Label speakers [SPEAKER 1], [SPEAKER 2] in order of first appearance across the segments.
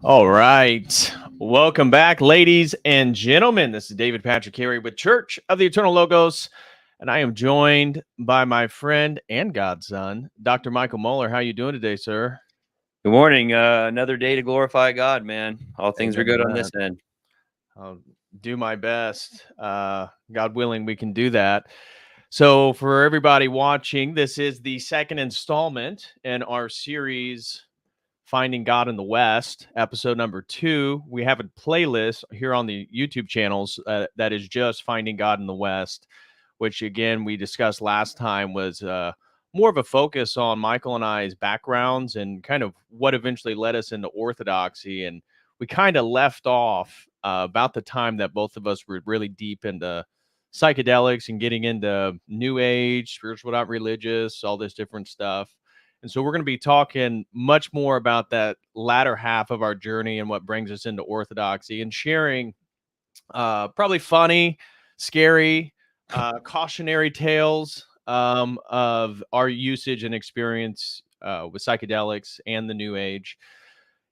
[SPEAKER 1] All right. Welcome back, ladies and gentlemen. This is David Patrick Carey with Church of the Eternal Logos, and I am joined by my friend and godson, Dr. Michael Moeller. How you doing today, sir?
[SPEAKER 2] Good morning. Another day to glorify God, man. All things are good on this end.
[SPEAKER 1] I'll do my best. God willing, we can do that. So for everybody watching, this is the second installment in our series, Finding God in the West, episode number 2. We have a playlist here on the YouTube channels that is just Finding God in the West, which again, we discussed last time was more of a focus on Michael and I's backgrounds and kind of what eventually led us into Orthodoxy. And we kind of left off about the time that both of us were really deep into psychedelics and getting into New Age, spiritual, not religious, all this different stuff. And so we're going to be talking much more about that latter half of our journey and what brings us into Orthodoxy, and sharing probably funny, scary, cautionary tales of our usage and experience with psychedelics and the New Age.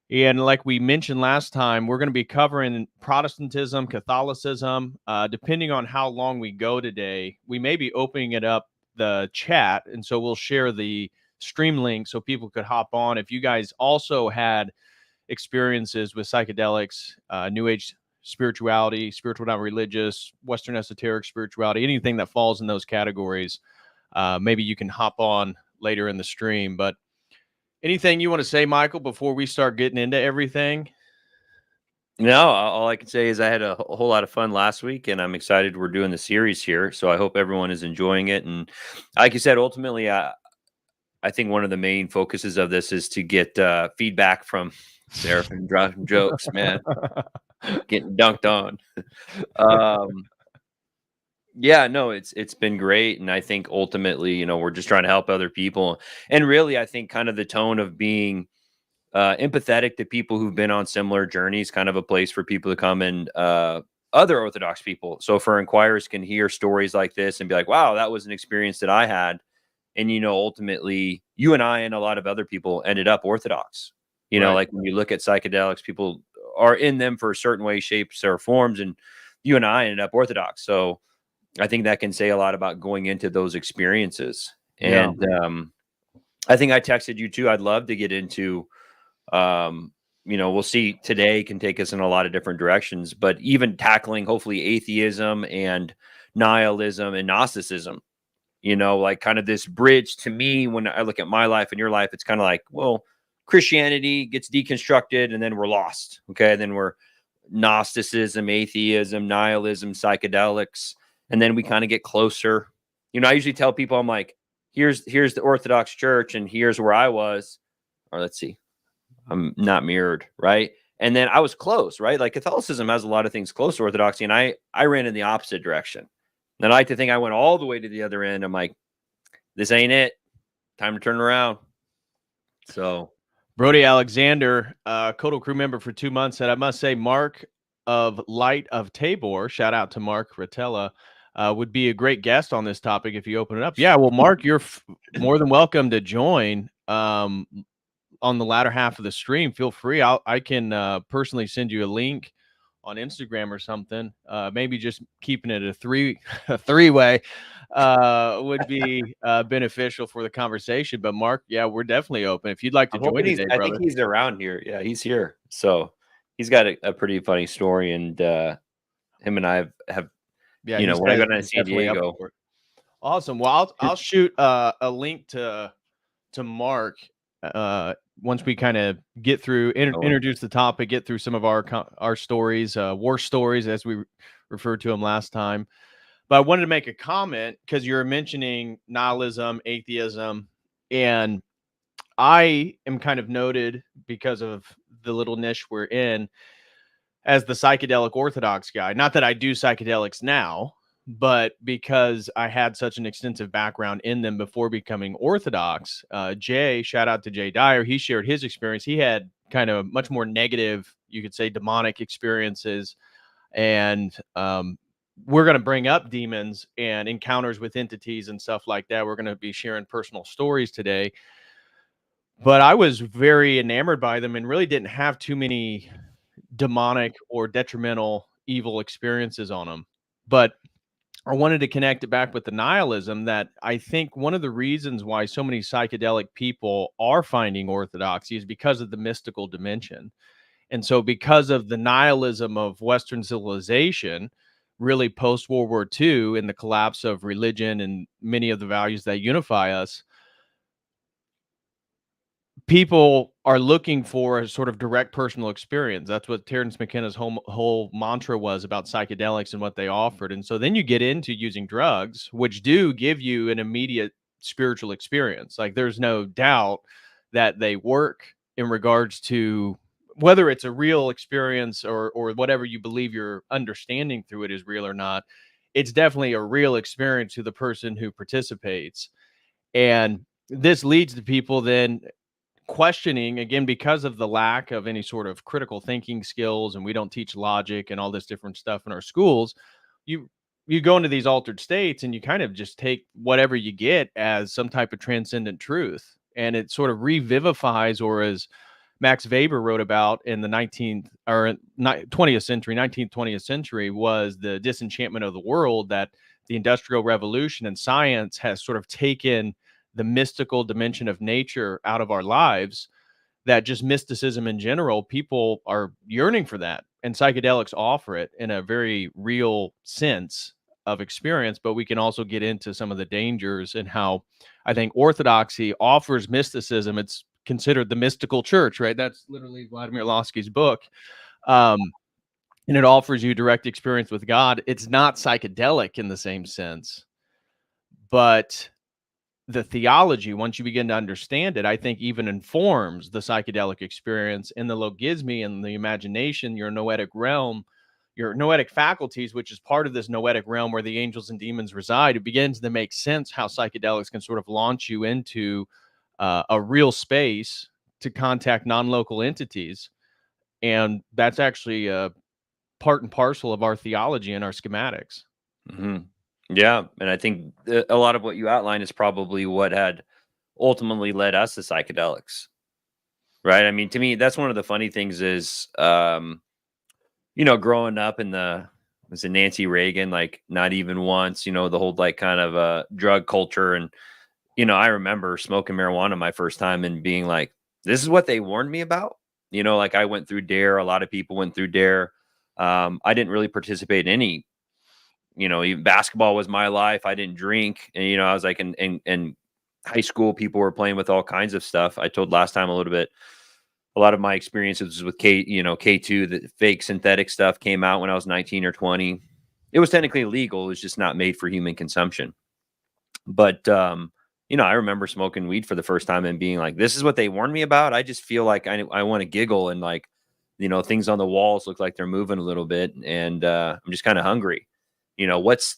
[SPEAKER 1] And like we mentioned last time, we're going to be covering Protestantism, Catholicism. Depending on how long we go today, we may be opening it up the chat. And so we'll share the stream link so people could hop on. If you guys also had experiences with psychedelics, New Age spirituality, spiritual not religious, Western esoteric spirituality, anything that falls in those categories, maybe you can hop on later in the stream. But anything you want to say, Michael, before we start getting into everything?
[SPEAKER 2] No, all I can say is I had a whole lot of fun last week, and I'm excited we're doing the series here. So I hope everyone is enjoying it. And like you said, ultimately, I think one of the main focuses of this is to get feedback from Seraphim dropping jokes, man, getting dunked on. Yeah, no, it's been great, and I think ultimately, we're just trying to help other people, and really, I think kind of the tone of being empathetic to people who've been on similar journeys, kind of a place for people to come and other Orthodox people. So for inquirers can hear stories like this and be like, "Wow, that was an experience that I had." And, ultimately, you and I and a lot of other people ended up Orthodox.
[SPEAKER 1] Right.
[SPEAKER 2] Like when you look at psychedelics, people are in them for a certain way, shapes, or forms. And you and I ended up Orthodox. So I think that can say a lot about going into those experiences.
[SPEAKER 1] Yeah.
[SPEAKER 2] And I think I texted you too. I'd love to get into, we'll see, today can take us in a lot of different directions, but even tackling hopefully atheism and nihilism and Gnosticism. Like kind of this bridge to me. When I look at my life and your life, it's kind of like, well, Christianity gets deconstructed and then we're lost. Okay. And then we're Gnosticism, atheism, nihilism, psychedelics. And then we kind of get closer. I usually tell people, I'm like, here's the Orthodox Church and here's where I was, or let's see, I'm not mirrored. Right. And then I was close, right? Like Catholicism has a lot of things close to Orthodoxy. And I ran in the opposite direction. And I like to think I went all the way to the other end. I'm like, this ain't it. Time to turn around. So,
[SPEAKER 1] Brody Alexander, COTEL crew member for 2 months, said, I must say, Mark of Light of Tabor, shout out to Mark Rotella, would be a great guest on this topic if you open it up. Yeah, well, Mark, you're more than welcome to join on the latter half of the stream. Feel free. I can personally send you a link on Instagram or something. Maybe just keeping it a three-way would be beneficial for the conversation. But Mark, yeah, we're definitely open. If you'd like to join today, brother.
[SPEAKER 2] I think he's around here. Yeah, he's here. So he's got a pretty funny story, and him and I have
[SPEAKER 1] yeah,
[SPEAKER 2] when I go down to San Diego.
[SPEAKER 1] Awesome. Well, I'll shoot a link to Mark once we kind of get through, introduce the topic, get through some of our stories, war stories, as we referred to them last time. But I wanted to make a comment because you're mentioning nihilism, atheism, and I am kind of noted because of the little niche we're in as the psychedelic orthodox guy. Not that I do psychedelics now, but because I had such an extensive background in them before becoming orthodox. Jay, shout out to Jay Dyer, he shared his experience. He had kind of much more negative, you could say, demonic experiences. And we're going to bring up demons and encounters with entities and stuff like that. We're going to be sharing personal stories today. But I was very enamored by them and really didn't have too many demonic or detrimental evil experiences on them. But I wanted to connect it back with the nihilism, that I think one of the reasons why so many psychedelic people are finding orthodoxy is because of the mystical dimension. And so, because of the nihilism of Western civilization, really post World War II and the collapse of religion and many of the values that unify us, people are looking for a sort of direct personal experience. That's what Terence McKenna's whole mantra was about psychedelics and what they offered. And so then you get into using drugs, which do give you an immediate spiritual experience. Like, there's no doubt that they work in regards to whether it's a real experience or whatever you believe your understanding through it is real or not. It's definitely a real experience to the person who participates. And this leads to people then questioning, again, because of the lack of any sort of critical thinking skills, and we don't teach logic and all this different stuff in our schools. You you go into these altered states and you kind of just take whatever you get as some type of transcendent truth, and it sort of revivifies, or as Max Weber wrote about in the 19th or 20th century, 19th, 20th century, was the disenchantment of the world, that the Industrial Revolution and science has sort of taken the mystical dimension of nature out of our lives, that just mysticism in general, people are yearning for that. And psychedelics offer it in a very real sense of experience. But we can also get into some of the dangers and how I think orthodoxy offers mysticism. It's considered the mystical church, right? That's literally Vladimir Lossky's book. Um, and it offers you direct experience with God. It's not psychedelic in the same sense, but the theology, once you begin to understand it, I think even informs the psychedelic experience and the logismy and the imagination, your noetic realm, your noetic faculties, which is part of this noetic realm where the angels and demons reside. It begins to make sense how psychedelics can sort of launch you into a real space to contact non-local entities. And that's actually part and parcel of our theology and our schematics.
[SPEAKER 2] Hmm. Yeah, and I think a lot of what you outlined is probably what had ultimately led us to psychedelics, right? I mean, to me, that's one of the funny things is, growing up in the was it Nancy Reagan, like not even once, the whole like kind of drug culture, and I remember smoking marijuana my first time and being like, this is what they warned me about. Like I went through Dare, a lot of people went through Dare. I didn't really participate in any, even basketball was my life. I didn't drink. And, I was like in high school, people were playing with all kinds of stuff. I told last time a little bit, a lot of my experiences with K2, the fake synthetic stuff came out when I was 19 or 20. It was technically illegal. It was just not made for human consumption. But, I remember smoking weed for the first time and being like, this is what they warned me about. I just feel like I want to giggle, and like, things on the walls look like they're moving a little bit, and I'm just kind of hungry. What's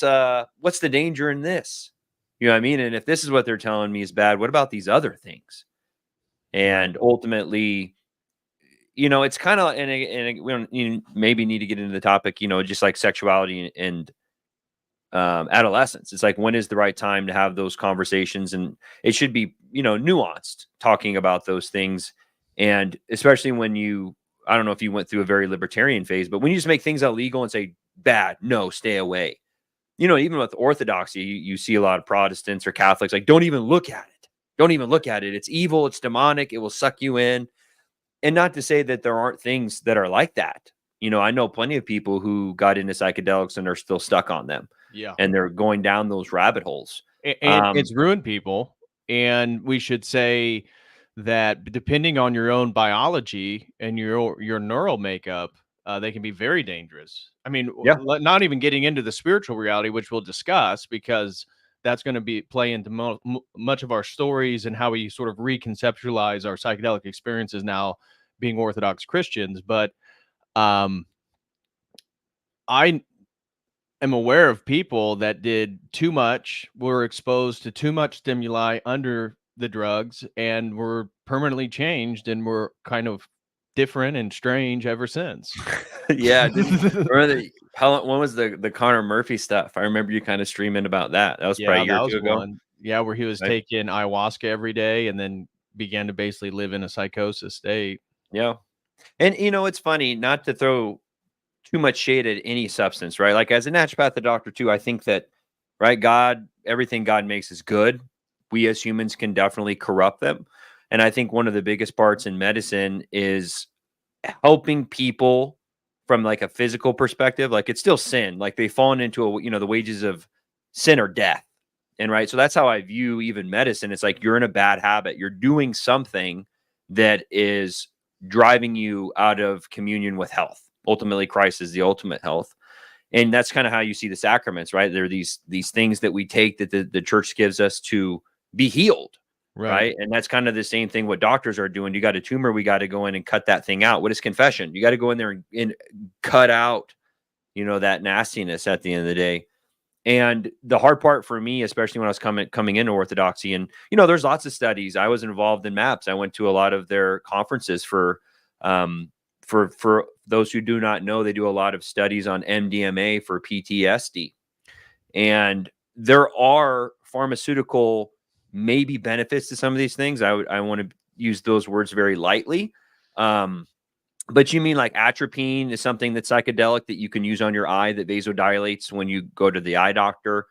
[SPEAKER 2] the danger in this? You know what I mean? And if this is what they're telling me is bad, what about these other things? And ultimately, it's kind of, and we don't maybe need to get into the topic, just like sexuality and adolescence. It's like, when is the right time to have those conversations? And it should be, nuanced, talking about those things. And especially when I don't know if you went through a very libertarian phase, but when you just make things illegal and say, bad, no, stay away. Even with orthodoxy, you see a lot of Protestants or Catholics like, don't even look at it. Don't even look at it. It's evil. It's demonic. It will suck you in. And not to say that there aren't things that are like that. I know plenty of people who got into psychedelics and are still stuck on them.
[SPEAKER 1] Yeah.
[SPEAKER 2] And they're going down those rabbit holes.
[SPEAKER 1] And it's ruined people. And we should say that depending on your own biology and your neural makeup, they can be very dangerous. I mean,
[SPEAKER 2] Yeah.
[SPEAKER 1] not even getting into the spiritual reality, which we'll discuss, because that's going to play into much of our stories and how we sort of reconceptualize our psychedelic experiences now, being Orthodox Christians. But I am aware of people that did too much, were exposed to too much stimuli under the drugs, and were permanently changed, and were kind of different and strange ever since.
[SPEAKER 2] Yeah, remember when was the Connor Murphy stuff? I remember you kind of streaming about that. That was probably
[SPEAKER 1] Yeah,
[SPEAKER 2] a year
[SPEAKER 1] that
[SPEAKER 2] or
[SPEAKER 1] was
[SPEAKER 2] two ago.
[SPEAKER 1] one. Yeah, where he was
[SPEAKER 2] Right?
[SPEAKER 1] taking ayahuasca every day and then began to basically live in a psychosis state.
[SPEAKER 2] Yeah. And it's funny, not to throw too much shade at any substance, right? Like as a naturopathic doctor too, I think that, right, everything God makes is good. We as humans can definitely corrupt them. And I think one of the biggest parts in medicine is helping people from like a physical perspective. Like it's still sin. Like they've fallen into the wages of sin or death. And right. So that's how I view even medicine. It's like you're in a bad habit. You're doing something that is driving you out of communion with health. Ultimately, Christ is the ultimate health. And that's kind of how you see the sacraments, right? There are these things that we take that the church gives us to be healed. Right. And that's kind of the same thing what doctors are doing. You got a tumor, we got to go in and cut that thing out. What is confession? You got to go in there and cut out, that nastiness at the end of the day. And the hard part for me, especially when I was coming into orthodoxy, and there's lots of studies. I was involved in MAPS. I went to a lot of their conferences for those who do not know, they do a lot of studies on MDMA for PTSD. And there are pharmaceutical maybe benefits to some of these things. I want to use those words very lightly. But you mean like atropine is something that's psychedelic that you can use on your eye that vasodilates when you go to the eye doctor.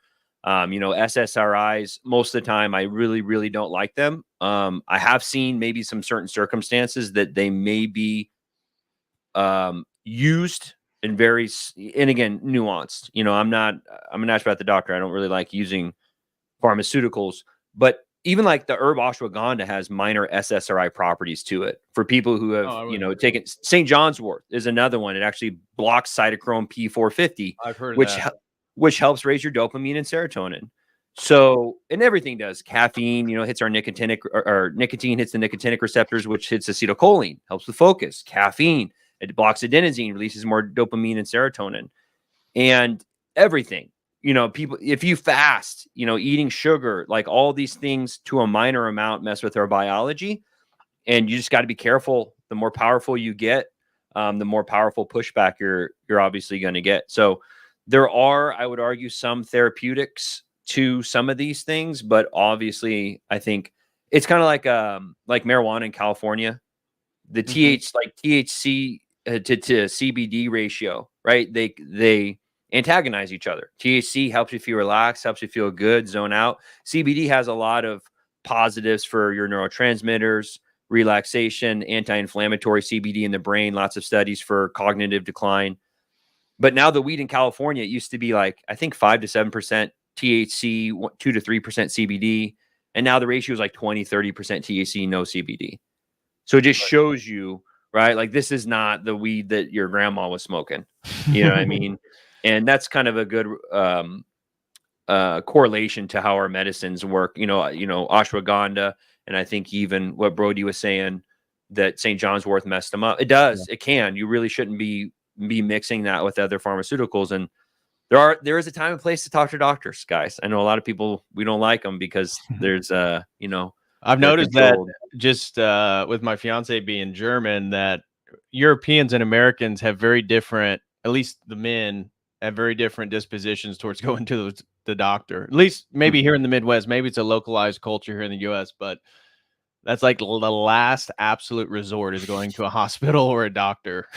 [SPEAKER 2] SSRIs, most of the time, I really, really don't like them. I have seen maybe some certain circumstances that they may be used in and again, nuanced. I'm a naturopathic doctor. I don't really like using pharmaceuticals, but even like the herb ashwagandha has minor SSRI properties to it for people who have, taken St. John's wort is another one. It actually blocks cytochrome P450,
[SPEAKER 1] I've heard of that.
[SPEAKER 2] which helps raise your dopamine and serotonin. So, and everything does. Caffeine, hits our nicotinic or nicotine hits the nicotinic receptors, which hits acetylcholine, helps with focus. Caffeine, it blocks adenosine, releases more dopamine and serotonin, and everything. People, if you fast, eating sugar, like all these things to a minor amount mess with our biology. And you just got to be careful. The more powerful you get, the more powerful pushback you're obviously going to get. So there are, I would argue, some therapeutics to some of these things, but obviously I think it's kind of like marijuana in California, the THC to CBD ratio, right? They antagonize each other. THC helps you feel relaxed, helps you feel good, zone out. CBD has a lot of positives for your neurotransmitters, relaxation, anti-inflammatory. CBD in the brain, lots of studies for cognitive decline. But now the weed in California, it used to be like, I think 5 to 7% THC, 2 to 3% CBD. And now the ratio is like 20, 30% THC, no CBD. So it just shows you, right? Like this is not the weed that your grandma was smoking. You know what I mean? And that's kind of a good correlation to how our medicines work. Ashwagandha, and I think even what Brody was saying that St. John's wort messed them up. It does. Yeah. It can. You really shouldn't be mixing that with other pharmaceuticals. And there is a time and place to talk to doctors, guys. I know a lot of people, we don't like them because there's
[SPEAKER 1] I've noticed controlled. That just with my fiance being German, that Europeans and Americans have very different, at least the men have very different dispositions towards going to the doctor. At least maybe here in the Midwest, maybe it's a localized culture here in the US, but that's like the last absolute resort is going to a hospital or a doctor.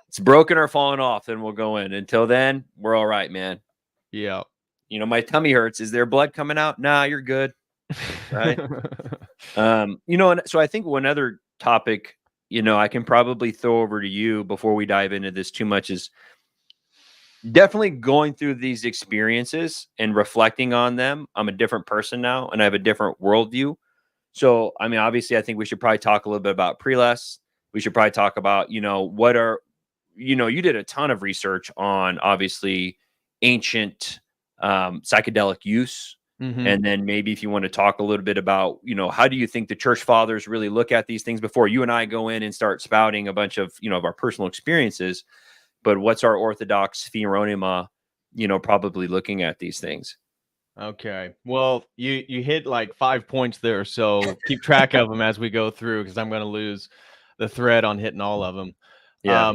[SPEAKER 2] It's broken or falling off, then we'll go in. Until then, we're all right, man.
[SPEAKER 1] Yeah.
[SPEAKER 2] My tummy hurts. Is there blood coming out? Nah, you're good. Right. And so I think one other topic, I can probably throw over to you before we dive into this too much is definitely going through these experiences and reflecting on them. I'm a different person now and I have a different worldview. So, I mean, obviously I think we should probably talk a little bit about Preless. We should probably talk about, what are, you did a ton of research on obviously ancient psychedelic use. And then maybe if you want to talk a little bit about, how do you think the church fathers really look at these things before you and I go in and start spouting a bunch of, of our personal experiences, but what's our Orthodox theoronima, probably looking at these things?
[SPEAKER 1] Okay. Well, you hit like 5 points there, so keep track of them as we go through, because I'm going to lose the thread on hitting all of them.
[SPEAKER 2] Yeah.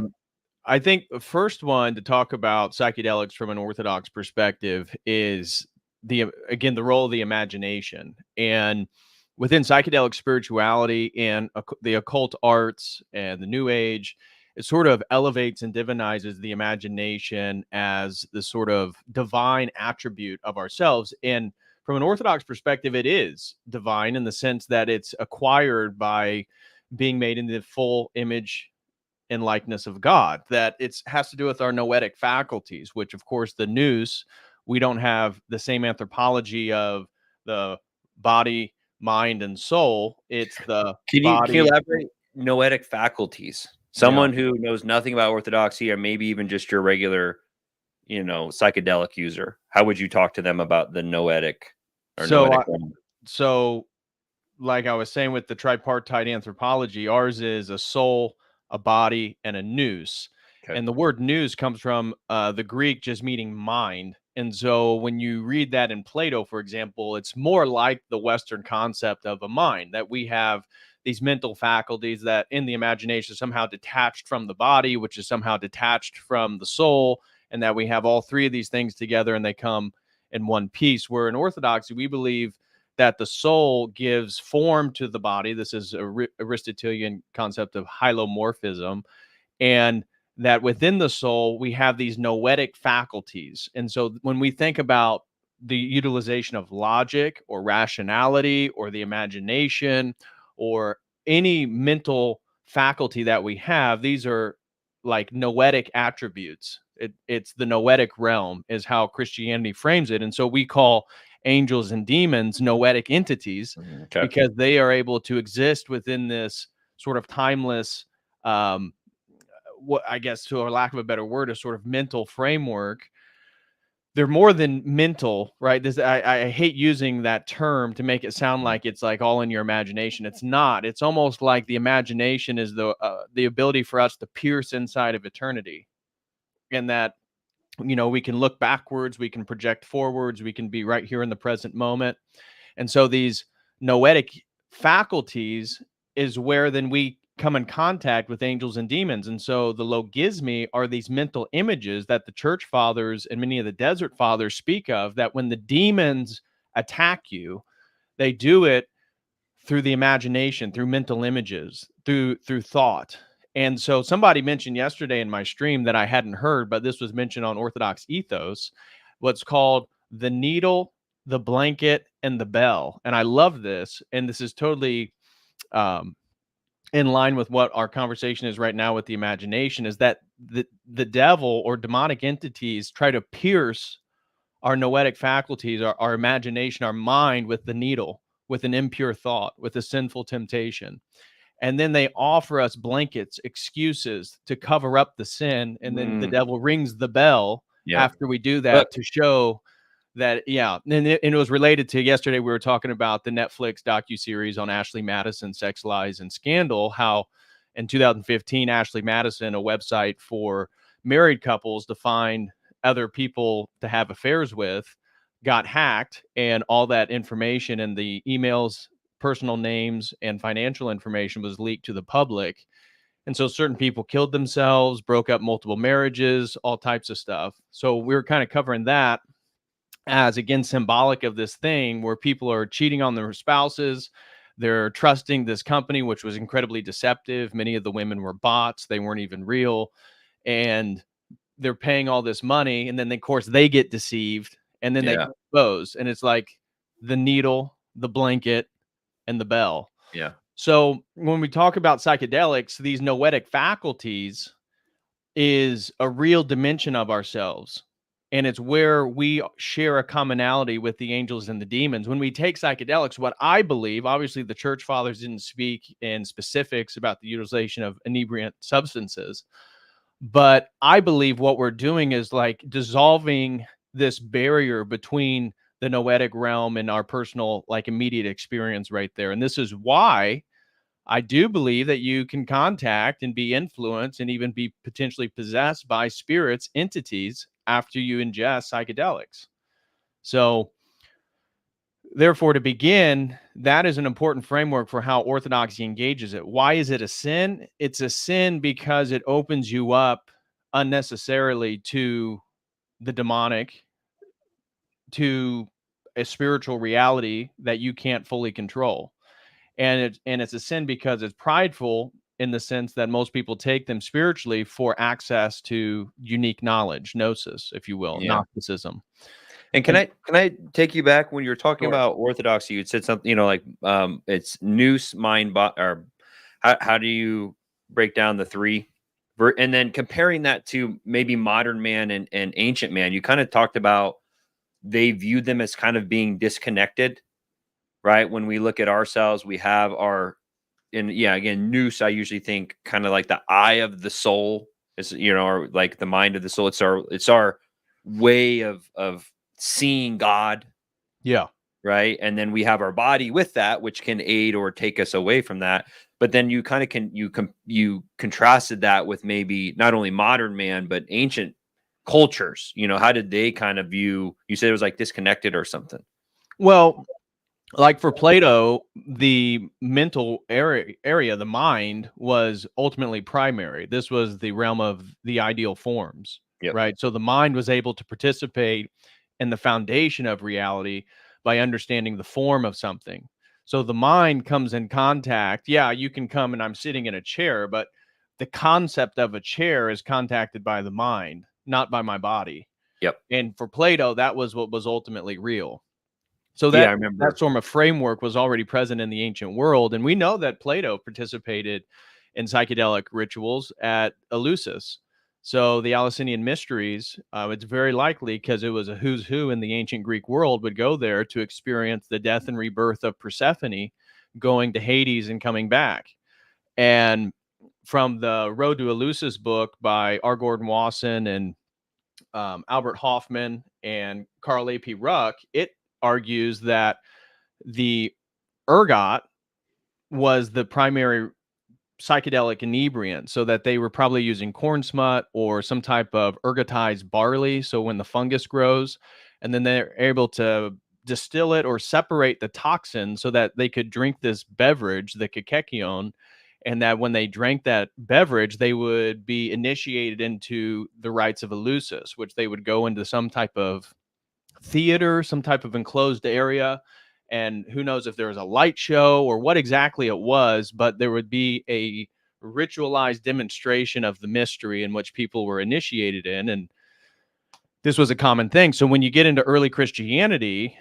[SPEAKER 1] I think the first one to talk about psychedelics from an Orthodox perspective is the role of the imagination. And within psychedelic spirituality and the occult arts and the New Age, it sort of elevates and divinizes the imagination as the sort of divine attribute of ourselves. And from an Orthodox perspective, it is divine in the sense that it's acquired by being made in the full image and likeness of God, that it has to do with our noetic faculties, which of course the nous, we don't have the same anthropology of the body, mind, and soul. It's the
[SPEAKER 2] Can you
[SPEAKER 1] body.
[SPEAKER 2] elaborate? Noetic faculties.
[SPEAKER 1] Yeah.
[SPEAKER 2] Someone who knows nothing about Orthodoxy, or maybe even just your regular, psychedelic user. How would you talk to them about the noetic or noetic realm?
[SPEAKER 1] So like I was saying with the tripartite anthropology, ours is a soul, a body, and a nous.
[SPEAKER 2] Okay.
[SPEAKER 1] And the word nous comes from the Greek just meaning mind. And so when you read that in Plato, for example, it's more like the Western concept of a mind, that we have these mental faculties that in the imagination somehow detached from the body, which is somehow detached from the soul, and that we have all three of these things together and they come in one piece. Where in Orthodoxy, we believe that the soul gives form to the body. This is a Aristotelian concept of hylomorphism. And that within the soul, we have these noetic faculties. And so when we think about the utilization of logic or rationality or the imagination or any mental faculty that we have, these are like noetic attributes. It's the noetic realm is how Christianity frames it. And so we call angels and demons noetic entities, because they are able to exist within this sort of timeless, what I guess, to a lack of a better word, a sort of mental framework. They're more than mental, right? I hate using that term to make it sound like it's like all in your imagination. It's not. It's almost like the imagination is the ability for us to pierce inside of eternity, and that we can look backwards, we can project forwards, we can be right here in the present moment. And so these noetic faculties is where then we come in contact with angels and demons. And so the logismi are these mental images that the church fathers and many of the desert fathers speak of, that when the demons attack you, they do it through the imagination, through mental images, through thought. And so somebody mentioned yesterday in my stream that I hadn't heard, but this was mentioned on Orthodox Ethos, what's called the needle, the blanket, and the bell. And I love this. And this is totally in line with what our conversation is right now with the imagination, is that the devil or demonic entities try to pierce our noetic faculties, our imagination, our mind with the needle, with an impure thought, with a sinful temptation. And then they offer us blankets, excuses to cover up the sin. And then the devil rings the bell after we do that to show that, and it was related to yesterday. We were talking about the Netflix docuseries on Ashley Madison, Sex, Lies, and Scandal, how in 2015, Ashley Madison, a website for married couples to find other people to have affairs with, got hacked, and all that information and the emails, personal names, and financial information was leaked to the public. And so certain people killed themselves, broke up multiple marriages, all types of stuff. So we were kind of covering that as, again, symbolic of this thing where people are cheating on their spouses. They're trusting this company, which was incredibly deceptive. Many of the women were bots. They weren't even real. And they're paying all this money. And then, of course, they get deceived, and then they expose. And it's like the needle, the blanket, and the bell.
[SPEAKER 2] Yeah.
[SPEAKER 1] So when we talk about psychedelics, these noetic faculties is a real dimension of ourselves. And it's where we share a commonality with the angels and the demons. When we take psychedelics, what I believe, obviously the church fathers didn't speak in specifics about the utilization of inebriant substances, but I believe what we're doing is like dissolving this barrier between the noetic realm and our personal, like, immediate experience right there. And this is why I do believe that you can contact and be influenced and even be potentially possessed by spirits, entities, after you ingest psychedelics. So, therefore, to begin, that is an important framework for how orthodoxy engages it. Why is it a sin? It's a sin because it opens you up unnecessarily to the demonic, to a spiritual reality that you can't fully control. And it's a sin because it's prideful, in the sense that most people take them spiritually for access to unique knowledge, gnosis, if you will,
[SPEAKER 2] Yeah.
[SPEAKER 1] Gnosticism.
[SPEAKER 2] And
[SPEAKER 1] And
[SPEAKER 2] can I take you back when you were talking
[SPEAKER 1] sure.
[SPEAKER 2] about orthodoxy? You said something, like it's nous, mind, or how do you break down the three? And then comparing that to maybe modern man and ancient man, you kind of talked about they viewed them as kind of being disconnected, right? When we look at ourselves, we have our, and yeah, again, nous, I usually think kind of like the eye of the soul is, or like the mind of the soul. It's our way of seeing God,
[SPEAKER 1] Yeah.
[SPEAKER 2] right? And then we have our body with that, which can aid or take us away from that. But then you kind of you contrasted that with maybe not only modern man but ancient cultures. How did they kind of view? You said it was like disconnected or something.
[SPEAKER 1] Well, like for Plato, the mental area, the mind, was ultimately primary. This was the realm of the ideal forms,
[SPEAKER 2] Yep.
[SPEAKER 1] right? So the mind was able to participate in the foundation of reality by understanding the form of something. So the mind comes in contact. Yeah, you can come and I'm sitting in a chair, but the concept of a chair is contacted by the mind, not by my body.
[SPEAKER 2] Yep.
[SPEAKER 1] And for Plato, that was what was ultimately real. So
[SPEAKER 2] Yeah,
[SPEAKER 1] that
[SPEAKER 2] I
[SPEAKER 1] that
[SPEAKER 2] remember.
[SPEAKER 1] sort of framework was already present in the ancient world, and we know that Plato participated in psychedelic rituals at Eleusis. So the Eleusinian Mysteries, it's very likely, because it was a who's who in the ancient Greek world, would go there to experience the death and rebirth of Persephone, going to Hades and coming back. And from the Road to Eleusis book by R. Gordon Wasson and Albert Hoffman and Carl A.P. Ruck, it argues that the ergot was the primary psychedelic inebriant, so that they were probably using corn smut or some type of ergotized barley. So when the fungus grows, and then they're able to distill it or separate the toxin so that they could drink this beverage, the kakekion, and that when they drank that beverage, they would be initiated into the rites of Eleusis, which they would go into some type of theater, some type of enclosed area. And who knows if there was a light show or what exactly it was, but there would be a ritualized demonstration of the mystery in which people were initiated in. And this was a common thing. So when you get into early Christianity,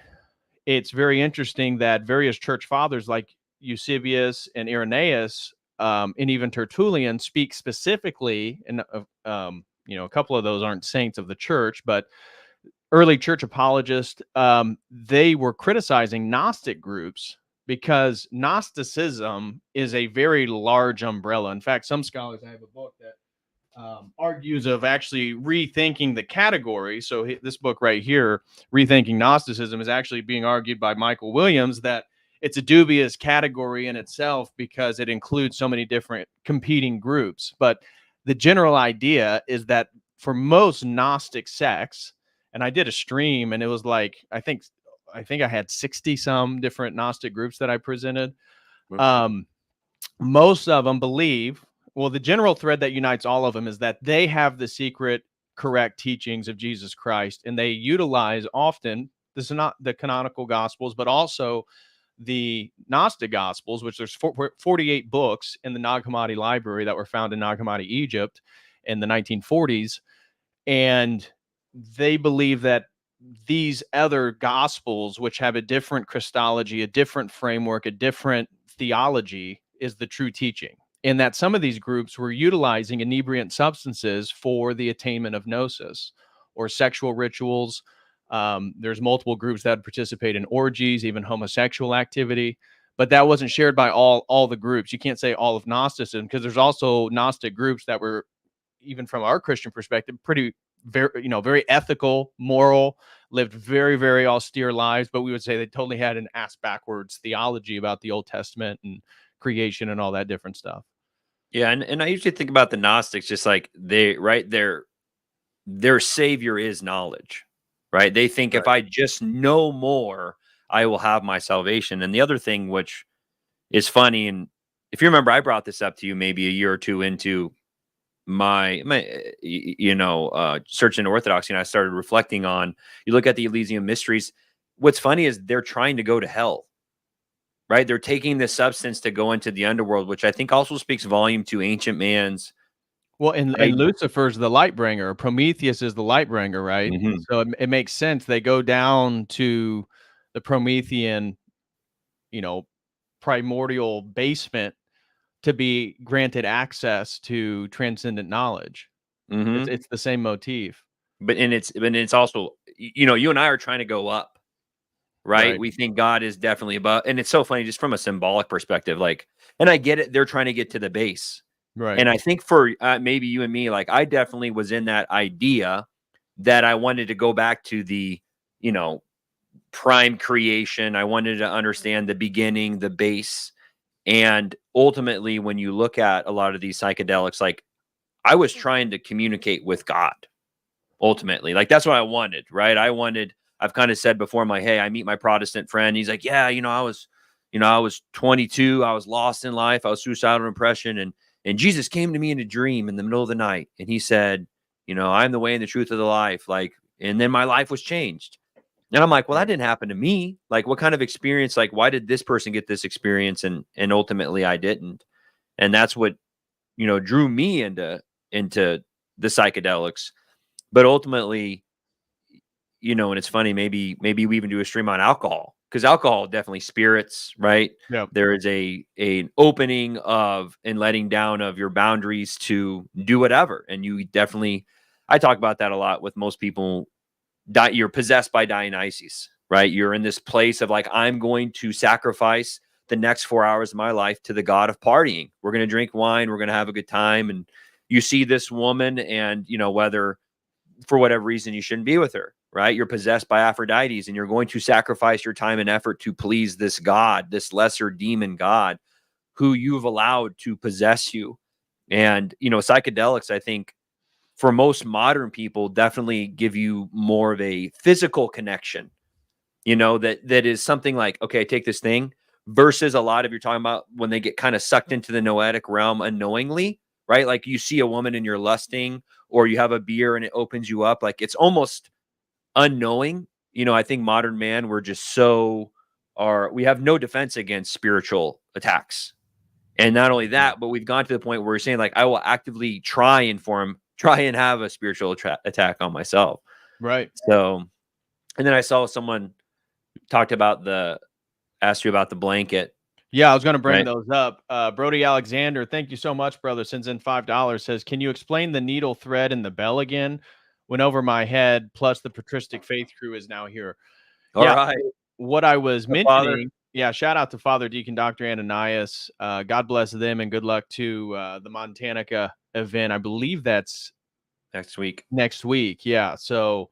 [SPEAKER 1] it's very interesting that various church fathers like Eusebius and Irenaeus, and even Tertullian, speak specifically, and a couple of those aren't saints of the church, but early church apologists, they were criticizing Gnostic groups because Gnosticism is a very large umbrella. In fact, some scholars, I have a book that argues of actually rethinking the category. So this book right here, Rethinking Gnosticism, is actually being argued by Michael Williams that it's a dubious category in itself because it includes so many different competing groups. But the general idea is that for most Gnostic sects, and I did a stream and it was like, I think I had 60 some different Gnostic groups that I presented. Most of them believe, well, the general thread that unites all of them is that they have the secret correct teachings of Jesus Christ, and they utilize often, this is not the canonical gospels, but also the Gnostic gospels, which there's 48 books in the Nag Hammadi library that were found in Nag Hammadi, Egypt in the 1940s. And they believe that these other gospels, which have a different Christology, a different framework, a different theology, is the true teaching. And that some of these groups were utilizing inebriant substances for the attainment of gnosis or sexual rituals. There's multiple groups that participate in orgies, even homosexual activity, but that wasn't shared by all the groups. You can't say all of Gnosticism, because there's also Gnostic groups that were, even from our Christian perspective, pretty very ethical, moral, lived very, very austere lives. But we would say they totally had an ass backwards theology about the Old Testament and creation and all that different stuff.
[SPEAKER 2] Yeah, and I usually think about the Gnostics just like their savior is knowledge, right? They think if I just know more, I will have my salvation. And the other thing, which is funny, and if you remember, I brought this up to you maybe a year or two into my search into orthodoxy, and I started reflecting on, you look at the Elysium mysteries. What's funny is they're trying to go to hell, right? They're taking this substance to go into the underworld, which I think also speaks volume to ancient man's.
[SPEAKER 1] Well, and Lucifer's the light bringer. Prometheus is the light bringer, right?
[SPEAKER 2] Mhm.
[SPEAKER 1] So it makes sense. They go down to the Promethean, primordial basement to be granted access to transcendent knowledge. It's the same motif.
[SPEAKER 2] But it's also, you and I are trying to go up, right? We think God is definitely above, and it's so funny just from a symbolic perspective, like, and I get it, they're trying to get to the base.
[SPEAKER 1] Right.
[SPEAKER 2] And I think for maybe you and me, like, I definitely was in that idea that I wanted to go back to the, prime creation. I wanted to understand the beginning, the base. And ultimately, when you look at a lot of these psychedelics, like, I was trying to communicate with God. Ultimately, like, that's what I wanted, right? I've kind of said before, hey, I meet my Protestant friend. He's like, yeah, I was 22. I was lost in life. I was suicidal depression. And Jesus came to me in a dream in the middle of the night. And he said, I'm the way and the truth of the life. Like, and then my life was changed. And I'm like, well, that didn't happen to me. Like, what kind of experience? Like, why did this person get this experience? And ultimately I didn't. And that's what, drew me into the psychedelics. But ultimately, and it's funny, maybe we even do a stream on alcohol, because alcohol definitely spirits, right?
[SPEAKER 1] Yeah.
[SPEAKER 2] There is an opening of and letting down of your boundaries to do whatever. And you definitely, I talk about that a lot with most people. You're possessed by Dionysus, right? You're in this place of like, I'm going to sacrifice the next 4 hours of my life to the god of partying. We're going to drink wine. We're going to have a good time. And you see this woman, and, whether for whatever reason you shouldn't be with her, right? You're possessed by Aphrodite, and you're going to sacrifice your time and effort to please this god, this lesser demon god who you've allowed to possess you. And, psychedelics, I think, for most modern people, definitely give you more of a physical connection, that is something like, okay, I take this thing, versus a lot of, you're talking about when they get kind of sucked into the noetic realm unknowingly, right? Like, you see a woman and you're lusting, or you have a beer and it opens you up. Like, it's almost unknowing. I think modern man, we're just we have no defense against spiritual attacks. And not only that, but we've gone to the point where we're saying, like, I will actively try and have a spiritual attack on myself.
[SPEAKER 1] Right.
[SPEAKER 2] So, and then I saw someone asked you about the blanket.
[SPEAKER 1] Yeah, I was going to bring those up. Brody Alexander, thank you so much, brother. Sends in $5. Says, can you explain the needle thread in the bell again? Went over my head. Plus, the patristic faith crew is now here.
[SPEAKER 2] All right.
[SPEAKER 1] What I was mentioning. Yeah, shout out to Father Deacon Dr. Ananias. God bless them, and good luck to the Montanica event. I believe that's
[SPEAKER 2] next week.
[SPEAKER 1] Yeah. So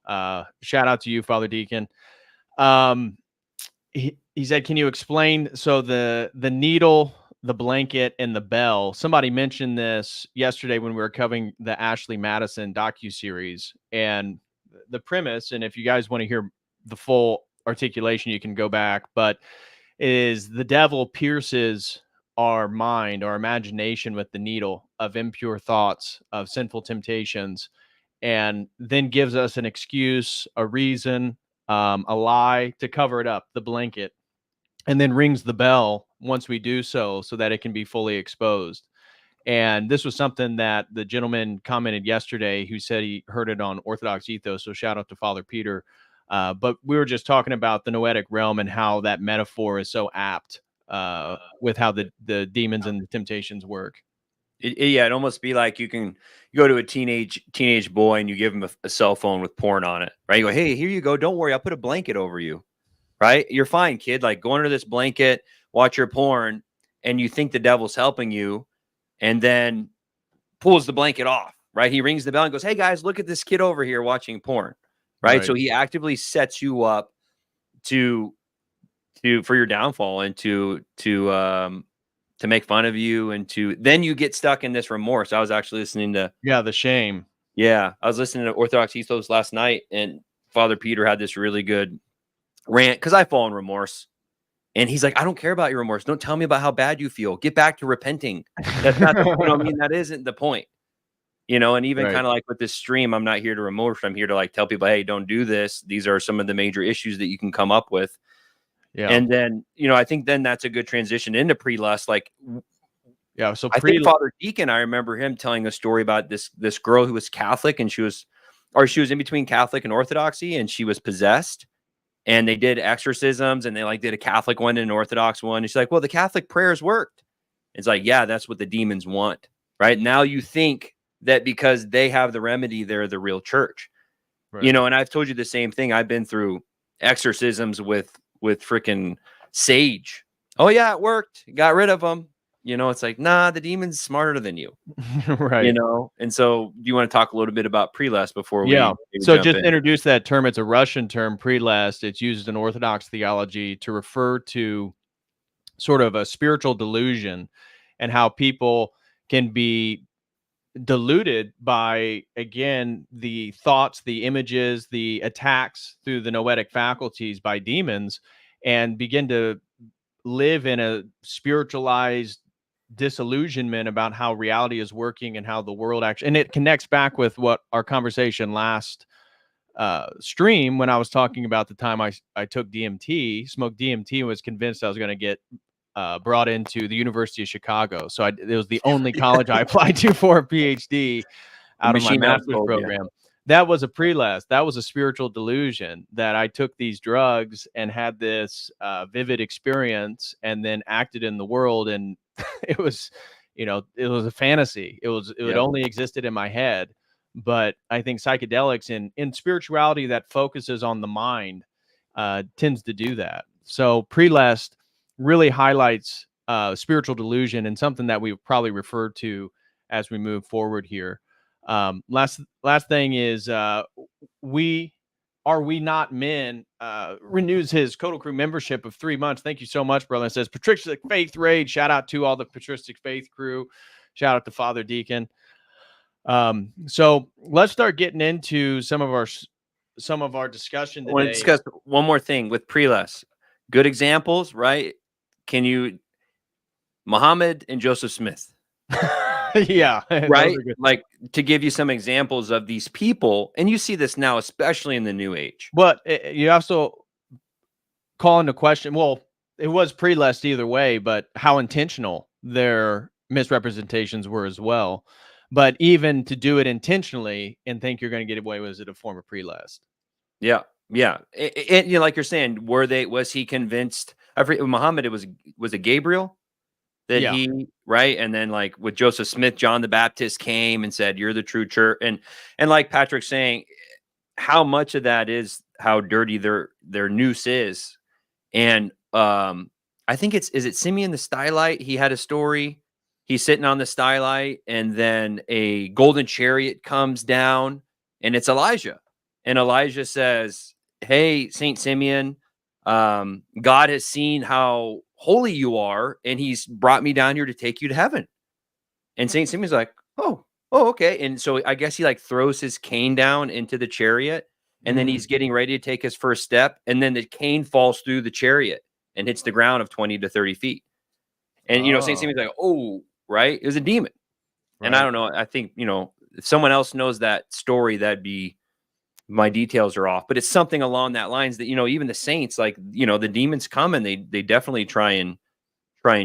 [SPEAKER 1] shout out to you, Father Deacon. He said, can you explain, so the needle, the blanket, and the bell? Somebody mentioned this yesterday when we were covering the Ashley Madison docuseries, and the premise, and if you guys want to hear the full articulation, you can go back, but is the devil pierces our mind, our imagination with the needle of impure thoughts, of sinful temptations, and then gives us an excuse, a reason, a lie to cover it up, the blanket, and then rings the bell once we do so that it can be fully exposed. And this was something that the gentleman commented yesterday, who said he heard it on Orthodox Ethos. So shout out to Father Peter. But we were just talking about the noetic realm and how that metaphor is so apt with how the demons and the temptations work.
[SPEAKER 2] It'd almost be like you go to a teenage boy and you give him a cell phone with porn on it, right? You go, hey, here you go. Don't worry, I'll put a blanket over you, right? You're fine, kid. Like, go under this blanket, watch your porn, and you think the devil's helping you, and then pulls the blanket off, right? He rings the bell and goes, "Hey guys, look at this kid over here watching porn." Right? So he actively sets you up to for your downfall and to make fun of you, and then you get stuck in this remorse. I was actually listening to
[SPEAKER 1] the shame.
[SPEAKER 2] I was listening to Orthodox Ethos last night, and Father Peter had this really good rant because I fall in remorse. And he's like, "I don't care about your remorse. Don't tell me about how bad you feel. Get back to repenting." That's not the, you know what I mean? That isn't the point. And even kind of like with this stream, I'm not here to remorse. I'm here to like tell people, hey, don't do this. These are some of the major issues that you can come up with. Yeah. And then, I think then that's a good transition into pre-lust. Like,
[SPEAKER 1] so
[SPEAKER 2] I think Father Deacon, I remember him telling a story about this girl who was Catholic, and she was in between Catholic and Orthodoxy, and she was possessed. And they did exorcisms, and they like did a Catholic one and an Orthodox one. And she's like, well, the Catholic prayers worked. It's like, yeah, that's what the demons want. Right now, you think that because they have the remedy, they're the real church. Right. And I've told you the same thing. I've been through exorcisms with freaking sage. Oh yeah, it worked. Got rid of them. It's like, nah, the demon's smarter than you.
[SPEAKER 1] Right.
[SPEAKER 2] And so do you want to talk a little bit about pre-lust before we
[SPEAKER 1] so just introduce that term. It's a Russian term, pre-lust. It's used in Orthodox theology to refer to sort of a spiritual delusion and how people can be deluded by, again, the thoughts, the images, the attacks through the noetic faculties by demons, and begin to live in a spiritualized disillusionment about how reality is working and how the world actually, and it connects back with what our conversation last stream, when I was talking about the time I took DMT, smoked DMT, and was convinced I was going to get brought into the University of Chicago. So it was the only college I applied to for a PhD out of my master's program. That was a pre-lust. That was a spiritual delusion that I took these drugs and had this vivid experience and then acted in the world. And it was, it was a fantasy. It only existed in my head. But I think psychedelics in spirituality that focuses on the mind tends to do that. So pre-lust really highlights spiritual delusion, and something that we probably refer to as we move forward here. Last thing is we not men renews his COTEL crew membership of 3 months. Thank you so much, brother. It says Patristic Faith Raid. Shout out to all the Patristic Faith crew. Shout out to Father Deacon. So let's start getting into some of our discussion today.
[SPEAKER 2] I want to discuss one more thing with pre-lust. Good examples, right? Can you Muhammad and Joseph Smith?
[SPEAKER 1] Yeah,
[SPEAKER 2] right. Like, to give you some examples of these people, and you see this now, especially in the New Age.
[SPEAKER 1] But you also call into question. Well, it was pre-lust either way, but how intentional their misrepresentations were as well. But even to do it intentionally and think you're going to get away with it, a form of pre-lust.
[SPEAKER 2] Yeah, yeah. And like you're saying, was he convinced? Muhammad, was it Gabriel? That he, right? And then like with Joseph Smith, John the Baptist came and said, "You're the true church." And like Patrick's saying, how much of that is how dirty their noose is. And I think is it Simeon the Stylite? He had a story. He's sitting on the stylite, and then a golden chariot comes down, and it's Elijah. And Elijah says, "Hey, Saint Simeon, God has seen how holy you are, and he's brought me down here to take you to heaven." And Saint Simeon's like, oh, okay. And so I guess he like throws his cane down into the chariot, and then he's getting ready to take his first step, and then the cane falls through the chariot and hits the ground of 20 to 30 feet. And Saint Simeon's like, oh, right, it was a demon. Right. And I don't know, I think if someone else knows that story, that'd be, my details are off, but it's something along that lines that, even the saints, like, the demons come and they definitely try and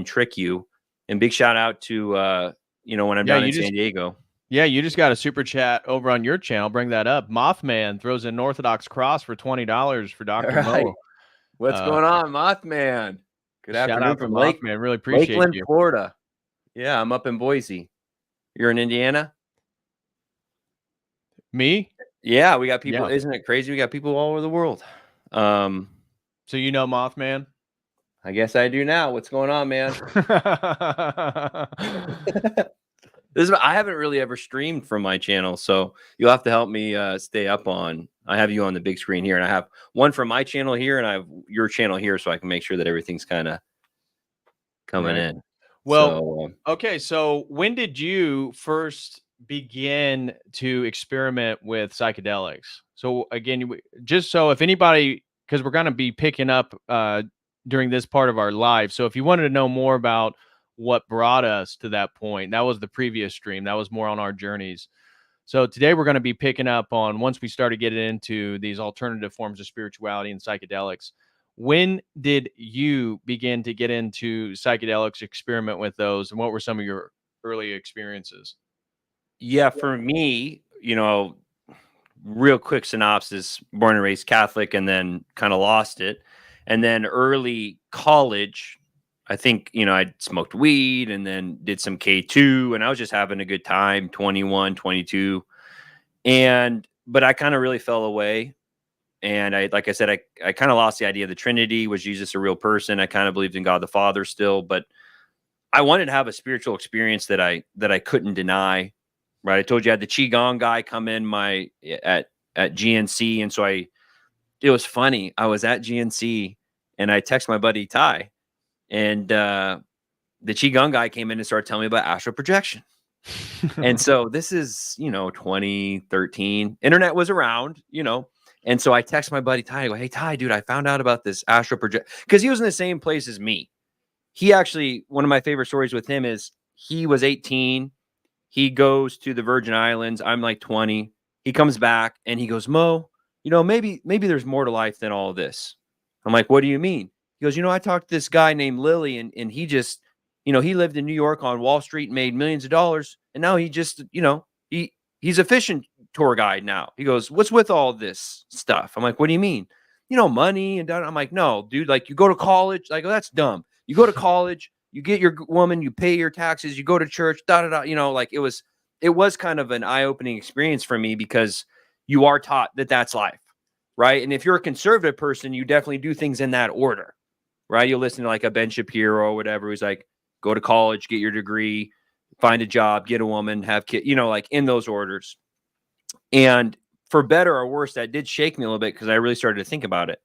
[SPEAKER 2] trick you. And big shout out to, when I'm down in San Diego.
[SPEAKER 1] Yeah. You just got a super chat over on your channel. Bring that up. Mothman throws an Orthodox cross for $20 for Dr. Moeller.
[SPEAKER 2] What's going on, Mothman? Good afternoon from
[SPEAKER 1] Mothman. Really appreciate
[SPEAKER 2] Lakeland,
[SPEAKER 1] you.
[SPEAKER 2] Florida. Yeah. I'm up in Boise. You're in Indiana?
[SPEAKER 1] Me?
[SPEAKER 2] Yeah, we got people. Yeah. Isn't it crazy? We got people all over the world.
[SPEAKER 1] So Mothman?
[SPEAKER 2] I guess I do now. What's going on, man? I haven't really ever streamed from my channel, so you'll have to help me stay up on. I have you on the big screen here, and I have one from my channel here, and I have your channel here, so I can make sure that everything's kind of coming
[SPEAKER 1] Right.
[SPEAKER 2] in.
[SPEAKER 1] Well,
[SPEAKER 2] So
[SPEAKER 1] okay. So when did you first begin to experiment with psychedelics? So again, just so if anybody, because we're going to be picking up during this part of our life. So if you wanted to know more about what brought us to that point, that was the previous stream. That was more on our journeys. So today we're going to be picking up on once we started getting into these alternative forms of spirituality and psychedelics. When did you begin to get into psychedelics, experiment with those, and what were some of your early experiences?
[SPEAKER 2] yeah, for me, real quick synopsis: born and raised Catholic, and then kind of lost it, and then early college. I think, I smoked weed and then did some K2, and I was just having a good time, 21, 22. But I kind of really fell away. And like I said, I kind of lost the idea of the Trinity. Was Jesus a real person? I kind of believed in God the Father still, but I wanted to have a spiritual experience that I couldn't deny. Right. I told you I had the Qigong guy come in at GNC. And so it was funny. I was at GNC and I text my buddy Ty, and the Qigong guy came in and started telling me about astral projection. And so this is, 2013. Internet was around, And so I text my buddy Ty. I go, "Hey Ty, dude, I found out about this astral project," because he was in the same place as me. He actually, one of my favorite stories with him is he was 18. He goes to the Virgin Islands. I'm like 20. He comes back and he goes, "Mo, maybe there's more to life than all of this." I'm like, "What do you mean?" He goes, "I talked to this guy named Lily, and he just, he lived in New York on Wall Street and made millions of dollars. And now he just, he's a fishing tour guide now." He goes, "What's with all this stuff?" I'm like, "What do you mean?" "Money and I'm like, "No, dude, like you go to college." Like, "Oh, that's dumb. You go to college, you get your woman, you pay your taxes, you go to church, da da da." Like it was kind of an eye-opening experience for me, because you are taught that that's life, right? And if you're a conservative person, you definitely do things in that order, right? You'll listen to like a Ben Shapiro or whatever, who's like, go to college, get your degree, find a job, get a woman, have kids, like in those orders. And for better or worse, that did shake me a little bit, because I really started to think about it.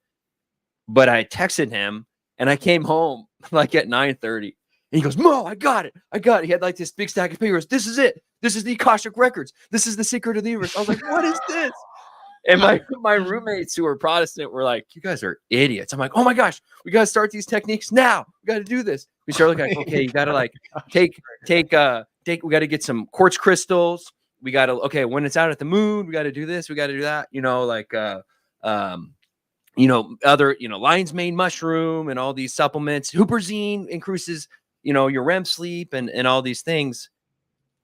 [SPEAKER 2] But I texted him and I came home like at 9:30. And he goes, "Mo, I got it. I got it." He had like this big stack of papers. "This is it. This is the Akashic Records. This is the secret of the universe." I was like, "What is this?" And my roommates who were Protestant were like, "You guys are idiots." I'm like, "Oh my gosh, we got to start these techniques now. We got to do this." We started like, "Okay, you got to like take, we got to get some quartz crystals. We got to, okay, when it's out at the moon, we got to do this. We got to do that, other, lion's mane mushroom and all these supplements. Huperzine increases, your REM sleep and all these things."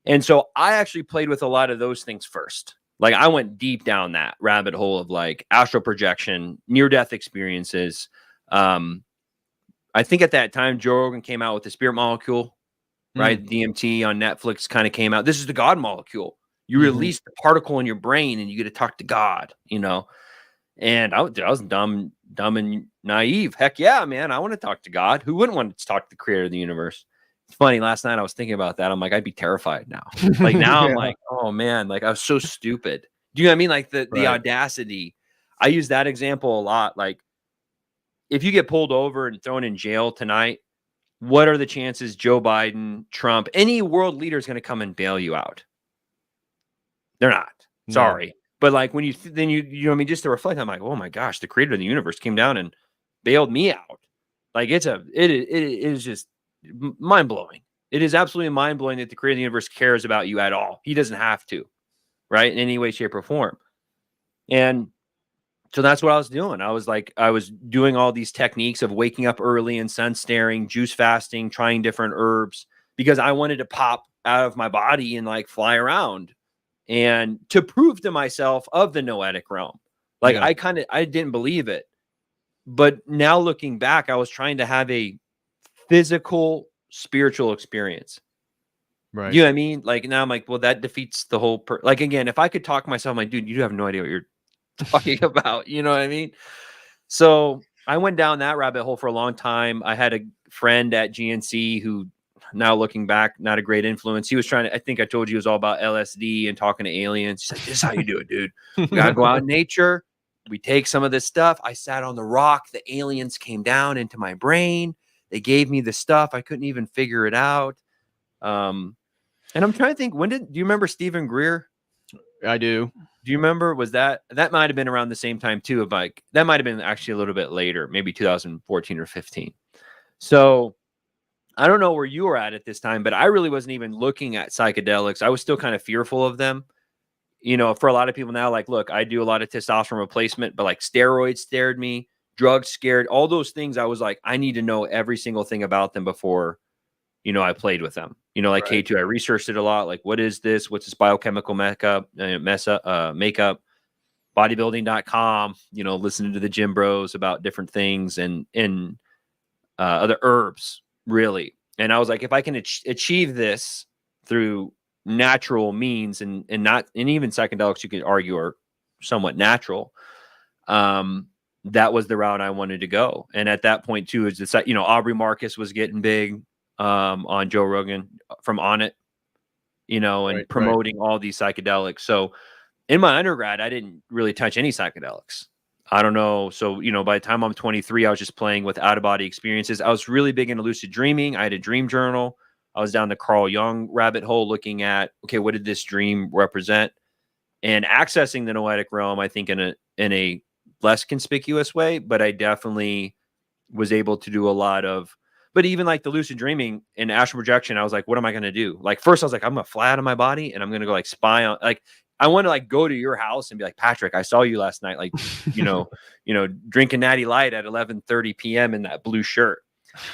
[SPEAKER 2] And so I actually played with a lot of those things first. Like I went deep down that rabbit hole of like astral projection, near-death experiences. I think at that time, Joe Rogan came out with the spirit molecule, right? DMT on Netflix kind of came out. This is the God molecule. You release the particle in your brain and you get to talk to God, And I was dumb and naive. Heck yeah, man. I want to talk to God. Who wouldn't want to talk to the creator of the universe? It's funny. Last night I was thinking about that. I'm like, I'd be terrified now. Like now I'm like, oh man, like I was so stupid. Do you know what I mean? Like the audacity. I use that example a lot. Like if you get pulled over and thrown in jail tonight, what are the chances Joe Biden, Trump, any world leader is going to come and bail you out? They're not. Sorry. No. But like when you know what I mean, just to reflect, I'm like, oh my gosh, the creator of the universe came down and bailed me out. Like it is just mind blowing. It is absolutely mind blowing that the creator of the universe cares about you at all. He doesn't have to, right? In any way, shape, or form. And so that's what I was doing. I was doing all these techniques of waking up early and sun staring, juice fasting, trying different herbs, because I wanted to pop out of my body and like fly around, and to prove to myself of the noetic realm. Like I didn't believe it. But now looking back, I was trying to have a physical spiritual experience. Right. You know what I mean? Like now I'm like, well, that defeats the whole like again, if I could talk myself, I'm like, dude, you have no idea what you're talking about. You know what I mean? So I went down that rabbit hole for a long time. I had a friend at GNC who now looking back, not a great influence. He was trying to, I think I told you, it was all about LSD and talking to aliens. He's like, this is how you do it, dude. We gotta go out in nature. We take some of this stuff. I sat on the rock. The aliens came down into my brain. They gave me the stuff. I couldn't even figure it out. And I'm trying to think, do you remember Stephen Greer?
[SPEAKER 1] I do.
[SPEAKER 2] Do you remember? Was that might have been around the same time too? Of like, that might have been actually a little bit later, maybe 2014 or 15. So I don't know where you were at this time, but I really wasn't even looking at psychedelics. I was still kind of fearful of them. You know, for a lot of people now, like, look, I do a lot of testosterone replacement, but like steroids scared me, drugs scared, all those things. I was like, I need to know every single thing about them before, you know, I played with them. You know, like
[SPEAKER 1] Right.
[SPEAKER 2] K2, I researched it a lot. Like, what is this? What's this biochemical makeup, bodybuilding.com, you know, listening to the gym bros about different things and other herbs, really. And I was like, if I can achieve this through natural means and even psychedelics, you could argue are somewhat natural. That was the route I wanted to go. And at that point too, is that, you know, Aubrey Marcus was getting big on Joe Rogan from On It, you know, and promoting all these psychedelics. So in my undergrad, I didn't really touch any psychedelics. I don't know. So, you know, by the time I'm 23, I was just playing with out of body experiences. I was really big into lucid dreaming. I had a dream journal. I was down the Carl Jung rabbit hole looking at, okay, what did this dream represent? And accessing the noetic realm, I think in a less conspicuous way, but I definitely was able to do a lot of, but even like the lucid dreaming and astral projection, I was like, what am I going to do? Like, first I was like, I'm going to fly out of my body and I'm going to go like spy on, like, I want to like go to your house and be like, Patrick, I saw you last night, like, you know, drinking Natty Light at 11:30 p.m. in that blue shirt.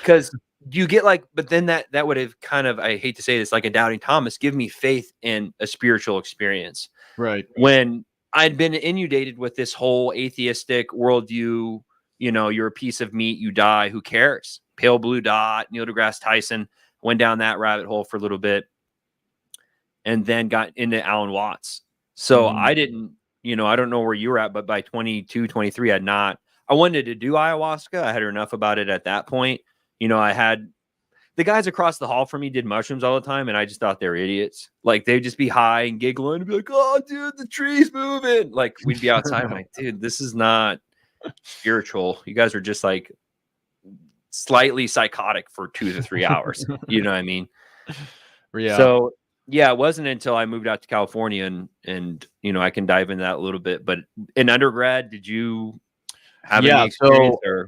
[SPEAKER 2] Cause you get like, but then that would have kind of, I hate to say this, like a doubting Thomas, give me faith in a spiritual experience.
[SPEAKER 1] Right.
[SPEAKER 2] When I'd been inundated with this whole atheistic worldview, you know, you're a piece of meat, you die, who cares? Pale Blue Dot, Neil deGrasse Tyson, went down that rabbit hole for a little bit and then got into Alan Watts. So I didn't, you know, I don't know where you were at, but by 22, 23, I wanted to do ayahuasca. I had heard enough about it at that point. You know, I had the guys across the hall from me did mushrooms all the time, and I just thought they were idiots. Like, they'd just be high and giggling and be like, oh, dude, the tree's moving. Like, we'd be outside. I'm like, dude, this is not spiritual. You guys are just like slightly psychotic for 2 to 3 hours. You know what I mean?
[SPEAKER 1] Yeah.
[SPEAKER 2] So, yeah, it wasn't until I moved out to California and you know, I can dive into that a little bit. But in undergrad, did you have any experience?
[SPEAKER 1] So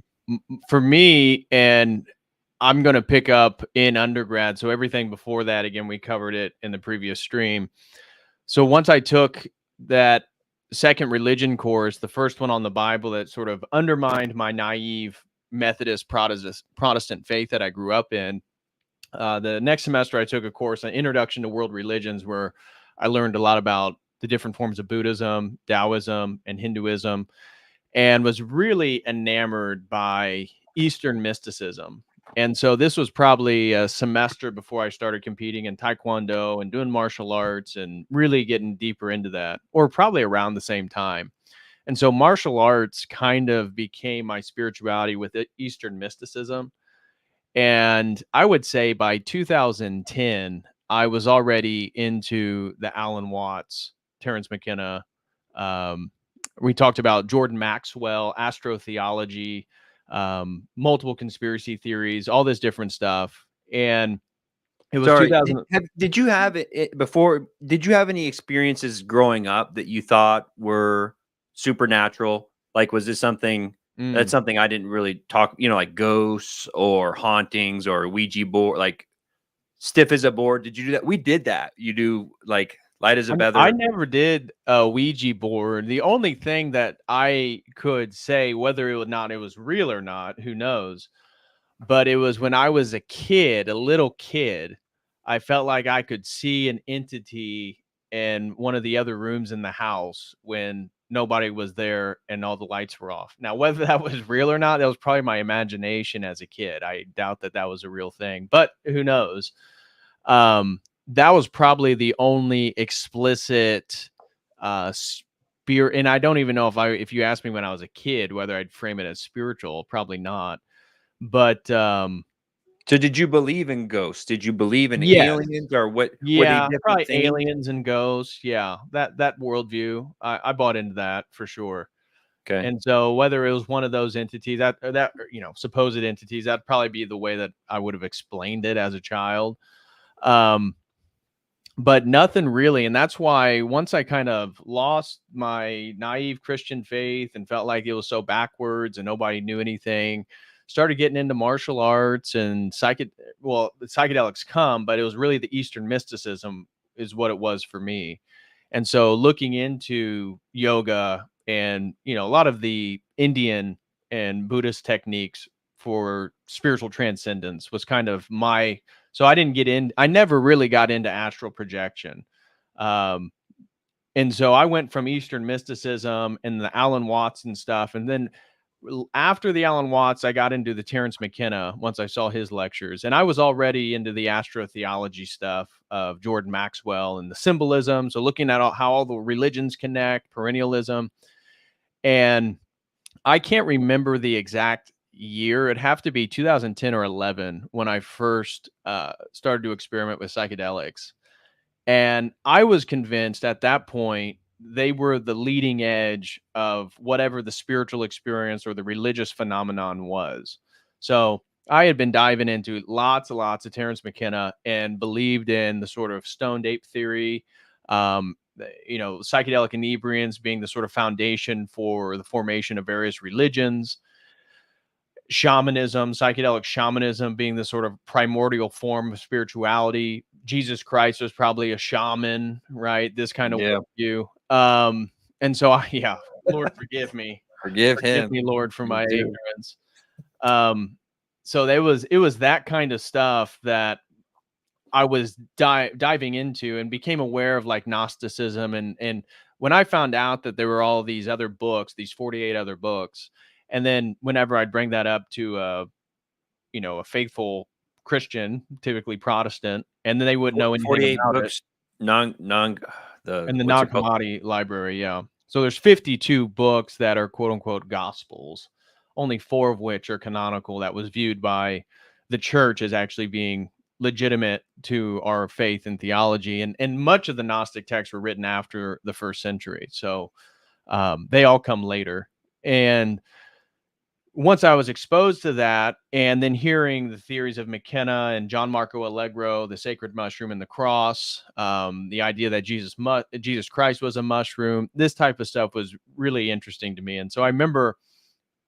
[SPEAKER 1] for me, and I'm going to pick up in undergrad. So everything before that, again, we covered it in the previous stream. So once I took that second religion course, the first one on the Bible that sort of undermined my naive Methodist Protestant faith that I grew up in, the next semester I took a course on Introduction to World Religions, where I learned a lot about the different forms of Buddhism, Taoism, and Hinduism, and was really enamored by Eastern mysticism. And so this was probably a semester before I started competing in Taekwondo and doing martial arts and really getting deeper into that, or probably around the same time. And so martial arts kind of became my spirituality with Eastern mysticism. And I would say by 2010, I was already into the Alan Watts, Terence McKenna. We talked about Jordan Maxwell, astrotheology, multiple conspiracy theories, all this different stuff. And it was 2000.
[SPEAKER 2] Did you have it before? Did you have any experiences growing up that you thought were supernatural? Like, was this something that's something I didn't really talk, you know, like ghosts or hauntings or Ouija board, like stiff as a board? Did you do that? We did that. You do like light as a feather?
[SPEAKER 1] I never did a Ouija board. The only thing that I could say, whether or not it was real or not, who knows, but it was when I was a kid, a little kid, I felt like I could see an entity in one of the other rooms in the house when nobody was there and all the lights were off. Now, whether that was real or not, that was probably my imagination as a kid. I doubt that that was a real thing, but who knows? That was probably the only explicit spirit. And I don't even know if you asked me when I was a kid, whether I'd frame it as spiritual, probably not. But
[SPEAKER 2] So did you believe in ghosts? Did you believe in
[SPEAKER 1] Yes.
[SPEAKER 2] aliens, or what were they
[SPEAKER 1] Yeah,
[SPEAKER 2] different
[SPEAKER 1] probably
[SPEAKER 2] things?
[SPEAKER 1] aliens and ghosts. Yeah, that worldview, I bought into that for sure.
[SPEAKER 2] Okay.
[SPEAKER 1] And so whether it was one of those entities or supposed entities, that'd probably be the way that I would have explained it as a child. Um, but nothing really. And that's why once I kind of lost my naive Christian faith and felt like it was so backwards and nobody knew anything, started getting into martial arts and the psychedelics come, but it was really the Eastern mysticism is what it was for me. And so looking into yoga and, a lot of the Indian and Buddhist techniques for spiritual transcendence was kind of so I never really got into astral projection. Um, and so I went from Eastern mysticism and the Alan Watts and stuff. And then after the Alan Watts, I got into the Terence McKenna once I saw his lectures. And I was already into the astrotheology stuff of Jordan Maxwell and the symbolism. So looking at how all the religions connect, perennialism. And I can't remember the exact year. It'd have to be 2010 or 11 when I first started to experiment with psychedelics. And I was convinced at that point they were the leading edge of whatever the spiritual experience or the religious phenomenon was. So I had been diving into lots and lots of Terence McKenna and believed in the sort of stoned ape theory, psychedelic inebriants being the sort of foundation for the formation of various religions, shamanism, psychedelic shamanism being the sort of primordial form of spirituality. Jesus Christ was probably a shaman, right? This kind of
[SPEAKER 2] Yeah.
[SPEAKER 1] worldview. And so Lord forgive me.
[SPEAKER 2] Forgive
[SPEAKER 1] Forgive
[SPEAKER 2] him.
[SPEAKER 1] me, Lord, for
[SPEAKER 2] Me
[SPEAKER 1] my
[SPEAKER 2] too.
[SPEAKER 1] ignorance. So it was that kind of stuff that I was diving into and became aware of like Gnosticism. And when I found out that there were all these other books, these 48 other books, and then whenever I'd bring that up to a faithful Christian, typically Protestant, and then they wouldn't know anything
[SPEAKER 2] 48
[SPEAKER 1] about it.
[SPEAKER 2] books, non the
[SPEAKER 1] And the
[SPEAKER 2] what's it called?
[SPEAKER 1] non-commodity library, yeah. So there's 52 books that are quote unquote gospels, only 4 of which are canonical that was viewed by the church as actually being legitimate to our faith and theology. And much of the Gnostic texts were written after the first century. So they all come later. And once I was exposed to that, and then hearing the theories of McKenna and John Marco Allegro, the sacred mushroom and the cross, the idea that Jesus Christ was a mushroom, this type of stuff was really interesting to me. And so I remember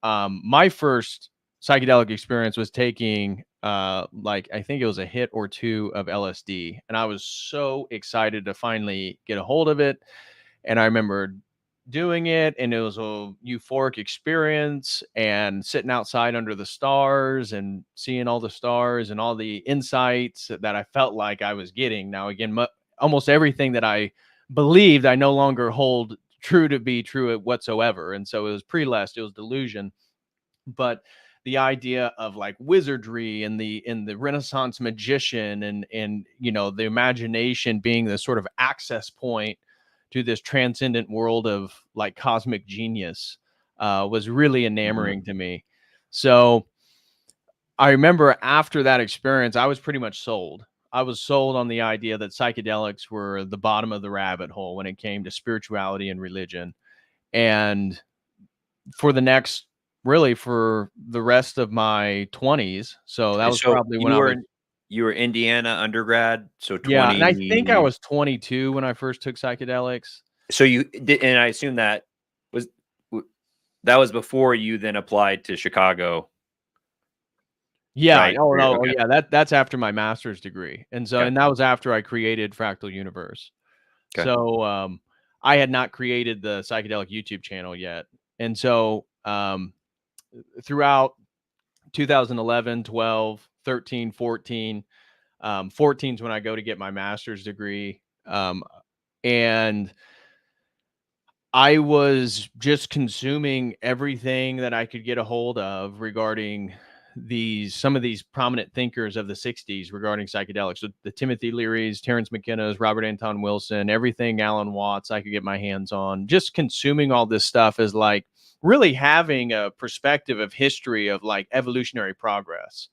[SPEAKER 1] my first psychedelic experience was taking I think it was a hit or two of LSD, and I was so excited to finally get a hold of it. And I remember doing it, and it was a euphoric experience and sitting outside under the stars and seeing all the stars and all the insights that I felt like I was getting. Now, again, almost everything that I believed, I no longer hold true to be true whatsoever. And so it was pre-lest, it was delusion. But the idea of like wizardry and the Renaissance magician and the imagination being the sort of access point to this transcendent world of like cosmic genius was really enamoring to me. So I remember after that experience, I was pretty much sold. I was sold on the idea that psychedelics were the bottom of the rabbit hole when it came to spirituality and religion. And for for the rest of my 20s. So that was
[SPEAKER 2] So
[SPEAKER 1] probably when I was,
[SPEAKER 2] you were Indiana undergrad, so
[SPEAKER 1] yeah. And I think I
[SPEAKER 2] 20.
[SPEAKER 1] was 22 when I first took psychedelics.
[SPEAKER 2] So you did, and I assume that was that was before you then applied to Chicago,
[SPEAKER 1] Yeah.
[SPEAKER 2] right?
[SPEAKER 1] Oh no. Oh
[SPEAKER 2] Okay.
[SPEAKER 1] yeah. That's after my master's degree. And that was after I created Fractal Universe.
[SPEAKER 2] Okay.
[SPEAKER 1] So I had not created the psychedelic YouTube channel yet. And so throughout 2011, 12, 13, 14, 14 is when I go to get my master's degree. And I was just consuming everything that I could get a hold of regarding some of these prominent thinkers of the 60s regarding psychedelics. So the Timothy Leary's, Terence McKenna's, Robert Anton Wilson, everything Alan Watts I could get my hands on. Just consuming all this stuff is like really having a perspective of history of like evolutionary progress,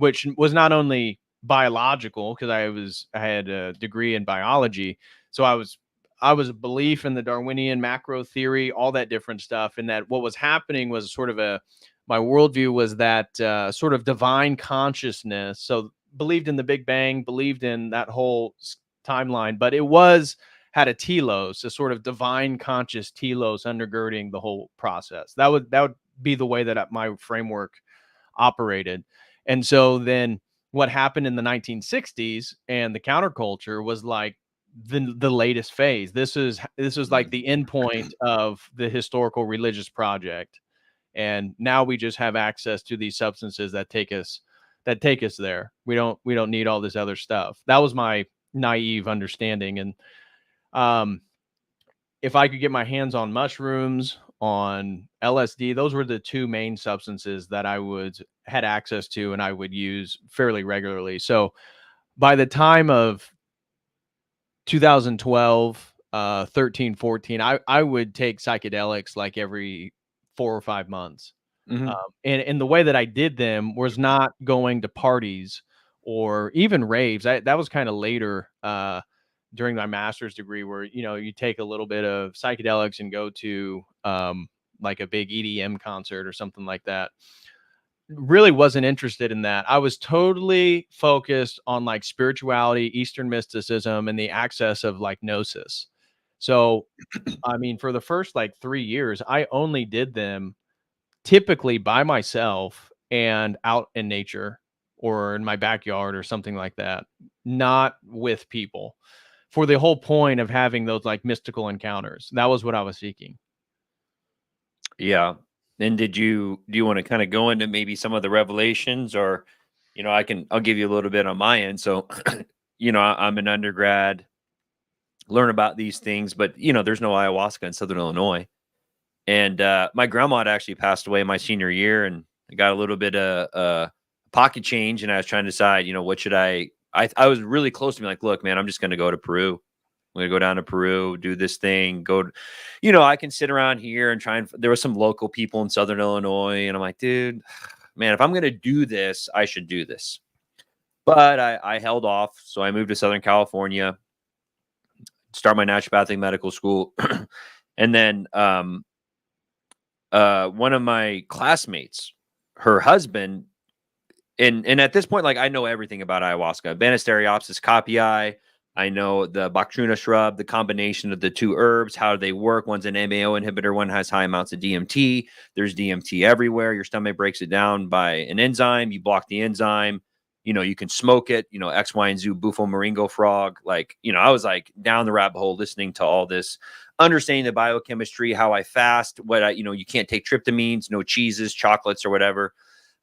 [SPEAKER 1] which was not only biological, because I had a degree in biology, so I was a belief in the Darwinian macro theory, all that different stuff, and that what was happening was sort of my worldview was that sort of divine consciousness. So believed in the Big Bang, believed in that whole timeline, but it had a telos, a sort of divine conscious telos undergirding the whole process. That would be the way that my framework operated. And so then what happened in the 1960s and the counterculture was like the latest phase. This is like the end point of the historical religious project. And now we just have access to these substances that take us there. We don't need all this other stuff. That was my naive understanding. And if I could get my hands on mushrooms, on LSD, those were the two main substances that I had access to and I would use fairly regularly. So by the time of 2012, 13, 14, I would take psychedelics like every 4 or 5 months.
[SPEAKER 2] Mhm.
[SPEAKER 1] And the way that I did them was not going to parties or even raves. That was kind of later, during my master's degree, where, you take a little bit of psychedelics and go to like a big EDM concert or something like that. Really wasn't interested in that. I was totally focused on like spirituality, Eastern mysticism, and the access of like gnosis. So, I mean, for the first like 3 years, I only did them typically by myself and out in nature or in my backyard or something like that, not with people, for the whole point of having those like mystical encounters. That was what I was seeking.
[SPEAKER 2] Yeah. And do you want to kind of go into maybe some of the revelations, or, I'll give you a little bit on my end. So, I'm an undergrad, learn about these things, but there's no ayahuasca in Southern Illinois. And my grandma had actually passed away my senior year, and I got a little bit of pocket change, and I was trying to decide, what should I was really close to me, like, look, man, I'm just going to go to Peru. I'm going to go down to Peru, do this thing, I can sit around here and there were some local people in Southern Illinois. And I'm like, dude, man, if I'm going to do this, I should do this. But I held off. So I moved to Southern California, start my naturopathic medical school. And then one of my classmates, her husband, and at this point, like, I know everything about ayahuasca, Banisteriopsis copii. I know the Bactruna shrub, the combination of the two herbs, how they work. One's an MAO inhibitor, one has high amounts of DMT. There's DMT everywhere. Your stomach breaks it down by an enzyme. You block the enzyme. You can smoke it, X, Y, and Z, Bufo Moringo frog. Like, I was like down the rabbit hole listening to all this, understanding the biochemistry, how I fast, you can't take tryptamines, no cheeses, chocolates, or whatever.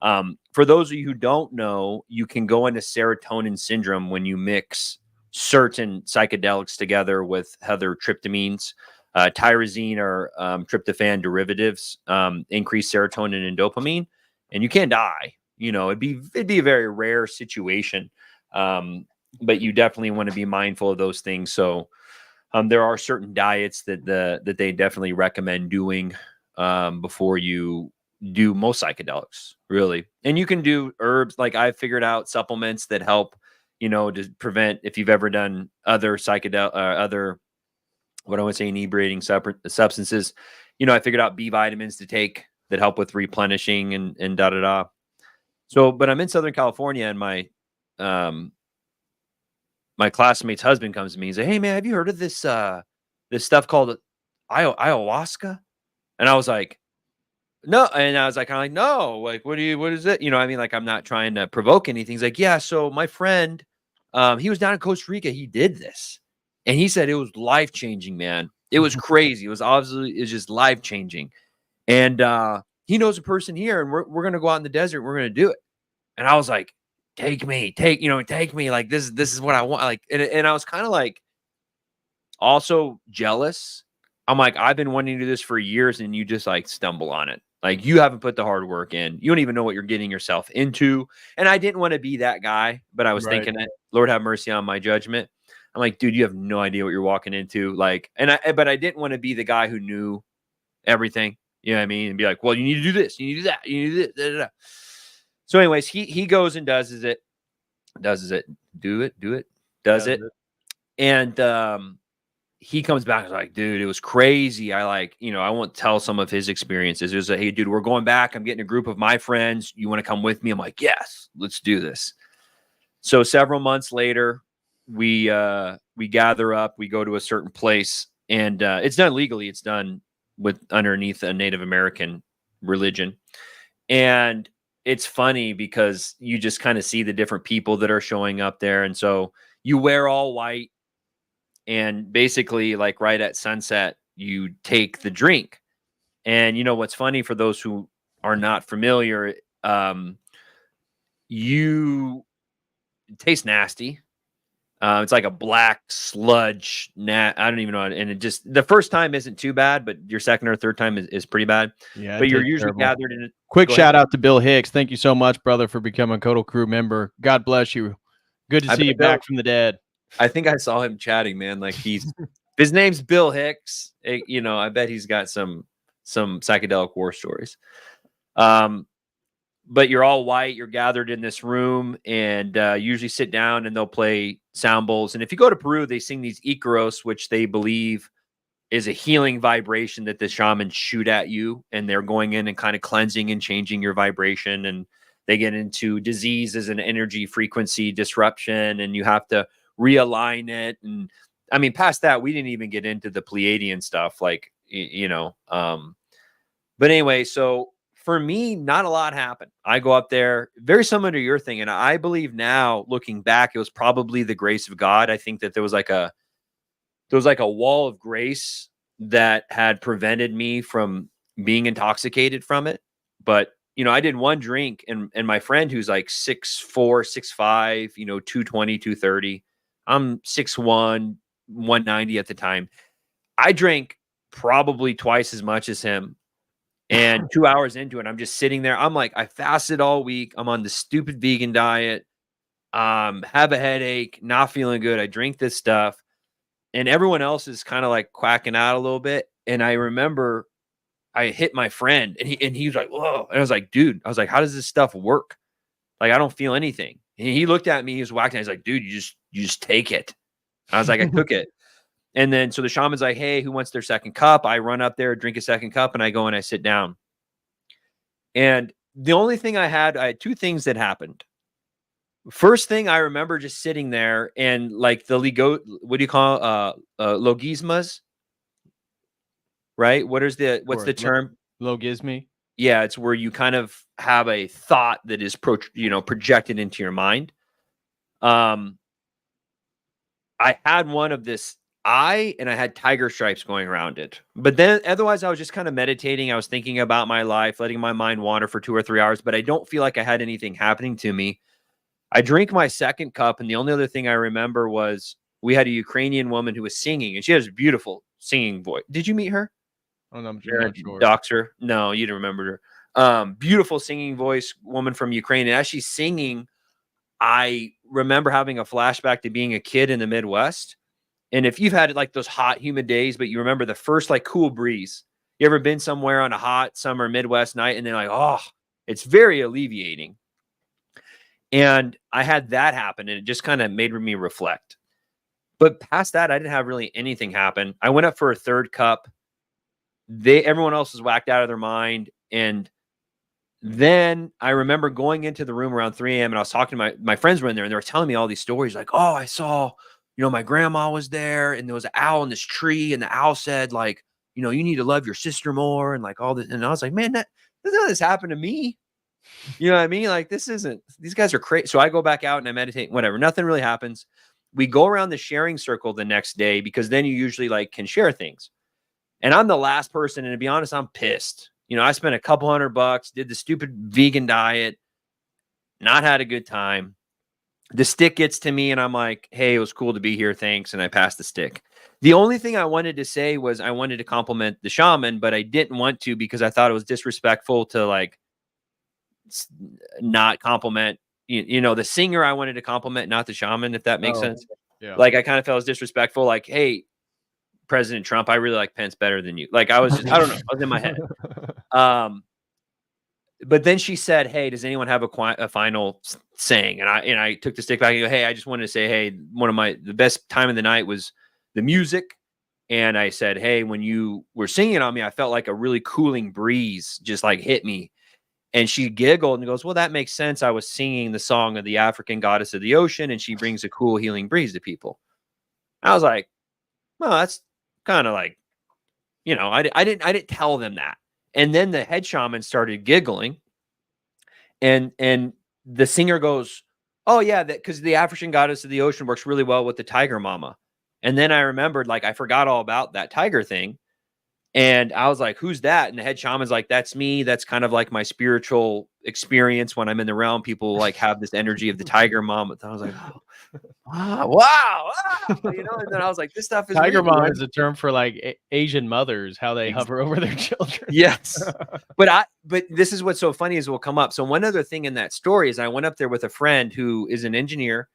[SPEAKER 2] For those of you who don't know, you can go into serotonin syndrome when you mix certain psychedelics together with other tryptamines. Tyrosine or tryptophan derivatives increase serotonin and dopamine, and you can die. It'd be a very rare situation, but you definitely want to be mindful of those things. So there are certain diets that they definitely recommend doing before you do most psychedelics, really. And you can do herbs. Like, I've figured out supplements that help, to prevent, if you've ever done other other, what I would say, inebriating substances, I figured out B vitamins to take that help with replenishing and da da da. So, but I'm in Southern California, and my classmate's husband comes to me and says, "Hey man, have you heard of this stuff called ayahuasca?" And I was like, "No," and I was like, kind of like, "No, like, what is it?" I mean, like, I'm not trying to provoke anything. He's like, "Yeah, so my friend, he was down in Costa Rica. He did this, and he said it was life changing, man. It was crazy. It's just life changing, and he knows a person here, and we're gonna go out in the desert. We're gonna do it." And I was like, take me. Like, this is what I want. Like, and I was kind of like also jealous. I'm like, I've been wanting to do this for years, and you just like stumble on it. Like, you haven't put the hard work in. You don't even know what you're getting yourself into. And I didn't want to be that guy, but I was thinking, Lord have mercy on my judgment. I'm like, dude, you have no idea what you're walking into. Like, but I didn't want to be the guy who knew everything. You know what I mean? And be like, well, you need to do this, you need to do that, you need to do this. Da, da, da. So anyways, he goes and does it. And he comes back and is like, dude, it was crazy. I won't tell some of his experiences. It was like, hey, dude, we're going back. I'm getting a group of my friends. You want to come with me? I'm like, yes, let's do this. So several months later, we gather up, we go to a certain place, and it's done legally. It's done with underneath a Native American religion. And it's funny because you just kind of see the different people that are showing up there. And so you wear all white, and basically like right at sunset, you take the drink. And you know, what's funny for those who are not familiar, it tastes nasty. It's like a black sludge. I don't even know. And it just, the first time isn't too bad, but your second or third time is pretty bad.
[SPEAKER 1] Yeah,
[SPEAKER 2] but you're usually gathered in it.
[SPEAKER 1] Quick shout out to Bill Hicks. Thank you so much, brother, for becoming a COTEL crew member. God bless you. Good to see you back from the dead.
[SPEAKER 2] I think I saw him chatting, man. Like his name's Bill Hicks. You know, I bet he's got some psychedelic war stories. But you're all white. You're gathered in this room, and usually sit down, and they'll play sound bowls. And if you go to Peru, they sing these Icaros, which they believe is a healing vibration that the shamans shoot at you, and they're going in and kind of cleansing and changing your vibration. And they get into disease as an energy frequency disruption, and you have to realign it. And I mean, past that, we didn't even get into the Pleiadian stuff, like, you know. But anyway, so for me, not a lot happened. I go up there, very similar to your thing. And I believe now, looking back, it was probably the grace of God. I think that there was like a wall of grace that had prevented me from being intoxicated from it. But, you know, I did one drink, and my friend, who's like 6'4", 6'5", you know, 220, 230. I'm 6'1", 190 at the time. I drank probably twice as much as him. And 2 hours into it, I'm just sitting there. I'm like, I fasted all week. I'm on the stupid vegan diet. Have a headache, not feeling good. I drink this stuff, and everyone else is kind of like quacking out a little bit. And I remember I hit my friend, and he was like, whoa. And I was like, dude, how does this stuff work? Like, I don't feel anything. And he looked at me, he was whacking. He's like, dude, you just take it. And I was like, I took it. And then, so the shaman's like, hey, who wants their second cup? I run up there, drink a second cup, and I go and I sit down. And the only thing I had two things that happened. First thing, I remember just sitting there, and like what do you call logismas? Right? What's the term?
[SPEAKER 1] Logismy.
[SPEAKER 2] Yeah, it's where you kind of have a thought that is projected into your mind. I had one of this eye, and I had tiger stripes going around it. But then otherwise, I was just kind of meditating. I was thinking about my life, letting my mind wander for 2 or 3 hours, but I don't feel like I had anything happening to me. I drink my second cup, and the only other thing I remember was we had a Ukrainian woman who was singing, and she has a beautiful singing voice. Did you meet her?
[SPEAKER 1] Oh, no, I'm sure.
[SPEAKER 2] Doxer? No, you didn't remember her. Beautiful singing voice, woman from Ukraine. And as she's singing, I remember having a flashback to being a kid in the Midwest. And if you've had like those hot, humid days, but you remember the first like cool breeze, you ever been somewhere on a hot summer Midwest night, and then like, oh, it's very alleviating. And I had that happen, and it just kind of made me reflect. But past that, I didn't have really anything happen. I went up for a third cup. Everyone else was whacked out of their mind. And then I remember going into the room around 3 a.m. and I was talking to my friends were in there, and they were telling me all these stories. Like, oh, I saw, my grandma was there, and there was an owl in this tree, and the owl said, like, you need to love your sister more, and like all this. And I was like, man, none of this happened to me. You know what I mean? Like, these guys are crazy. So I go back out and I meditate, whatever. Nothing really happens. We go around the sharing circle the next day, because then you usually like can share things. And I'm the last person. And to be honest, I'm pissed. I spent a couple $100, did the stupid vegan diet, not had a good time. The stick gets to me, and I'm like, hey, it was cool to be here. Thanks. And I passed the stick. The only thing I wanted to say was I wanted to compliment the shaman, but I didn't want to, because I thought it was disrespectful to like not compliment, the singer. I wanted to compliment, not the shaman, if that makes sense.
[SPEAKER 1] Yeah.
[SPEAKER 2] Like, I kind of felt it was disrespectful. Like, hey, President Trump, I really like Pence better than you. Like, I was just, I don't know. I was in my head. but then she said, "Hey, does anyone have a final saying?" And I took the stick back and go, "Hey, I just wanted to say, hey, the best time of the night was the music." And I said, "Hey, when you were singing on me, I felt like a really cooling breeze just like hit me." And she giggled and goes, "Well, that makes sense. I was singing the song of the African goddess of the ocean, and she brings a cool healing breeze to people." I was like, "Well, that's kind of like, I didn't tell them that." And then the head shaman started giggling, and the singer goes, "Oh yeah, that because the African goddess of the ocean works really well with the tiger mama." And then I remembered, like, I forgot all about that tiger thing. And I was like, "Who's that?" And the head shaman's like, "That's me. That's kind of like my spiritual experience when I'm in the realm. People like have this energy of the tiger mom." And I was like, wow. And then I was like, "This stuff is
[SPEAKER 1] Tiger
[SPEAKER 2] real,
[SPEAKER 1] mom
[SPEAKER 2] right?"
[SPEAKER 1] is a term for like Asian mothers, how they
[SPEAKER 2] Ex-
[SPEAKER 1] hover over their children.
[SPEAKER 2] Yes. But this is what's so funny is will come up. So one other thing in that story is I went up there with a friend who is an engineer,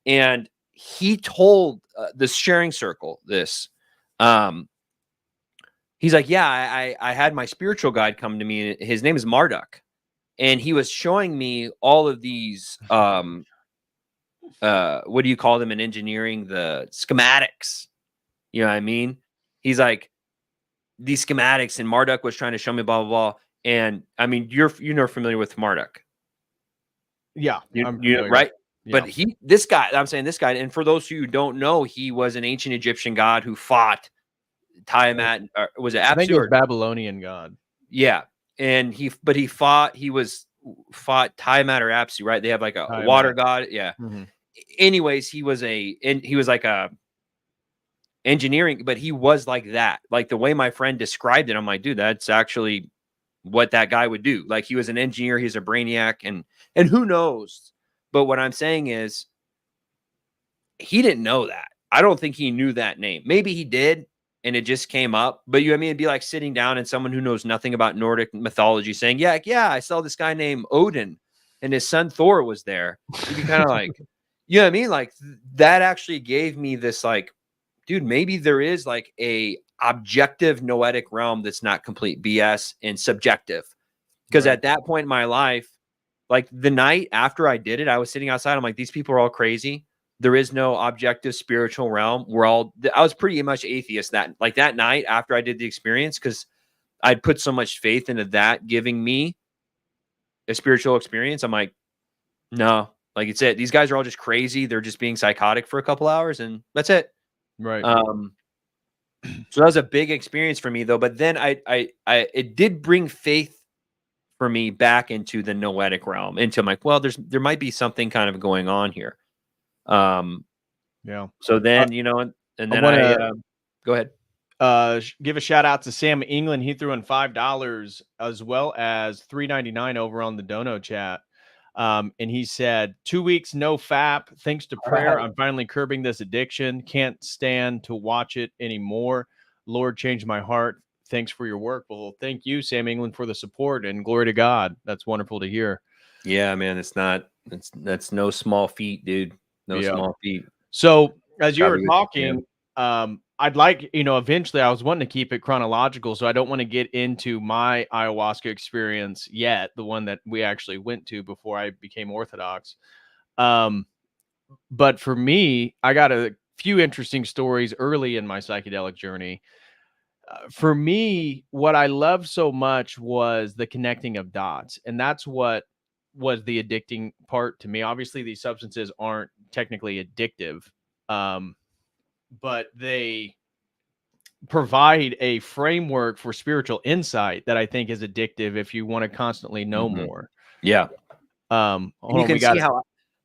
[SPEAKER 2] and he told this sharing circle this. He's like, "Yeah, I had my spiritual guide come to me. His name is Marduk, and he was showing me all of these what do you call them in engineering? The schematics. You know what I mean?" He's like, "These schematics," and Marduk was trying to show me blah blah blah. And I mean, you're familiar with Marduk,
[SPEAKER 1] Yeah, I'm familiar.
[SPEAKER 2] right?
[SPEAKER 1] Yeah.
[SPEAKER 2] But this guy, I'm saying this guy, and for those who don't know, he was an ancient Egyptian god who fought Tiamat. Or was it
[SPEAKER 1] I think it
[SPEAKER 2] Apsu?
[SPEAKER 1] was Babylonian god.
[SPEAKER 2] Yeah, and he fought Tiamat or Apsu, right? They have like a water
[SPEAKER 1] Tiamat.
[SPEAKER 2] god. Yeah.
[SPEAKER 1] Mhm.
[SPEAKER 2] Anyways, he was like a engineering, but he was like that. Like the way my friend described it, I'm like, dude, that's actually what that guy would do. Like he was an engineer, he's a brainiac, and who knows? But what I'm saying is he didn't know that. I don't think he knew that name. Maybe he did, and it just came up. But you know what I mean? It'd be like sitting down and someone who knows nothing about Nordic mythology saying, yeah, I saw this guy named Odin and his son Thor was there. You'd be kind of like, you know what I mean? Like that actually gave me this like, dude, maybe there is like a objective noetic realm that's not complete BS and subjective. Because
[SPEAKER 1] Right.
[SPEAKER 2] at that point in my life, like the night after I did it, I was sitting outside. I'm like, these people are all crazy. There is no objective spiritual realm. I was pretty much atheist that night after I did the experience because I'd put so much faith into that giving me a spiritual experience. I'm like, no, like it's it. These guys are all just crazy. They're just being psychotic for a couple hours and that's it.
[SPEAKER 1] Right.
[SPEAKER 2] So that was a big experience for me though. But then it did bring faith for me back into the noetic realm, into like, well, there might be something kind of going on here.
[SPEAKER 1] Yeah.
[SPEAKER 2] So then, and then I go ahead.
[SPEAKER 1] Give a shout out to Sam England. He threw in $5 as well as $3.99 over on the Dono chat. And he said, 2 weeks, no FAP. Thanks to prayer, I'm finally curbing this addiction. Can't stand to watch it anymore. Lord, change my heart. Thanks for your work. Well, thank you, Sam England, for the support and glory to God. That's wonderful to hear.
[SPEAKER 2] Yeah, man, that's no small feat, dude. No small feat.
[SPEAKER 1] So as you were talking, I'd like, eventually I was wanting to keep it chronological, so I don't want to get into my ayahuasca experience yet, the one that we actually went to before I became Orthodox. But for me, I got a few interesting stories early in my psychedelic journey. For me, what I loved so much was the connecting of dots, and that's what was the addicting part to me. Obviously, these substances aren't technically addictive, but they provide a framework for spiritual insight that I think is addictive if you want to constantly know more.
[SPEAKER 2] Yeah.
[SPEAKER 1] Hold
[SPEAKER 2] you
[SPEAKER 1] on,
[SPEAKER 2] can see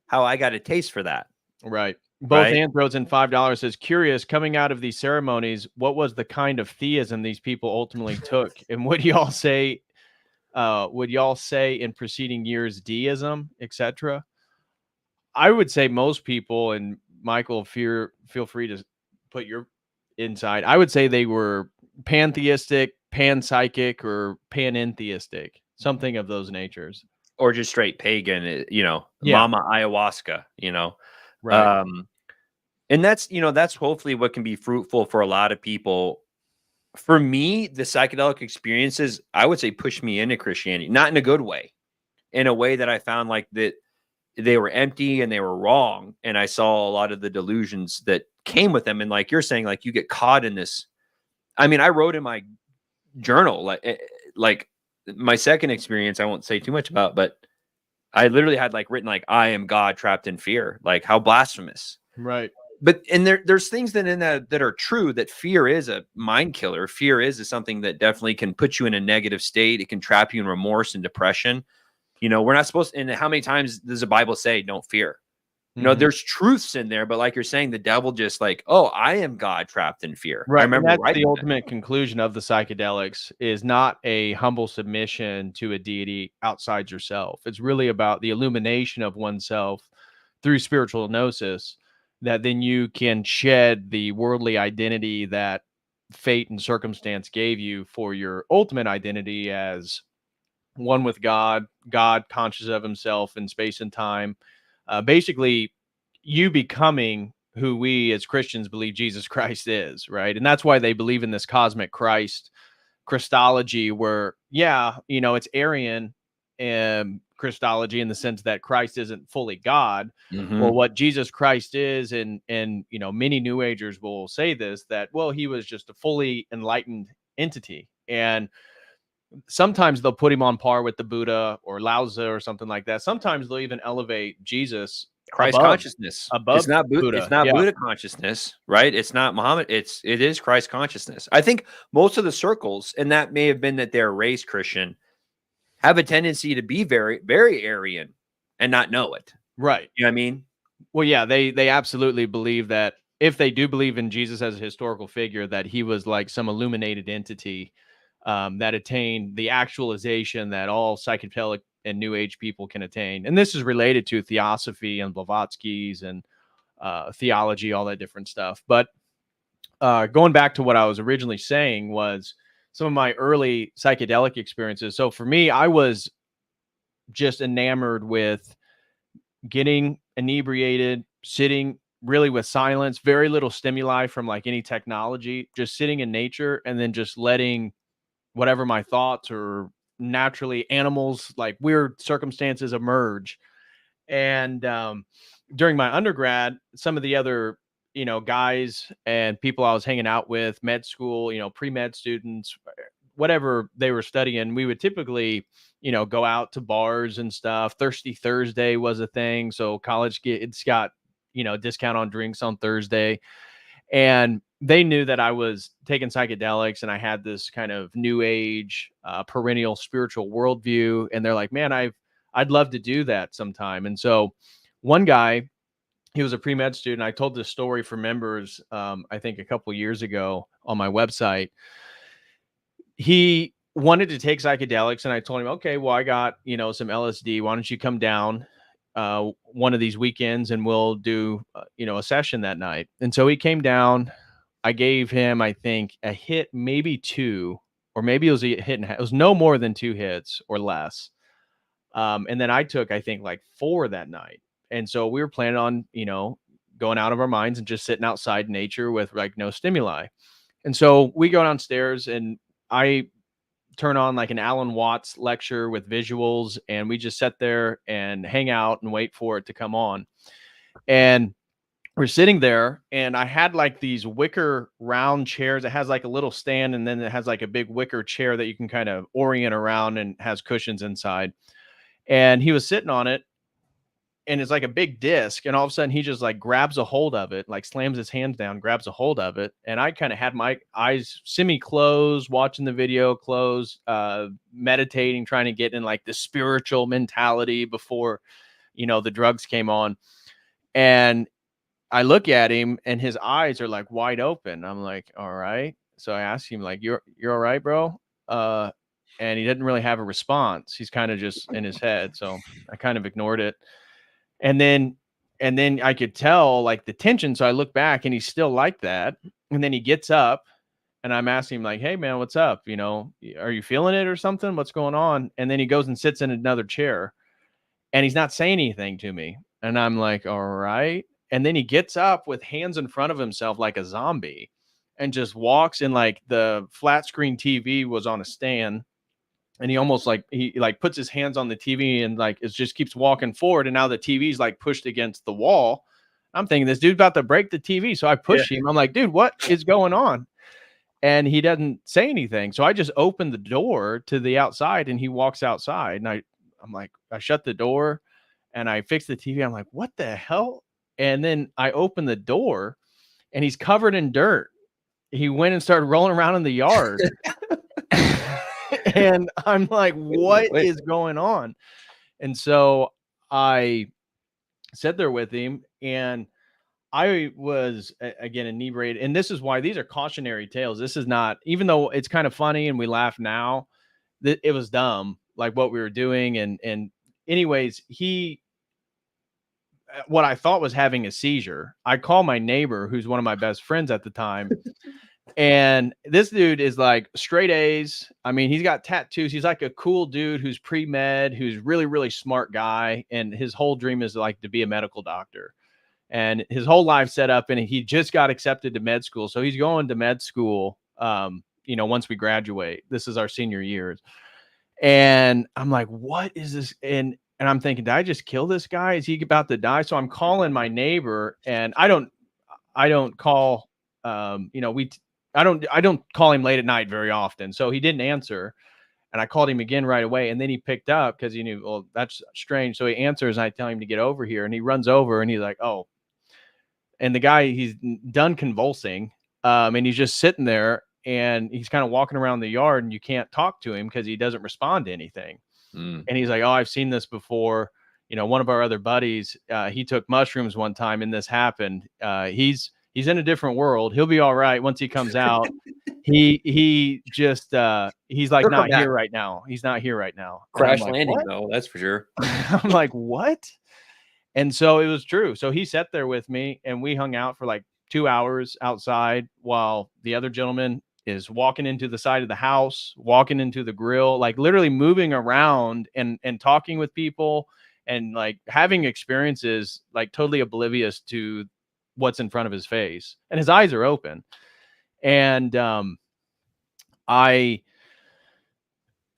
[SPEAKER 2] how I got a taste for that.
[SPEAKER 1] Right. Both
[SPEAKER 2] Right?
[SPEAKER 1] Anthros in $5 says, curious, coming out of these ceremonies, what was the kind of theism these people ultimately took? And would y'all say in preceding years deism, etc.? I would say most people, and Michael, feel free to put your insight. I would say they were pantheistic, panpsychic, or panentheistic, something of those natures.
[SPEAKER 2] Or just straight pagan,
[SPEAKER 1] Yeah.
[SPEAKER 2] mama ayahuasca,
[SPEAKER 1] Right.
[SPEAKER 2] And that's hopefully what can be fruitful for a lot of people For me, the psychedelic experiences, I would say, pushed me into Christianity, not in a good way, in a way that I found like that they were empty and they were wrong. And I saw a lot of the delusions that came with them. And like you're saying, like you get caught in this. I mean, I wrote in my journal, like my second experience, I won't say too much about, but I literally had like written like, I am God trapped in fear. Like how blasphemous.
[SPEAKER 1] Right.
[SPEAKER 2] But and there's things that in that are true, that fear is a mind killer. Fear is something that definitely can put you in a negative state. It can trap you in remorse and depression. You know, we're not supposed to, and how many times does the Bible say don't fear? You know, there's truths in there, but like you're saying, the devil just like, oh, I am God trapped in fear. I
[SPEAKER 1] Right, and
[SPEAKER 2] remember
[SPEAKER 1] that's the
[SPEAKER 2] writing that.
[SPEAKER 1] ultimate conclusion of the psychedelics is not a humble submission to a deity outside yourself. It's really about the illumination of oneself through spiritual gnosis, that then you can shed the worldly identity that fate and circumstance gave you for your ultimate identity as one with God, God conscious of himself in space and time. Basically, you becoming who we as Christians believe Jesus Christ is, right? And that's why they believe in this cosmic Christology, where, yeah, you know, it's Arian Christology in the sense that Christ isn't fully God. Well, what Jesus Christ is, and you know, many New Agers will say this, that, well, he was just a fully enlightened entity. And sometimes they'll put him on par with the Buddha or Lao Tzu or something like that. Sometimes they'll even elevate Jesus
[SPEAKER 2] Christ consciousness.
[SPEAKER 1] above
[SPEAKER 2] It's
[SPEAKER 1] Buddha.
[SPEAKER 2] not
[SPEAKER 1] Yeah.
[SPEAKER 2] Buddha consciousness, right? It's not Muhammad. It is Christ consciousness. I think most of the circles, and that may have been that they're raised Christian, have a tendency to be very, very Aryan and not know it.
[SPEAKER 1] Right.
[SPEAKER 2] You know what I mean?
[SPEAKER 1] Well, yeah, they absolutely believe that, if they do believe in Jesus as a historical figure, that he was like some illuminated entity that attained the actualization that all psychedelic and New Age people can attain. And this is related to Theosophy and Blavatsky's and theology, all that different stuff. But going back to what I was originally saying was some of my early psychedelic experiences. So for me, I was just enamored with getting inebriated, sitting really with silence, very little stimuli from like any technology, just sitting in nature, and then just letting whatever my thoughts or naturally animals, like weird circumstances, emerge. And during my undergrad, some of the other, you know, guys and people I was hanging out with, med school, you know, pre-med students, whatever they were studying, we would typically, you know, go out to bars and stuff. Thirsty Thursday was a thing. So college kids got, you know, discount on drinks on Thursday. And they knew that I was taking psychedelics and I had this kind of new age, perennial spiritual worldview. And they're like, man, I'd love to do that sometime. And so one guy, he was a pre-med student. I told this story for members, I think a couple years ago on my website. He wanted to take psychedelics, and I told him, okay, well, I got, you know, some LSD. Why don't you come down one of these weekends and we'll do, you know, a session that night. And so he came down. I gave him, I think, a hit, maybe two, or maybe it was a hit and a half. It was no more than 2 hits or less. And then I took, I think, like 4 that night. And so we were planning on, you know, going out of our minds and just sitting outside nature with like no stimuli. And so we go downstairs and I turn on like an Alan Watts lecture with visuals, and we just sit there and hang out and wait for it to come on. And we're sitting there, and I had like these wicker round chairs. It has like a little stand, and then it has like a big wicker chair that you can kind of orient around and has cushions inside. And he was sitting on it, and it's like a big disc, and all of a sudden he just like grabs a hold of it, like slams his hands down, grabs a hold of it. And I kind of had my eyes semi-closed, watching the video, closed, meditating, trying to get in like the spiritual mentality before, you know, the drugs came on. And I look at him and his eyes are like wide open. I'm like, all right. So I asked him, like, you're all right, bro? And he didn't really have a response. He's kind of just in his head. So I kind of ignored it. And then I could tell like the tension. So I look back and he's still like that. And then he gets up and I'm asking him like, hey man, what's up? You know, are you feeling it or something? What's going on? And then he goes and sits in another chair and he's not saying anything to me. And I'm like, all right. And then he gets up with hands in front of himself like a zombie. and just walks, and like the flat screen TV was on a stand, and he almost like he like puts his hands on the TV and like it just keeps walking forward, and now the TV's like pushed against the wall. I'm thinking this dude's about to break the TV, so I push him. I'm like, dude, what is going on? And he doesn't say anything, so I just open the door to the outside, and he walks outside, and I'm like, I shut the door, and I fix the TV. I'm like, what the hell? And then I open the door, and he's covered in dirt. He went and started rolling around in the yard. And I'm like, what is going on? And so I sat there with him, and I was again inebriated. And this is why these are cautionary tales. This is not, even though it's kind of funny and we laugh now, that it was dumb, like what we were doing. And anyways, what I thought was having a seizure. I call my neighbor, who's one of my best friends at the time. And this dude is like straight A's. I mean, he's got tattoos. He's like a cool dude who's pre-med, who's really, really smart guy. And his whole dream is like to be a medical doctor. And his whole life set up, and he just got accepted to med school. So he's going to med school, once we graduate. This is our senior years. And I'm like, what is this? And I'm thinking, did I just kill this guy? Is he about to die? So I'm calling my neighbor, and I don't call, I don't call him late at night very often. So he didn't answer, and I called him again right away. And then he picked up because he knew, well, that's strange. So he answers, and I tell him to get over here, and he runs over, and he's like, oh, and the guy, he's done convulsing. And he's just sitting there, and he's kind of walking around the yard, and you can't talk to him because he doesn't respond to anything. And he's like, oh, I've seen this before. One of our other buddies, he took mushrooms one time and this happened. He's in a different world. He'll be all right once he comes out. He's like not here right now. He's not here right now.
[SPEAKER 2] Crash landing though, that's for sure.
[SPEAKER 1] I'm like, what? And so it was true. So he sat there with me, and we hung out for like 2 hours outside while the other gentleman is walking into the side of the house, walking into the grill, like literally moving around and talking with people and like having experiences like totally oblivious to what's in front of his face. And his eyes are open. And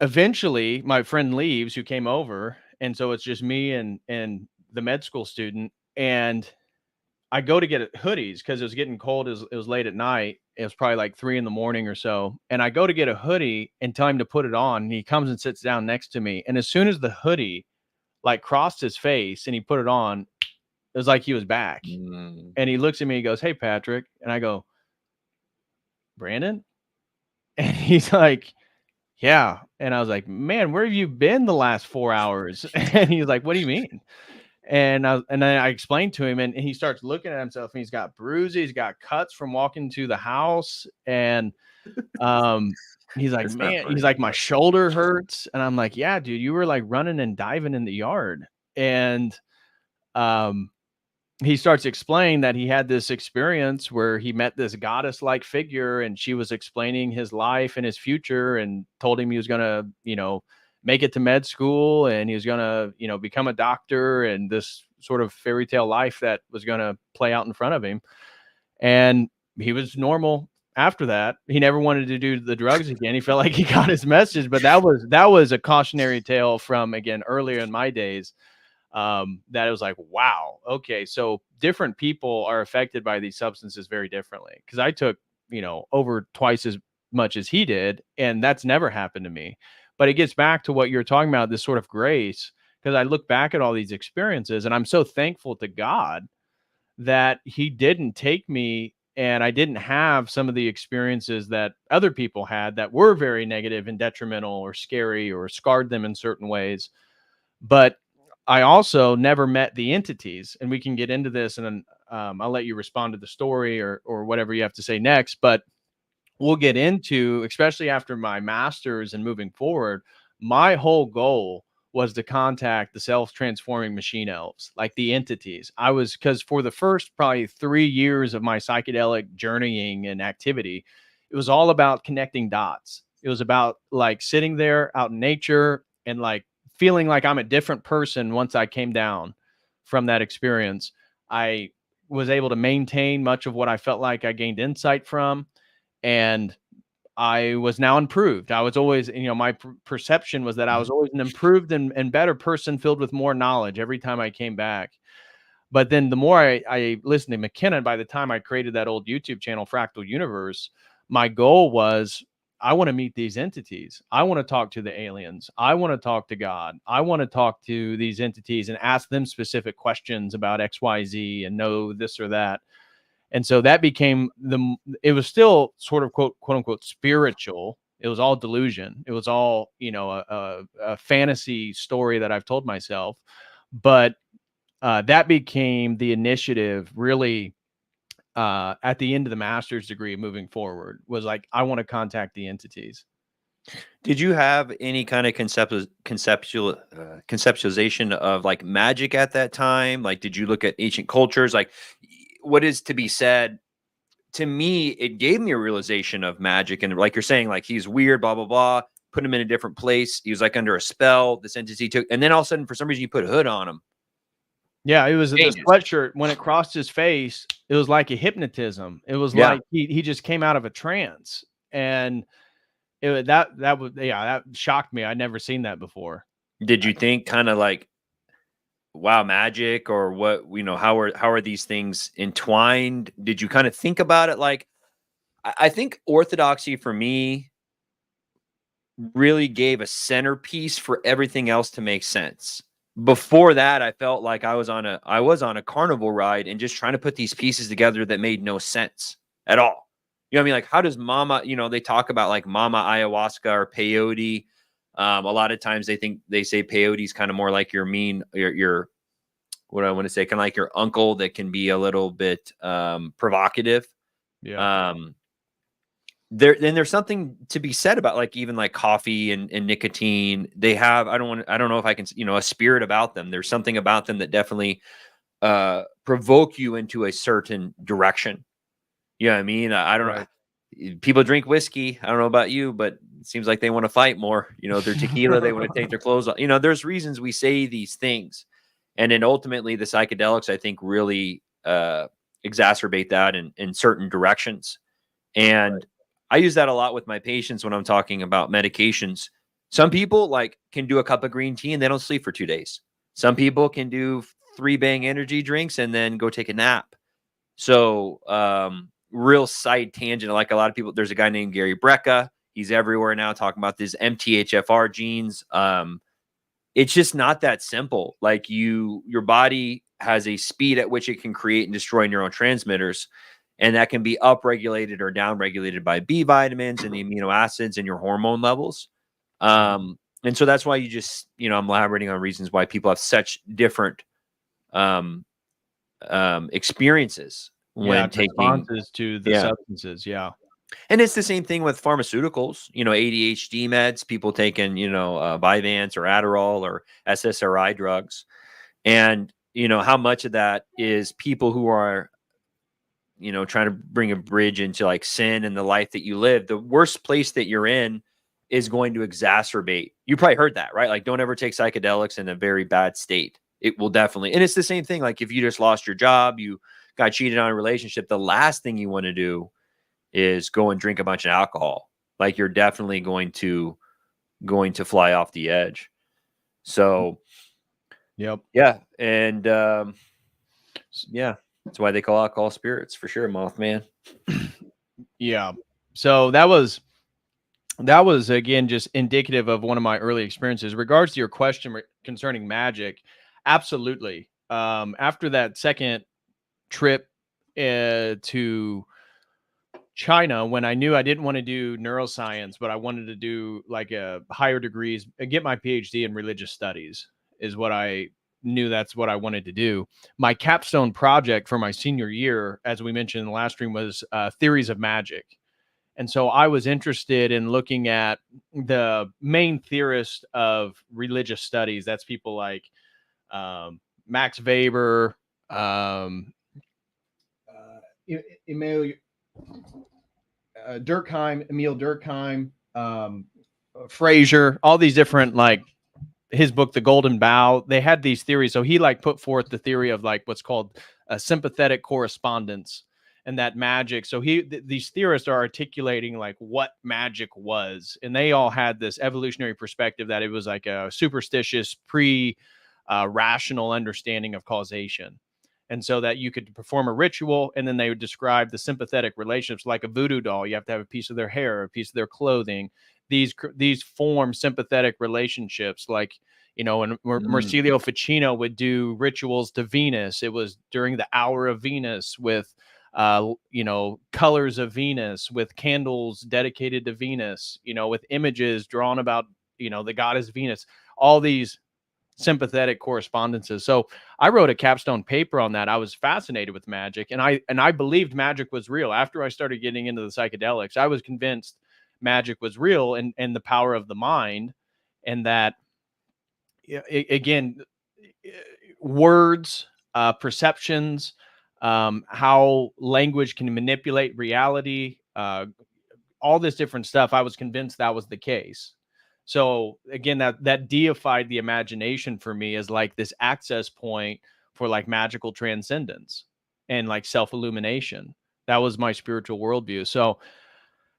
[SPEAKER 1] eventually my friend leaves, who came over. And so it's just me and the med school student. And I go to get hoodies because it was getting cold. It was late at night. It was probably like 3 a.m. or so. And I go to get a hoodie and tell him to put it on. And he comes and sits down next to me. And as soon as the hoodie like crossed his face and he put it on, it was like he was back. And he looks at me, he goes, hey, Patrick. And I go, Brandon? And he's like, yeah. And I was like, man, where have you been the last 4 hours? And he's like, what do you mean? And then I explained to him, and he starts looking at himself, and he's got bruises, he's got cuts from walking to the house. And he's like, man, he's like, my shoulder hurts. And I'm like, yeah, dude, you were like running and diving in the yard. And he starts explaining that he had this experience where he met this goddess-like figure, and she was explaining his life and his future, and told him he was going to, make it to med school, and he was going to, become a doctor, and this sort of fairy tale life that was going to play out in front of him. And he was normal after that. He never wanted to do the drugs again. He felt like he got his message, but that was a cautionary tale from, again, earlier in my days. That it was like, wow, okay, so different people are affected by these substances very differently. Because I took, over twice as much as he did, and that's never happened to me. But it gets back to what you're talking about, this sort of grace, because I look back at all these experiences, and I'm so thankful to God that he didn't take me, and I didn't have some of the experiences that other people had that were very negative and detrimental or scary or scarred them in certain ways. But I also never met the entities, and we can get into this, and then I'll let you respond to the story or whatever you have to say next. But we'll get into, especially after my master's and moving forward, my whole goal was to contact the self-transforming machine elves, like the entities. Because for the first probably 3 years of my psychedelic journeying and activity, it was all about connecting dots. It was about like sitting there out in nature and like feeling like I'm a different person. Once I came down from that experience, I was able to maintain much of what I felt like I gained insight from. and I was now improved. I was always, my perception was that I was always an improved and better person filled with more knowledge every time I came back. But then the more I listened to McKenna, by the time I created that old YouTube channel, Fractal Universe, my goal was, I want to meet these entities. I want to talk to the aliens. I want to talk to God. I want to talk to these entities and ask them specific questions about XYZ and know this or that. And so that became it was still sort of quote unquote spiritual. It was all delusion. It was all, a fantasy story that I've told myself. But that became the initiative really at the end of the master's degree moving forward, was like, I want to contact the entities.
[SPEAKER 2] Did you have any kind of conceptualization of like magic at that time? Like, did you look at ancient cultures? Like, what is to be said? To me, it gave me a realization of magic. And like you're saying, like, he's weird, blah, blah, blah. Put him in a different place. He was like under a spell. This entity took, and then all of a sudden, for some reason, you put a hood on him.
[SPEAKER 1] Yeah, it was the sweatshirt. When it crossed his face, it was like a hypnotism. It was like he just came out of a trance, and that shocked me. I'd never seen that before.
[SPEAKER 2] Did you think kind of like, wow, magic, or what? How are these things entwined? Did you kind of think about it? Like, I think orthodoxy for me really gave a centerpiece for everything else to make sense. Before that, I felt like I was on a carnival ride and just trying to put these pieces together that made no sense at all. You know what I mean? Like, how does mama, they talk about like mama ayahuasca or peyote. A lot of times they say peyote is kind of more like your what I want to say, kind of like your uncle that can be a little bit provocative.
[SPEAKER 1] Yeah.
[SPEAKER 2] There's something to be said about like even like coffee and nicotine. They have, I don't know if I can, a spirit about them. There's something about them that definitely provoke you into a certain direction. You know what I mean? I don't know. People drink whiskey. I don't know about you, but it seems like they want to fight more. Their tequila, they want to take their clothes off. There's reasons we say these things. And then ultimately the psychedelics, I think, really exacerbate that in certain directions. And I use that a lot with my patients when I'm talking about medications. Some people like can do a cup of green tea and they don't sleep for 2 days. Some people can do 3 bang energy drinks and then go take a nap. So real side tangent, like a lot of people, there's a guy named Gary Brecka. He's everywhere now talking about these MTHFR genes. It's just not that simple. Like your body has a speed at which it can create and destroy neurotransmitters. And that can be upregulated or downregulated by B vitamins and the amino acids and your hormone levels. And so that's why you just, I'm elaborating on reasons why people have such different experiences when taking
[SPEAKER 1] responses to the substances. Yeah.
[SPEAKER 2] And it's the same thing with pharmaceuticals, ADHD meds, people taking, Vyvanse or Adderall or SSRI drugs. And, how much of that is people who are, trying to bring a bridge into like sin and the life that you live. The worst place that you're in is going to exacerbate. You probably heard that, right? Like, don't ever take psychedelics in a very bad state. It will definitely. And it's the same thing. Like if you just lost your job, you got cheated on a relationship, the last thing you want to do is go and drink a bunch of alcohol. Like you're definitely going to fly off the edge. So,
[SPEAKER 1] yep.
[SPEAKER 2] Yeah. And, yeah. That's why they call alcohol spirits for sure, Mothman.
[SPEAKER 1] Yeah. So that was again just indicative of one of my early experiences. Regards to your question concerning magic, absolutely. After that second trip to China, when I knew I didn't want to do neuroscience, but I wanted to do like a higher degrees, get my PhD in religious studies, is what I knew that's what I wanted to do. My capstone project for my senior year, as we mentioned in the last stream, was theories of magic. And so I was interested in looking at the main theorist of religious studies. That's people like Max Weber, Emil Durkheim, Fraser, all these different, like his book, The Golden Bough. They had these theories. So he like put forth the theory of like what's called a sympathetic correspondence. and that magic. So these theorists are articulating like what magic was, and they all had this evolutionary perspective that it was like a superstitious rational understanding of causation. And so that you could perform a ritual, and then they would describe the sympathetic relationships like a voodoo doll. You have to have a piece of their hair, a piece of their clothing. These form sympathetic relationships, like, you know, when Marsilio Ficino would do rituals to Venus, it was during the hour of Venus with, you know, colors of Venus, with candles dedicated to Venus, you know, with images drawn about, you know, the goddess Venus, all these sympathetic correspondences. So I wrote a capstone paper on that. I was fascinated with magic, and I believed magic was real. After I started getting into the psychedelics, I was convinced magic was real, and the power of the mind, and that, again, words, perceptions, how language can manipulate reality, all this different stuff. I was convinced that was the case. So again, that deified the imagination for me as like this access point for like magical transcendence and like self-illumination. That was my spiritual worldview. So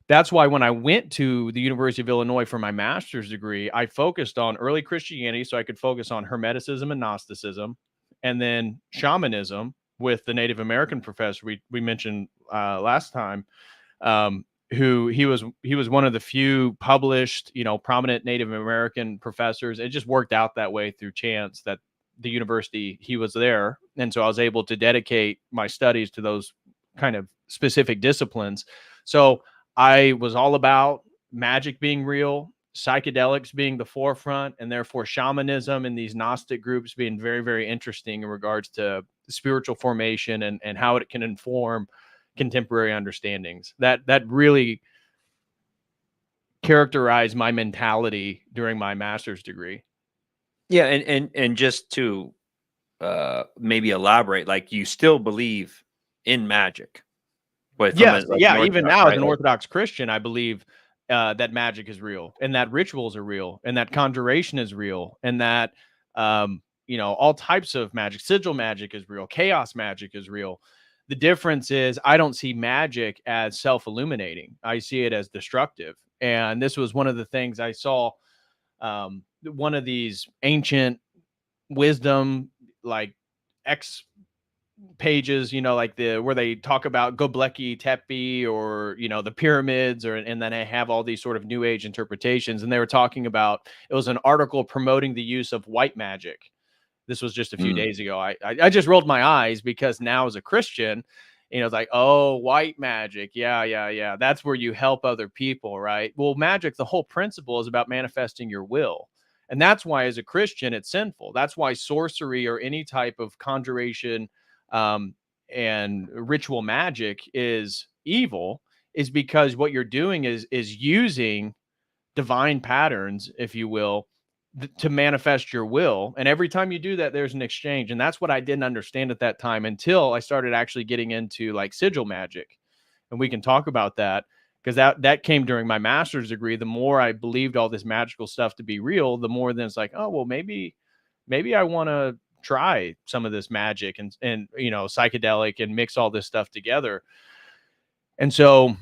[SPEAKER 1] that's why when I went to the University of Illinois for my master's degree, I focused on early Christianity so I could focus on Hermeticism and Gnosticism, and then shamanism with the Native American professor we mentioned last time, who he was one of the few published, you know, prominent Native American professors. It just worked out that way through chance that the university, he was there. And so I was able to dedicate my studies to those kind of specific disciplines. So I was all about magic being real, psychedelics being the forefront, and therefore shamanism and these Gnostic groups being very, very interesting in regards to spiritual formation and how it can inform contemporary understandings. That really characterized my mentality during my master's degree.
[SPEAKER 2] Yeah, and just to maybe elaborate, like, you still believe in magic?
[SPEAKER 1] Yes, yeah. Even now,
[SPEAKER 2] right?
[SPEAKER 1] as an Orthodox Christian, I believe that magic is real, and that rituals are real, and that conjuration is real, and that you know, all types of magic, sigil magic is real, chaos magic is real. The difference is I don't see magic as self-illuminating. I see it as destructive. And this was one of the things I saw. One of these ancient wisdom, like X pages, you know, like where they talk about Göbekli Tepe, or, you know, the pyramids, and then they have all these sort of new age interpretations. And they were talking about, it was an article promoting the use of white magic. This was just a few days ago. I just rolled my eyes, because now as a Christian, you know, it's like, oh, white magic. Yeah. That's where you help other people, right? Well, magic, the whole principle is about manifesting your will. And that's why as a Christian, it's sinful. That's why sorcery or any type of conjuration and ritual magic is evil, is because what you're doing is using divine patterns, if you will, to manifest your will. And every time you do that, there's an exchange. And that's what I didn't understand at that time, until I started actually getting into like sigil magic. And we can talk about that, because that came during my master's degree. The more I believed all this magical stuff to be real, the more then it's like, oh, well, maybe I want to try some of this magic and you know, psychedelic, and mix all this stuff together. And so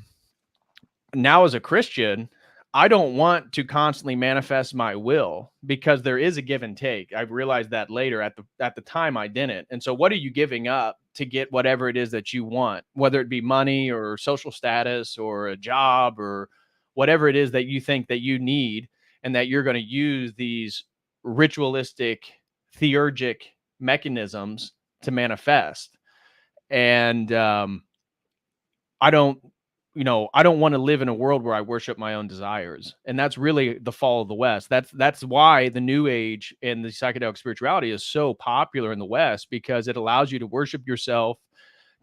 [SPEAKER 1] now as a Christian, I don't want to constantly manifest my will, because there is a give and take. I've realized that later. At the time, I didn't. And so what are you giving up to get whatever it is that you want, whether it be money or social status or a job or whatever it is that you think that you need, and that you're going to use these ritualistic, theurgic mechanisms to manifest. And I don't want to live in a world where I worship my own desires. And that's really the fall of the West. That's why the New Age and the psychedelic spirituality is so popular in the West, because it allows you to worship yourself,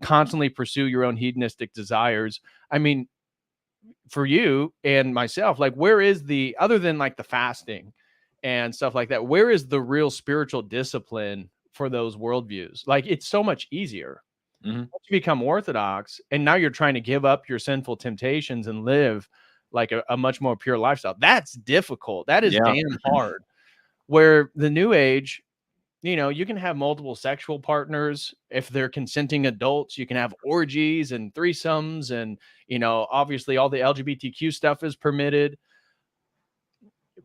[SPEAKER 1] constantly pursue your own hedonistic desires. I mean, for you and myself, like, where is other than like the fasting and stuff like that, where is the real spiritual discipline for those worldviews? Like, it's so much easier. Once you become Orthodox, and now you're trying to give up your sinful temptations and live like a much more pure lifestyle. That's difficult. That is damn hard. Where the New Age, you can have multiple sexual partners if they're consenting adults. You can have orgies and threesomes, and obviously all the LGBTQ stuff is permitted.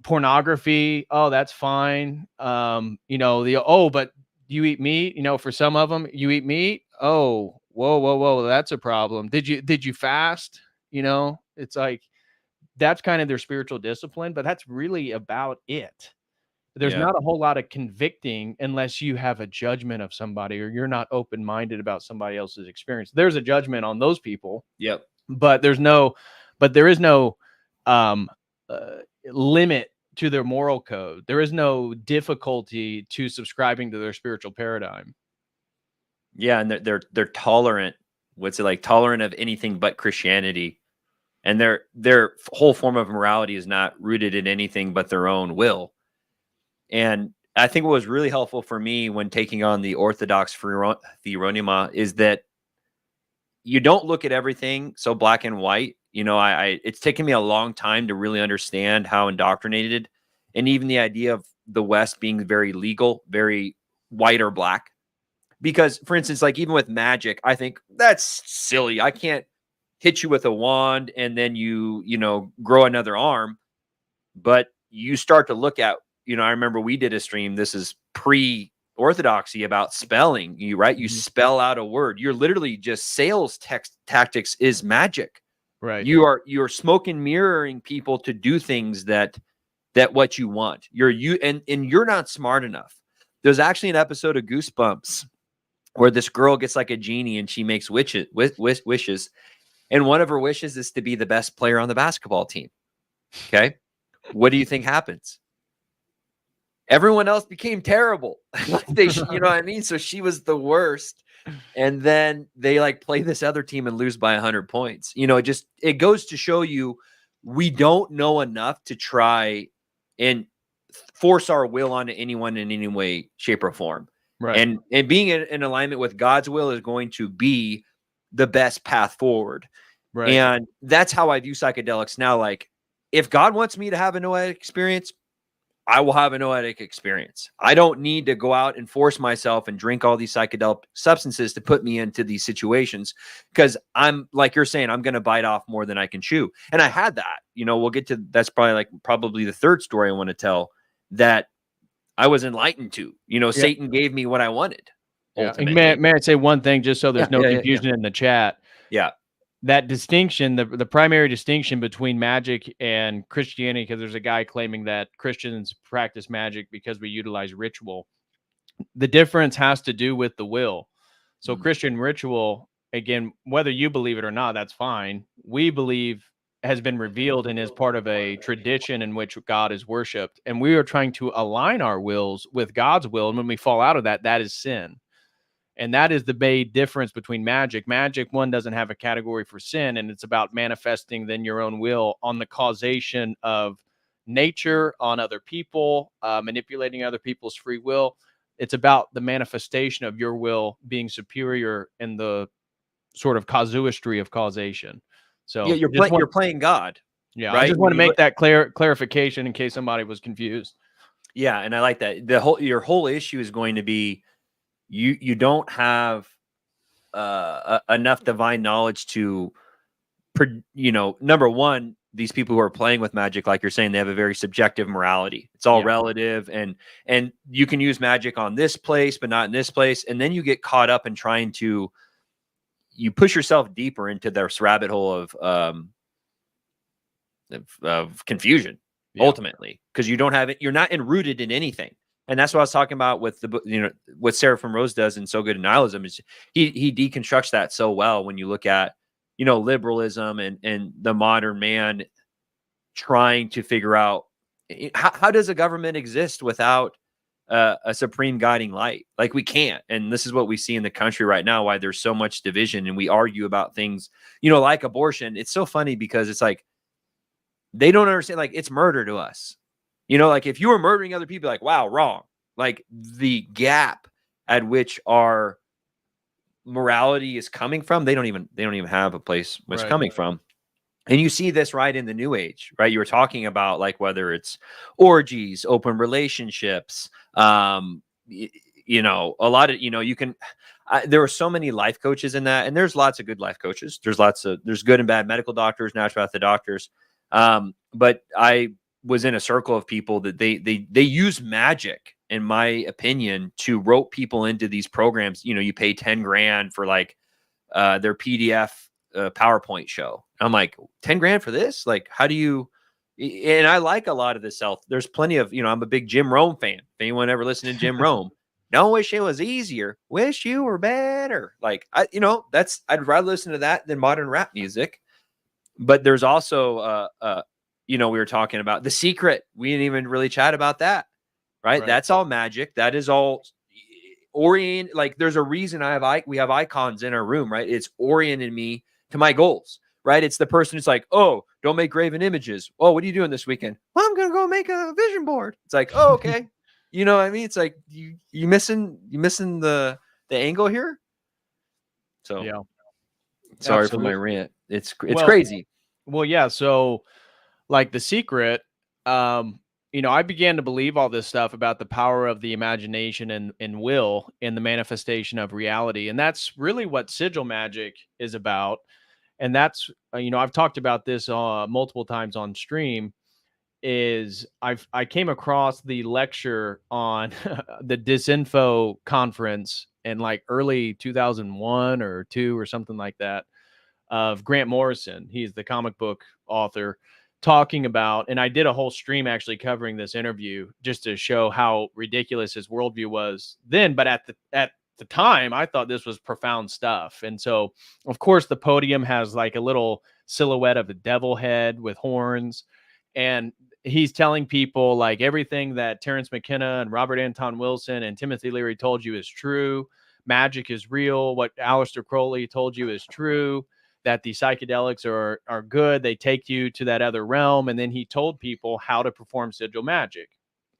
[SPEAKER 1] Pornography, oh, that's fine. But you eat meat. For some of them, you eat meat. Oh, whoa, that's a problem. Did you fast? It's like that's kind of their spiritual discipline, but that's really about it. There's
[SPEAKER 2] Yeah.
[SPEAKER 1] not a whole lot of convicting unless you have a judgment of somebody or you're not open-minded about somebody else's experience. There's a judgment on those people,
[SPEAKER 2] Yep.
[SPEAKER 1] but there is no um, limit to their moral code. There is no difficulty to subscribing to their spiritual paradigm.
[SPEAKER 2] Yeah, and they're tolerant. What's it like? Tolerant of anything but Christianity, and their whole form of morality is not rooted in anything but their own will. And I think what was really helpful for me when taking on the Orthodox Theoronima is that you don't look at everything so black and white. It's taken me a long time to really understand how indoctrinated, and even the idea of the West being very legal, very white or black. Because, for instance, like even with magic, I think that's silly. I can't hit you with a wand and then you grow another arm. But you start to look at, I remember we did a stream. This is pre-orthodoxy about spelling. You spell out a word. You're literally just sales tactics is magic.
[SPEAKER 1] Right.
[SPEAKER 2] You're smoke and mirroring people to do things that what you want. And you're not smart enough. There's actually an episode of Goosebumps where this girl gets like a genie and she makes wishes. And one of her wishes is to be the best player on the basketball team. Okay. What do you think happens? Everyone else became terrible. You know what I mean? So she was the worst. And then they like play this other team and lose by 100 points. It goes to show you, we don't know enough to try and force our will onto anyone in any way, shape, or form.
[SPEAKER 1] Right.
[SPEAKER 2] And being in alignment with God's will is going to be the best path forward.
[SPEAKER 1] Right.
[SPEAKER 2] And that's how I view psychedelics now. Like, if God wants me to have a noetic experience, I will have a noetic experience. I don't need to go out and force myself and drink all these psychedelic substances to put me into these situations, because I'm, like you're saying, I'm going to bite off more than I can chew. And I had that. We'll get to that's probably the third story I want to tell, that I was enlightened to. Satan gave me what I wanted.
[SPEAKER 1] Yeah. May I say one thing, just so there's no confusion in the chat?
[SPEAKER 2] Yeah.
[SPEAKER 1] That distinction, the primary distinction between magic and Christianity, because there's a guy claiming that Christians practice magic because we utilize ritual. The difference has to do with the will. So Christian ritual, again, whether you believe it or not, that's fine. We believe has been revealed and is part of a tradition in which God is worshipped. And we are trying to align our wills with God's will. And when we fall out of that, that is sin. And that is the big difference between magic. Magic, one, doesn't have a category for sin, and it's about manifesting then your own will on the causation of nature, on other people, manipulating other people's free will. It's about the manifestation of your will being superior in the sort of casuistry of causation. So
[SPEAKER 2] yeah, you're playing God.
[SPEAKER 1] Yeah,
[SPEAKER 2] right?
[SPEAKER 1] I just want to make that clarification in case somebody was confused.
[SPEAKER 2] Yeah, and I like that. Your whole issue is going to be, you don't have enough divine knowledge to, number one, these people who are playing with magic, like you're saying, they have a very subjective morality. It's all relative, and you can use magic on this place, but not in this place. And then you get caught up in trying to, you push yourself deeper into this rabbit hole of confusion, ultimately, because you don't have it. You're not enrooted in anything. And that's what I was talking about with what Seraphim Rose does in So Good in Nihilism, is he deconstructs that so well when you look at, liberalism and the modern man trying to figure out how does a government exist without a supreme guiding light? Like, we can't. And this is what we see in the country right now, why there's so much division and we argue about things, like abortion. It's so funny because it's like, they don't understand, like, it's murder to us. Like, if you were murdering other people, like, wow, wrong. Like, the gap at which our morality is coming from, they don't even have a place where it's coming from. And you see this right in the New Age, right? You were talking about, like, whether it's orgies, open relationships, you know, a lot of, you know, you can, there are so many life coaches in that, and there's lots of good life coaches. There's good and bad medical doctors, naturopathic doctors. But I was in a circle of people that they use magic, in my opinion, to rope people into these programs. You know, you pay 10 grand for like their PDF PowerPoint show. I'm like, 10 grand for this? Like, how do you, and I like a lot of this there's plenty of, you know, I'm a big Jim Rome fan. If anyone ever listened to Jim Rome, don't wish it was easier, wish you were better. Like, you know, I'd rather listen to that than modern rap music. But there's also, you know, we were talking about The Secret. We didn't even really chat about that, right? That's all magic. That is all orient. Like, there's a reason we have icons in our room, right? It's oriented me to my goals, right? It's the person who's like, oh, don't make graven images. Oh, what are you doing this weekend? Well, I'm going to go make a vision board. It's like, oh, okay. You know what I mean? It's like, you missing the angle here. So
[SPEAKER 1] Yeah.
[SPEAKER 2] Sorry for my rant. It's crazy.
[SPEAKER 1] Well, yeah. So like The Secret, you know, I began to believe all this stuff about the power of the imagination and will in the manifestation of reality. And that's really what sigil magic is about. And that's, you know, I've talked about this multiple times on stream. I came across the lecture on the Disinfo conference in like early 2001 or 2 or something like that, of Grant Morrison. He's the comic book author, talking about, and I did a whole stream actually covering this interview just to show how ridiculous his worldview was then. But at the time, I thought this was profound stuff. And so, of course, the podium has like a little silhouette of a devil head with horns, and he's telling people like everything that Terrence McKenna and Robert Anton Wilson and Timothy Leary told you is true. Magic is real. What Aleister Crowley told you is true. That the psychedelics are good. They take you to that other realm. And then he told people how to perform sigil magic.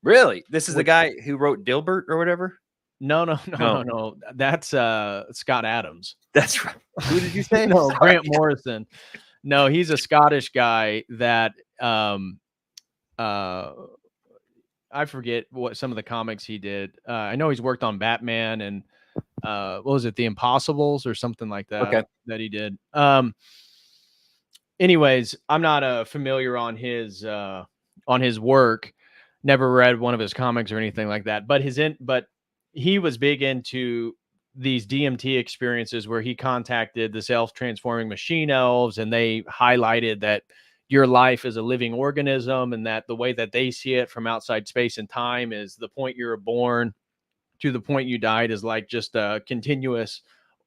[SPEAKER 2] Really? This is the guy who wrote Dilbert or whatever?
[SPEAKER 1] No. That's Scott Adams.
[SPEAKER 2] That's right. Who did you say?
[SPEAKER 1] No, Grant Morrison. No, he's a Scottish guy that I forget what some of the comics he did. I know he's worked on Batman and what was it, The Impossibles or something like that that he did. Anyways, I'm not familiar on his work. Never read one of his comics or anything like that. But he was big into these DMT experiences where he contacted the self-transforming machine elves, and they highlighted that your life is a living organism, and that the way that they see it from outside space and time is the point you were born to the point you died is like just a continuous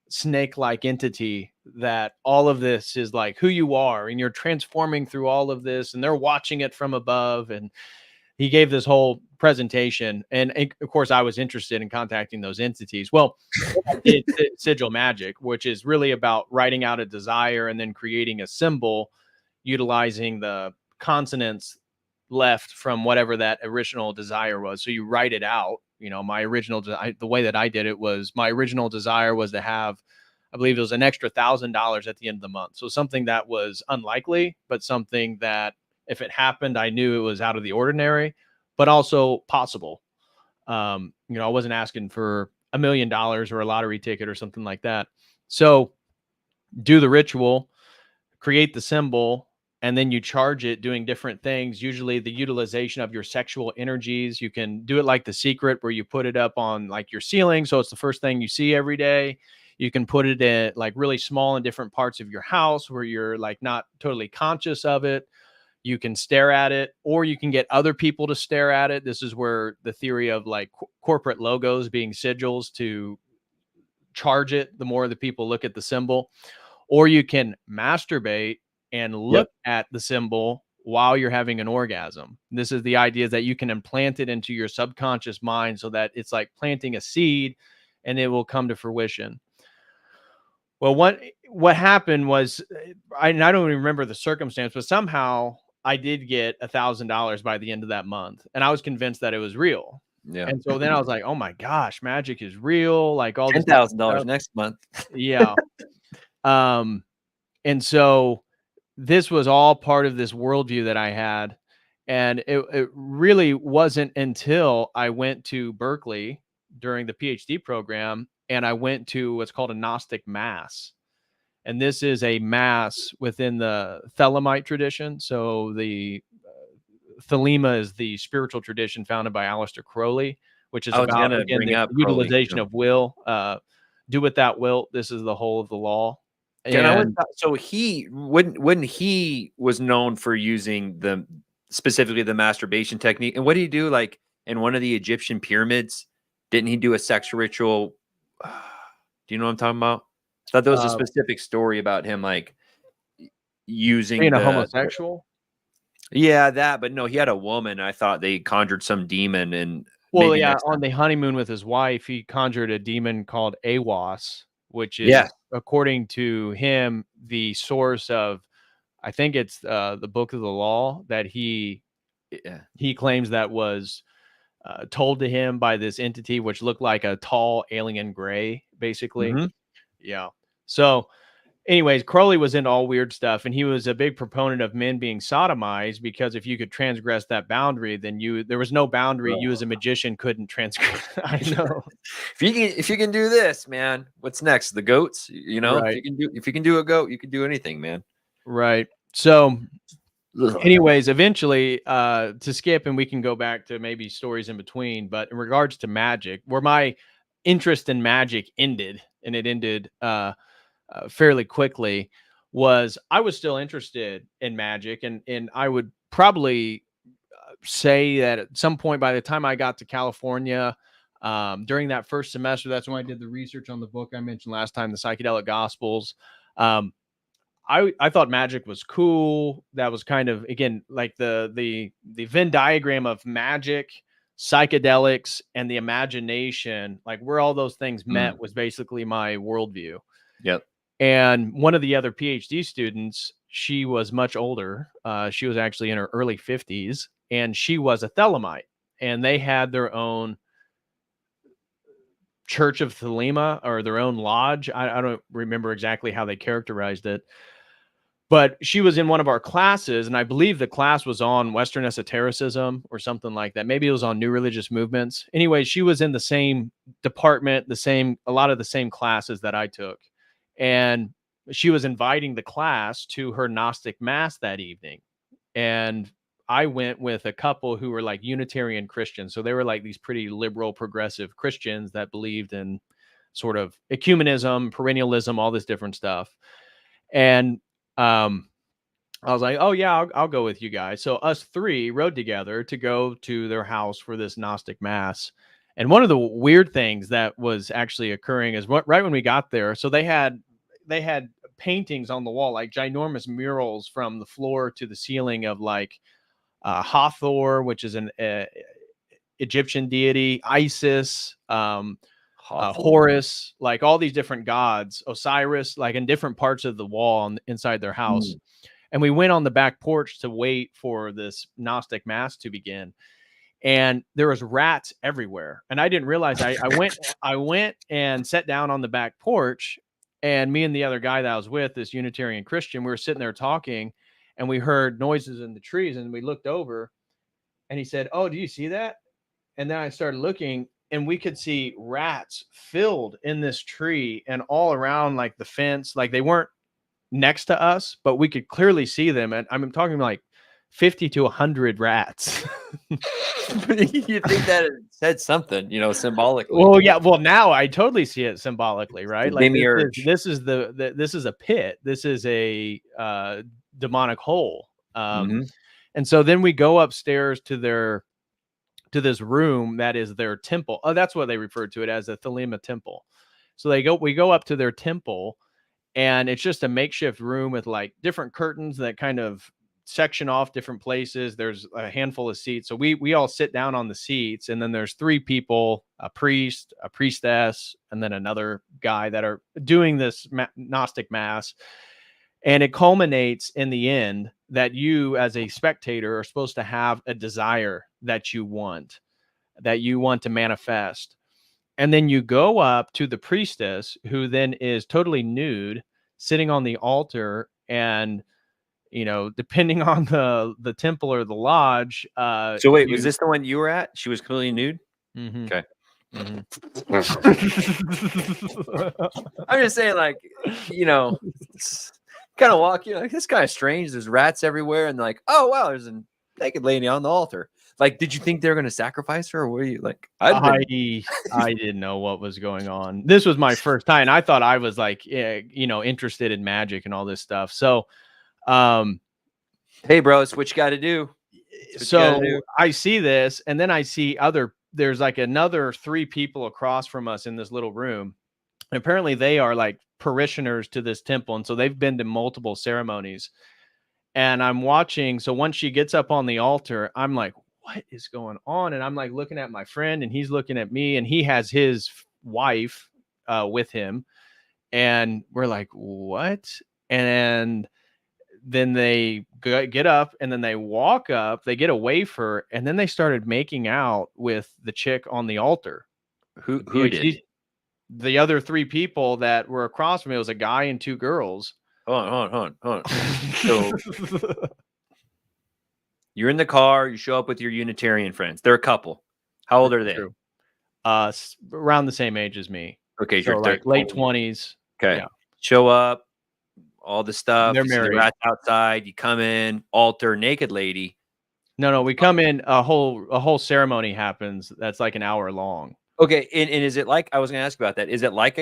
[SPEAKER 1] snake-like entity, that all of this is like who you are, and you're transforming through all of this, and they're watching it from above. And he gave this whole presentation, and of course I was interested in contacting those entities. Well, it's sigil magic, which is really about writing out a desire and then creating a symbol utilizing the consonants left from whatever that original desire was. So you write it out. You know, the way that I did it was, my original desire was to have, I believe it was an extra $1,000 at the end of the month. So something that was unlikely, but something that if it happened, I knew it was out of the ordinary, but also possible. You know, I wasn't asking for $1 million or a lottery ticket or something like that. So do the ritual, create the symbol, and then you charge it doing different things, usually the utilization of your sexual energies. You can do it like The Secret, where you put it up on like your ceiling, so it's the first thing you see every day. You can put it in like really small in different parts of your house where you're like not totally conscious of it. You can stare at it, or you can get other people to stare at it. This is where the theory of like corporate logos being sigils to charge it, the more the people look at the symbol. Or you can masturbate and look at the symbol while you're having an orgasm. This is the idea that you can implant it into your subconscious mind so that it's like planting a seed and it will come to fruition. Well, what happened was, I don't even remember the circumstance, but somehow I did get $1,000 by the end of that month, and I was convinced that it was real.
[SPEAKER 2] Yeah.
[SPEAKER 1] And so then I was like, oh my gosh, magic is real. Like all this
[SPEAKER 2] $10,000 next month.
[SPEAKER 1] Yeah. And so this was all part of this worldview that I had. And it really wasn't until I went to Berkeley during the PhD program, and I went to what's called a Gnostic Mass. And this is a mass within the Thelemite tradition. So the Thelema is the spiritual tradition founded by Aleister Crowley, which is
[SPEAKER 2] I was
[SPEAKER 1] about,
[SPEAKER 2] gonna
[SPEAKER 1] again,
[SPEAKER 2] bring
[SPEAKER 1] the
[SPEAKER 2] up Crowley.
[SPEAKER 1] utilization of will. Do with that will. This is the whole of the law. And
[SPEAKER 2] So he when he was known for using specifically the masturbation technique, and what did he do? Like in one of the Egyptian pyramids, didn't he do a sex ritual? Do you know what I'm talking about? I thought there was a specific story about him like using
[SPEAKER 1] being a homosexual.
[SPEAKER 2] Yeah, that, but no, he had a woman. I thought they conjured some demon, and
[SPEAKER 1] Well,
[SPEAKER 2] maybe
[SPEAKER 1] yeah,
[SPEAKER 2] next
[SPEAKER 1] on
[SPEAKER 2] time.
[SPEAKER 1] the honeymoon with his wife, he conjured a demon called Awas, which is,
[SPEAKER 2] Yeah,
[SPEAKER 1] according to him, the source of, I think it's the Book of the Law that he
[SPEAKER 2] yeah.
[SPEAKER 1] claims that was told to him by this entity, which looked like a tall alien gray, basically.
[SPEAKER 2] Mhm.
[SPEAKER 1] Yeah. So anyways, Crowley was into all weird stuff, and he was a big proponent of men being sodomized, because if you could transgress that boundary, then there was no boundary you as a magician couldn't transgress. I know.
[SPEAKER 2] If you can do this, man, what's next? The goats? You know,
[SPEAKER 1] Right.
[SPEAKER 2] if you can do a goat, you can do anything, man.
[SPEAKER 1] Right. So
[SPEAKER 2] Ugh.
[SPEAKER 1] anyways, eventually, to skip, and we can go back to maybe stories in between, but in regards to magic, where my interest in magic ended, and it ended fairly quickly, was I was still interested in magic, and I would probably say that at some point by the time I got to California, during that first semester, that's when I did the research on the book I mentioned last time, the Psychedelic Gospels. Um, I thought magic was cool. That was kind of, again, like the Venn diagram of magic, psychedelics, and the imagination, like where all those things met, was basically my worldview.
[SPEAKER 2] Yep.
[SPEAKER 1] And one of the other PhD students, she was much older. She was actually in her early 50s, and she was a Thelemite, and they had their own Church of Thelema, or their own lodge. I don't remember exactly how they characterized it, but she was in one of our classes, and I believe the class was on Western esotericism or something like that. Maybe it was on new religious movements. Anyway, she was in the same department, a lot of the same classes that I took. And she was inviting the class to her Gnostic Mass that evening. And I went with a couple who were like Unitarian Christians. So they were like these pretty liberal, progressive Christians that believed in sort of ecumenism, perennialism, all this different stuff. And I was like, oh yeah, I'll go with you guys. So us three rode together to go to their house for this Gnostic Mass. And one of the weird things that was actually occurring is right when we got there, so they had paintings on the wall, like ginormous murals from the floor to the ceiling of like Hathor, which is an Egyptian deity, Isis, Horus, like all these different gods, Osiris, like in different parts of the wall inside their house. And we went on the back porch to wait for this Gnostic Mass to begin. And there was rats everywhere. And I didn't realize I went and sat down on the back porch, and me and the other guy that I was with, this Unitarian Christian, we were sitting there talking, and we heard noises in the trees, and we looked over, and he said, "Oh, do you see that?" And then I started looking, and we could see rats filled in this tree and all around like the fence. Like they weren't next to us, but we could clearly see them. And I'm talking like 50 to 100 rats.
[SPEAKER 2] You think that it said something, symbolically?
[SPEAKER 1] Well, yeah. Well, now I totally see it symbolically, right? Like this is this is a pit. This is a demonic hole. And so then we go upstairs to this room that is their temple. Oh, that's what they referred to it as, a Thelema temple. So we go up to their temple, and it's just a makeshift room with like different curtains that kind of section off different places. There's a handful of seats. So we all sit down on the seats, and then there's three people, a priest, a priestess, and then another guy that are doing this Gnostic Mass. And it culminates in the end that you as a spectator are supposed to have a desire that you want to manifest. And then you go up to the priestess, who then is totally nude, sitting on the altar. And, depending on the temple or the lodge.
[SPEAKER 2] So wait, was this the one you were at? She was completely nude?
[SPEAKER 1] Mm-hmm.
[SPEAKER 2] Okay.
[SPEAKER 1] Mhm.
[SPEAKER 2] I'm just saying, like, kind of walk, like, this kind of strange. There's rats everywhere, and like, oh wow, there's a naked lady on the altar. Like, did you think they were going to sacrifice her, or were you like,
[SPEAKER 1] I didn't know what was going on. This was my first time. And I thought I was like, interested in magic and all this stuff. So,
[SPEAKER 2] hey, bro, it's what you got to do.
[SPEAKER 1] So I see this, and then I see there's like another 3 people across from us in this little room. And apparently they are like parishioners to this temple. And so they've been to multiple ceremonies. And I'm watching. So once she gets up on the altar, I'm like, what is going on? And I'm like looking at my friend, and he's looking at me, and he has his wife with him. And we're like, what? And then they get up, and then they walk up, they get a wafer, and then they started making out with the chick on the altar.
[SPEAKER 2] Who
[SPEAKER 1] Like,
[SPEAKER 2] did?
[SPEAKER 1] The other 3 people that were across from me, was a guy and 2 girls.
[SPEAKER 2] Hold on. So you're in the car, you show up with your Unitarian friends. They're a couple. How old are they?
[SPEAKER 1] True. Around the same age as me.
[SPEAKER 2] Okay,
[SPEAKER 1] so like late 20s.
[SPEAKER 2] Okay.
[SPEAKER 1] Yeah.
[SPEAKER 2] Show up, all the stuff.
[SPEAKER 1] They're
[SPEAKER 2] you see the
[SPEAKER 1] married.
[SPEAKER 2] rats outside. You come in, altar, naked lady.
[SPEAKER 1] No, we come in, a whole ceremony happens that's like an hour long.
[SPEAKER 2] Okay, and is it like, I was going to ask about that? Is it like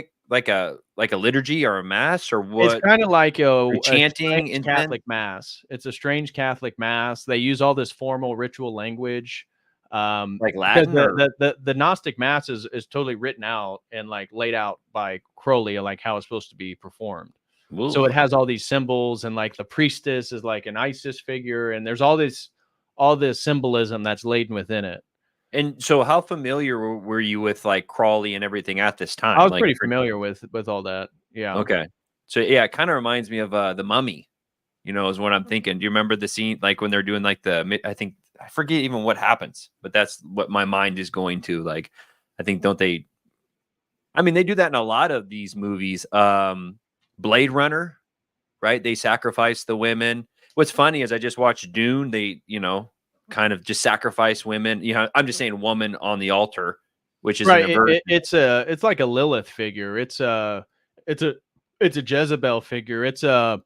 [SPEAKER 2] a liturgy or a mass, or what?
[SPEAKER 1] It's kind of like a
[SPEAKER 2] chanting in
[SPEAKER 1] Catholic mass. It's a strange Catholic mass. They use all this formal ritual language.
[SPEAKER 2] Like Latin?
[SPEAKER 1] The Gnostic mass is totally written out and like laid out by Crowley, like how it's supposed to be performed. Ooh. So it has all these symbols, and like the priestess is like an Isis figure, and there's all this symbolism that's laden within it.
[SPEAKER 2] And so how familiar were you with like Crowley and everything at this time?
[SPEAKER 1] I was pretty familiar with all that. Yeah.
[SPEAKER 2] Okay. So yeah, it kind of reminds me of the Mummy, is what I'm thinking. Do you remember the scene, like when they're doing like I forget even what happens, but that's what my mind is going to. Like, I think, they do that in a lot of these movies. Blade Runner, right? They sacrifice the women. What's funny is I just watched Dune. They, kind of just sacrifice women. I'm just saying woman on the altar, which is
[SPEAKER 1] right. It's like a Lilith figure. It's a Jezebel figure. It's a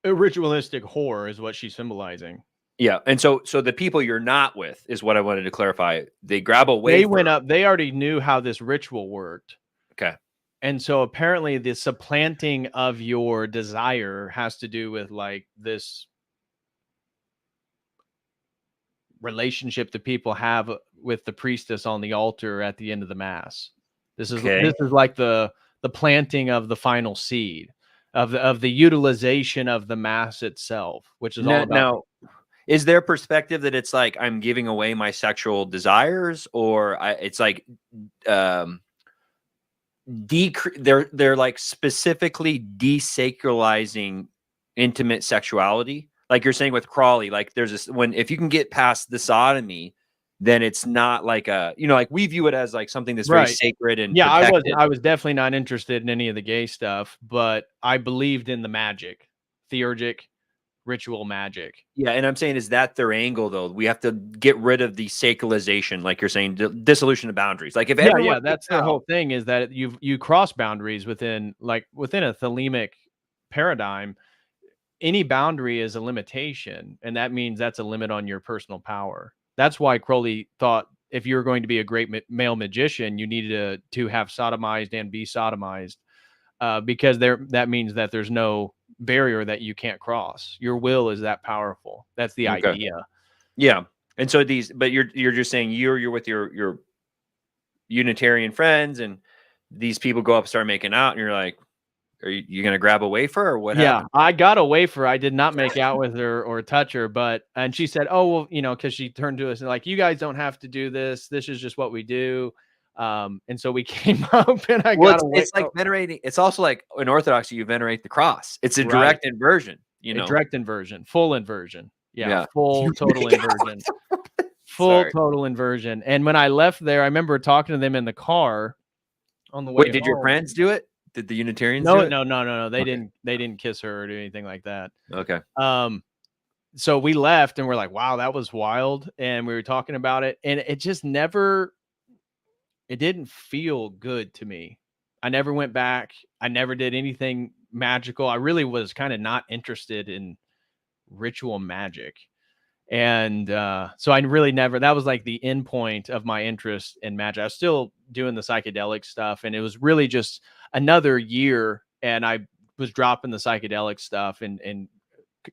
[SPEAKER 1] ritualistic whore is what she's symbolizing.
[SPEAKER 2] Yeah. And so the people you're not with is what I wanted to clarify. They grab a wafer.
[SPEAKER 1] They went up. They already knew how this ritual worked.
[SPEAKER 2] Okay.
[SPEAKER 1] And so apparently the supplanting of your desire has to do with like this relationship that people have with the priestess on the altar at the end of the mass. This is like the planting of the final seed of the utilization of the mass itself, which is all about. Now,
[SPEAKER 2] is their perspective that it's like I'm giving away my sexual desires, or it's like they're like specifically desacralizing intimate sexuality? Like you're saying with Crowley, like there's this, if you can get past the sodomy, then it's not like like we view it as like something that's very sacred and protected.
[SPEAKER 1] I was definitely not interested in any of the gay stuff, but I believed in the magic, theurgic, ritual magic.
[SPEAKER 2] Yeah, and I'm saying, is that their angle though? We have to get rid of the sacralization, like you're saying, dissolution of boundaries. Like if everyone,
[SPEAKER 1] that's the whole thing, is that you cross boundaries within a thelemic paradigm. Any boundary is a limitation, and that means that's a limit on your personal power. That's why Crowley thought if you're going to be a great male magician, you needed to have sodomized and be sodomized, because that means that there's no barrier that you can't cross. Your will is that powerful. That's the idea.
[SPEAKER 2] Yeah. And so but you're just saying you're with your Unitarian friends, and these people go up and start making out, and you're like, are you going to grab a wafer or what?
[SPEAKER 1] Yeah, happened? I got a wafer. I did not make out with her or touch her, and she said, oh, well, cause she turned to us and like, you guys don't have to do this. This is just what we do. And so we came up, and
[SPEAKER 2] it's like venerating. It's also like in Orthodoxy, you venerate the cross. It's a direct inversion,
[SPEAKER 1] a direct inversion, full inversion. Yeah. Full total inversion, total inversion. And when I left there, I remember talking to them in the car on the way.
[SPEAKER 2] Wait, did your friends do it? Did the Unitarians do it?
[SPEAKER 1] No. They didn't kiss her or do anything like that.
[SPEAKER 2] Okay.
[SPEAKER 1] So we left, and we're like, wow, that was wild. And we were talking about it, and it just never, it didn't feel good to me. I never went back. I never did anything magical. I really was kind of not interested in ritual magic. And so I really never, that was like the end point of my interest in magic. I was still doing the psychedelic stuff, and it was really just another year. And I was dropping the psychedelic stuff and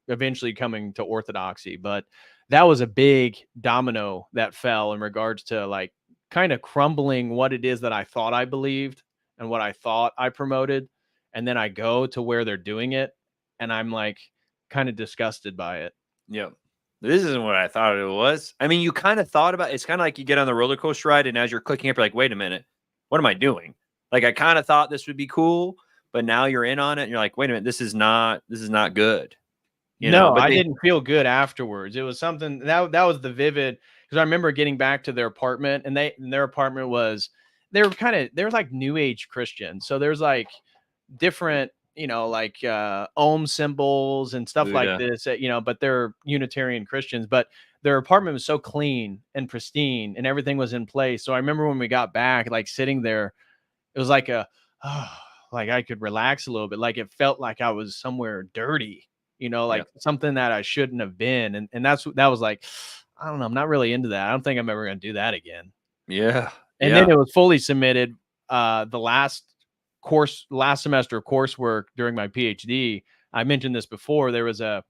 [SPEAKER 1] eventually coming to orthodoxy. But that was a big domino that fell in regards to like kind of crumbling what it is that I thought I believed and what I thought I promoted. And then I go to where they're doing it, and I'm like kind of disgusted by it.
[SPEAKER 2] Yeah. This isn't what I thought it was. I mean, you kind of thought about it's kind of like you get on the roller coaster ride, and as you're clicking up, you're like, wait a minute, what am I doing? Like, I kind of thought this would be cool, but now you're in on it, and you're like, wait a minute, this is not good. You know, but
[SPEAKER 1] I didn't feel good afterwards. It was something that was the vivid, because I remember getting back to their apartment, and their apartment was, they were like new age Christians. So there's like different, like Ohm symbols and stuff like
[SPEAKER 2] Buddha.
[SPEAKER 1] this, but they're Unitarian Christians, but their apartment was so clean and pristine and everything was in place. So I remember when we got back, like sitting there, it was like like I could relax a little bit. Like it felt like I was somewhere dirty, like something that I shouldn't have been. And that was like, I don't know. I'm not really into that. I don't think I'm ever going to do that again.
[SPEAKER 2] Yeah.
[SPEAKER 1] And then it was fully submitted. The last semester of coursework during my PhD, I mentioned this before. There was a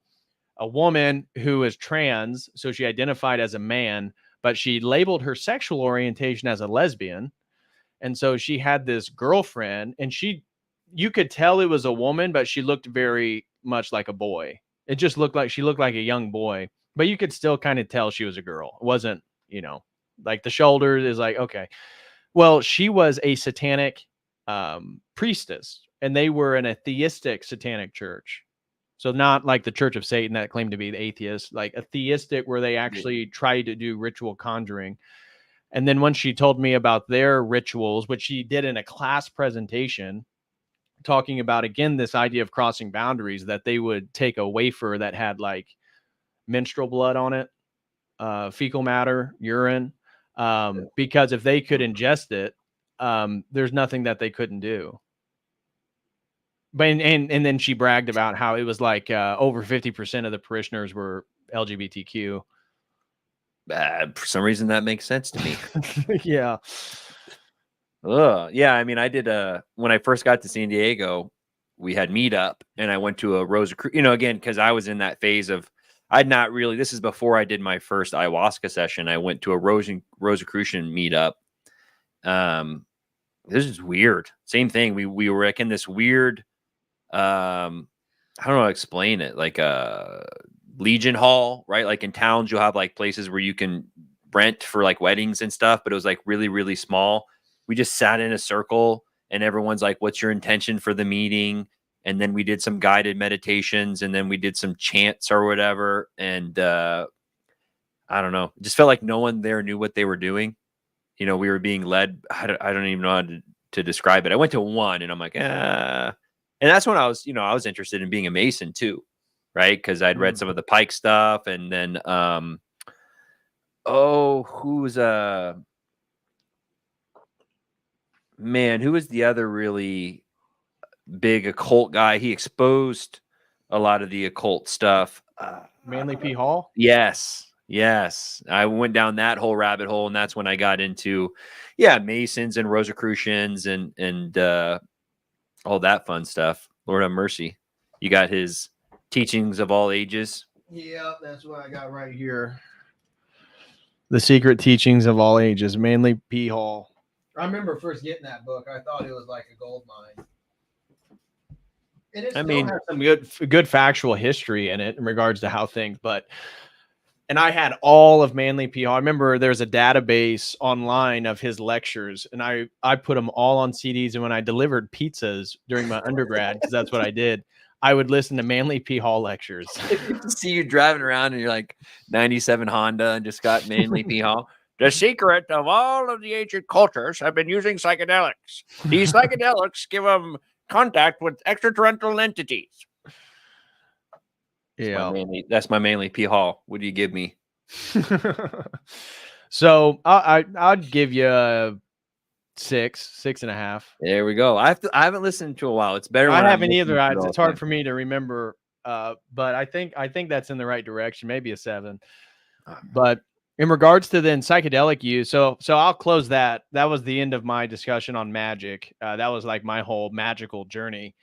[SPEAKER 1] woman who is trans. So she identified as a man, but she labeled her sexual orientation as a lesbian. And so she had this girlfriend, and you could tell it was a woman, but she looked very much like a boy. It just looked like she looked like a young boy, but you could still kind of tell she was a girl. It wasn't, like the shoulders is like, okay. Well, she was a satanic priestess, and they were an atheistic satanic church. So not like the Church of Satan that claimed to be the atheist, like a theistic where they actually tried to do ritual conjuring. And then once she told me about their rituals, which she did in a class presentation, talking about, again, this idea of crossing boundaries, that they would take a wafer that had like menstrual blood on it, fecal matter, urine, because if they could ingest it, there's nothing that they couldn't do. But and then she bragged about how it was like over 50% of the parishioners were LGBTQ.
[SPEAKER 2] For some reason that makes sense to me.
[SPEAKER 1] Yeah.
[SPEAKER 2] Yeah. I mean, I did when I first got to San Diego, we had meetup, and I went to a Rosicrucian, again, because I was in that phase of, this is before I did my first ayahuasca session. I went to a Rosicrucian meetup. This is weird. Same thing. We were like in this weird, I don't know how to explain it, like a Legion Hall, right? Like in towns, you'll have like places where you can rent for like weddings and stuff, but it was like really, really small. We just sat in a circle, and everyone's like, what's your intention for the meeting? And then we did some guided meditations, and then we did some chants or whatever. And I don't know, it just felt like no one there knew what they were doing. We were being led. I don't even know how to describe it. I went to one, and I'm like, and that's when I was interested in being a Mason too, right? Because I'd read some of the Pike stuff, and then who was the other really big occult guy? He exposed a lot of the occult stuff.
[SPEAKER 1] Manly P. Hall?
[SPEAKER 2] Yes. I went down that whole rabbit hole, and that's when I got into Masons and Rosicrucians and all that fun stuff. Lord have mercy. You got his Teachings of All Ages.
[SPEAKER 1] Yeah, that's what I got right here. The Secret Teachings of All Ages, Manly P. Hall. I remember first getting that book. I thought it was like a gold mine. It has some good factual history in it in regards to how things, and I had all of Manly P. Hall. I remember there's a database online of his lectures, and I put them all on CDs. And when I delivered pizzas during my undergrad, because that's what I did, I would listen to Manly P. Hall lectures.
[SPEAKER 2] See you driving around in your like 97 Honda and just got Manly P. Hall. The secret of all of the ancient cultures have been using psychedelics. These psychedelics give them contact with extraterrestrial entities.
[SPEAKER 1] Yeah,
[SPEAKER 2] that's my Manly P. Hall. What do you give me?
[SPEAKER 1] So I'd give you six and a half.
[SPEAKER 2] There we go. I haven't listened to a while. It's better
[SPEAKER 1] I
[SPEAKER 2] when I'm
[SPEAKER 1] haven't
[SPEAKER 2] listening
[SPEAKER 1] either.
[SPEAKER 2] to it all
[SPEAKER 1] It's
[SPEAKER 2] the
[SPEAKER 1] hard
[SPEAKER 2] time.
[SPEAKER 1] for me to remember, but I think that's in the right direction. Maybe a 7. But in regards to then psychedelic use, so I'll close that. That was the end of my discussion on magic. That was like my whole magical journey.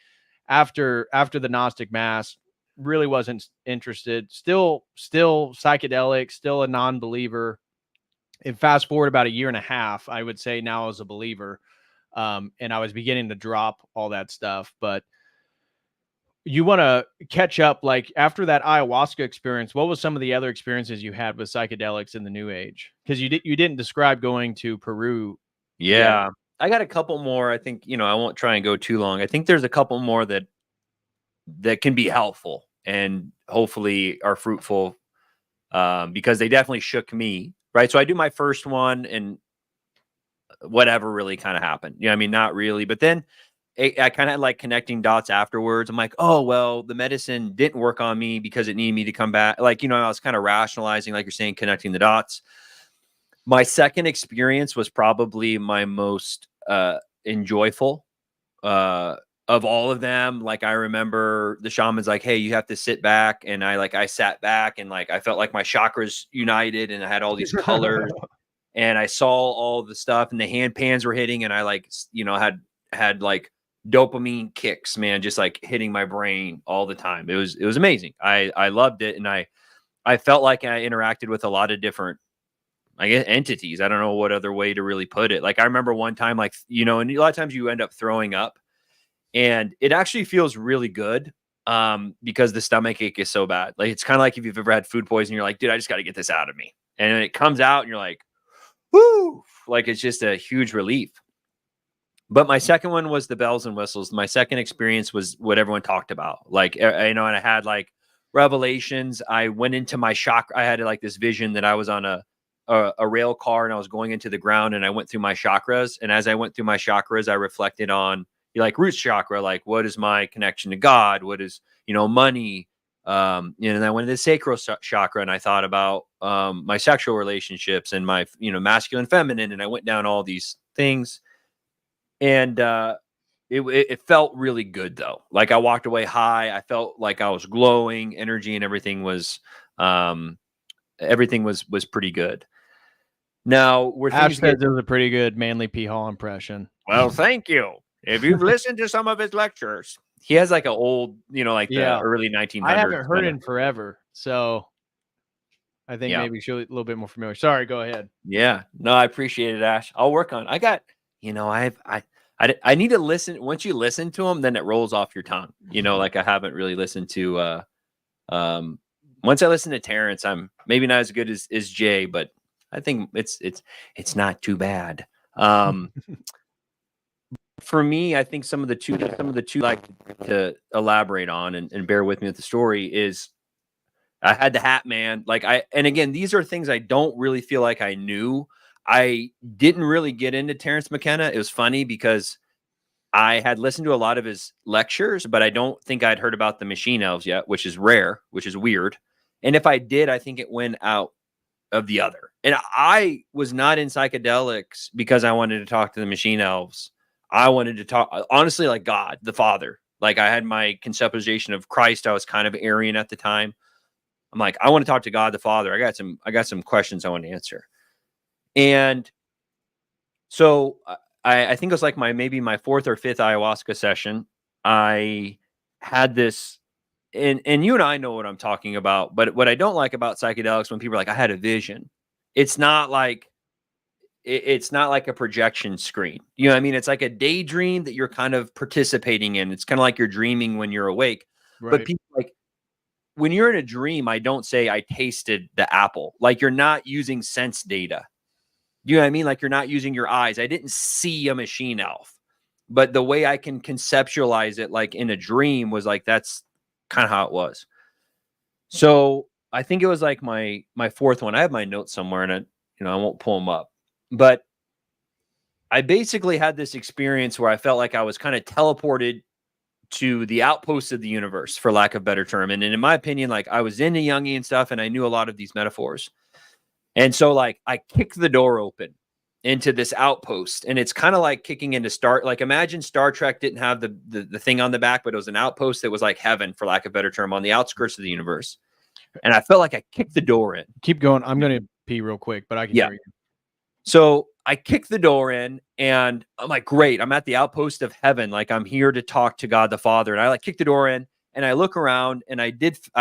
[SPEAKER 1] After the Gnostic Mass, really wasn't interested. Still psychedelic. Still a non-believer. And fast forward about a year and a half, I would say now as a believer, and I was beginning to drop all that stuff. But you want to catch up, like after that ayahuasca experience, what was some of the other experiences you had with psychedelics in the new age? Because you didn't describe going to Peru yet.
[SPEAKER 2] Yeah. I got a couple more. I think, I won't try and go too long. I think there's a couple more that can be helpful and hopefully are fruitful, because they definitely shook me. Right. So I do my first one and whatever really kind of happened. I mean, not really, but then I kind of like connecting dots afterwards. I'm like, oh, well, the medicine didn't work on me because it needed me to come back. Like, I was kind of rationalizing, like you're saying, connecting the dots. My second experience was probably my most enjoyable of all of them. Like, I remember the shaman's like, hey, you have to sit back. And I sat back and like, I felt like my chakras united and I had all these colors and I saw all the stuff and the hand pans were hitting. And I like, had like dopamine kicks, man, just like hitting my brain all the time. It was amazing. I loved it. And I felt like I interacted with a lot of different, I guess, entities. I don't know what other way to really put it. Like I remember one time, like, and a lot of times you end up throwing up and it actually feels really good. Because the stomach ache is so bad. Like, it's kind of like if you've ever had food poisoning, you're like, dude, I just got to get this out of me. And it comes out and you're like, woo, like it's just a huge relief. But my second one was the bells and whistles. My second experience was what everyone talked about. Like, and I had like revelations. I went into my chakra. I had like this vision that I was on a rail car and I was going into the ground and I went through my chakras. And as I went through my chakras, I reflected on like root chakra, like what is my connection to God? What is, money? And I went into the sacral chakra and I thought about my sexual relationships and my, masculine, feminine. And I went down all these things. And it felt really good though. Like I walked away high. I felt like I was glowing, energy and everything was pretty good. Now
[SPEAKER 1] Ash said it was a pretty good Manly P. Hall impression.
[SPEAKER 2] Well, thank you. If you've listened to some of his lectures, he has like an old, like the early 1900s.
[SPEAKER 1] I haven't heard him forever, so I think maybe she'll a little bit more familiar. Sorry, go ahead.
[SPEAKER 2] Yeah, no, I appreciate it, Ash. I'll work on it. I got, I need to listen. Once you listen to them, then it rolls off your tongue. Like I haven't really listened to. Once I listen to Terrence, I'm maybe not as good as Jay, but I think it's not too bad. For me, I think some of the two like to elaborate on and bear with me with the story is I had the hat man. And again, these are things I don't really feel like I knew. I didn't really get into Terrence McKenna. It was funny because I had listened to a lot of his lectures, but I don't think I'd heard about the machine elves yet, which is rare, which is weird. And if I did, I think it went out of the other. And I was not in psychedelics because I wanted to talk to the machine elves. I wanted to talk, honestly, like God, the Father. Like I had my conceptualization of Christ. I was kind of Aryan at the time. I'm like, I want to talk to God, the Father. I got some questions I want to answer. And so I think it was like maybe my fourth or fifth ayahuasca session. I had this, and you and I know what I'm talking about. But what I don't like about psychedelics, when people are like, I had a vision, it's not like a projection screen. You know what I mean? It's like a daydream that you're kind of participating in. It's kind of like you're dreaming when you're awake. Right. But people like when you're in a dream, I don't say I tasted the apple. Like you're not using sense data. You know what I mean? Like you're not using your eyes. I didn't see a machine elf, but the way I can conceptualize it, like in a dream, was like, that's kind of how it was. So I think it was like my fourth one. I have my notes somewhere and I won't pull them up, but I basically had this experience where I felt like I was kind of teleported to the outposts of the universe, for lack of a better term. And in my opinion, like I was into Jungian stuff and I knew a lot of these metaphors. And so like I kicked the door open into this outpost, and it's kind of like kicking into like imagine Star Trek didn't have the thing on the back, but it was an outpost that was like heaven, for lack of a better term, on the outskirts of the universe. And I felt like I kicked the door in.
[SPEAKER 1] Keep going. I'm going to pee real quick, but I can hear you.
[SPEAKER 2] So I kicked the door in, and I'm like, great, I'm at the outpost of heaven. Like, I'm here to talk to God the Father. And I like kick the door in, and I look around, and I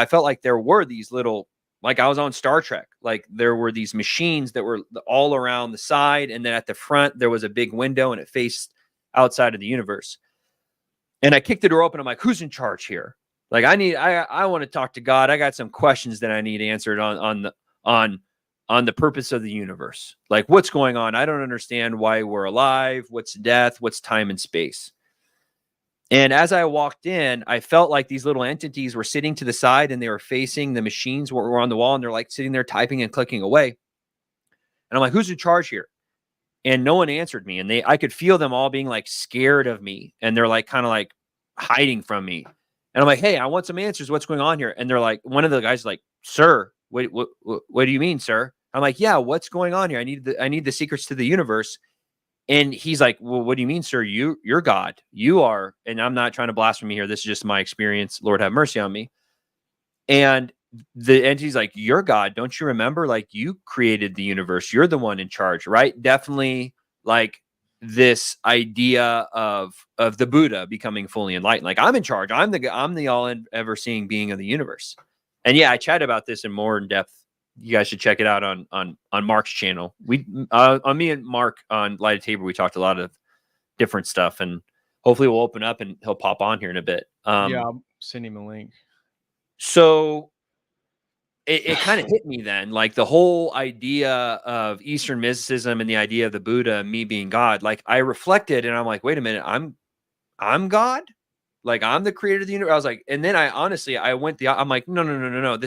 [SPEAKER 2] felt like there were these little, like I was on Star Trek. Like, there were these machines that were all around the side. And then at the front, there was a big window, and it faced outside of the universe. And I kicked the door open. I'm like, who's in charge here? Like, I want to talk to God. I got some questions that I need answered on the purpose of the universe. Like, what's going on? I don't understand why we're alive. What's death? What's time and space? And as I walked in, I felt like these little entities were sitting to the side, and they were facing the machines that were on the wall, and they're like sitting there typing and clicking away. And I'm like, who's in charge here? And no one answered me. And I could feel them all being like scared of me. And they're like kind of like hiding from me. And I'm like, hey, I want some answers. What's going on here? And they're like, one of the guys is like, sir, what do you mean, sir? I'm like, yeah, what's going on here? I need the secrets to the universe. And he's like, well, what do you mean, sir? You're God. You are. And I'm not trying to blaspheme here. This is just my experience. Lord, have mercy on me. And the entity's like, you're God. Don't you remember? Like, you created the universe. You're the one in charge, right? Definitely like this idea of the Buddha becoming fully enlightened. Like, I'm in charge. I'm the all ever seeing being of the universe. And yeah, I chat about this in more in depth. You guys should check it out on Mark's channel. On me and Mark on Light a Table, we talked a lot of different stuff, and hopefully we'll open up and he'll pop on here in a bit.
[SPEAKER 1] Yeah, I'll send him a link.
[SPEAKER 2] So it kind of hit me then, like the whole idea of Eastern mysticism and the idea of the Buddha, me being God. Like, I reflected, and I'm like, wait a minute, I'm God. Like, I'm the creator of the universe. I was like, and then I'm like, no.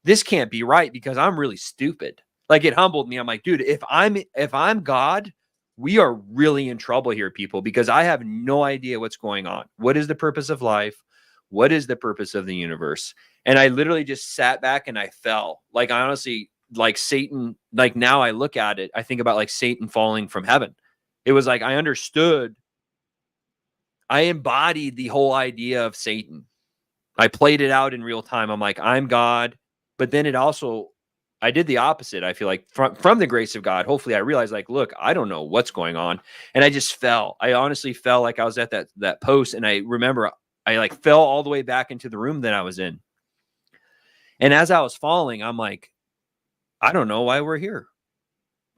[SPEAKER 2] This can't be right, because I'm really stupid. Like, it humbled me. I'm like, dude, if I'm God, we are really in trouble here, people, because I have no idea what's going on. What is the purpose of life? What is the purpose of the universe? And I literally just sat back and I fell. Like, I honestly, like Satan, like now I look at it, I think about like Satan falling from heaven. It was like, I understood. I embodied the whole idea of Satan. I played it out in real time. I'm like, I'm God. But then I did the opposite. I feel like from the grace of God, hopefully I realized, like, look, I don't know what's going on. And I just fell. I honestly felt like I was at that post. And I remember I like fell all the way back into the room that I was in. And as I was falling, I'm like, I don't know why we're here.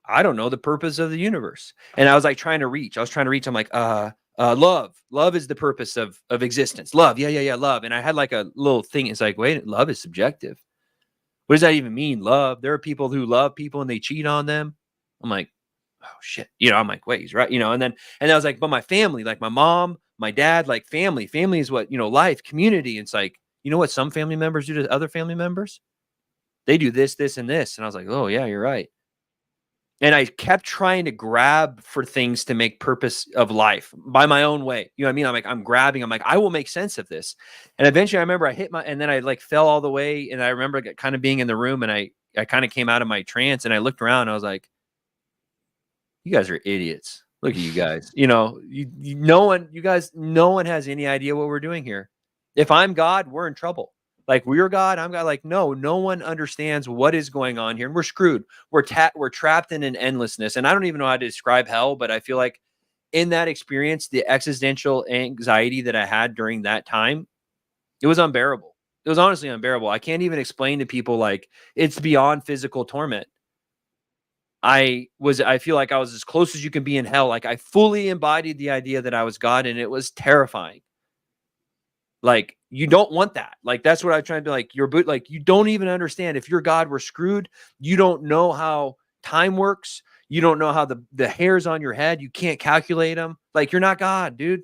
[SPEAKER 2] I don't know the purpose of the universe. And I was like trying to reach. I'm like, love is the purpose of existence. Love. Yeah. Love. And I had like a little thing. It's like, wait, love is subjective. What does that even mean? Love. There are people who love people and they cheat on them. I'm like, oh shit. I'm like, wait, he's right. And I was like, but my family, like my mom, my dad, like family is what, life, community. It's like, you know what some family members do to other family members? They do this, this, and this. And I was like, oh yeah, you're right. And I kept trying to grab for things to make purpose of life by my own way. You know what I mean? I'm grabbing. I'm like, I will make sense of this. And eventually I remember and then I like fell all the way. And I remember kind of being in the room, and I kind of came out of my trance, and I looked around, and I was like, you guys are idiots. Look at you guys. No one has any idea what we're doing here. If I'm God, we're in trouble. Like, we're God, I'm God. Like, no one understands what is going on here, and we're screwed. We're trapped in an endlessness. And I don't even know how to describe hell, but I feel like in that experience, the existential anxiety that I had during that time, it was unbearable. It was honestly unbearable. I can't even explain to people, like, it's beyond physical torment. I feel like I was as close as you can be in hell. Like, I fully embodied the idea that I was God, and it was terrifying. Like, you don't want that. Like, that's what I'm trying to be like. Like, you don't even understand. If you're God, we're screwed. You don't know how time works. You don't know how the hairs on your head, you can't calculate them. Like, you're not God, dude.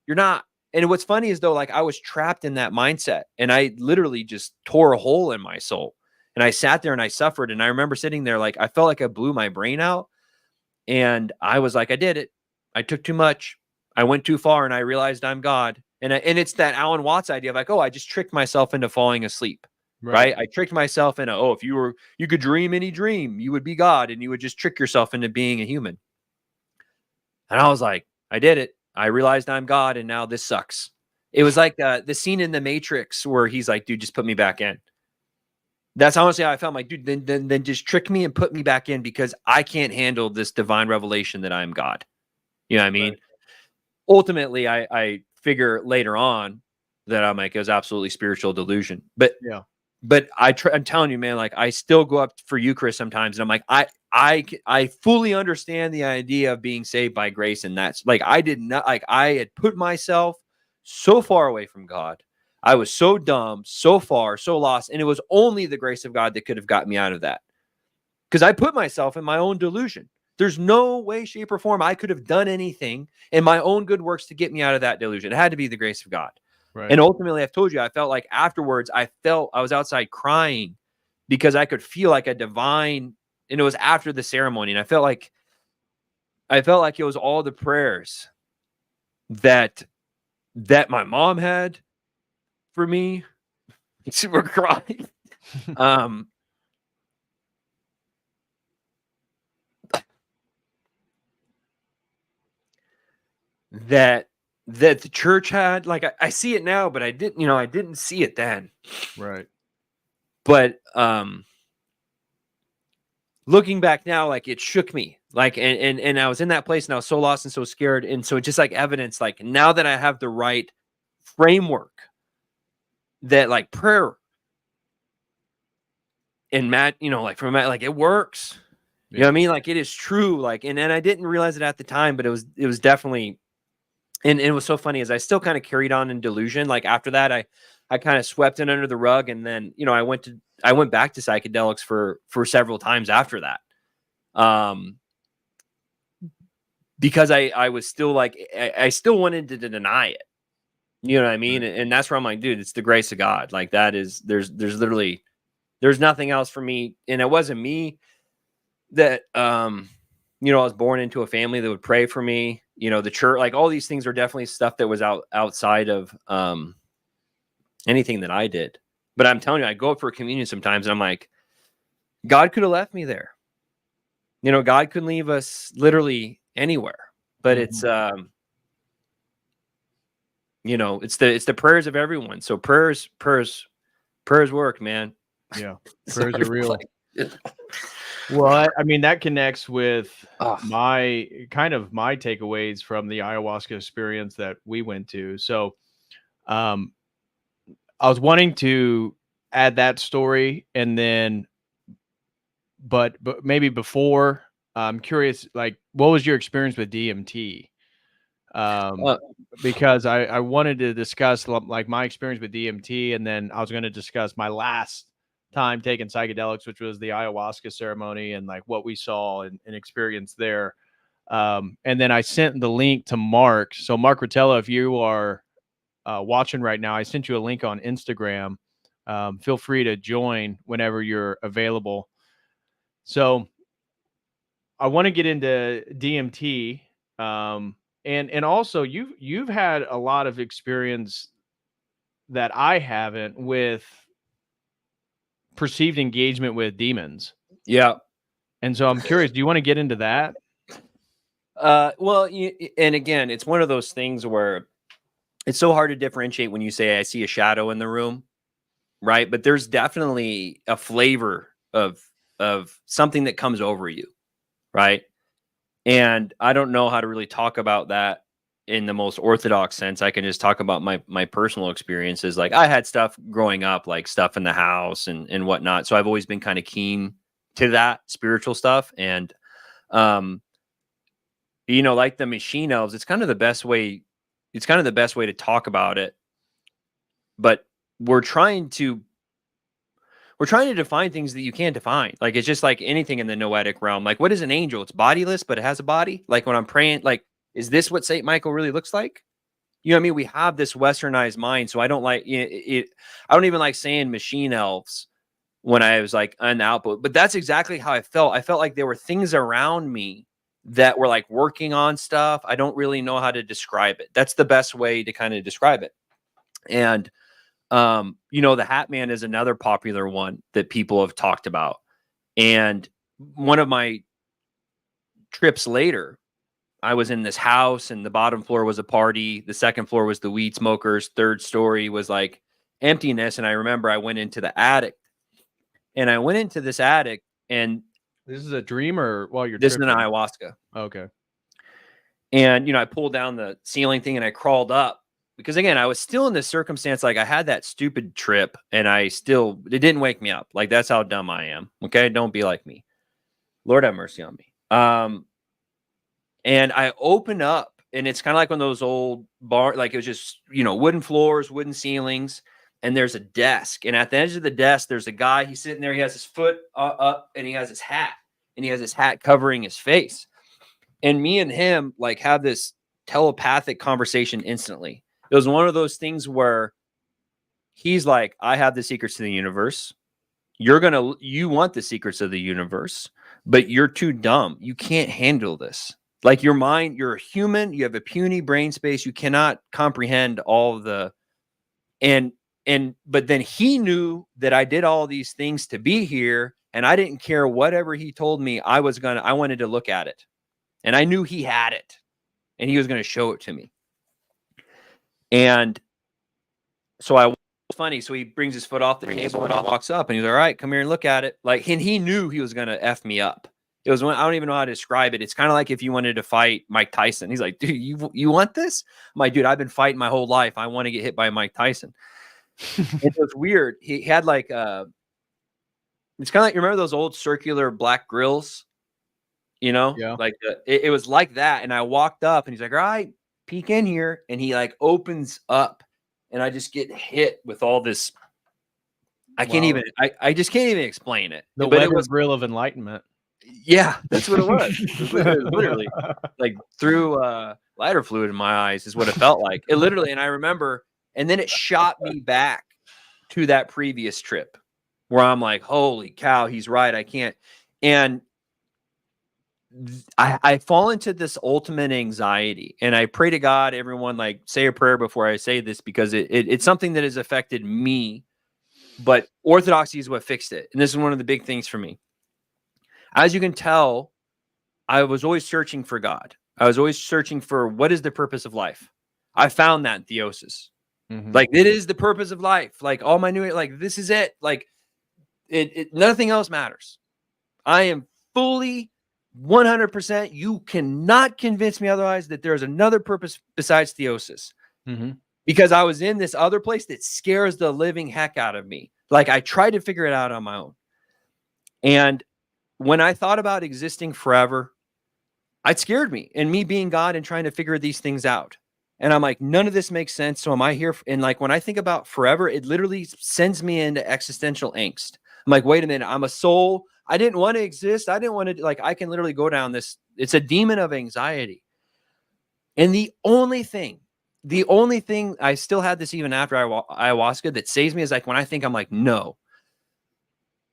[SPEAKER 2] You're not. And what's funny is, though, like, I was trapped in that mindset, and I literally just tore a hole in my soul. And I sat there and I suffered. And I remember sitting there, like, I felt like I blew my brain out. And I was like, I did it. I took too much. I went too far, and I realized I'm God. And it's that Alan Watts idea of like, oh, I just tricked myself into falling asleep. right? I tricked myself in if you could dream any dream, you would be God, and you would just trick yourself into being a human. And I was like, I did it. I realized I'm God, and now this sucks. It was like the scene in The Matrix where he's like, dude, just put me back in. That's honestly how I felt. I'm like, dude, then just trick me and put me back in, because I can't handle this divine revelation that I'm God. You know what I mean?
[SPEAKER 1] Right.
[SPEAKER 2] Ultimately, I figure later on that I'm like, it was absolutely spiritual delusion. But
[SPEAKER 1] Yeah.
[SPEAKER 2] But I'm telling you, man, like I still go up for Eucharist sometimes, and I'm like, I fully understand the idea of being saved by grace, and that's like I did not like I had put myself so far away from God. I was so dumb, so far, so lost, and it was only the grace of God that could have got me out of that. Because I put myself in my own delusion. There's no way, shape, or form I could have done anything in my own good works to get me out of that delusion. It had to be the grace of God.
[SPEAKER 1] Right.
[SPEAKER 2] And ultimately, I've told you, I felt like afterwards, I was outside crying because I could feel like a divine, and it was after the ceremony. And I felt like it was all the prayers that my mom had for me. We're crying. That the church had. Like I see it now, but I didn't see it then.
[SPEAKER 1] Right.
[SPEAKER 2] But looking back now, like it shook me. Like and I was in that place, and I was so lost and so scared. And so just like evidence, like now that I have the right framework, that like prayer and like from Matt, like it works. You know what I mean? Like it is true. Like and I didn't realize it at the time, but it was definitely. And it was so funny, as I still kind of carried on in delusion. Like after that, I kind of swept it under the rug, and then I went back to psychedelics for several times after that, because I was still like I still wanted to deny it. You know what I mean?
[SPEAKER 1] Right.
[SPEAKER 2] And that's where I'm like, dude, it's the grace of God. Like that is there's literally nothing else for me, and it wasn't me that I was born into a family that would pray for me. The church, like all these things are definitely stuff that was outside of anything that I did. But I'm telling you, I go up for communion sometimes, and I'm like, God could have left me there. God could leave us literally anywhere. But it's it's the prayers of everyone. So prayers work, man.
[SPEAKER 1] Yeah. Prayers are real. Well, I mean, that connects with my takeaways from the ayahuasca experience that we went to. So, I was wanting to add that story, and then, but maybe before, I'm curious, like, what was your experience with DMT? Because I wanted to discuss like my experience with DMT, and then I was going to discuss my last time taking psychedelics, which was the ayahuasca ceremony, and like what we saw and experienced there. And then I sent the link to Mark. So Mark Rotella, if you are watching right now, I sent you a link on Instagram. Feel free to join whenever you're available. So I want to get into DMT. And also you've had a lot of experience that I haven't with perceived engagement with demons.
[SPEAKER 2] Yeah.
[SPEAKER 1] And so I'm curious, do you want to get into that?
[SPEAKER 2] Well, and again, it's one of those things where it's so hard to differentiate when you say I see a shadow in the room, right? But there's definitely a flavor of something that comes over you, right? And I don't know how to really talk about that in the most orthodox sense. I can just talk about my personal experiences. Like I had stuff growing up, like stuff in the house and whatnot. So I've always been kind of keen to that spiritual stuff. And, like the machine elves, it's kind of the best way to talk about it. But we're trying to define things that you can't define. Like, it's just like anything in the noetic realm. Like, what is an angel? It's bodiless, but it has a body. Like when I'm praying, like, is this what Saint Michael really looks like? You know what I mean? We have this westernized mind. So I don't like it. I don't even like saying machine elves when I was like on the output, but that's exactly how I felt. I felt like there were things around me that were like working on stuff. I don't really know how to describe it. That's the best way to kind of describe it. And The Hat Man is another popular one that people have talked about. And one of my trips later, I was in this house and the bottom floor was a party. The second floor was the weed smokers. Third story was like emptiness. And I remember I went into the attic, and I went into this attic, and
[SPEAKER 1] This is a dream, or while you're
[SPEAKER 2] this is
[SPEAKER 1] tripping?
[SPEAKER 2] an ayahuasca.
[SPEAKER 1] Okay.
[SPEAKER 2] And, I pulled down the ceiling thing and I crawled up because, again, I was still in this circumstance. Like, I had that stupid trip and it didn't wake me up. Like, that's how dumb I am. Okay. Don't be like me. Lord have mercy on me. And I open up, and it's kind of like one of those old like it was just, wooden floors, wooden ceilings, and there's a desk. And at the edge of the desk, there's a guy. He's sitting there. He has his foot up, and he has his hat, covering his face. And me and him like have this telepathic conversation instantly. It was one of those things where he's like, I have the secrets to the universe. You want the secrets of the universe, but you're too dumb. You can't handle this. Like, your mind, you're a human, you have a puny brain space. You cannot comprehend all of the, but then he knew that I did all these things to be here, and I didn't care whatever he told me. I wanted to look at it, and I knew he had it, and he was going to show it to me. And so funny. So he brings his foot off the table and walks up, and he's like, all right, come here and look at it. Like, and he knew he was going to F me up. It was I don't even know how to describe it. It's kind of like if you wanted to fight Mike Tyson. He's like, dude, you want this? I'm like, dude, I've been fighting my whole life. I want to get hit by Mike Tyson. It was weird. He had like, it's kind of like, you remember those old circular black grills?
[SPEAKER 1] Yeah.
[SPEAKER 2] Like it was like that. And I walked up, and he's like, all right, peek in here. And he like opens up, and I just get hit with all this. I just can't even explain it.
[SPEAKER 1] The
[SPEAKER 2] but
[SPEAKER 1] Weber grill of enlightenment.
[SPEAKER 2] Yeah, that's what it was. It was literally like through lighter fluid in my eyes is what it felt like. It literally, and I remember, and then it shot me back to that previous trip where I'm like, holy cow, he's right. I can't. And I fall into this ultimate anxiety, and I pray to God, everyone, like, say a prayer before I say this, because it's something that has affected me, but orthodoxy is what fixed it. And this is one of the big things for me. As you can tell, I was always searching for God. I was always searching for what is the purpose of life. I found that in theosis.
[SPEAKER 1] Mm-hmm.
[SPEAKER 2] Like, it is the purpose of life. Like, all my like, this is it. Like, nothing else matters. I am fully 100%. You cannot convince me otherwise that there's another purpose besides theosis.
[SPEAKER 1] Mm-hmm.
[SPEAKER 2] Because I was in this other place that scares the living heck out of me. Like, I tried to figure it out on my own. And when I thought about existing forever, it scared me, and me being God and trying to figure these things out. And I'm like, none of this makes sense. So am I here? And like, when I think about forever, it literally sends me into existential angst. I'm like, wait a minute, I'm a soul. I didn't want to exist. I didn't want to, like, I can literally go down this. It's a demon of anxiety. And the only thing I still had this even after ayahuasca that saves me is like, when I think, I'm like, no,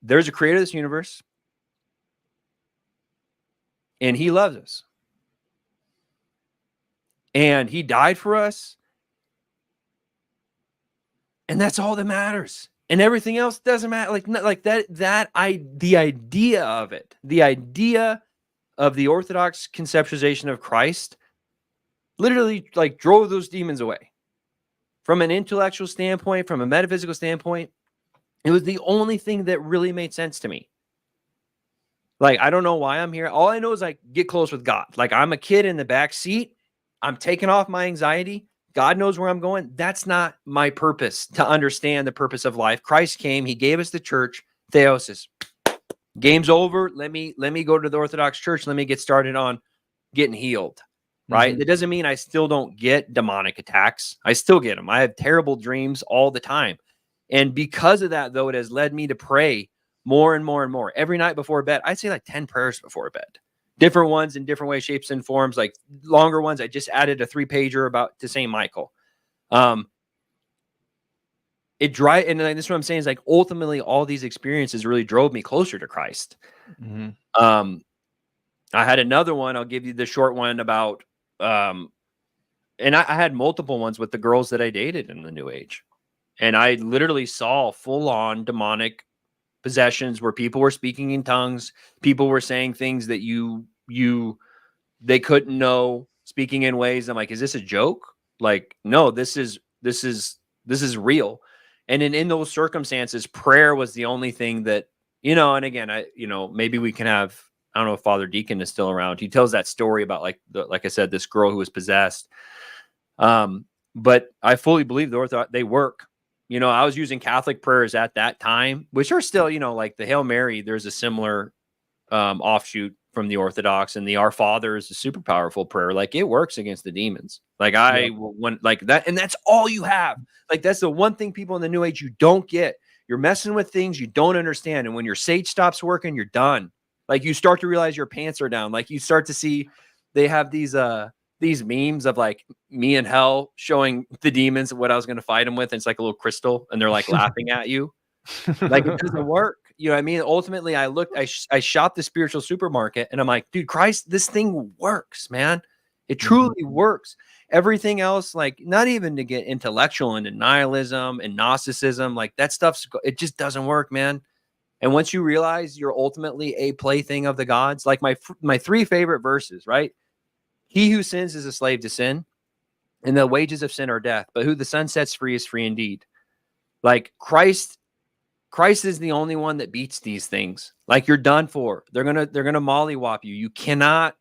[SPEAKER 2] there's a creator of this universe. And he loves us. And he died for us. And that's all that matters. And everything else doesn't matter. The idea of it, the idea of the Orthodox conceptualization of Christ literally like drove those demons away. From an intellectual standpoint, from a metaphysical standpoint, it was the only thing that really made sense to me. Like, I don't know why I'm here. All I know is, like, get close with God. Like, I'm a kid in the back seat. I'm taking off my anxiety. God knows where I'm going. That's not my purpose, to understand the purpose of life. Christ came. He gave us the church. Theosis. Game's over. Let me go to the Orthodox Church. Let me get started on getting healed. Right?
[SPEAKER 1] Mm-hmm.
[SPEAKER 2] That doesn't mean I still don't get demonic attacks. I still get them. I have terrible dreams all the time. And because of that, though, it has led me to pray more and more and more every night before bed. I'd say like 10 prayers before bed, different ones in different ways, shapes, and forms, like longer ones. I just added a 3-pager to St. Michael. And this is what I'm saying is, like, ultimately all these experiences really drove me closer to Christ.
[SPEAKER 1] Mm-hmm.
[SPEAKER 2] I had another one. I'll give you the short one about, and I had multiple ones with the girls that I dated in the New Age. And I literally saw full on demonic possessions where people were speaking in tongues. People were saying things that they couldn't know, speaking in ways. I'm like, is this a joke? Like, no, this is real. And in those circumstances, prayer was the only thing that, and again, maybe we can have, I don't know if Father Deacon is still around. He tells that story about like I said, this girl who was possessed. But I fully believe they work. I was using Catholic prayers at that time, which are still, like the Hail Mary, there's a similar offshoot from the Orthodox, and the Our Father is a super powerful prayer. Like it works against the demons. Like when like that, and that's all you have. Like that's the one thing people in the New Age you don't get. You're messing with things you don't understand, and when your sage stops working, you're done. Like you start to realize your pants are down. Like you start to see they have these memes of like me in hell showing the demons what I was going to fight them with. And it's like a little crystal, and they're like laughing at you. Like it doesn't work. You know what I mean? Ultimately, I shopped the spiritual supermarket, and I'm like, dude, Christ, this thing works, man. It truly works. Everything else, like not even to get intellectual into nihilism and Gnosticism, like that it just doesn't work, man. And once you realize you're ultimately a plaything of the gods, like my three favorite verses, right? He who sins is a slave to sin, and the wages of sin are death. But who the Son sets free is free indeed. Like Christ is the only one that beats these things. Like you're done for. They're gonna mollywop you. You cannot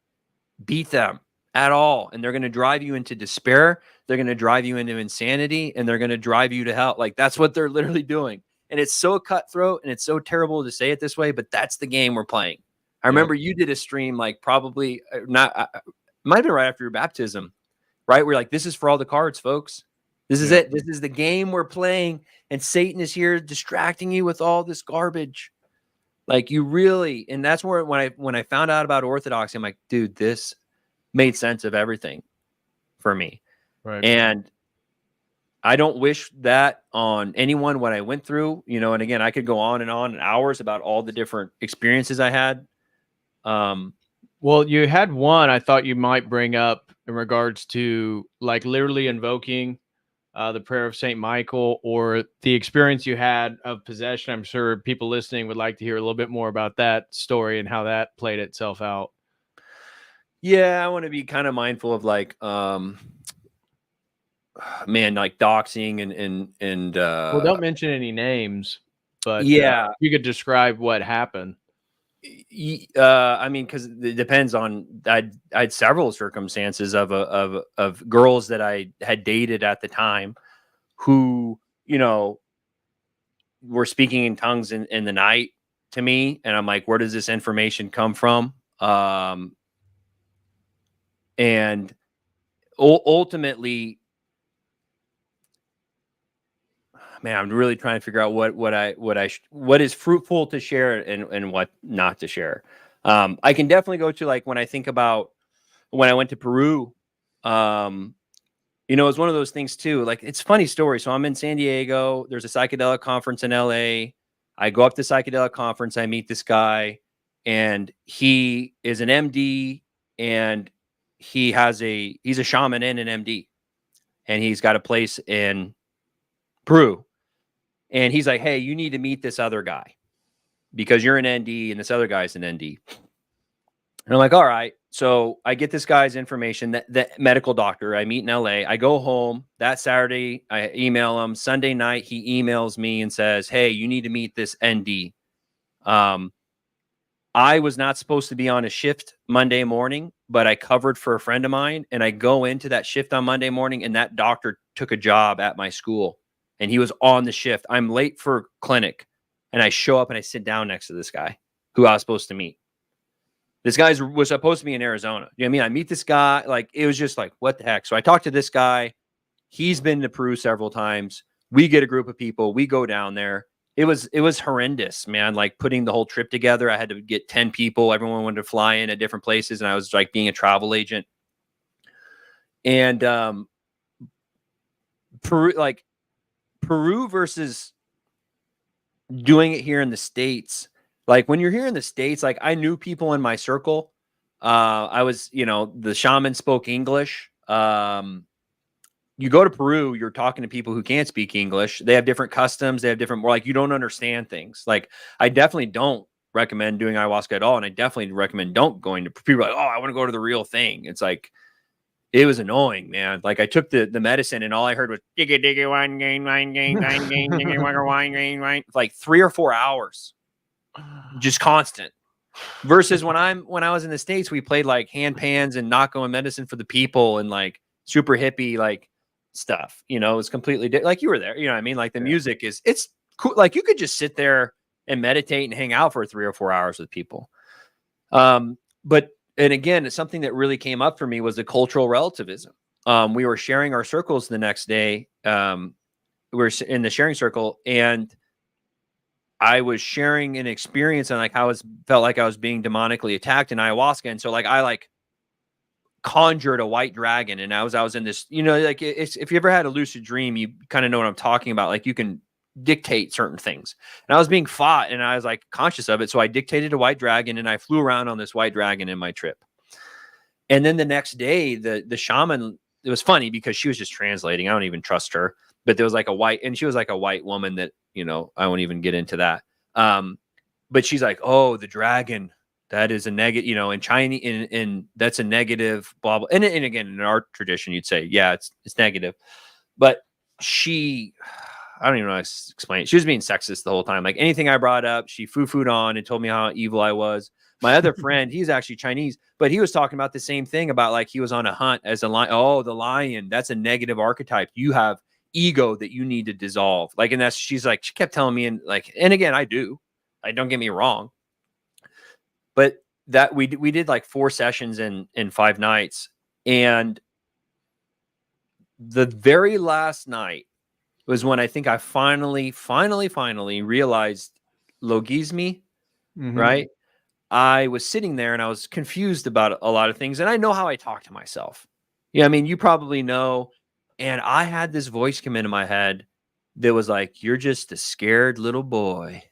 [SPEAKER 2] beat them at all, and they're gonna drive you into despair. They're gonna drive you into insanity, and they're gonna drive you to hell. Like that's what they're literally doing. And it's so cutthroat, and it's so terrible to say it this way, but that's the game we're playing. I remember you did a stream, like probably not. Might have been right after your baptism, right? We're like, this is for all the cards, folks. This is it. This is the game we're playing, and Satan is here distracting you with all this garbage. Like you really, and that's where when I found out about Orthodoxy, I'm like, dude, this made sense of everything for me.
[SPEAKER 1] Right.
[SPEAKER 2] And I don't wish that on anyone what I went through, and again, I could go on and hours about all the different experiences I had.
[SPEAKER 1] Well, you had one I thought you might bring up in regards to like literally invoking the prayer of Saint Michael, or the experience you had of possession. I'm sure people listening would like to hear a little bit more about that story and how that played itself out.
[SPEAKER 2] Yeah, I want to be kind of mindful of like, like doxing and
[SPEAKER 1] Well, don't mention any names, but
[SPEAKER 2] yeah,
[SPEAKER 1] you could describe what happened.
[SPEAKER 2] I mean, because it depends on. I had several circumstances of girls that I had dated at the time, who were speaking in tongues in the night to me, and I'm like, where does this information come from? And ultimately, man, I'm really trying to figure out what is fruitful to share and what not to share. I can definitely go to like when I think about when I went to Peru. It's one of those things too. Like it's a funny story. So I'm in San Diego. There's a psychedelic conference in LA. I go up to psychedelic conference. I meet this guy, and he is an MD, and he's a shaman and an MD, and he's got a place in Peru. And he's like, hey, you need to meet this other guy because you're an ND and this other guy's an ND. And I'm like, all right. So I get this guy's information, that medical doctor. I meet in LA. I go home that Saturday. I email him. Sunday night, he emails me and says, hey, you need to meet this ND. I was not supposed to be on a shift Monday morning, but I covered for a friend of mine. And I go into that shift on Monday morning, and that doctor took a job at my school. And he was on the shift. I'm late for clinic, and I show up and I sit down next to this guy who I was supposed to meet. This guy was supposed to be in Arizona. You know what I mean? I meet this guy. Like, it was just like, what the heck? So I talked to this guy. He's been to Peru several times. We get a group of people. We go down there. It was horrendous, man. Like putting the whole trip together. I had to get 10 people. Everyone wanted to fly in at different places. And I was like being a travel agent. And Peru versus doing it here in the States. Like when you're here in the States, like I knew people in my circle. I was, the shaman spoke English. you go to Peru, you're talking to people who can't speak English. They have different customs. They have different, more like, you don't understand things. Like, I definitely don't recommend doing ayahuasca at all. And I definitely recommend don't going to people like, oh, I want to go to the real thing. It's like, it was annoying, man. Like, I took the medicine and all I heard was digga digga wine gain, digga wine gain. Like 3 or 4 hours, just constant. Versus when I was in the States, we played like hand pans and Nako and medicine for the people and like super hippie like stuff. You know, it's completely like, you were there. You know what I mean? Like, the music it's cool. Like, you could just sit there and meditate and hang out for 3 or 4 hours with people. But and again, something that really came up for me was the cultural relativism. We were sharing our circles the next day. We were in the sharing circle, and I was sharing an experience and like how it felt like I was being demonically attacked in ayahuasca. And so like, I like conjured a white dragon, and I was in this, you know, like, it's, if you ever had a lucid dream, you kind of know what I'm talking about. Like, you can dictate certain things, and I was being fought and I was like conscious of it. So I dictated a white dragon and I flew around on this white dragon in my trip. And then the next day, the shaman, it was funny because she was just translating. I don't even trust her, but there was like she was like a white woman that, you know, I won't even get into that. But she's like, oh, the dragon, that is a negative, you know, in Chinese, in that's a negative, blah, blah. And again, in our tradition, you'd say, yeah, it's negative. But I don't even know how to explain it. She was being sexist the whole time. Like, anything I brought up, she foo-fooed on and told me how evil I was. My other friend, he's actually Chinese, but he was talking about the same thing, about like, he was on a hunt as a lion. Oh, the lion, that's a negative archetype. You have ego that you need to dissolve. Like, and she's like, she kept telling me, and like, and again, I do. Like, don't get me wrong. But that we did like 4 sessions in 5 nights. And the very last night was when I think I finally realized logisme, right? I was sitting there and I was confused about a lot of things. And I know how I talk to myself. Yeah, I mean, you probably know. And I had this voice come into my head that was like, you're just a scared little boy.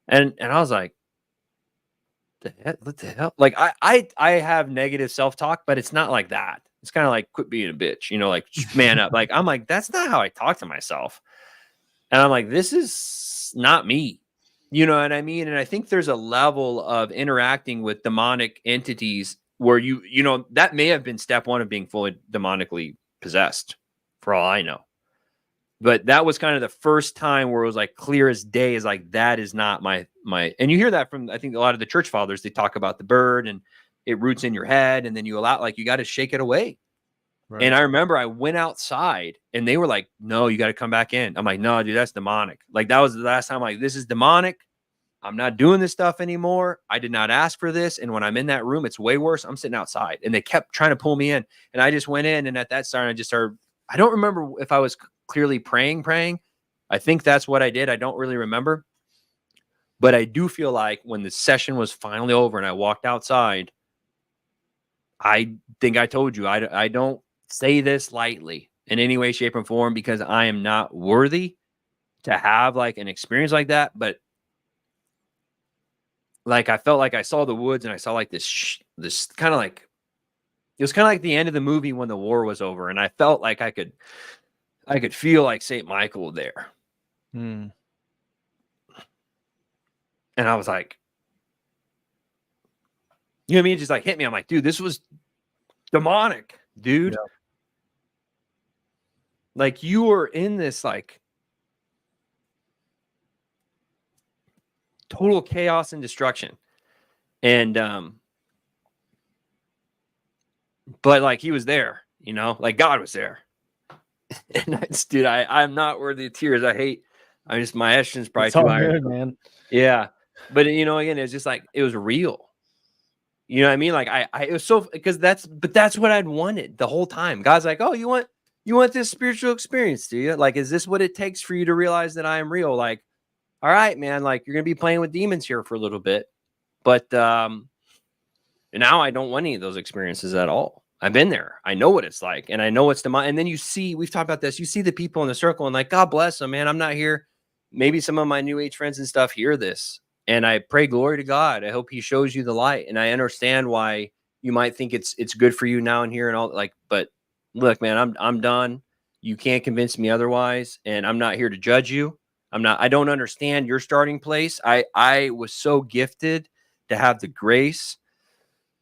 [SPEAKER 2] And I was like, what the hell? Like, I have negative self-talk, but it's not like that. It's kind of like, quit being a bitch, you know, like, man up. Like, I'm like, that's not how I talk to myself. And I'm like, this is not me. You know what I mean? And I think there's a level of interacting with demonic entities where you know, that may have been step 1 of being fully demonically possessed, for all I know. But that was kind of the first time where it was like clear as day, is like, that is not my, and you hear that from, I think, a lot of the church fathers. They talk about the bird and it roots in your head, and then you allow, like, you got to shake it away. Right. And I remember I went outside and they were like, no, you got to come back in. I'm like, no, dude, that's demonic. Like, that was the last time, like, this is demonic. I'm not doing this stuff anymore. I did not ask for this. And when I'm in that room, it's way worse. I'm sitting outside, and they kept trying to pull me in. And I just went in, and at that time, I just started, I don't remember if I was clearly praying. I think that's what I did. I don't really remember. But I do feel like when the session was finally over and I walked outside, I think I told you, I don't say this lightly in any way, shape, or form, because I am not worthy to have like an experience like that. But like, I felt like I saw the woods, and I saw like this kind of like, it was kind of like the end of the movie when the war was over. And I felt like I could feel like St. Michael there. And I was like, you know what I mean? It just like hit me. I'm like, dude, this was demonic, dude. Yeah. Like, you were in this like total chaos and destruction. And but like, he was there, you know, like God was there. And dude, I'm not worthy of tears. My estrogen's probably too high, man. Yeah. But you know, again, it's just like, it was real. You know what I mean? Like, it was so, because that's what I'd wanted the whole time. God's like, oh, you want this spiritual experience, do you? Like, is this what it takes for you to realize that I am real? Like, all right, man, like, you're going to be playing with demons here for a little bit. But now I don't want any of those experiences at all. I've been there. I know what it's like. And I know it's and then we've talked about this. You see the people in the circle and like, God bless them, man. I'm not here. Maybe some of my new age friends and stuff hear this. And I pray glory to God. I hope he shows you the light. And I understand why you might think it's good for you now and here and all, like, but look, man, I'm done. You can't convince me otherwise. And I'm not here to judge you. I don't understand your starting place. I was so gifted to have the grace,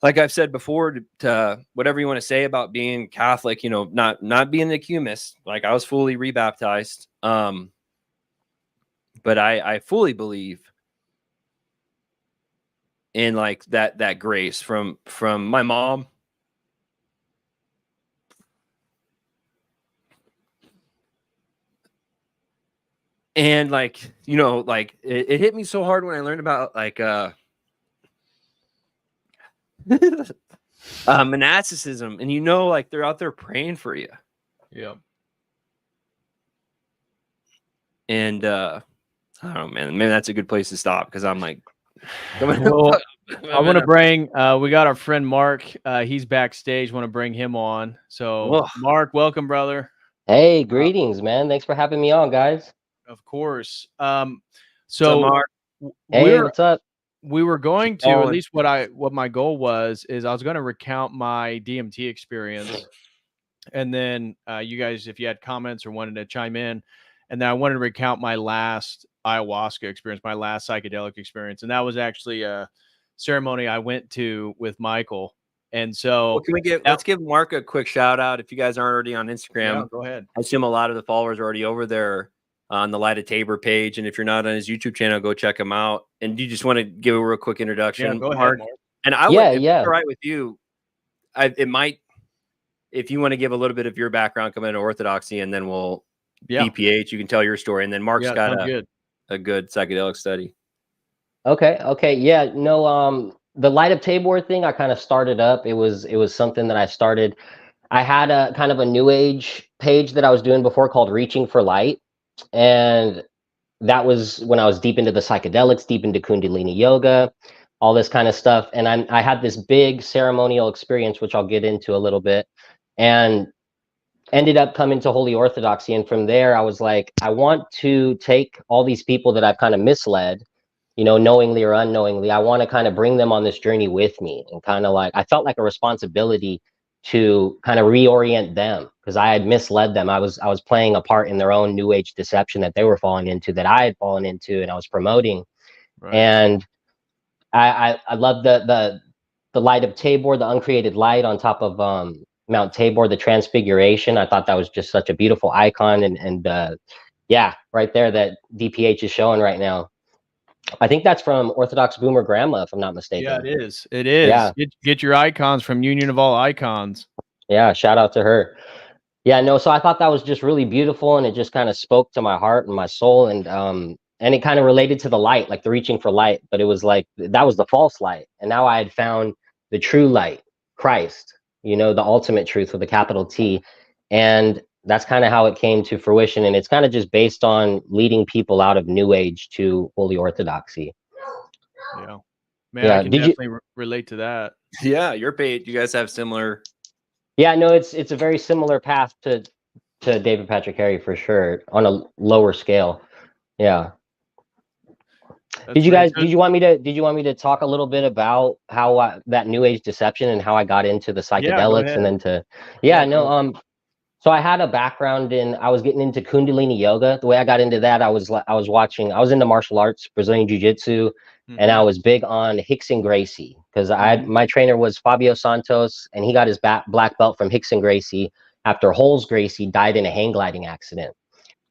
[SPEAKER 2] like I've said before, to whatever you want to say about being Catholic, you know, not being an ecumist. Like I was fully rebaptized. But I fully believe in like that grace from my mom. And like, you know, like it hit me so hard when I learned about like monasticism, and you know, like they're out there praying for you.
[SPEAKER 1] Yeah.
[SPEAKER 2] And I don't know, man. Maybe that's a good place to stop because I'm like,
[SPEAKER 1] Well, I want to bring. We got our friend Mark. He's backstage. Want to bring him on. So, Mark, welcome, brother.
[SPEAKER 3] Hey, greetings, man. Thanks for having me on, guys.
[SPEAKER 1] Of course.
[SPEAKER 2] So, Mark,
[SPEAKER 3] hey, what's up?
[SPEAKER 1] We were going to, at least what my goal was, is I was going to recount my DMT experience, and then you guys, if you had comments or wanted to chime in, and then I wanted to recount my last ayahuasca experience, my last psychedelic experience, and that was actually a ceremony I went to with Michael. And so,
[SPEAKER 2] let's give Mark a quick shout out. If you guys aren't already on Instagram,
[SPEAKER 1] yeah, go ahead.
[SPEAKER 2] I assume a lot of the followers are already over there on the Light of Tabor page. And if you're not on his YouTube channel, go check him out. And you just want to give a real quick introduction,
[SPEAKER 1] go
[SPEAKER 2] Mark.
[SPEAKER 1] ahead, Mark.
[SPEAKER 2] And I would, if it's all right with you, it might, if you want to give a little bit of your background coming into Orthodoxy, and then we'll DPH, you can tell your story. And then Mark's got a good psychedelic study.
[SPEAKER 3] Okay. Yeah, no, the Light of Tabor thing, I kind of started up. It was something that I started. I had a kind of a new age page that I was doing before called Reaching for Light. And that was when I was deep into the psychedelics, deep into Kundalini yoga, all this kind of stuff. And I had this big ceremonial experience, which I'll get into a little bit, and ended up coming to Holy Orthodoxy. And from there, I was like, I want to take all these people that I've kind of misled, you know, knowingly or unknowingly. I want to kind of bring them on this journey with me, and kind of like, I felt like a responsibility to kind of reorient them, because I had misled them. I was playing a part in their own new age deception that they were falling into, that I had fallen into, and I was promoting. Right. And I love the Light of Tabor, the uncreated light on top of Mount Tabor, the transfiguration. I thought that was just such a beautiful icon, and yeah, right there that DPH is showing right now. I think that's from Orthodox Boomer Grandma, if I'm not mistaken.
[SPEAKER 1] Yeah, it is. It is. Yeah. Get your icons from Union of All Icons.
[SPEAKER 3] Yeah, shout out to her. Yeah, no, so I thought that was just really beautiful, and it just kind of spoke to my heart and my soul, and it kind of related to the light, like the reaching for light, but it was like, that was the false light. And now I had found the true light, Christ, you know, the ultimate truth with a capital T. And that's kind of how it came to fruition. And it's kind of just based on leading people out of New Age to Holy Orthodoxy.
[SPEAKER 1] Yeah, man, yeah, I can definitely relate to that.
[SPEAKER 2] Yeah, your page, you guys have similar.
[SPEAKER 3] Yeah, no, it's a very similar path to David Patrick Harry, for sure, on a lower scale. Yeah. Did you want me to talk a little bit about how that New Age deception and how I got into the psychedelics, and then so I had a background I was getting into Kundalini yoga. The way I got into that, I was into martial arts, Brazilian Jiu-Jitsu, and I was big on Rickson Gracie, because my trainer was Fabio Santos, and he got his black belt from Rickson Gracie after Holes Gracie died in a hang gliding accident.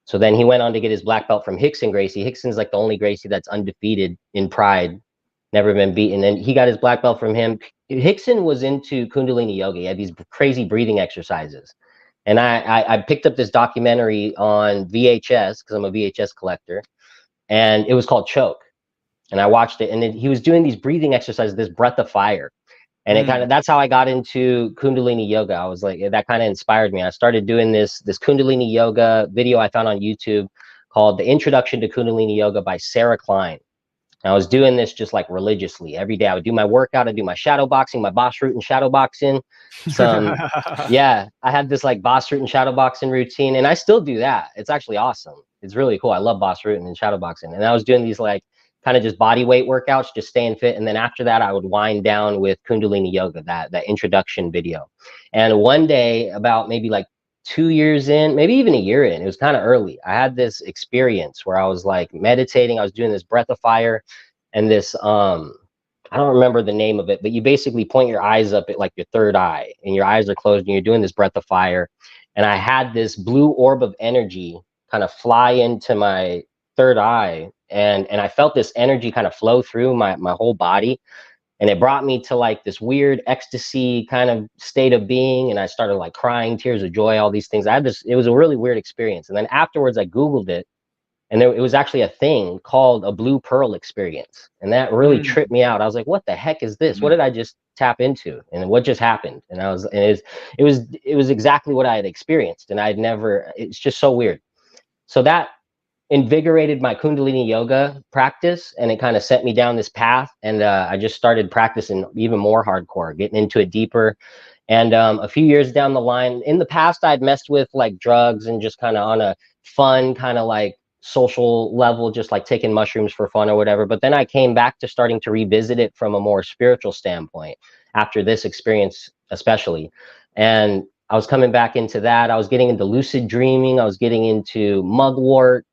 [SPEAKER 3] So then he went on to get his black belt from Rickson Gracie. Rickson's like the only Gracie that's undefeated in Pride, never been beaten. And he got his black belt from him. Rickson was into Kundalini yoga. He had these crazy breathing exercises. And I picked up this documentary on VHS, because I'm a VHS collector, and it was called Choke. And I watched it, and he was doing these breathing exercises, this breath of fire. And that's how I got into Kundalini yoga. I was like, that kind of inspired me. I started doing this Kundalini yoga video I found on YouTube called The Introduction to Kundalini Yoga by Sarah Klein. And I was doing this just like religiously every day. I would do my workout, I'd do my shadow boxing, my boss root and shadow boxing. Yeah, I had this like boss root and shadow boxing routine, and I still do that. It's actually awesome. It's really cool. I love boss root and shadow boxing. And I was doing these like kind of just body weight workouts, just staying fit. And then after that, I would wind down with Kundalini yoga, that introduction video. And one day, about maybe like 2 years in, maybe even a year in. It was kind of early. I had this experience where I was like meditating. I was doing this breath of fire and this I don't remember the name of it, but you basically point your eyes up at like your third eye and your eyes are closed and you're doing this breath of fire. And I had this blue orb of energy kind of fly into my third eye, and I felt this energy kind of flow through my whole body, and it brought me to like this weird ecstasy kind of state of being, and I started like crying tears of joy, all these things. I had this, it was a really weird experience. And then afterwards I Googled it, and it was actually a thing called a blue pearl experience, and that really tripped me out. I was like, what the heck is this? What did I just tap into, and what just happened? And it was exactly what I had experienced, and I'd never, it's just so weird. So that invigorated my Kundalini yoga practice, and it kind of set me down this path. And I just started practicing even more hardcore, getting into it deeper. And a few years down the line, in the past, I'd messed with like drugs and just kind of on a fun kind of like social level, just like taking mushrooms for fun or whatever. But then I came back to starting to revisit it from a more spiritual standpoint after this experience, especially. And I was coming back into that. I was getting into lucid dreaming. I was getting into mugwort,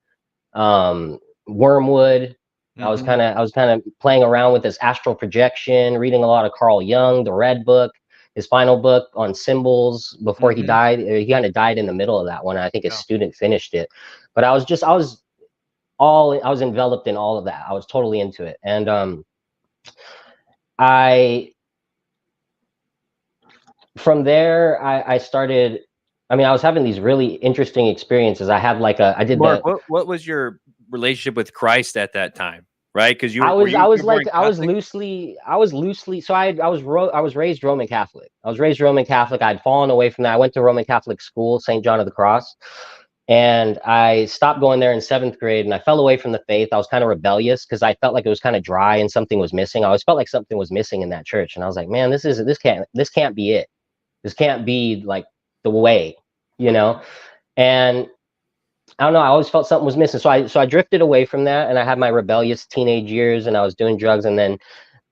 [SPEAKER 3] wormwood. I was kind of playing around with this astral projection, reading a lot of Carl Jung, the Red Book, his final book on symbols before he died. He kind of died in the middle of that one. I think his student finished it, but I was enveloped in all of that. I was totally into it. And from there, I started, I mean, I was having these really interesting experiences. I had like
[SPEAKER 2] Mark, what was your relationship with Christ at that time? Right, because
[SPEAKER 3] I was loosely. So I was raised Roman Catholic. I'd fallen away from that. I went to Roman Catholic school, St. John of the Cross, and I stopped going there in 7th grade, and I fell away from the faith. I was kind of rebellious because I felt like it was kind of dry and something was missing. I always felt like something was missing in that church, and I was like, man, this can't be it. This can't be like the way, you know. And I don't know, I always felt something was missing. So I drifted away from that, and I had my rebellious teenage years, and I was doing drugs. And then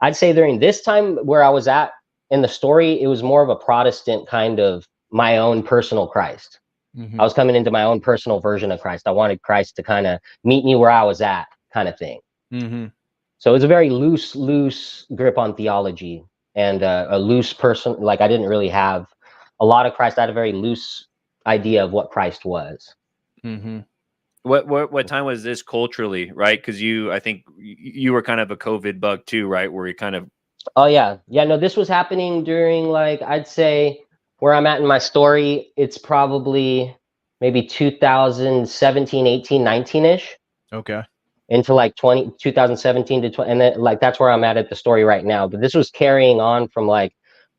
[SPEAKER 3] I'd say during this time where I was at in the story, it was more of a Protestant kind of my own personal Christ. I was coming into my own personal version of Christ. I wanted Christ to kind of meet me where I was at, kind of thing. So it was a very loose grip on theology, and a loose person. Like, I didn't really have a lot of Christ. I had a very loose idea of what Christ was.
[SPEAKER 2] What time was this culturally, right? Because I think you were kind of a COVID bug too, right? Where you kind of...
[SPEAKER 3] Oh yeah, no, this was happening during, like, I'd say where I'm at in my story, it's probably maybe 2017, 18, 19-ish.
[SPEAKER 1] Okay.
[SPEAKER 3] Into like 2017 to 20, and then like that's where I'm at the story right now. But this was carrying on from like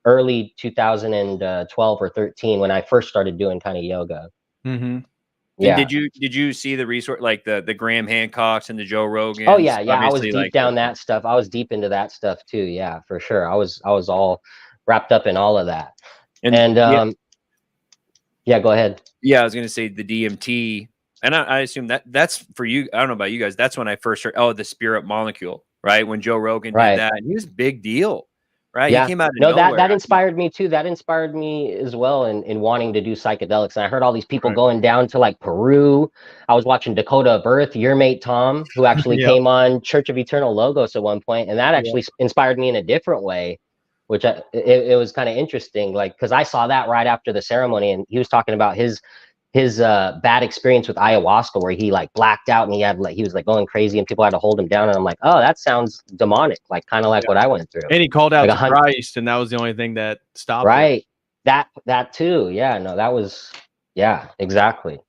[SPEAKER 3] early 2012 or 13 when I first started doing kind of yoga.
[SPEAKER 2] Yeah. And did you see the resource, like the Graham Hancocks and the Joe Rogans?
[SPEAKER 3] Oh yeah, I was deep down that stuff. I was deep into that stuff too. Yeah, for sure. I was all wrapped up in all of that. And yeah, go ahead.
[SPEAKER 2] Yeah, I was gonna say the DMT, and I assume that's for you. I don't know about you guys. That's when I first heard the spirit molecule, right? When Joe Rogan did that, and he was a big deal. Right.
[SPEAKER 3] Yeah.
[SPEAKER 2] He came out of nowhere.
[SPEAKER 3] That inspired me too. That inspired me as well in wanting to do psychedelics. And I heard all these people going down to like Peru. I was watching Dakota of Earth, your mate Tom, who actually came on Church of Eternal Logos at one point, and that actually inspired me in a different way, which it was kind of interesting. Like, because I saw that right after the ceremony, and he was talking about his bad experience with ayahuasca, where he like blacked out and he was like going crazy and people had to hold him down. And I'm like, oh, that sounds demonic, like kind of like what I went through.
[SPEAKER 1] And he called out like to Christ, and that was the only thing that stopped him.
[SPEAKER 3] That too. Yeah, no, that was, yeah, exactly.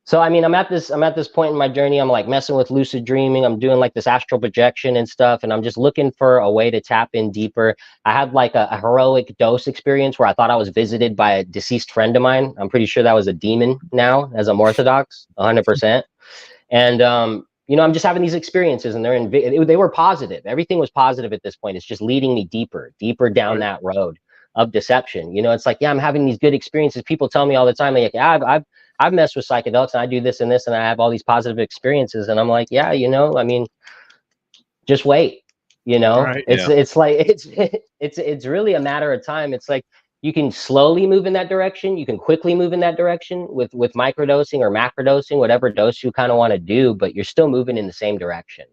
[SPEAKER 3] So I mean, I'm at this point in my journey. I'm like messing with lucid dreaming. I'm doing like this astral projection and stuff, and I'm just looking for a way to tap in deeper. I had like a heroic dose experience where I thought I was visited by a deceased friend of mine. I'm pretty sure that was a demon now, as I'm Orthodox, 100%. And you know, I'm just having these experiences, and they were positive. Everything was positive at this point. It's just leading me deeper down that road of deception. You know, it's like, yeah, I'm having these good experiences. People tell me all the time, like, yeah, I've messed with psychedelics and I do this and this and I have all these positive experiences. And I'm like, yeah, you know, I mean, just wait, you know, it's like, it's really a matter of time. It's like, you can slowly move in that direction. You can quickly move in that direction with microdosing or macrodosing, whatever dose you kind of want to do, but you're still moving in the same direction.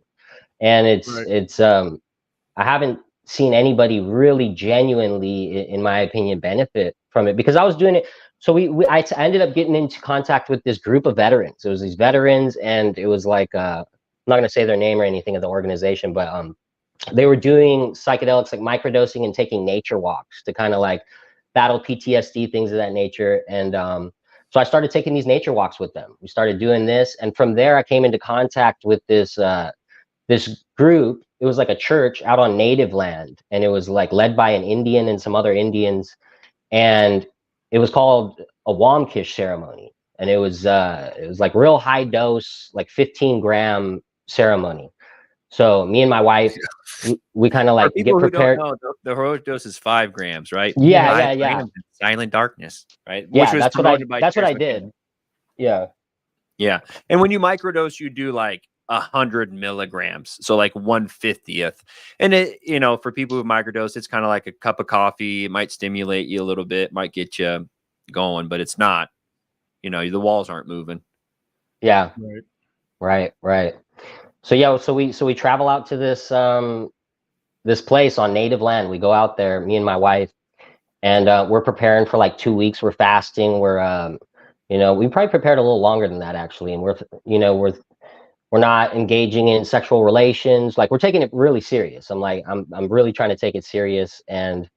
[SPEAKER 3] And it's I haven't seen anybody really genuinely, in my opinion, benefit from it, because I was doing it. So I ended up getting into contact with this group of veterans. It was these veterans, and it was like, I'm not going to say their name or anything of the organization, but they were doing psychedelics, like microdosing and taking nature walks to kind of like battle PTSD, things of that nature. And so I started taking these nature walks with them. We started doing this, and from there I came into contact with this this group. It was like a church out on native land, and it was like led by an Indian and some other Indians, and it was called a Wamkish ceremony. And it was like real high dose, like 15-gram ceremony. So me and my wife, we kind of like get prepared.
[SPEAKER 2] Who don't know, the heroic dose is 5 grams, right?
[SPEAKER 3] Yeah.
[SPEAKER 2] Silent darkness, right?
[SPEAKER 3] Yeah, that's what I did. Yeah.
[SPEAKER 2] And when you microdose, you do like 100 milligrams, so like 1/50th. And it, you know, for people who microdose, it's kind of like a cup of coffee. It might stimulate you a little bit, might get you going, but it's not, you know, the walls aren't moving.
[SPEAKER 3] Yeah. Right. So yeah, so we travel out to this this place on native land. We go out there, me and my wife, and we're preparing for like 2 weeks. We're fasting. We're you know, we probably prepared a little longer than that actually, and we're not engaging in sexual relations. Like, we're taking it really serious. I'm really trying to take it serious, and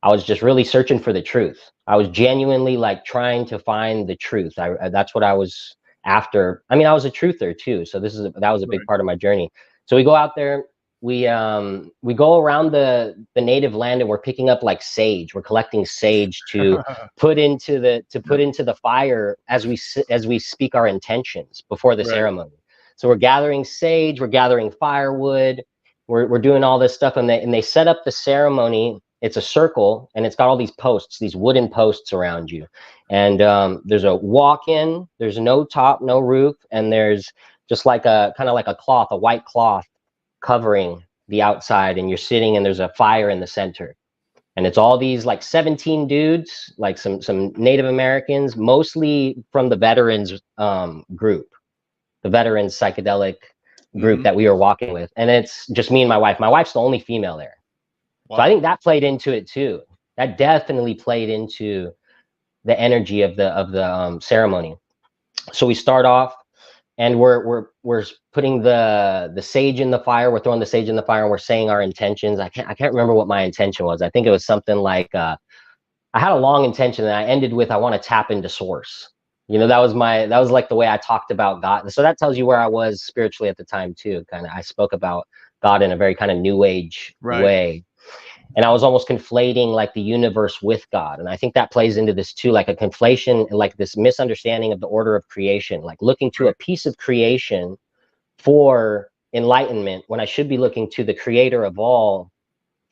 [SPEAKER 3] I was just really searching for the truth. I was genuinely like trying to find the truth. That's what I was after. I mean, I was a truther too, so that was a big part of my journey. So we go out there, we go around the native land, and we're picking up like sage. We're collecting sage to put into the fire as we speak our intentions before the ceremony. So we're gathering sage, we're gathering firewood, we're doing all this stuff, and they set up the ceremony. It's a circle, and it's got all these posts, these wooden posts around you. And there's a walk-in, there's no top, no roof, and there's just like a kind of like a cloth, a white cloth covering the outside, and you're sitting, and there's a fire in the center. And it's all these like 17 dudes, like some Native Americans, mostly from the veterans group. The veterans psychedelic group that we were walking with. And it's just me and my wife. My wife's the only female there. Wow. So I think that played into it too. That definitely played into the energy of the ceremony. So we start off, and we're putting the sage in the fire. We're throwing the sage in the fire, and we're saying our intentions. I can't remember what my intention was. I think it was something like, I had a long intention, and I ended with, I want to tap into source. You know, that was like the way I talked about God. So that tells you where I was spiritually at the time too. Kind of, I spoke about God in a very kind of new age way. And I was almost conflating like the universe with God. And I think that plays into this too, like a conflation, like this misunderstanding of the order of creation, like looking to a piece of creation for enlightenment, when I should be looking to the creator of all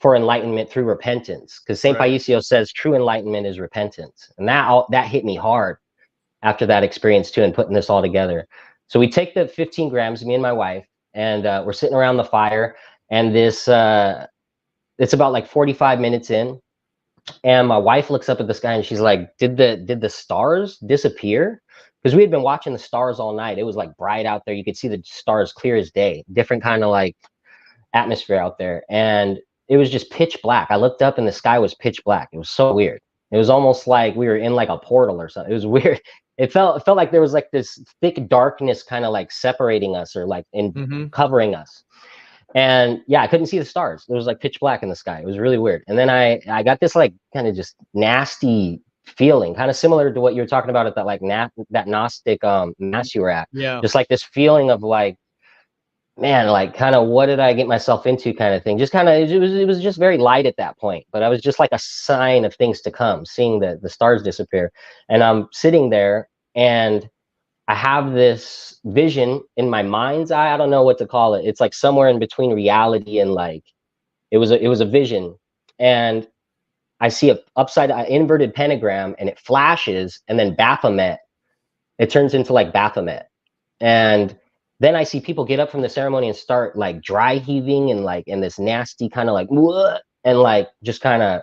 [SPEAKER 3] for enlightenment through repentance. Because St. Paisios says true enlightenment is repentance. And that hit me hard after that experience too, and putting this all together. So we take the 15 grams, me and my wife, and we're sitting around the fire, and this, it's about like 45 minutes in, and my wife looks up at the sky, and she's like, did the stars disappear? Because we had been watching the stars all night. It was like bright out there. You could see the stars clear as day, different kind of like atmosphere out there. And it was just pitch black. I looked up, and the sky was pitch black. It was so weird. It was almost like we were in like a portal or something. It was weird. It felt like there was like this thick darkness kind of like separating us, or like covering us. And yeah, I couldn't see the stars. There was like pitch black in the sky. It was really weird. And then I got this like kind of just nasty feeling, kind of similar to what you were talking about at that like that Gnostic mass you were at.
[SPEAKER 1] Yeah.
[SPEAKER 3] Just like this feeling of like, man, like kind of what did I get myself into kind of thing. Just kind of, it was just very light at that point, but I was just like a sign of things to come, seeing the stars disappear. And I'm sitting there, and I have this vision in my mind's eye. I don't know what to call it. It's like somewhere in between reality and like, it was a vision. And I see an inverted pentagram, and it flashes, and then Baphomet, it turns into like Baphomet. And then I see people get up from the ceremony and start like dry heaving, and like in this nasty kind of like, and like just kind of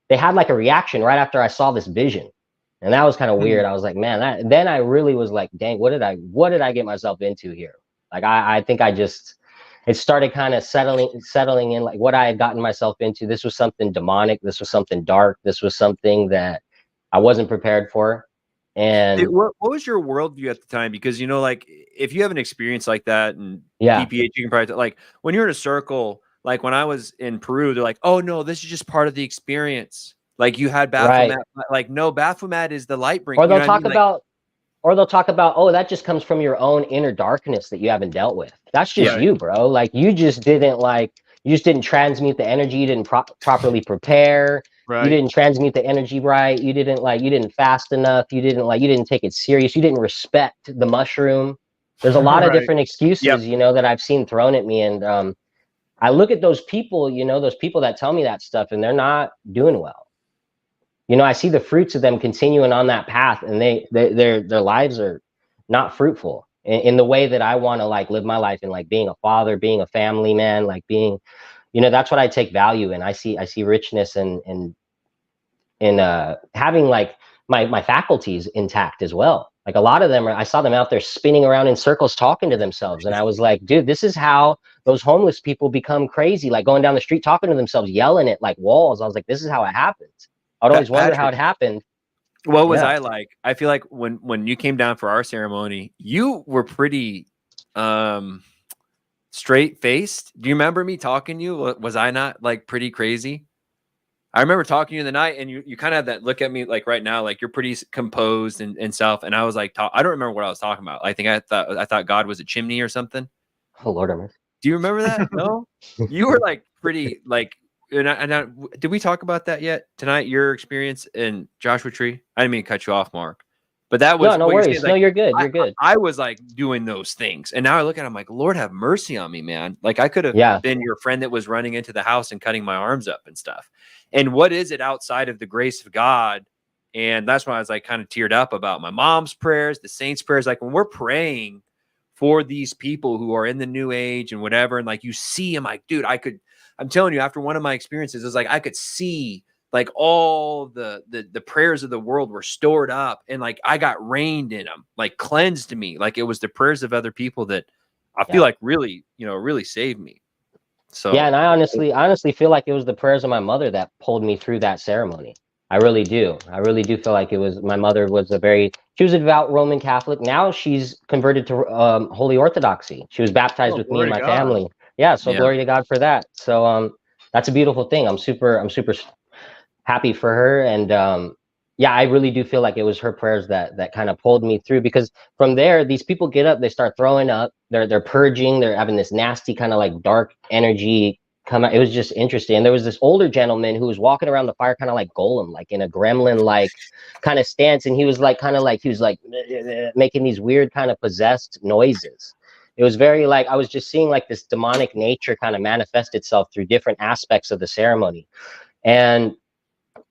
[SPEAKER 3] they had like a reaction right after I saw this vision. And that was kind of weird. I was like, man, then I really was like, dang, what did I get myself into here? Like, I think it started kind of settling in, like what I had gotten myself into. This was something demonic. This was something dark. This was something that I wasn't prepared for. And
[SPEAKER 2] what was your worldview at the time? Because, you know, like if you have an experience like that and
[SPEAKER 3] yeah,
[SPEAKER 2] PPH, you can probably, like when you're in a circle, like when I was in Peru, they're like, oh no, this is just part of the experience. Like you had
[SPEAKER 3] right.
[SPEAKER 2] Baphomet, like no, Baphomet is the light bringer.
[SPEAKER 3] Or
[SPEAKER 2] You know
[SPEAKER 3] they'll
[SPEAKER 2] what I
[SPEAKER 3] talk
[SPEAKER 2] mean? Like,
[SPEAKER 3] about, oh, that just comes from your own inner darkness that you haven't dealt with. That's just
[SPEAKER 2] yeah,
[SPEAKER 3] you, bro. Like you just didn't transmute the energy. You didn't properly prepare. You
[SPEAKER 1] Right.
[SPEAKER 3] didn't transmute the energy right. You didn't fast enough. You didn't take it serious. You didn't respect the mushroom. There's a lot of
[SPEAKER 1] Right.
[SPEAKER 3] different
[SPEAKER 2] Yep.
[SPEAKER 3] excuses, that I've seen thrown at me. And I look at those people, those people that tell me that stuff, and they're not doing well. I see the fruits of them continuing on that path, and their lives are not fruitful in the way that I want to like live my life, and like being a father, being a family man, like being, that's what I take value in. I see richness in having like my faculties intact as well. Like a lot of them I saw them out there spinning around in circles talking to themselves, and I was like, dude, this is how those homeless people become crazy, like going down the street talking to themselves, yelling at like walls. I was like, this is how it happens. I'd always wonder how it happened.
[SPEAKER 2] What was
[SPEAKER 3] Yeah.
[SPEAKER 2] I like? I feel like when you came down for our ceremony, you were pretty straight faced. Do you remember me talking to you? Was I not like pretty crazy? I remember talking to you in the night, and you kind of had that look at me like right now, like you're pretty composed and stuff. And I was like, I don't remember what I was talking about. I think I thought God was a chimney or something.
[SPEAKER 3] Oh Lord, have mercy.
[SPEAKER 2] Do you remember that? No, you were like pretty like. Did we talk about that yet tonight? Your experience in Joshua Tree? I didn't mean to cut you off, Mark, but that was
[SPEAKER 3] no worries.
[SPEAKER 2] like,
[SPEAKER 3] no, you're good. You're good.
[SPEAKER 2] I was like doing those things, and now I look at it, I'm like, Lord have mercy on me, man. Like I could have been your friend that was running into the house and cutting my arms up and stuff. And what is it outside of the grace of God? And that's why I was like kind of teared up about my mom's prayers, the saints' prayers. Like when we're praying for these people who are in the new age and whatever, and like you see them, like, dude, I'm telling you, after one of my experiences, it's like I could see like all the prayers of the world were stored up, and like I got rained in them, like cleansed me, like it was the prayers of other people that I feel like really, really saved me. So
[SPEAKER 3] yeah, and I honestly feel like it was the prayers of my mother that pulled me through that ceremony. I really do. I really do feel like it was my mother she was a devout Roman Catholic. Now she's converted to Holy Orthodoxy. She was baptized with me and my family. Yeah, so glory to God for that. So that's a beautiful thing. I'm super happy for her. And yeah, I really do feel like it was her prayers that kind of pulled me through, because from there, these people get up, they start throwing up, they're purging, they're having this nasty kind of like dark energy come out. It was just interesting. And there was this older gentleman who was walking around the fire kind of like Golem, like in a gremlin like kind of stance, and he was like making these weird kind of possessed noises. It was very like I was just seeing like this demonic nature kind of manifest itself through different aspects of the ceremony. And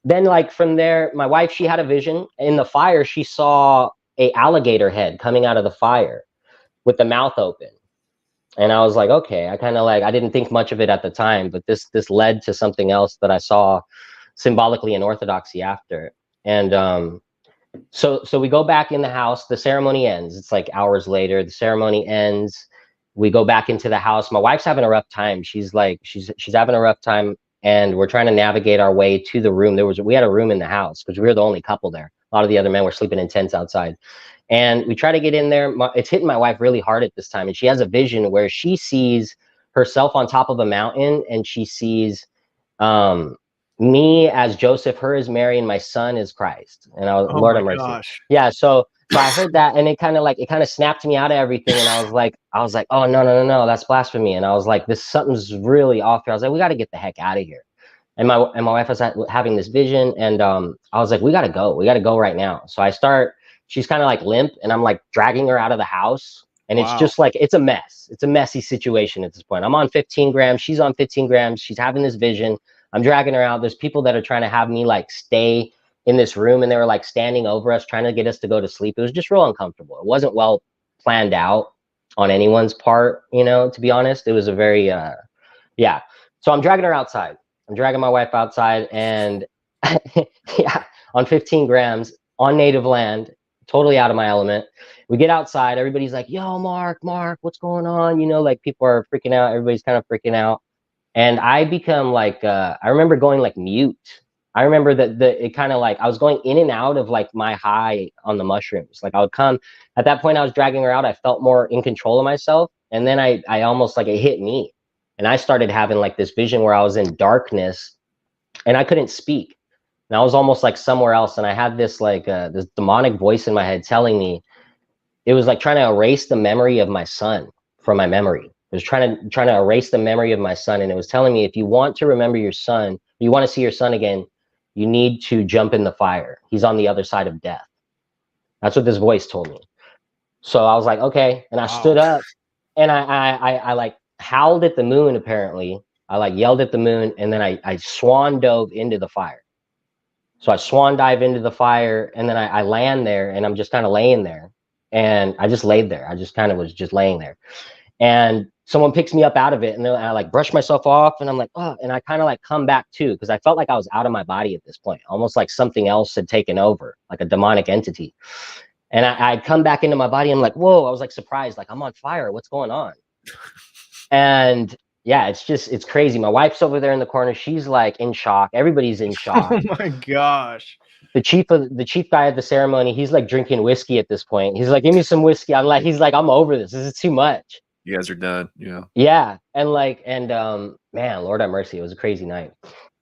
[SPEAKER 3] then like from there, my wife, she had a vision in the fire. She saw a alligator head coming out of the fire with the mouth open. And I was like, okay, I didn't think much of it at the time, but this led to something else that I saw symbolically in Orthodoxy after. And so we go back in the house, the ceremony ends. It's like hours later, the ceremony ends. We go back into the house. My wife's having a rough time. She's having a rough time, and we're trying to navigate our way to the room. We had a room in the house because we were the only couple there. A lot of the other men were sleeping in tents outside. And we try to get in there. It's hitting my wife really hard at this time. And she has a vision where she sees herself on top of a mountain, and she sees me as Joseph, her as Mary, and my son as Christ. And I was, Lord have mercy.
[SPEAKER 1] Gosh.
[SPEAKER 3] Yeah. So I heard that, and it kind of snapped me out of everything. And I was like, oh, no, that's blasphemy. And I was like, something's really off here. I was like, we got to get the heck out of here. And my wife was having this vision, and I was like, we got to go right now. So she's kind of like limp, and I'm like dragging her out of the house. And it's just like, it's a mess. It's a messy situation at this point. I'm on 15 grams. She's on 15 grams. She's having this vision. I'm dragging her out. There's people that are trying to have me like stay in this room, and they were like standing over us, trying to get us to go to sleep. It was just real uncomfortable. It wasn't well planned out on anyone's part, to be honest. It was a very, yeah. So I'm dragging her outside. I'm dragging my wife outside, and Yeah, on 15 grams on native land, totally out of my element. We get outside, everybody's like, yo, Mark, what's going on? You know, like people are freaking out, everybody's kind of freaking out. And I become like, I remember going like mute. I remember that it kind of like, I was going in and out of like my high on the mushrooms. Like I would come, at that point I was dragging her out. I felt more in control of myself. And then I almost like, it hit me. And I started having like this vision where I was in darkness and I couldn't speak. And I was almost like somewhere else. And I had this like, this demonic voice in my head telling me, it was like trying to erase the memory of my son from my memory. It was trying to erase the memory of my son. And it was telling me, if you want to remember your son, you want to see your son again, you need to jump in the fire. He's on the other side of death. That's what this voice told me. So I was like, okay. And I stood up and I like howled at the moon, apparently. I like yelled at the moon, and then I swan dove into the fire. So I swan dive into the fire, and then I land there, and I'm just kind of laying there. And I just laid there. I just kind of was just laying there. And someone picks me up out of it, and then I like brush myself off, and I'm like, oh, and I kind of like come back too, because I felt like I was out of my body at this point, almost like something else had taken over, like a demonic entity. And I'd come back into my body. I'm like, whoa, I was like surprised, like I'm on fire. What's going on? And yeah, it's crazy. My wife's over there in the corner. She's like in shock. Everybody's in shock.
[SPEAKER 1] Oh my gosh.
[SPEAKER 3] The chief guy at the ceremony, he's like drinking whiskey at this point. He's like, give me some whiskey. He's like, I'm over this. This is too much.
[SPEAKER 4] You guys are done. Yeah.
[SPEAKER 3] Yeah. And man, Lord have mercy. It was a crazy night.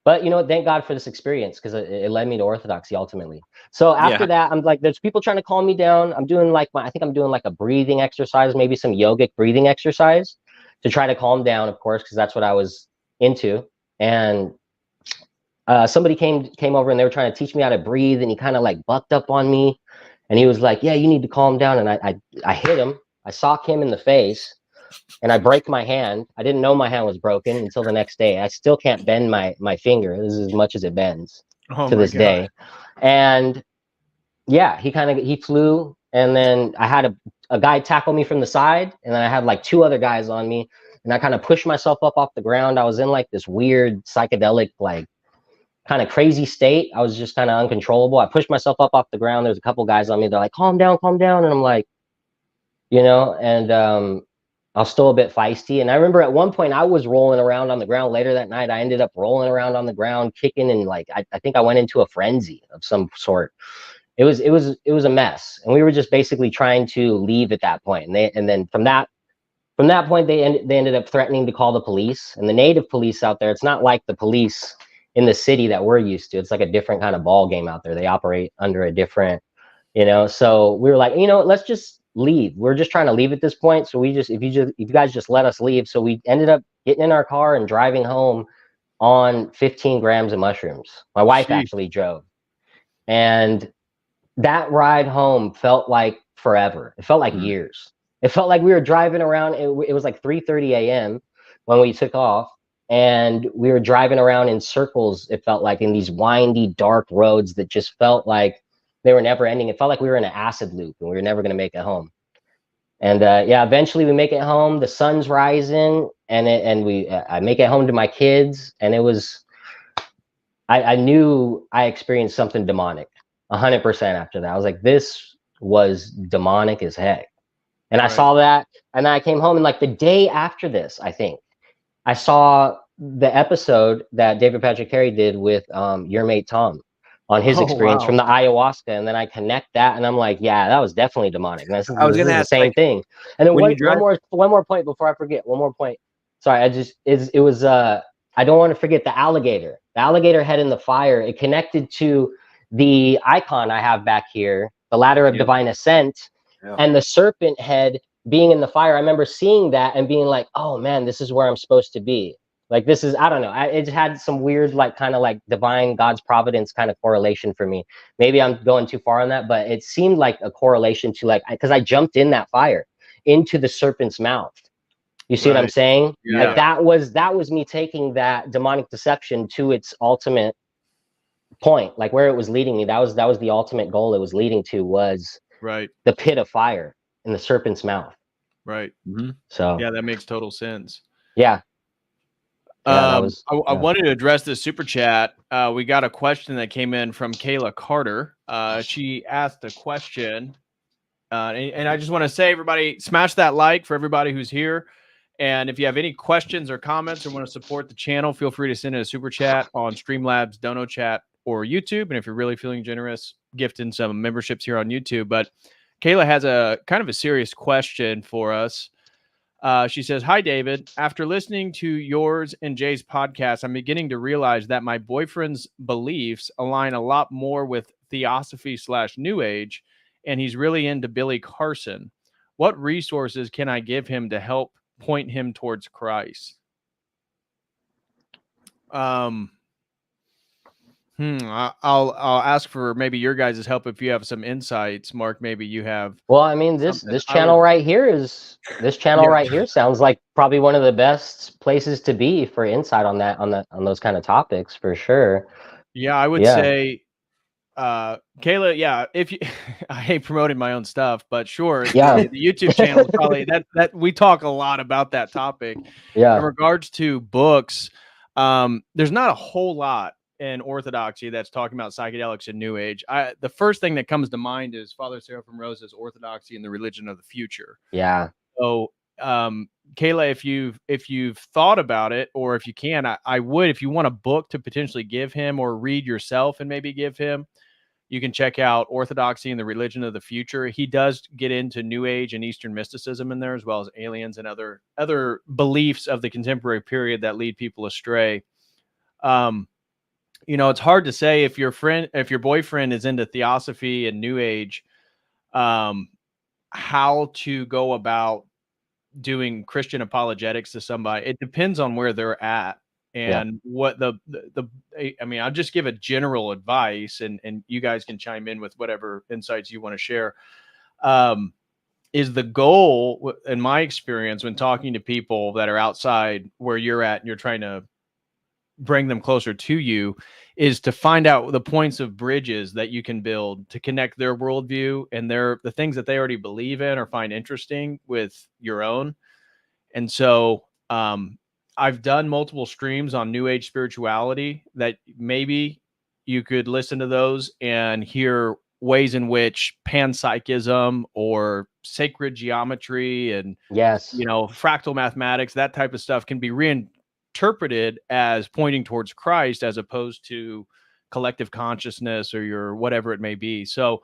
[SPEAKER 3] But you know what? Thank God for this experience, because it led me to orthodoxy ultimately. So after that, I'm like, there's people trying to calm me down. I'm doing like I think I'm doing like a breathing exercise, maybe some yogic breathing exercise to try to calm down, of course, because that's what I was into. And somebody came over and they were trying to teach me how to breathe, and he kind of like bucked up on me, and he was like, yeah, you need to calm down. And I hit him. I sock him in the face, and I break my hand. I didn't know my hand was broken until the next day. I still can't bend my finger. This is as much as it bends to this day. And yeah, he flew, and then I had a guy tackle me from the side, and then I had like 2 other guys on me, and I kind of pushed myself up off the ground. I was in like this weird psychedelic, like kind of crazy state. I was just kind of uncontrollable. I pushed myself up off the ground. There's a couple guys on me. They're like, calm down. And I'm like, you know, and I was still a bit feisty. And I remember at one point I was rolling around on the ground. Later that night, I ended up rolling around on the ground, kicking, and like I think I went into a frenzy of some sort. It was a mess, and we were just basically trying to leave at that point. And then from that point, they ended up threatening to call the police. And the native police out there, it's not like the police in the city that we're used to. It's like a different kind of ball game out there. They operate under a different, you know. So we were like, you know, let's just leave. We're just trying to leave at this point. So if you guys just let us leave. So we ended up getting in our car and driving home on 15 grams of mushrooms. My wife actually drove, and that ride home felt like forever. It felt like years. It felt like we were driving around. It was like 3:30 a.m. when we took off, and we were driving around in circles. It felt like in these windy, dark roads that just felt like they were never ending. It felt like we were in an acid loop and we were never going to make it home. And yeah, eventually we make it home. The sun's rising, and I make it home to my kids, and it was, I knew I experienced something demonic 100% after that. I was like, this was demonic as heck. And I saw that, and then I came home, and like the day after this, I think I saw the episode that David Patrick Carey did with your mate Tom on his experience from the ayahuasca, and then I connect that, and I'm like, yeah, that was definitely demonic. And this is the same thing. And then one more point before I forget. One more point. Sorry, it was I don't want to forget the alligator. The alligator head in the fire. It connected to the icon I have back here, the ladder of divine ascent, and the serpent head being in the fire. I remember seeing that and being like, oh man, this is where I'm supposed to be. Like, this is, I don't know. It had some weird, like, kind of like divine God's providence kind of correlation for me. Maybe I'm going too far on that, but it seemed like a correlation to, like, because I jumped in that fire into the serpent's mouth. You see what I'm saying?
[SPEAKER 1] Yeah.
[SPEAKER 3] Like that was me taking that demonic deception to its ultimate point, like where it was leading me. That was the ultimate goal it was leading to, was the pit of fire in the serpent's mouth.
[SPEAKER 1] Right.
[SPEAKER 4] Mm-hmm.
[SPEAKER 3] So
[SPEAKER 1] yeah, that makes total sense.
[SPEAKER 3] Yeah. Yeah, that was.
[SPEAKER 1] I wanted to address this super chat. We got a question that came in from Kayla Carter. She asked a question, and I just want to say, everybody, smash that like for everybody who's here. And if you have any questions or comments or want to support the channel, feel free to send in a super chat on Streamlabs, Dono Chat, or YouTube. And if you're really feeling generous, gift in some memberships here on YouTube. But Kayla has a kind of a serious question for us. She says, "Hi, David. After listening to yours and Jay's podcast, I'm beginning to realize that my boyfriend's beliefs align a lot more with Theosophy/New Age, and he's really into Billy Carson. What resources can I give him to help point him towards Christ?" I'll ask for maybe your guys' help if you have some insights. Mark, maybe you have.
[SPEAKER 3] Well, I mean, this channel right here sounds like probably one of the best places to be for insight on those kind of topics, for sure.
[SPEAKER 1] Yeah, I would say, Kayla, yeah, if you I hate promoting my own stuff, but sure,
[SPEAKER 3] yeah,
[SPEAKER 1] the YouTube channel is probably that we talk a lot about that topic.
[SPEAKER 3] Yeah.
[SPEAKER 1] In regards to books, there's not a whole lot in Orthodoxy that's talking about psychedelics and New Age. The first thing that comes to mind is Father Seraphim Rose's Orthodoxy and the Religion of the Future.
[SPEAKER 3] Yeah.
[SPEAKER 1] So, Kayla, if you've thought about it, or if you can, I would, if you want a book to potentially give him or read yourself and maybe give him, you can check out Orthodoxy and the Religion of the Future. He does get into New Age and Eastern mysticism in there, as well as aliens and other beliefs of the contemporary period that lead people astray. It's hard to say if your boyfriend is into Theosophy and New Age, how to go about doing Christian apologetics to somebody. It depends on where they're at and what I mean, I'll just give a general advice, and you guys can chime in with whatever insights you want to share. Is the goal, in my experience, when talking to people that are outside where you're at and you're trying to bring them closer to you, is to find out the points of bridges that you can build to connect their worldview and the things that they already believe in or find interesting with your own. And so I've done multiple streams on New Age spirituality that maybe you could listen to those and hear ways in which panpsychism or sacred geometry and fractal mathematics, that type of stuff, can be reinterpreted as pointing towards Christ as opposed to collective consciousness or your whatever it may be. So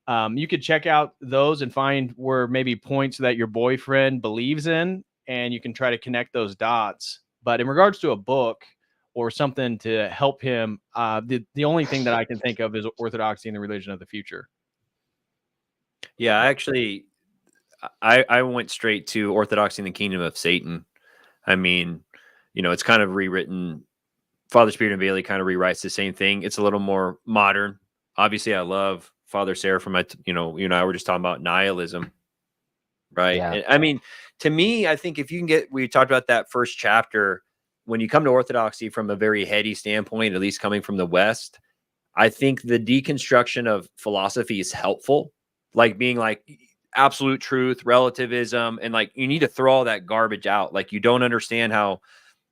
[SPEAKER 1] you could check out those and find where maybe points that your boyfriend believes in, and you can try to connect those dots. But in regards to a book or something to help him, the only thing that I can think of is Orthodoxy and the Religion of the Future.
[SPEAKER 2] Yeah, actually, I went straight to Orthodoxy and the Kingdom of Satan. I mean, it's kind of rewritten. Father Spirit and Bailey kind of rewrites the same thing. It's a little more modern. Obviously, I love Father Seraphim. You and I were just talking about nihilism, right?
[SPEAKER 3] Yeah.
[SPEAKER 2] And, I mean, to me, I think if you can we talked about that first chapter, when you come to Orthodoxy from a very heady standpoint, at least coming from the West, I think the deconstruction of philosophy is helpful, like being like absolute truth, relativism, and like you need to throw all that garbage out. Like you don't understand how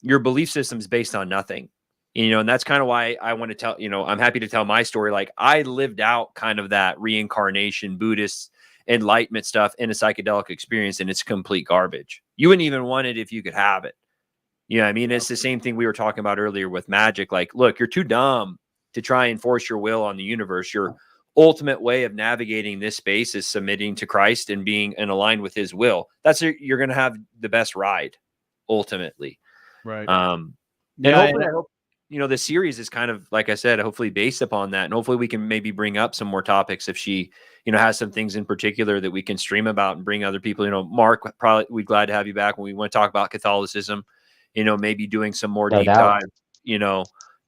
[SPEAKER 2] your belief system is based on nothing, and that's kind of why I want to tell, I'm happy to tell my story. Like I lived out kind of that reincarnation, Buddhist enlightenment stuff in a psychedelic experience, and it's complete garbage. You wouldn't even want it if you could have it. I mean, it's the same thing we were talking about earlier with magic. Like, look, you're too dumb to try and force your will on the universe. Your ultimate way of navigating this space is submitting to Christ and being aligned with his will. You're going to have the best ride ultimately.
[SPEAKER 1] Right.
[SPEAKER 2] And hopefully, I hope, the series is kind of, like I said, hopefully based upon that. And hopefully we can maybe bring up some more topics if she, has some things in particular that we can stream about and bring other people. Mark, probably we'd glad to have you back when we want to talk about Catholicism, maybe doing some more deep dive,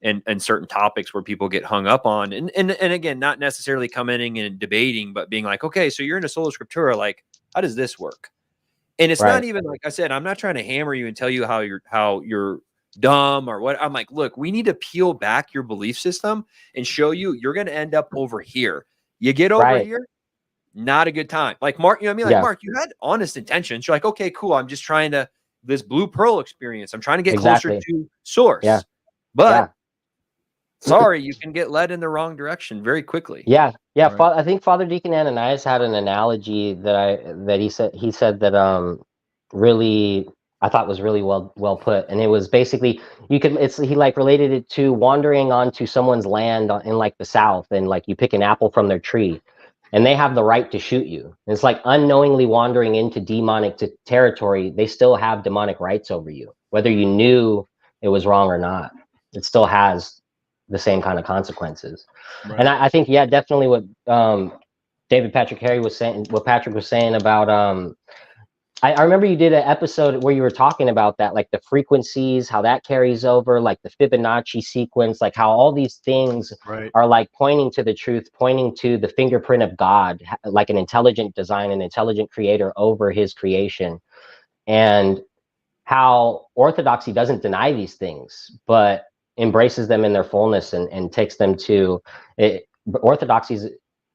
[SPEAKER 2] and certain topics where people get hung up on. And again, not necessarily coming in and debating, but being like, okay, so you're into Sola Scriptura. Like, how does this work? And it's not even, like I said, I'm not trying to hammer you and tell you how you're dumb or what. I'm like, look, we need to peel back your belief system and show you you're going to end up over here. You get over here, not a good time. Like Mark, Mark, you had honest intentions. You're like, okay, cool. I'm just trying to this blue pearl experience. I'm trying to get
[SPEAKER 3] Exactly.
[SPEAKER 2] closer to source.
[SPEAKER 3] Yeah.
[SPEAKER 2] But
[SPEAKER 3] Yeah.
[SPEAKER 2] sorry, you can get led in the wrong direction very quickly.
[SPEAKER 3] Yeah.
[SPEAKER 1] Right.
[SPEAKER 3] I think Father Deacon Ananias had an analogy that he said that really I thought was really well put, and it was basically he like related it to wandering onto someone's land in like the South, and like you pick an apple from their tree, and they have the right to shoot you. And it's like unknowingly wandering into demonic territory. They still have demonic rights over you, whether you knew it was wrong or not. It still has the same kind of consequences.
[SPEAKER 1] Right.
[SPEAKER 3] And I think, yeah, definitely what David Patrick Harry was saying, what Patrick was saying about I remember you did an episode where you were talking about that, like the frequencies, how that carries over, like the Fibonacci sequence, like how all these things
[SPEAKER 1] Right.
[SPEAKER 3] are like pointing to the truth, pointing to the fingerprint of God, like an intelligent design, an intelligent creator over his creation. And how orthodoxy doesn't deny these things, but embraces them in their fullness and takes them to it. Orthodoxy is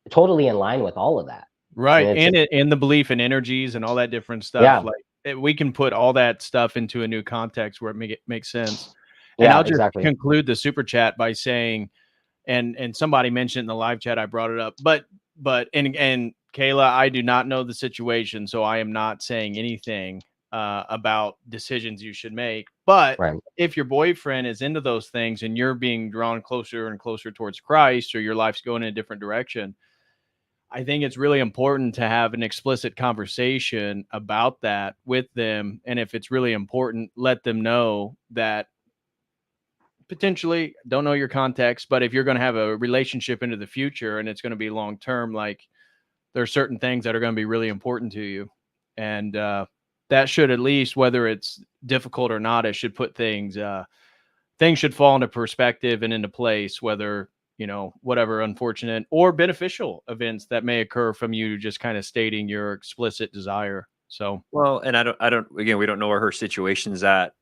[SPEAKER 3] totally in line with all of that.
[SPEAKER 1] Right.
[SPEAKER 3] And
[SPEAKER 1] And the belief in energies and all that different stuff.
[SPEAKER 3] Yeah.
[SPEAKER 1] Like we can put all that stuff into a new context where it makes sense. And
[SPEAKER 3] Yeah,
[SPEAKER 1] I'll just
[SPEAKER 3] exactly.
[SPEAKER 1] conclude the super chat by saying, and somebody mentioned in the live chat, I brought it up, but and Kayla, I do not know the situation, so I am not saying anything about decisions you should make. But
[SPEAKER 3] Right.
[SPEAKER 1] if your boyfriend is into those things and you're being drawn closer and closer towards Christ, or your life's going in a different direction, I think it's really important to have an explicit conversation about that with them. And if it's really important, let them know that potentially, don't know your context, but if you're going to have a relationship into the future and it's going to be long term, like there are certain things that are going to be really important to you. And that should, at least, whether it's difficult or not, it should put things should fall into perspective and into place, whether, whatever unfortunate or beneficial events that may occur from you just kind of stating your explicit desire. So,
[SPEAKER 2] well, and again, we don't know where her situation's at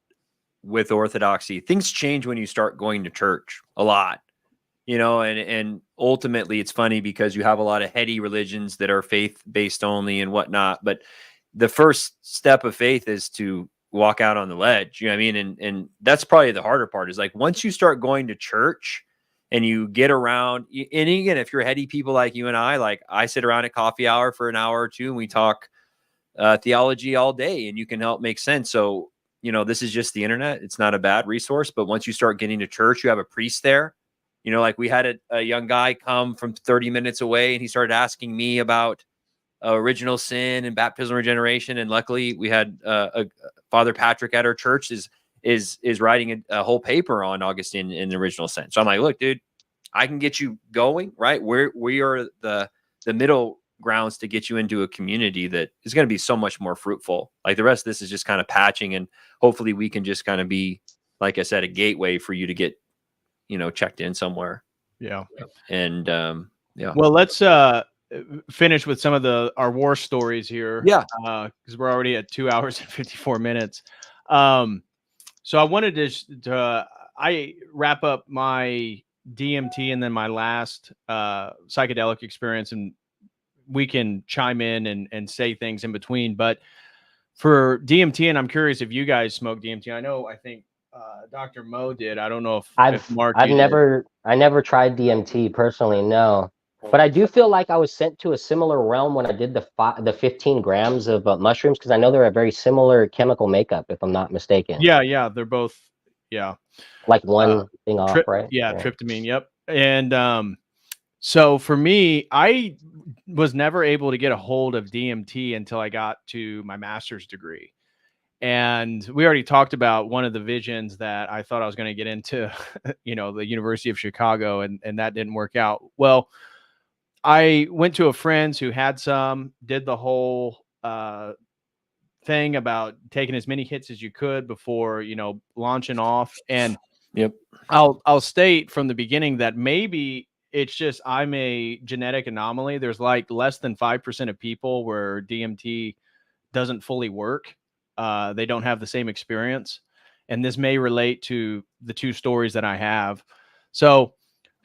[SPEAKER 2] with orthodoxy. Things change when you start going to church a lot, and ultimately it's funny because you have a lot of heady religions that are faith based only and whatnot. But the first step of faith is to walk out on the ledge. You know what I mean? And that's probably the harder part, is like, once you start going to church and you get around, and again, if you're heady people like you and like I sit around at coffee hour for an hour or two and we talk theology all day, and you can help make sense. So, this is just the internet. It's not a bad resource, but once you start getting to church, you have a priest there. Like we had a young guy come from 30 minutes away, and he started asking me about original sin and baptismal regeneration. And luckily we had Father Patrick at our church is writing a whole paper on Augustine in the original sin. So I'm like, look, dude, I can get you going, right? We are the middle grounds to get you into a community that is going to be so much more fruitful. Like the rest of this is just kind of patching, and hopefully we can just kind of be, like I said, a gateway for you to get, checked in somewhere.
[SPEAKER 1] yeah.
[SPEAKER 2] And yeah.
[SPEAKER 1] Well, let's finish with some of our war stories here.
[SPEAKER 2] Yeah.
[SPEAKER 1] Because we're already at 2 hours and 54 minutes. So I wanted to I wrap up my DMT and then my last psychedelic experience, and we can chime in and say things in between. But for DMT, and I'm curious if you guys smoke DMT. I think Dr. Mo did. I don't know if Mark.
[SPEAKER 3] I never tried DMT personally, no. But I do feel like I was sent to a similar realm when I did the 15 grams of mushrooms, because I know they're a very similar chemical makeup, if I'm not mistaken.
[SPEAKER 1] Yeah, they're both. Yeah,
[SPEAKER 3] like one thing off, right?
[SPEAKER 1] Yeah, tryptamine. Yep. And so for me, I was never able to get a hold of DMT until I got to my master's degree. And we already talked about one of the visions that I thought I was going to get into, the University of Chicago, and that didn't work out. Well, I went to a friend's who had some, did the whole thing about taking as many hits as you could before, launching off. And
[SPEAKER 2] yep,
[SPEAKER 1] I'll state from the beginning that maybe it's just I'm a genetic anomaly. There's like less than 5% of people where DMT doesn't fully work. They don't have the same experience. And this may relate to the two stories that I have. So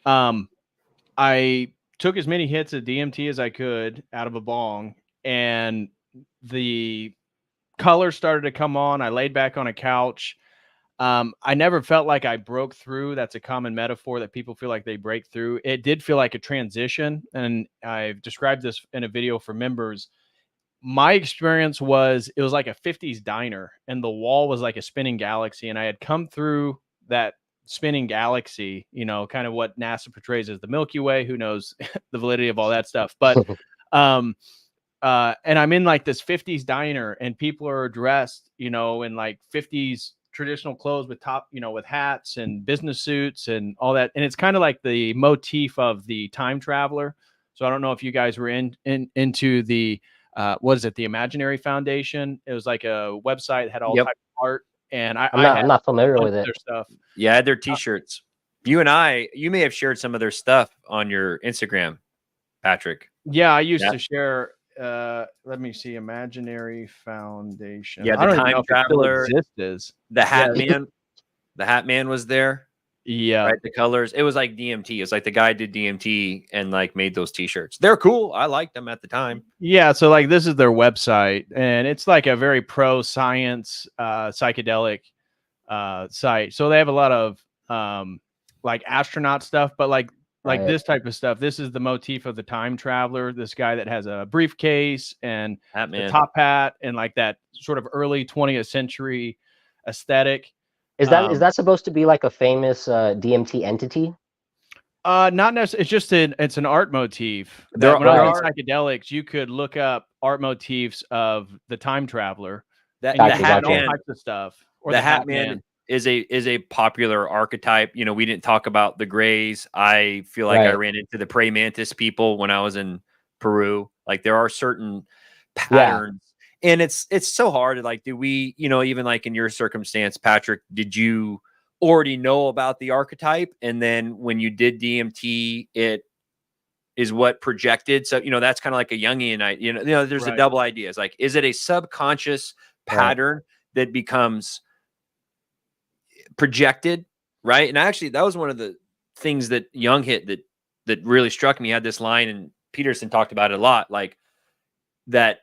[SPEAKER 1] I took as many hits of DMT as I could out of a bong, and the colors started to come on. I laid back on a couch. I never felt like I broke through. That's a common metaphor that people feel like they break through. It did feel like a transition. And I've described this in a video for members. My experience was it was like a 50s diner, and the wall was like a spinning galaxy. And I had come through that spinning galaxy, you know, kind of what NASA portrays as the Milky Way. Who knows the validity of all that stuff? But and I'm in like this 50s diner, and people are dressed, you know, in like 50s traditional clothes with with hats and business suits and all that. And it's kind of like the motif of the time traveler. So I don't know if you guys were into the, what is it? The Imaginary Foundation. It was like a website that had all types of art. And
[SPEAKER 3] I'm not familiar with it.
[SPEAKER 1] Their stuff.
[SPEAKER 2] Yeah, I had their t-shirts. You may have shared some of their stuff on your Instagram, Patrick.
[SPEAKER 1] Yeah, I used to share. Let me see, Imaginary Foundation.
[SPEAKER 2] Yeah, the time traveler. The Hat Man. The Hat Man was there.
[SPEAKER 1] Yeah,
[SPEAKER 2] right. The colors. It was like DMT. It was like the guy did DMT and like made those t-shirts. They're cool. I liked them at the time.
[SPEAKER 1] Yeah. So like this is their website, and it's like a very pro science psychedelic site. So they have a lot of like astronaut stuff, but like this type of stuff. This is the motif of the time traveler. This guy that has a briefcase and the top hat and like that sort of early 20th century aesthetic.
[SPEAKER 3] Is that supposed to be like a famous DMT entity?
[SPEAKER 1] Not necessarily. It's just it's an art motif.
[SPEAKER 2] When
[SPEAKER 1] I was in psychedelics, you could look up art motifs of the time traveler.
[SPEAKER 2] The
[SPEAKER 1] Hat Man, all types of stuff. Or
[SPEAKER 2] the Hat Man is a popular archetype. You know, we didn't talk about the Greys. I feel like I ran into the praying mantis people when I was in Peru. Like there are certain patterns, and it's so hard. Like, do we, you know, even like in your circumstance, Patrick, did you already know about the archetype, and then when you did DMT, it is what projected? So, you know, that's kind of like a Jungian, you know, there's a double idea. It's like, is it a subconscious pattern that becomes projected, right? And actually, that was one of the things that Jung hit that really struck me. He had this line, and Peterson talked about it a lot, like that,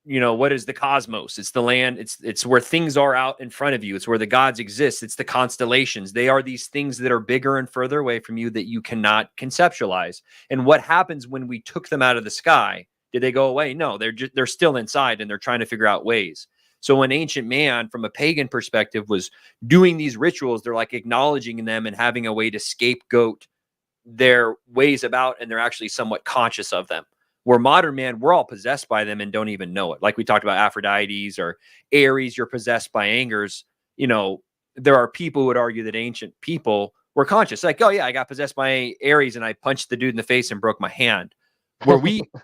[SPEAKER 2] you know, what is the cosmos? It's the land. It's where things are out in front of you. It's where the gods exist. It's the constellations. They are these things that are bigger and further away from you that you cannot conceptualize. And what happens when we took them out of the sky? Did they go away? No, they're still inside, and they're trying to figure out ways. So when ancient man, from a pagan perspective, was doing these rituals, they're like acknowledging them and having a way to scapegoat their ways about, and they're actually somewhat conscious of them. Where modern man, we're all possessed by them and don't even know it. Like we talked about Aphrodite's or Aries, you're possessed by angers. You know, there are people who would argue that ancient people were conscious. Like, oh yeah, I got possessed by Aries and I punched the dude in the face and broke my hand. Where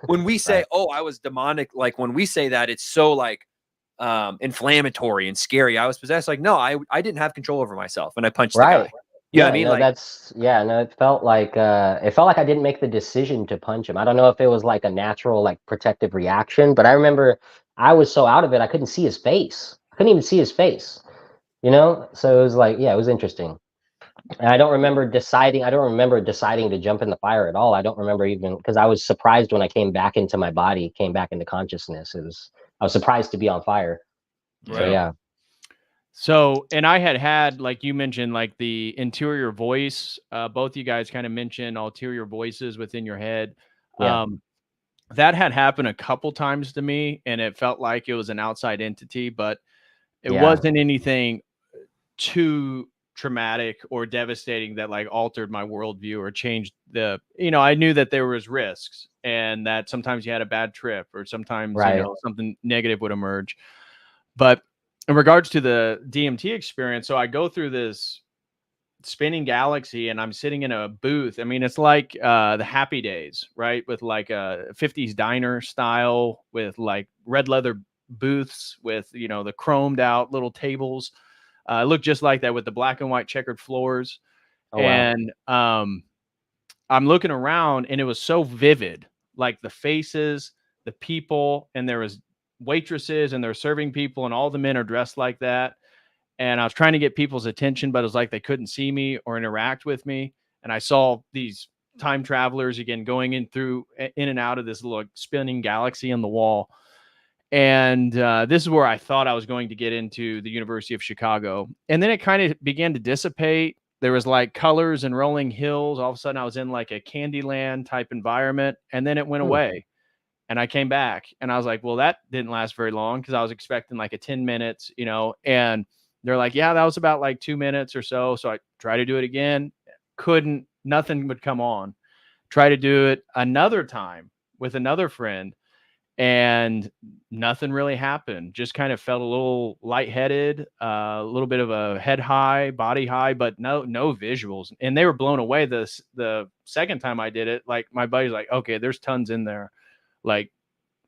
[SPEAKER 2] when we say, oh, I was demonic, like when we say that, it's so like inflammatory and scary. I was possessed. Like, no, I didn't have control over myself and I punched the guy. You know what I mean?
[SPEAKER 3] No, like, it felt like I didn't make the decision to punch him. I don't know if it was like a natural, like protective reaction, but I remember I was so out of it, I couldn't see his face. I couldn't even see his face, you know? So it was like, it was interesting. And I don't remember deciding to jump in the fire at all. I don't remember even, because I was surprised when I came back into my body, came back into consciousness. I was surprised to be on fire. Right. So yeah.
[SPEAKER 1] So, and I had, like you mentioned, like the interior voice, both you guys kind of mentioned ulterior voices within your head.
[SPEAKER 3] Yeah.
[SPEAKER 1] That had happened a couple times to me, and it felt like it was an outside entity, but it wasn't anything too traumatic or devastating that like altered my worldview or changed I knew that there was risks and that sometimes you had a bad trip or sometimes, something negative would emerge. But in regards to the DMT experience, so I go through this spinning galaxy and I'm sitting in a booth. I mean, it's like the Happy Days, right? With like a 50s diner style with like red leather booths with, the chromed out little tables. It looked just like that with the black and white checkered floors. Oh, wow. And I'm looking around and it was so vivid, like the faces, the people, and there was waitresses and they're serving people and all the men are dressed like that. And I was trying to get people's attention, but it was like they couldn't see me or interact with me. And I saw these time travelers again going in and out of this little spinning galaxy on the wall. And this is where I thought I was going to get into the University of Chicago. And then it kind of began to dissipate. There was like colors and rolling hills. All of a sudden I was in like a Candyland type environment, and then it went away. And I came back and I was like, well, that didn't last very long, because I was expecting like a 10 minutes, you know, and they're like, yeah, that was about like 2 minutes or so. So I tried to do it again. Couldn't, nothing would come on. Try to do it another time with another friend, and nothing really happened. Just kind of felt a little lightheaded, a little bit of a head high, body high, but no visuals. And they were blown away. The second time I did it, like my buddy's like, okay, there's tons in there. Like,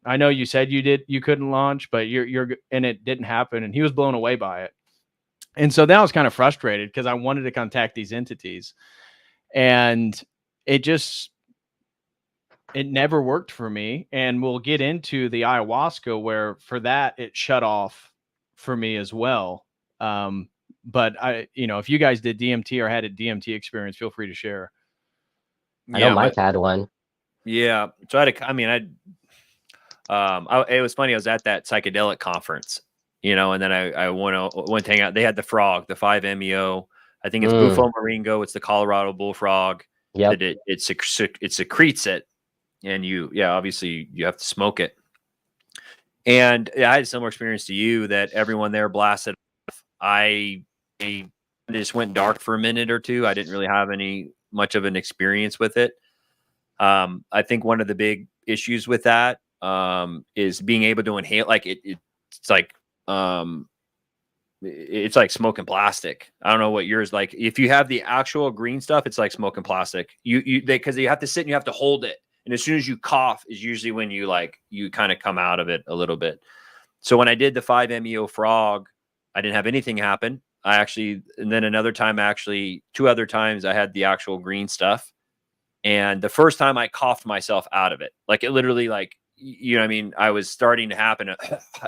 [SPEAKER 1] I know you said you couldn't launch, but and it didn't happen. And he was blown away by it. And so then I was kind of frustrated, because I wanted to contact these entities, and it never worked for me. And we'll get into the ayahuasca, where for that it shut off for me as well. But if you guys did DMT or had a DMT experience, feel free to share.
[SPEAKER 3] I know Mike had one.
[SPEAKER 2] Yeah. So it was funny. I was at that psychedelic conference, and then I went to hang out. They had the frog, the 5-MeO. I think it's Bufo Moringo. It's the Colorado bullfrog.
[SPEAKER 3] Yeah.
[SPEAKER 2] It secretes it. And obviously you have to smoke it. And I had a similar experience to you, that everyone there blasted off. I just went dark for a minute or two. I didn't really have much of an experience with it. I think one of the big issues with that is being able to inhale. Like it's like smoking plastic. I don't know what yours like. If you have the actual green stuff, it's like smoking plastic. Because you have to sit and you have to hold it. And as soon as you cough is usually when you kind of come out of it a little bit. So when I did the 5-MeO frog, I didn't have anything happen. And then another time, actually 2 other times, I had the actual green stuff. And the first time I coughed myself out of it, like it literally, like, I was starting to happen,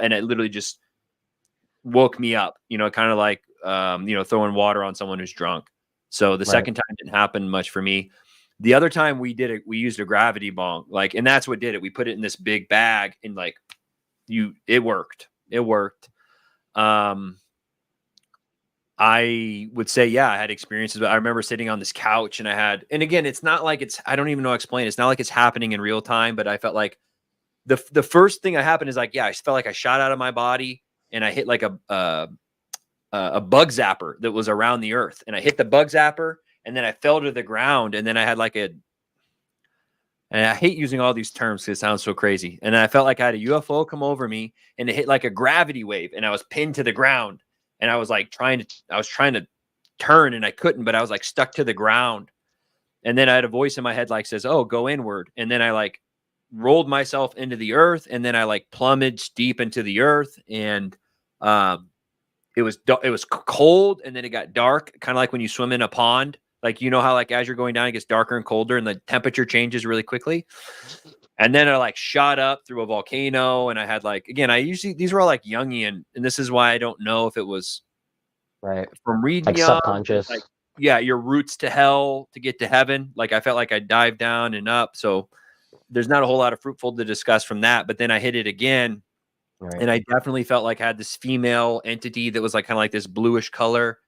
[SPEAKER 2] and it literally just woke me up, kind of like, throwing water on someone who's drunk. So the second time didn't happen much for me. The other time we did it, we used a gravity bong, and that's what did it. We put it in this big bag, and it worked. It worked. I would say, yeah, I had experiences, but I remember sitting on this couch, and and again, it's not like I don't even know how to explain it. It's not like it's happening in real time, but I felt like the first thing that happened is I felt like I shot out of my body, and I hit like a bug zapper that was around the earth, and I hit the bug zapper. And then I fell to the ground, and then I had and I hate using all these terms because it sounds so crazy. And I felt like I had a UFO come over me, and it hit like a gravity wave, and I was pinned to the ground. And I was trying to turn, and I couldn't, but I was stuck to the ground. And then I had a voice in my head says, "Oh, go inward." And then I rolled myself into the earth, and then I plummeted deep into the earth, and it was cold, and then it got dark, kind of like when you swim in a pond. How as you're going down, it gets darker and colder, and the temperature changes really quickly. And then I shot up through a volcano, and I had again, these were all Jungian, and this is why I don't know if it was from reading
[SPEAKER 3] subconscious.
[SPEAKER 2] Your roots to hell to get to heaven. I felt like I dived down and up. So there's not a whole lot of fruitful to discuss from that. But then I hit it again, and I definitely felt like I had this female entity that was kind of this bluish color,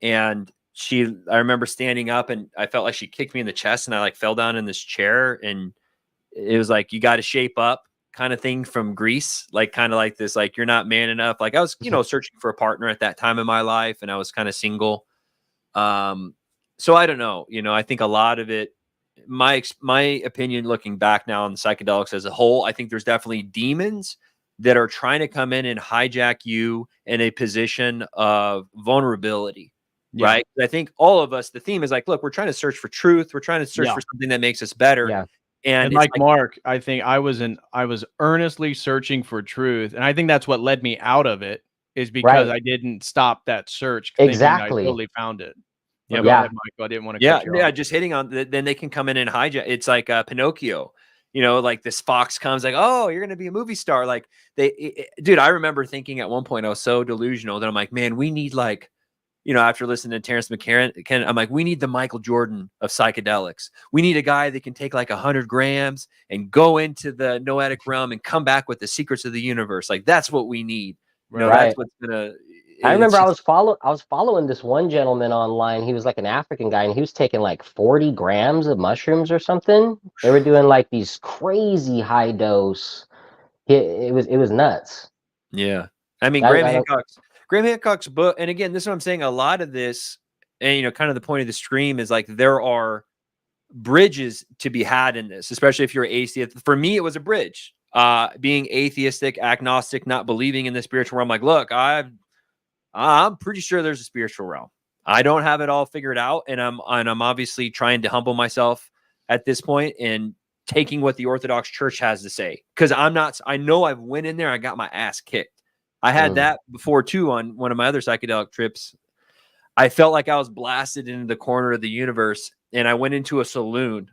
[SPEAKER 2] and I remember standing up, and I felt like she kicked me in the chest, and I fell down in this chair, and it was you got to shape up kind of thing from Greece, kind of like this, you're not man enough. I was, searching for a partner at that time in my life, and I was kind of single. So I don't know, I think a lot of it, my opinion, looking back now on the psychedelics as a whole, I think there's definitely demons that are trying to come in and hijack you in a position of vulnerability. Yeah. Right. I think all of us, the theme is look, we're trying to search for truth. We're trying to search for something that makes us better.
[SPEAKER 3] Yeah.
[SPEAKER 1] And Mark, I think I was earnestly searching for truth. And I think that's what led me out of it, is because I didn't stop that search.
[SPEAKER 3] Exactly.
[SPEAKER 1] I totally found it.
[SPEAKER 3] Yeah.
[SPEAKER 1] Go ahead, Michael. I didn't want to cut you off.
[SPEAKER 2] Just hitting on, then they can come in and hijack. It's like Pinocchio. This fox comes oh, you're going to be a movie star. Dude, I remember thinking at one point, I was so delusional that I'm man, we need after listening to Terrence McCarran, I'm like, we need the Michael Jordan of psychedelics. We need a guy that can take like 100 grams and go into the noetic realm and come back with the secrets of the universe. Like, that's what we need. That's what's gonna.
[SPEAKER 3] I remember I was following this one gentleman online. He was like an African guy, and he was taking like 40 grams of mushrooms or something. They were doing like these crazy high dose. It was nuts.
[SPEAKER 2] Yeah, I mean, Graham Hancock's book, and again, this is what I'm saying. A lot of this, and kind of the point of the stream is like there are bridges to be had in this, especially if you're atheist. For me, it was a bridge. Being atheistic, agnostic, not believing in the spiritual realm. Like, look, I'm pretty sure there's a spiritual realm. I don't have it all figured out, and I'm obviously trying to humble myself at this point and taking what the Orthodox Church has to say, because I know I've went in there, I got my ass kicked. I had that before too on one of my other psychedelic trips. I felt like I was blasted into the corner of the universe, and I went into a saloon,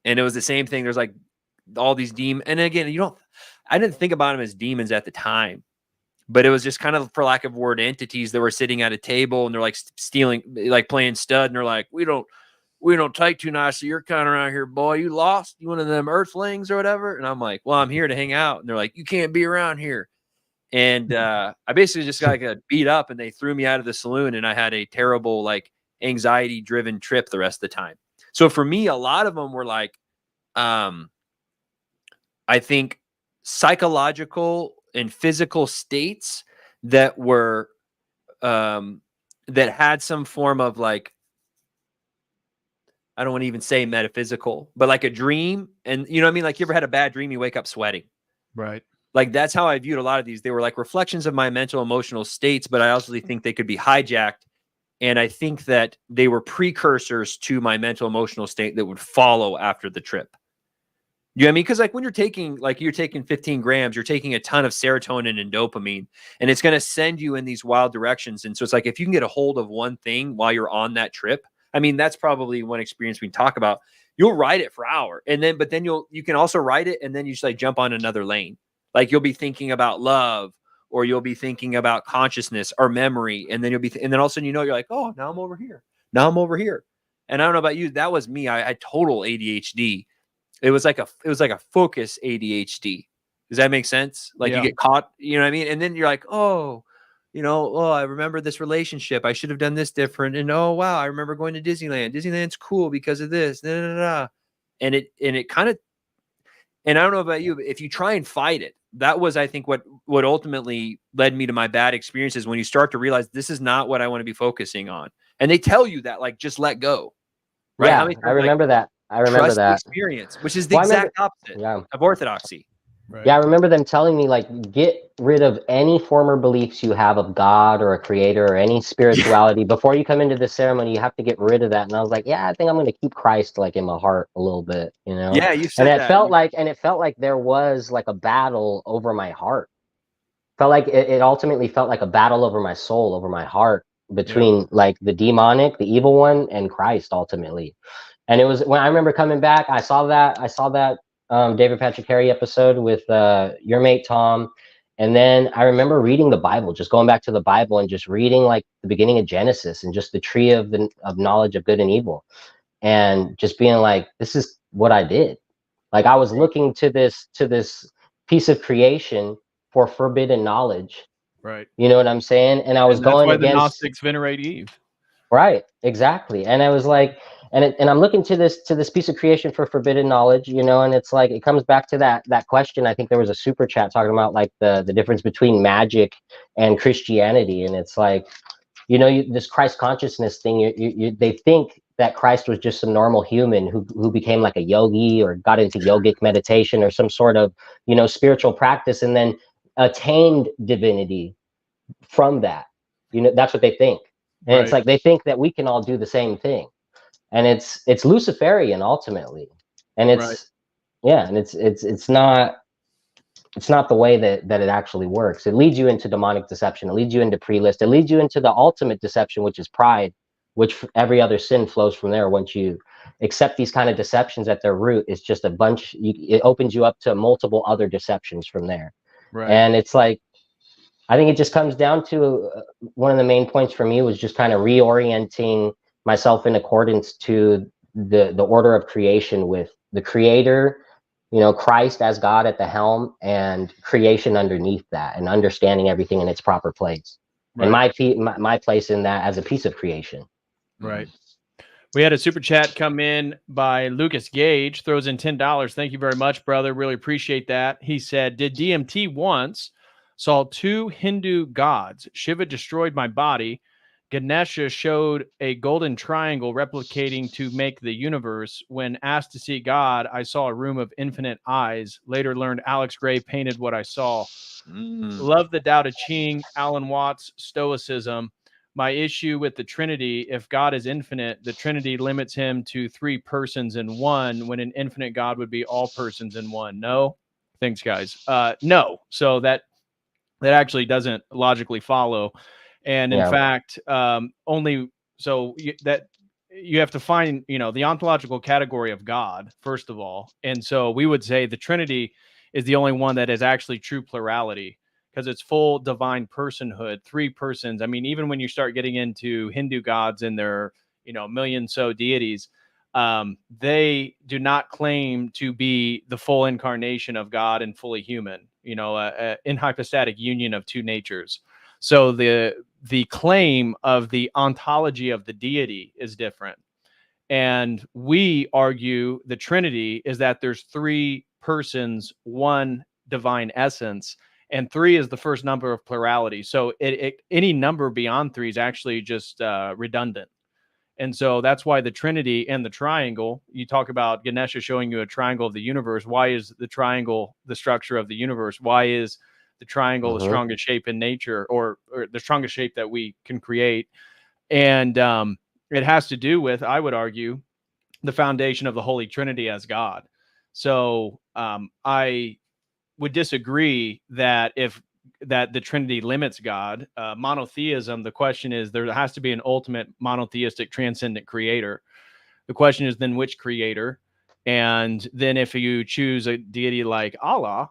[SPEAKER 2] and it was the same thing. There's like all these demons, and again, I didn't think about them as demons at the time. But it was just kind of, for lack of word, entities that were sitting at a table, and they're like stealing, like playing stud, and they're like, we don't take too nicely. You're kind of around here, boy. You lost? You one of them earthlings or whatever? And I'm like, well, I'm here to hang out. And they're like, you can't be around here. And I basically just got beat up, and they threw me out of the saloon, and I had a terrible, like, anxiety-driven trip the rest of the time. So for me, a lot of them were like, I think psychological and physical states that were that had some form of, like, I don't want to even say metaphysical, but like a dream. And you know what I mean? Like, you ever had a bad dream, you wake up sweating.
[SPEAKER 1] Right.
[SPEAKER 2] Like, that's how I viewed a lot of these. They were like reflections of my mental, emotional states, but I also think they could be hijacked. And I think that they were precursors to my mental, emotional state that would follow after the trip. You know what I mean? Because like when you're taking 15 grams, you're taking a ton of serotonin and dopamine, and it's going to send you in these wild directions. And so it's like, if you can get a hold of one thing while you're on that trip, I mean, that's probably one experience we can talk about. You'll ride it for hours, but then you can also ride it, and then you just like jump on another lane. Like, you'll be thinking about love, or you'll be thinking about consciousness or memory, and then and then all of a sudden, you're like, oh, now I'm over here. Now I'm over here. And I don't know about you, that was me. I had total ADHD. It was like a focus ADHD. Does that make sense? Like, you get caught, you know what I mean? And then you're like, oh, I remember this relationship. I should have done this different. And oh, wow, I remember going to Disneyland. Disneyland's cool because of this. And it kind of, and I don't know about you, but if you try and fight it, that was, I think, what ultimately led me to my bad experiences, when you start to realize this is not what I want to be focusing on. And they tell you that, like, just let go. Right?
[SPEAKER 3] Yeah, I remember that. I remember that
[SPEAKER 2] experience, which is the exact opposite of orthodoxy.
[SPEAKER 3] Right. Yeah, I remember them telling me, like, get rid of any former beliefs you have of God or a creator or any spirituality. Before you come into the ceremony, you have to get rid of that. And I was like, yeah, I think I'm going to keep Christ, like, in my heart a little bit,
[SPEAKER 2] Yeah, you said
[SPEAKER 3] and
[SPEAKER 2] that.
[SPEAKER 3] It felt like there was like a battle over my heart. Felt like it ultimately felt like a battle over my soul, over my heart, between like the demonic, the evil one, and Christ ultimately. And it was when I remember coming back, I saw that David Patrick Harry episode with your mate Tom, and then I remember reading the Bible, just going back to the Bible and just reading like the beginning of Genesis and just the tree of knowledge of good and evil, and just being like, this is what I did. Like, I was looking to this piece of creation for forbidden knowledge.
[SPEAKER 1] Right.
[SPEAKER 3] You know what I'm saying? And I was going against.
[SPEAKER 1] The Gnostics venerate Eve.
[SPEAKER 3] Right. Exactly. And I was like, and I'm looking to this piece of creation for forbidden knowledge, and it's like, it comes back to that question. I think there was a super chat talking about like the difference between magic and Christianity. And it's like, this Christ consciousness thing, they think that Christ was just some normal human who became like a yogi or got into yogic meditation or some sort of, spiritual practice, and then attained divinity from that. That's what they think. And It's like, they think that we can all do the same thing. And it's Luciferian ultimately. And it's and it's not the way that it actually works. It leads you into demonic deception. It leads you into pre-list. It leads you into the ultimate deception, which is pride, which every other sin flows from there. Once you accept these kind of deceptions at their root, it's just a bunch. It opens you up to multiple other deceptions from there. Right. And it's like, I think it just comes down to one of the main points for me was just kind of reorienting myself in accordance to the order of creation, with the creator, Christ as God at the helm, and creation underneath that, and understanding everything in its proper place. And my place in that as a piece of creation.
[SPEAKER 1] Right. We had a super chat come in by Lucas Gage, throws in $10. Thank you very much, brother. Really appreciate that. He said, did DMT once saw two Hindu gods. Shiva destroyed my body. Ganesha showed a golden triangle replicating to make the universe. When asked to see God, I saw a room of infinite eyes. Later learned Alex Gray painted what I saw. Love the Tao Te Ching, Alan Watts, Stoicism. My issue with the Trinity, if God is infinite, the Trinity limits him to three persons in one, when an infinite God would be all persons in one. No? Thanks, guys. No. So that actually doesn't logically follow. And in fact, only so that you have to find, the ontological category of God, first of all. And so we would say the Trinity is the only one that is actually true plurality, because it's full divine personhood, three persons. I mean, even when you start getting into Hindu gods and their, million so deities, they do not claim to be the full incarnation of God and fully human, in hypostatic union of two natures. So the claim of the ontology of the deity is different. And we argue the Trinity is that there's three persons, one divine essence, and three is the first number of plurality. So any number beyond three is actually just redundant. And so that's why the Trinity and the triangle, you talk about Ganesha showing you a triangle of the universe. Why is the triangle the structure of the universe? Why is the triangle the strongest shape in nature, or the strongest shape that we can create? And it has to do with, I would argue, the foundation of the Holy Trinity as God. So I would disagree that the Trinity limits God. Monotheism, the question is, there has to be an ultimate monotheistic transcendent creator. The question is then which creator? And then if you choose a deity like Allah,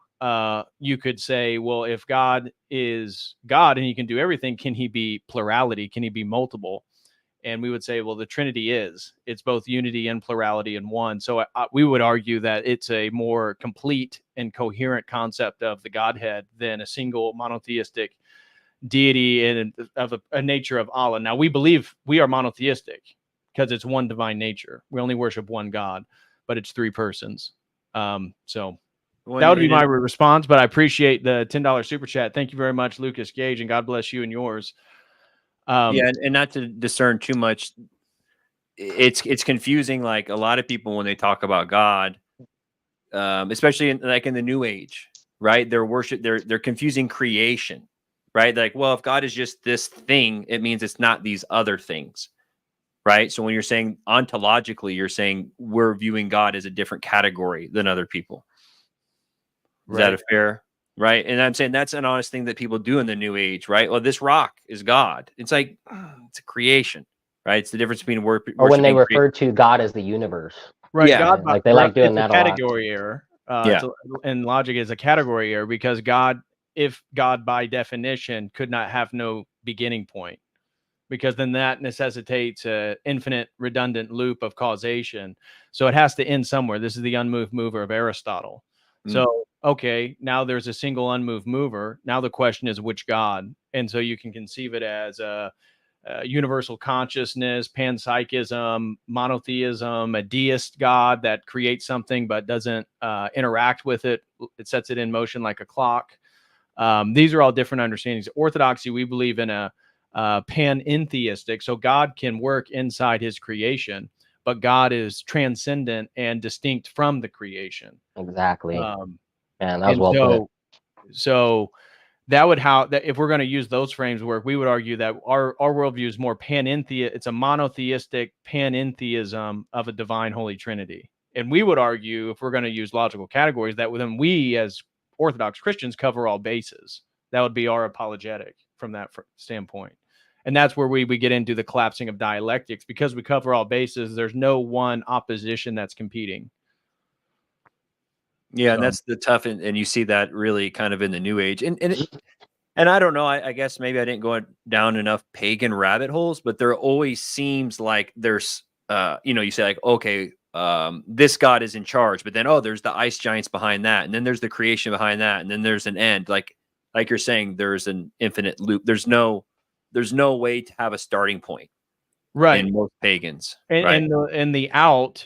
[SPEAKER 1] you could say, well, if God is God and he can do everything, can he be plurality? Can he be multiple? And we would say, well, the Trinity it's both unity and plurality in one. So we would argue that it's a more complete and coherent concept of the Godhead than a single monotheistic deity and of a nature of Allah. Now, we believe we are monotheistic because it's one divine nature. We only worship one God, but it's three persons. So that would be my response, but I appreciate the $10 super chat. Thank you very much, Lucas Gage, and God bless you and yours.
[SPEAKER 2] And not to discern too much, it's confusing. Like a lot of people, when they talk about God, especially in the New Age, right? They're confusing creation, right? Like, well, if God is just this thing, it means it's not these other things, right? So when you're saying ontologically, you're saying we're viewing God as a different category than other people. Is that a fair? Right. And I'm saying that's an honest thing that people do in the New Age, right? Well, this rock is God. It's like, it's a creation, right? It's the difference between
[SPEAKER 3] or when they refer to God as the universe.
[SPEAKER 1] Right.
[SPEAKER 3] Yeah.
[SPEAKER 1] God,
[SPEAKER 3] like they like doing that a lot.
[SPEAKER 1] Category error. And logic is a category error, because if God by definition could not have no beginning point, because then that necessitates an infinite redundant loop of causation. So it has to end somewhere. This is the unmoved mover of Aristotle. So, okay, now there's a single unmoved mover. Now the question is which God? And so you can conceive it as a universal consciousness, panpsychism, monotheism, a deist God that creates something but doesn't interact with it. It sets it in motion like a clock. These are all different understandings. Orthodoxy, we believe in a panentheistic. So God can work inside his creation, but God is transcendent and distinct from the creation.
[SPEAKER 3] Exactly. And that was well put.
[SPEAKER 1] So that would if we're going to use those frames work, we would argue that our worldview is more it's a monotheistic panentheism of a divine Holy Trinity. And we would argue, if we're going to use logical categories, that within we as Orthodox Christians cover all bases. That would be our apologetic from that standpoint. And that's where we get into the collapsing of dialectics, because we cover all bases. There's no one opposition that's competing.
[SPEAKER 2] Yeah, and that's the tough, and you see that really kind of in the New Age. And And I don't know, I guess maybe I didn't go down enough pagan rabbit holes, but there always seems like there's, you say like, okay, this god is in charge, but then, oh, there's the ice giants behind that. And then there's the creation behind that. And then there's an end. Like you're saying, there's an infinite loop. There's no way to have a starting point.
[SPEAKER 1] Right.
[SPEAKER 2] In most pagans.
[SPEAKER 1] And the out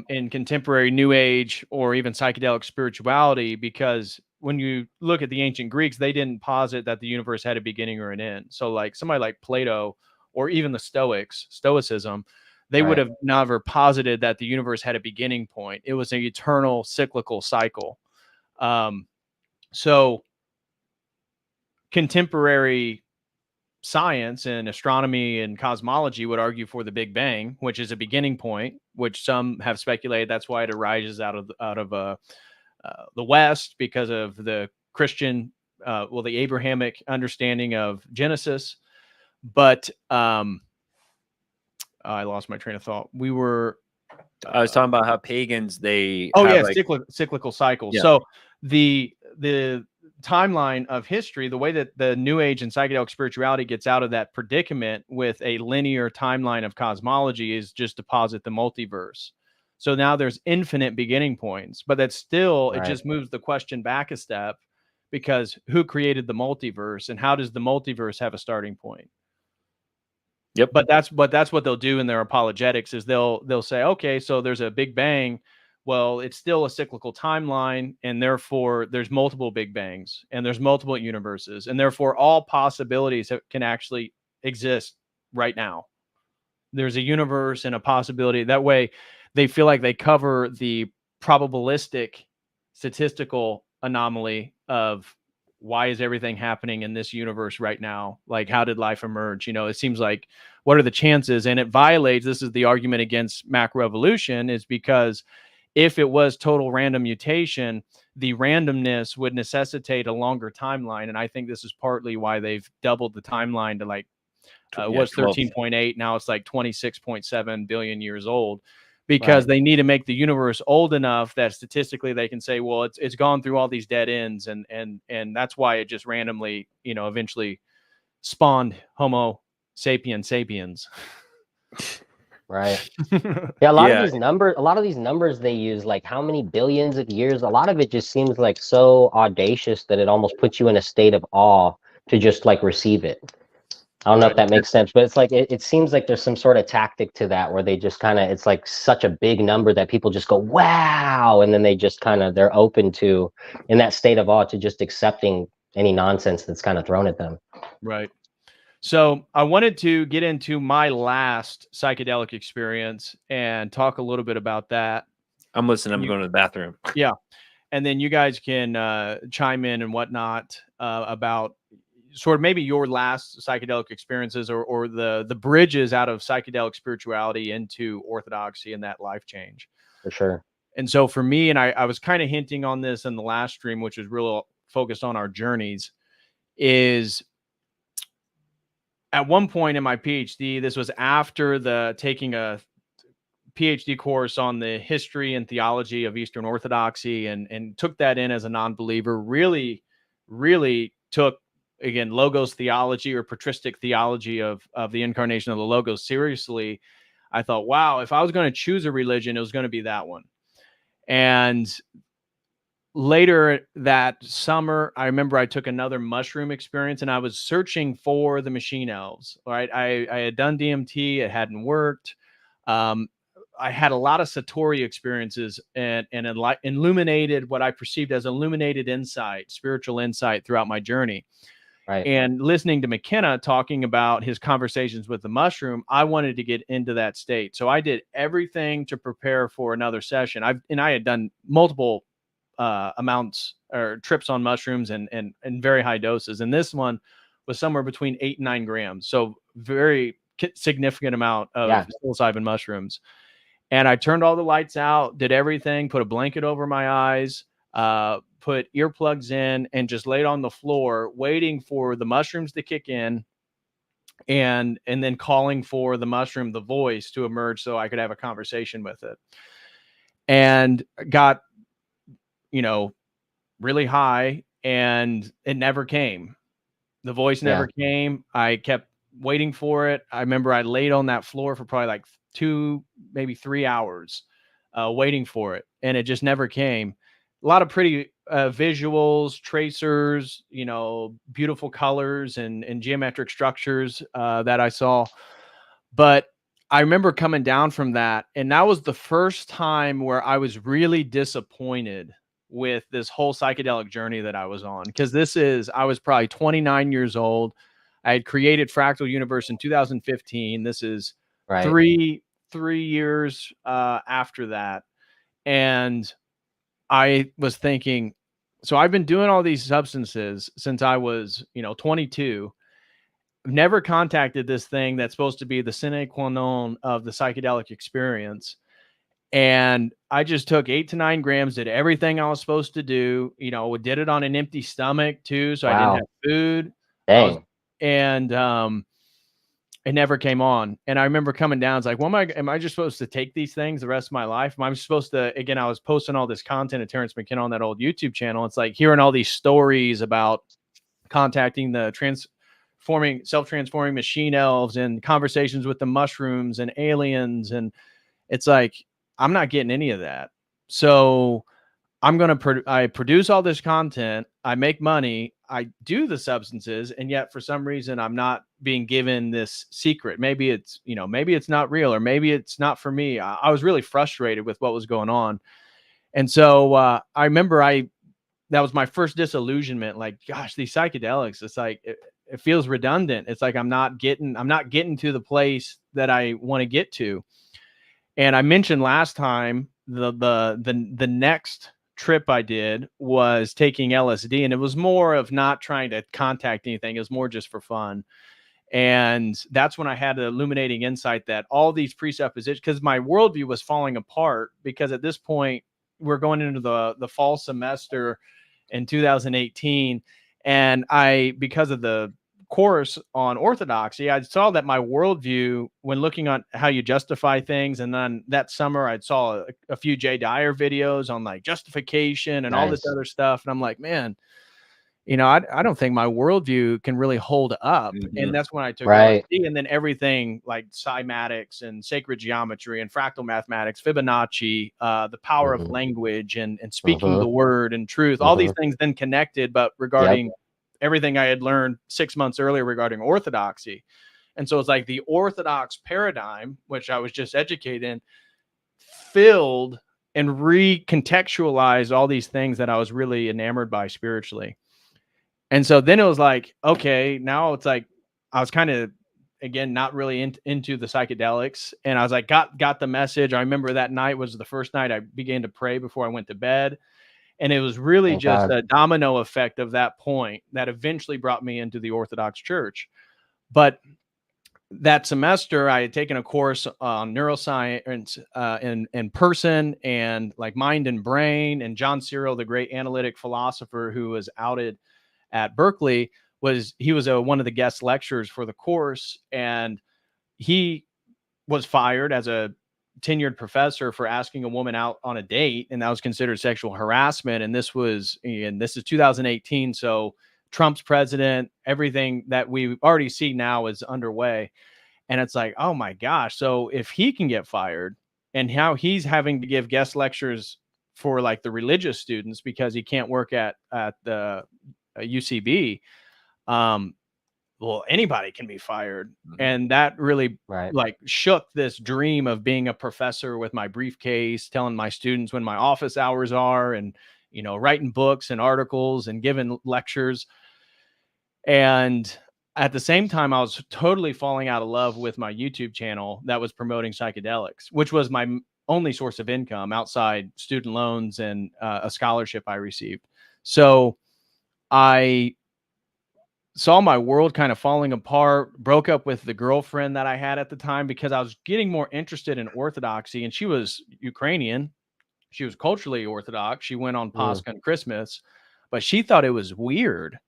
[SPEAKER 1] in contemporary New Age or even psychedelic spirituality, because when you look at the ancient Greeks, they didn't posit that the universe had a beginning or an end. So like somebody like Plato or even the Stoicism, they would have never posited that the universe had a beginning point. It was an eternal cyclical cycle. So contemporary science and astronomy and cosmology would argue for the Big Bang, which is a beginning point, which some have speculated that's why it arises out of the West because of the Christian, the Abrahamic understanding of Genesis. But I lost my train of thought. We were.
[SPEAKER 2] I was talking about how pagans
[SPEAKER 1] cyclical cycles.
[SPEAKER 2] Yeah.
[SPEAKER 1] So the timeline of history, the way that the New Age and psychedelic spirituality gets out of that predicament with a linear timeline of cosmology is just to posit the multiverse. So now there's infinite beginning points, but that's still, it just moves the question back a step, because who created the multiverse and how does the multiverse have a starting point?
[SPEAKER 2] Yep.
[SPEAKER 1] But that's what they'll do in their apologetics is they'll say, okay, so there's a Big Bang. Well, it's still a cyclical timeline, and therefore there's multiple Big Bangs and there's multiple universes, and therefore all possibilities can actually exist right now. There's a universe and a possibility. That way they feel like they cover the probabilistic statistical anomaly of why is everything happening in this universe right now? Like, how did life emerge? It seems like, what are the chances? And it violates, this is the argument against macroevolution, is because if it was total random mutation, the randomness would necessitate a longer timeline. And I think this is partly why they've doubled the timeline to like, was 13.8. Now it's like 26.7 billion years old, because they need to make the universe old enough that statistically they can say, well, it's gone through all these dead ends. And that's why it just randomly, eventually spawned Homo sapiens.
[SPEAKER 3] Right. Yeah, a lot of these numbers they use, like how many billions of years, a lot of it just seems like so audacious that it almost puts you in a state of awe to just like receive it. I don't know if that makes sense, but it's like it seems like there's some sort of tactic to that where they just kind of, it's like such a big number that people just go, wow, and then they just kind of, they're open to, in that state of awe, to just accepting any nonsense that's kind of thrown at them.
[SPEAKER 1] Right. So I wanted to get into my last psychedelic experience and talk a little bit about that.
[SPEAKER 2] I'm listening. I'm going to the bathroom.
[SPEAKER 1] Yeah. And then you guys can chime in and whatnot about sort of maybe your last psychedelic experiences or the bridges out of psychedelic spirituality into orthodoxy and that life change.
[SPEAKER 3] For sure.
[SPEAKER 1] And so for me, and I was kind of hinting on this in the last stream, which was real focused on our journeys, is at one point in my PhD, this was after taking a PhD course on the history and theology of Eastern Orthodoxy, and took that in as a non-believer, really, really took, again, Logos theology or patristic theology of the incarnation of the Logos seriously. I thought, wow, if I was going to choose a religion, it was going to be that one. And later that summer, I remember I took another mushroom experience, and I was searching for the machine elves. Right, I had done DMT, it hadn't worked. I had a lot of Satori experiences and illuminated what I perceived as illuminated insight, spiritual insight throughout my journey.
[SPEAKER 3] Right.
[SPEAKER 1] And listening to McKenna talking about his conversations with the mushroom, I wanted to get into that state. So I did everything to prepare for another session. I had done multiple amounts or trips on mushrooms and very high doses. And this one was somewhere between 8 and 9 grams. So very significant amount of psilocybin mushrooms. And I turned all the lights out, did everything, put a blanket over my eyes, put earplugs in, and just laid on the floor waiting for the mushrooms to kick in, and then calling for the mushroom, the voice, to emerge so I could have a conversation with it. And got, really high, and it never came. The voice never came. I kept waiting for it. I remember I laid on that floor for probably like 2, maybe 3 hours, waiting for it, and it just never came. A lot of pretty visuals, tracers, you know, beautiful colors and geometric structures that I saw. But I remember coming down from that, and that was the first time where I was really disappointed with this whole psychedelic journey that I was on. Because I was probably 29 years old. I had created Fractal Universe in 2015. This is three years after that. And I was thinking, so I've been doing all these substances since I was, 22. Never contacted this thing that's supposed to be the sine qua non of the psychedelic experience. And I just took 8 to 9 grams, did everything I was supposed to do, did it on an empty stomach too. So I didn't have food.
[SPEAKER 3] Dang.
[SPEAKER 1] It never came on. And I remember coming down, it's like, well, am I just supposed to take these things the rest of my life? Am I supposed to, again, I was posting all this content of Terrence McKenna on that old YouTube channel. It's like hearing all these stories about contacting the self-transforming machine elves and conversations with the mushrooms and aliens. And it's like, I'm not getting any of that. So I produce all this content, I make money, I do the substances, and yet for some reason I'm not being given this secret. Maybe it's not real, or maybe it's not for me. I was really frustrated with what was going on. And so I remember that was my first disillusionment. Like, gosh, these psychedelics, it's like, it feels redundant. It's like, I'm not getting to the place that I want to get to. And I mentioned last time, the next trip I did was taking LSD, and it was more of not trying to contact anything. It was more just for fun. And that's when I had the illuminating insight that all these presuppositions, because my worldview was falling apart, because at this point we're going into the fall semester in 2018. And because of the course on orthodoxy, I saw that my worldview, when looking on how you justify things, and then that summer I saw a few Jay Dyer videos on like justification and all this other stuff, and I'm like, man, I don't think my worldview can really hold up. And that's when I took LSD, and then everything like cymatics and sacred geometry and fractal mathematics, Fibonacci, the power of language and speaking the word and truth, all these things then connected, but regarding everything I had learned 6 months earlier regarding orthodoxy. And so it's like the orthodox paradigm, which I was just educated in, filled and recontextualized all these things that I was really enamored by spiritually. And so then it was like, okay, now it's like, I was kind of, again, not really into the psychedelics. And I was like, got the message. I remember that night was the first night I began to pray before I went to bed. And it was really a domino effect of that point that eventually brought me into the Orthodox Church. But that semester, I had taken a course on neuroscience in person, and like mind and brain. And John Searle, the great analytic philosopher who was outed at Berkeley, was one of the guest lecturers for the course. And he was fired as a tenured professor for asking a woman out on a date, and that was considered sexual harassment. And this is 2018, so Trump's president, everything that we already see now is underway. And it's like, oh my gosh, so if he can get fired, and how he's having to give guest lectures for like the religious students because he can't work at the UCB, well, anybody can be fired. And that really like shook this dream of being a professor with my briefcase, telling my students when my office hours are, and, writing books and articles and giving lectures. And at the same time, I was totally falling out of love with my YouTube channel that was promoting psychedelics, which was my only source of income outside student loans and a scholarship I received. So I saw my world kind of falling apart, broke up with the girlfriend that I had at the time because I was getting more interested in orthodoxy, and she was Ukrainian. She was culturally Orthodox. She went on Pascha and Christmas, but she thought it was weird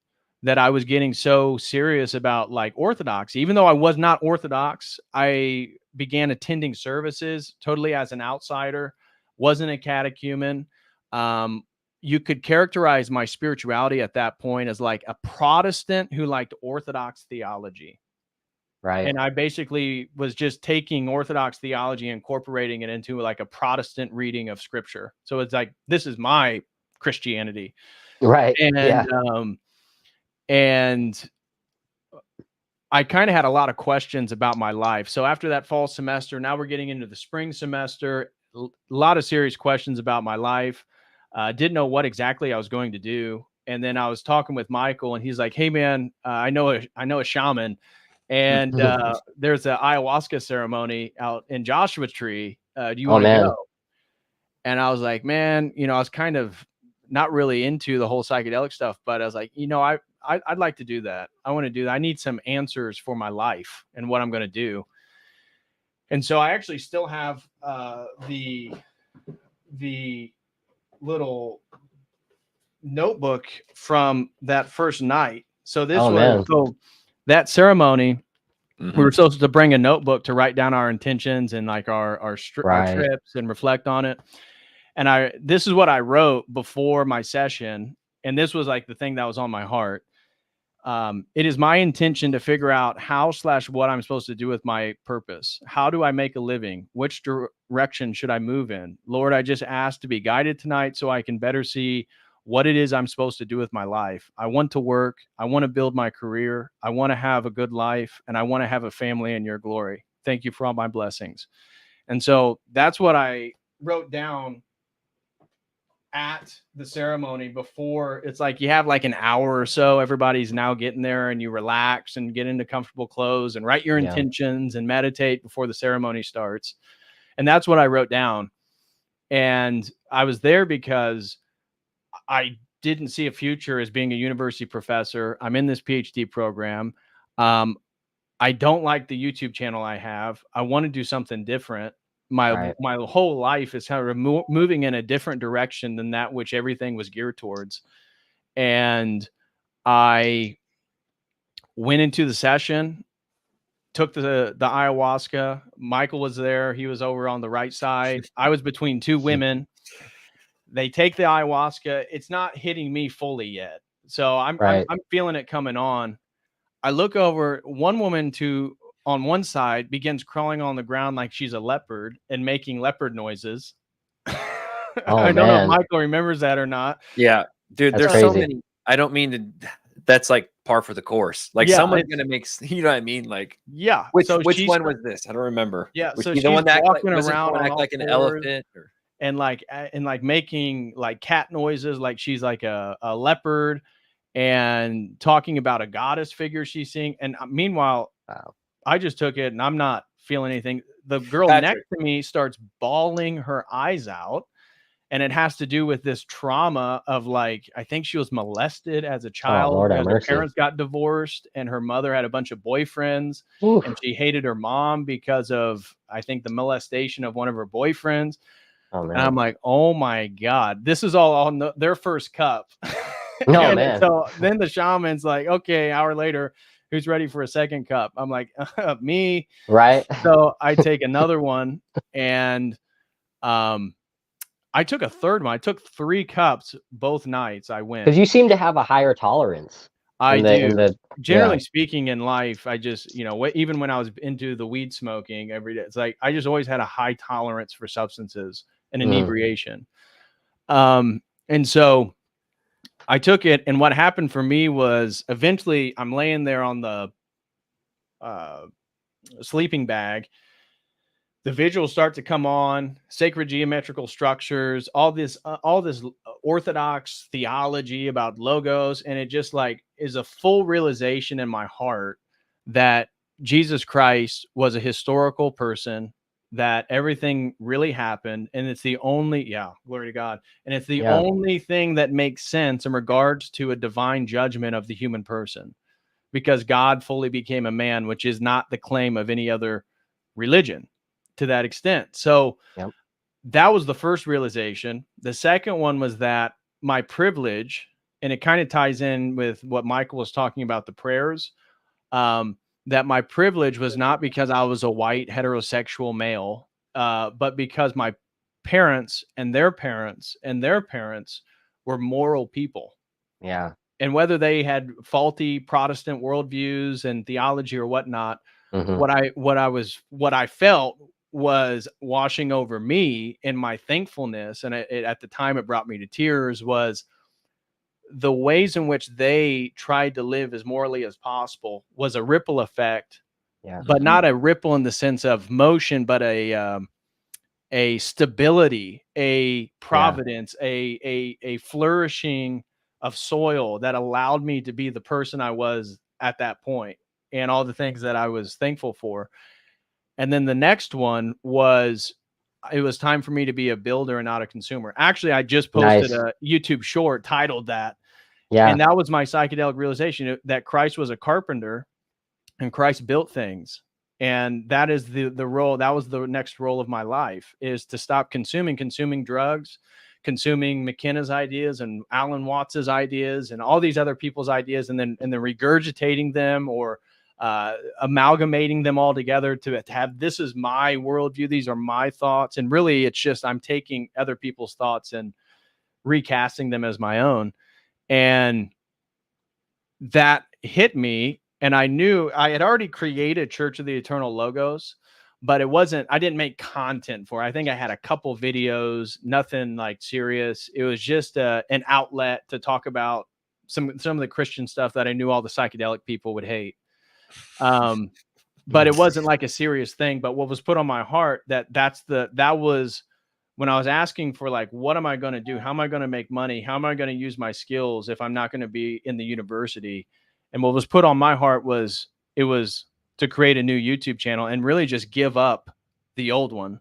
[SPEAKER 1] that I was getting so serious about like orthodoxy. Even though I was not Orthodox, I began attending services totally as an outsider, wasn't a catechumen, you could characterize my spirituality at that point as like a Protestant who liked Orthodox theology.
[SPEAKER 3] Right.
[SPEAKER 1] And I basically was just taking Orthodox theology, incorporating it into like a Protestant reading of scripture. So it's like, this is my Christianity.
[SPEAKER 3] Right.
[SPEAKER 1] And, and I kind of had a lot of questions about my life. So after that fall semester, now we're getting into the spring semester, a lot of serious questions about my life. Didn't know what exactly I was going to do. And then I was talking with Michael, and he's like, "Hey man, I know a shaman, and there's an ayahuasca ceremony out in Joshua Tree. Do you want to go?" And I was like, "Man, I was kind of not really into the whole psychedelic stuff, but I was like, I'd like to do that. I want to do that. I need some answers for my life and what I'm going to do." And so I actually still have the little notebook from that first night. So this so that ceremony, we were supposed to bring a notebook to write down our intentions and like our trips and reflect on it. And this is what I wrote before my session. And this was like the thing that was on my heart. It is my intention to figure out how/what I'm supposed to do with my purpose. How do I make a living? Which direction should I move in? Lord, I just ask to be guided tonight so I can better see what it is I'm supposed to do with my life. I want to work. I want to build my career. I want to have a good life, and I want to have a family in your glory. Thank you for all my blessings. And so that's what I wrote down at the ceremony before. It's like you have like an hour or so. Everybody's now getting there, and you relax and get into comfortable clothes and write your intentions and meditate before the ceremony starts. And that's what I wrote down. And I was there because I didn't see a future as being a university professor. I'm in this PhD program. I don't like the YouTube channel I have. I want to do something different. My whole life is kind of moving in a different direction than that which everything was geared towards. And I went into the session, took the ayahuasca. Michael was there. He was over on the right side. I was between two women. They take the ayahuasca. It's not hitting me fully yet. So I'm feeling it coming on. I look over, one woman on one side begins crawling on the ground like she's a leopard and making leopard noises. I don't know if Michael remembers that or not.
[SPEAKER 2] Yeah, dude, there's so many. I don't mean to. That's like par for the course. Like someone's gonna make. You know what I mean? Like Which one was this? I don't remember.
[SPEAKER 1] Yeah.
[SPEAKER 2] Was
[SPEAKER 1] so
[SPEAKER 2] she's
[SPEAKER 1] the one that
[SPEAKER 2] walking
[SPEAKER 1] around
[SPEAKER 2] act like an elephant?
[SPEAKER 1] And like making like cat noises, like she's like a leopard, and talking about a goddess figure she's seeing. And meanwhile, I just took it and I'm not feeling anything. The girl next to me starts bawling her eyes out. And it has to do with this trauma of like, I think she was molested as a child because her parents got divorced and her mother had a bunch of boyfriends. Oof. And she hated her mom because of, I think, the molestation of one of her boyfriends. Oh, and I'm like, oh my God, this is all on their first cup. No, man. So then the shaman's like, okay, an hour later, who's ready for a second cup? I'm like, me.
[SPEAKER 3] Right.
[SPEAKER 1] So I take another one, and I took a third one. I took 3 cups both nights I went.
[SPEAKER 3] Because you seem to have a higher tolerance.
[SPEAKER 1] I do. Generally speaking in life, I just, even when I was into the weed smoking every day, it's like I just always had a high tolerance for substances and inebriation. And so I took it, and what happened for me was eventually I'm laying there on the sleeping bag. The visuals start to come on, sacred geometrical structures, all this orthodox theology about logos. And it just like is a full realization in my heart that Jesus Christ was a historical person, that everything really happened. And it's the only, glory to God. And it's the only thing that makes sense in regards to a divine judgment of the human person, because God fully became a man, which is not the claim of any other religion to that extent. So that was the first realization. The second one was that my privilege, and it kind of ties in with what Michael was talking about, the prayers, that my privilege was not because I was a white heterosexual male, but because my parents and their parents and their parents were moral people.
[SPEAKER 3] Yeah.
[SPEAKER 1] And whether they had faulty Protestant worldviews and theology or whatnot,
[SPEAKER 3] Mhm.
[SPEAKER 1] what I felt was washing over me in my thankfulness. And at the time it brought me to tears, was the ways in which they tried to live as morally as possible was a ripple effect,
[SPEAKER 3] Yeah.
[SPEAKER 1] but not a ripple in the sense of motion, but a stability, a providence, a flourishing of soil that allowed me to be the person I was at that point and all the things that I was thankful for. And then the next one was, it was time for me to be a builder and not a consumer. Actually, I just posted
[SPEAKER 3] Nice.
[SPEAKER 1] a YouTube short titled that.
[SPEAKER 3] Yeah.
[SPEAKER 1] And that was my psychedelic realization, that Christ was a carpenter and Christ built things. And that is the role. That was the next role of my life, is to stop consuming drugs, consuming McKenna's ideas and Alan Watts's ideas and all these other people's ideas, and then regurgitating them or amalgamating them all together to have, this is my worldview, these are my thoughts. And really, it's just, I'm taking other people's thoughts and recasting them as my own. And that hit me. And I knew I had already created Church of the Eternal Logos, but I didn't make content for it. I think I had a couple videos, nothing like serious. It was just an outlet to talk about some of the Christian stuff that I knew all the psychedelic people would hate. But it wasn't like a serious thing. But what was put on my heart, that was when I was asking for, like, what am I going to do? How am I going to make money? How am I going to use my skills if I'm not going to be in the university? And what was put on my heart was, it was to create a new YouTube channel and really just give up the old one.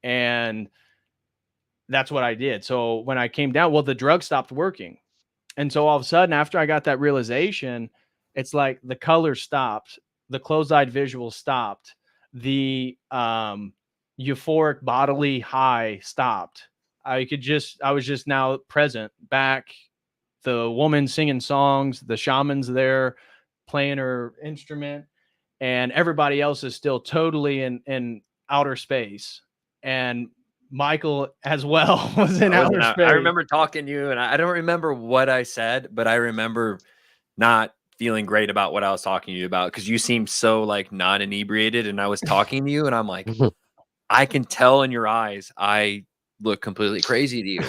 [SPEAKER 1] And that's what I did. So when I came down, well, the drug stopped working. And so all of a sudden, after I got that realization, it's like the color stopped, the closed-eyed visual stopped, the euphoric bodily high stopped. I was just now present back. The woman singing songs, the shaman's there playing her instrument, and everybody else is still totally in outer space. And Michael as well was in outer space.
[SPEAKER 2] I remember talking to you, and I don't remember what I said, but I remember not feeling great about what I was talking to you about, because you seemed so like non-inebriated, and I was talking to you, and I'm like, I can tell in your eyes I look completely crazy to you.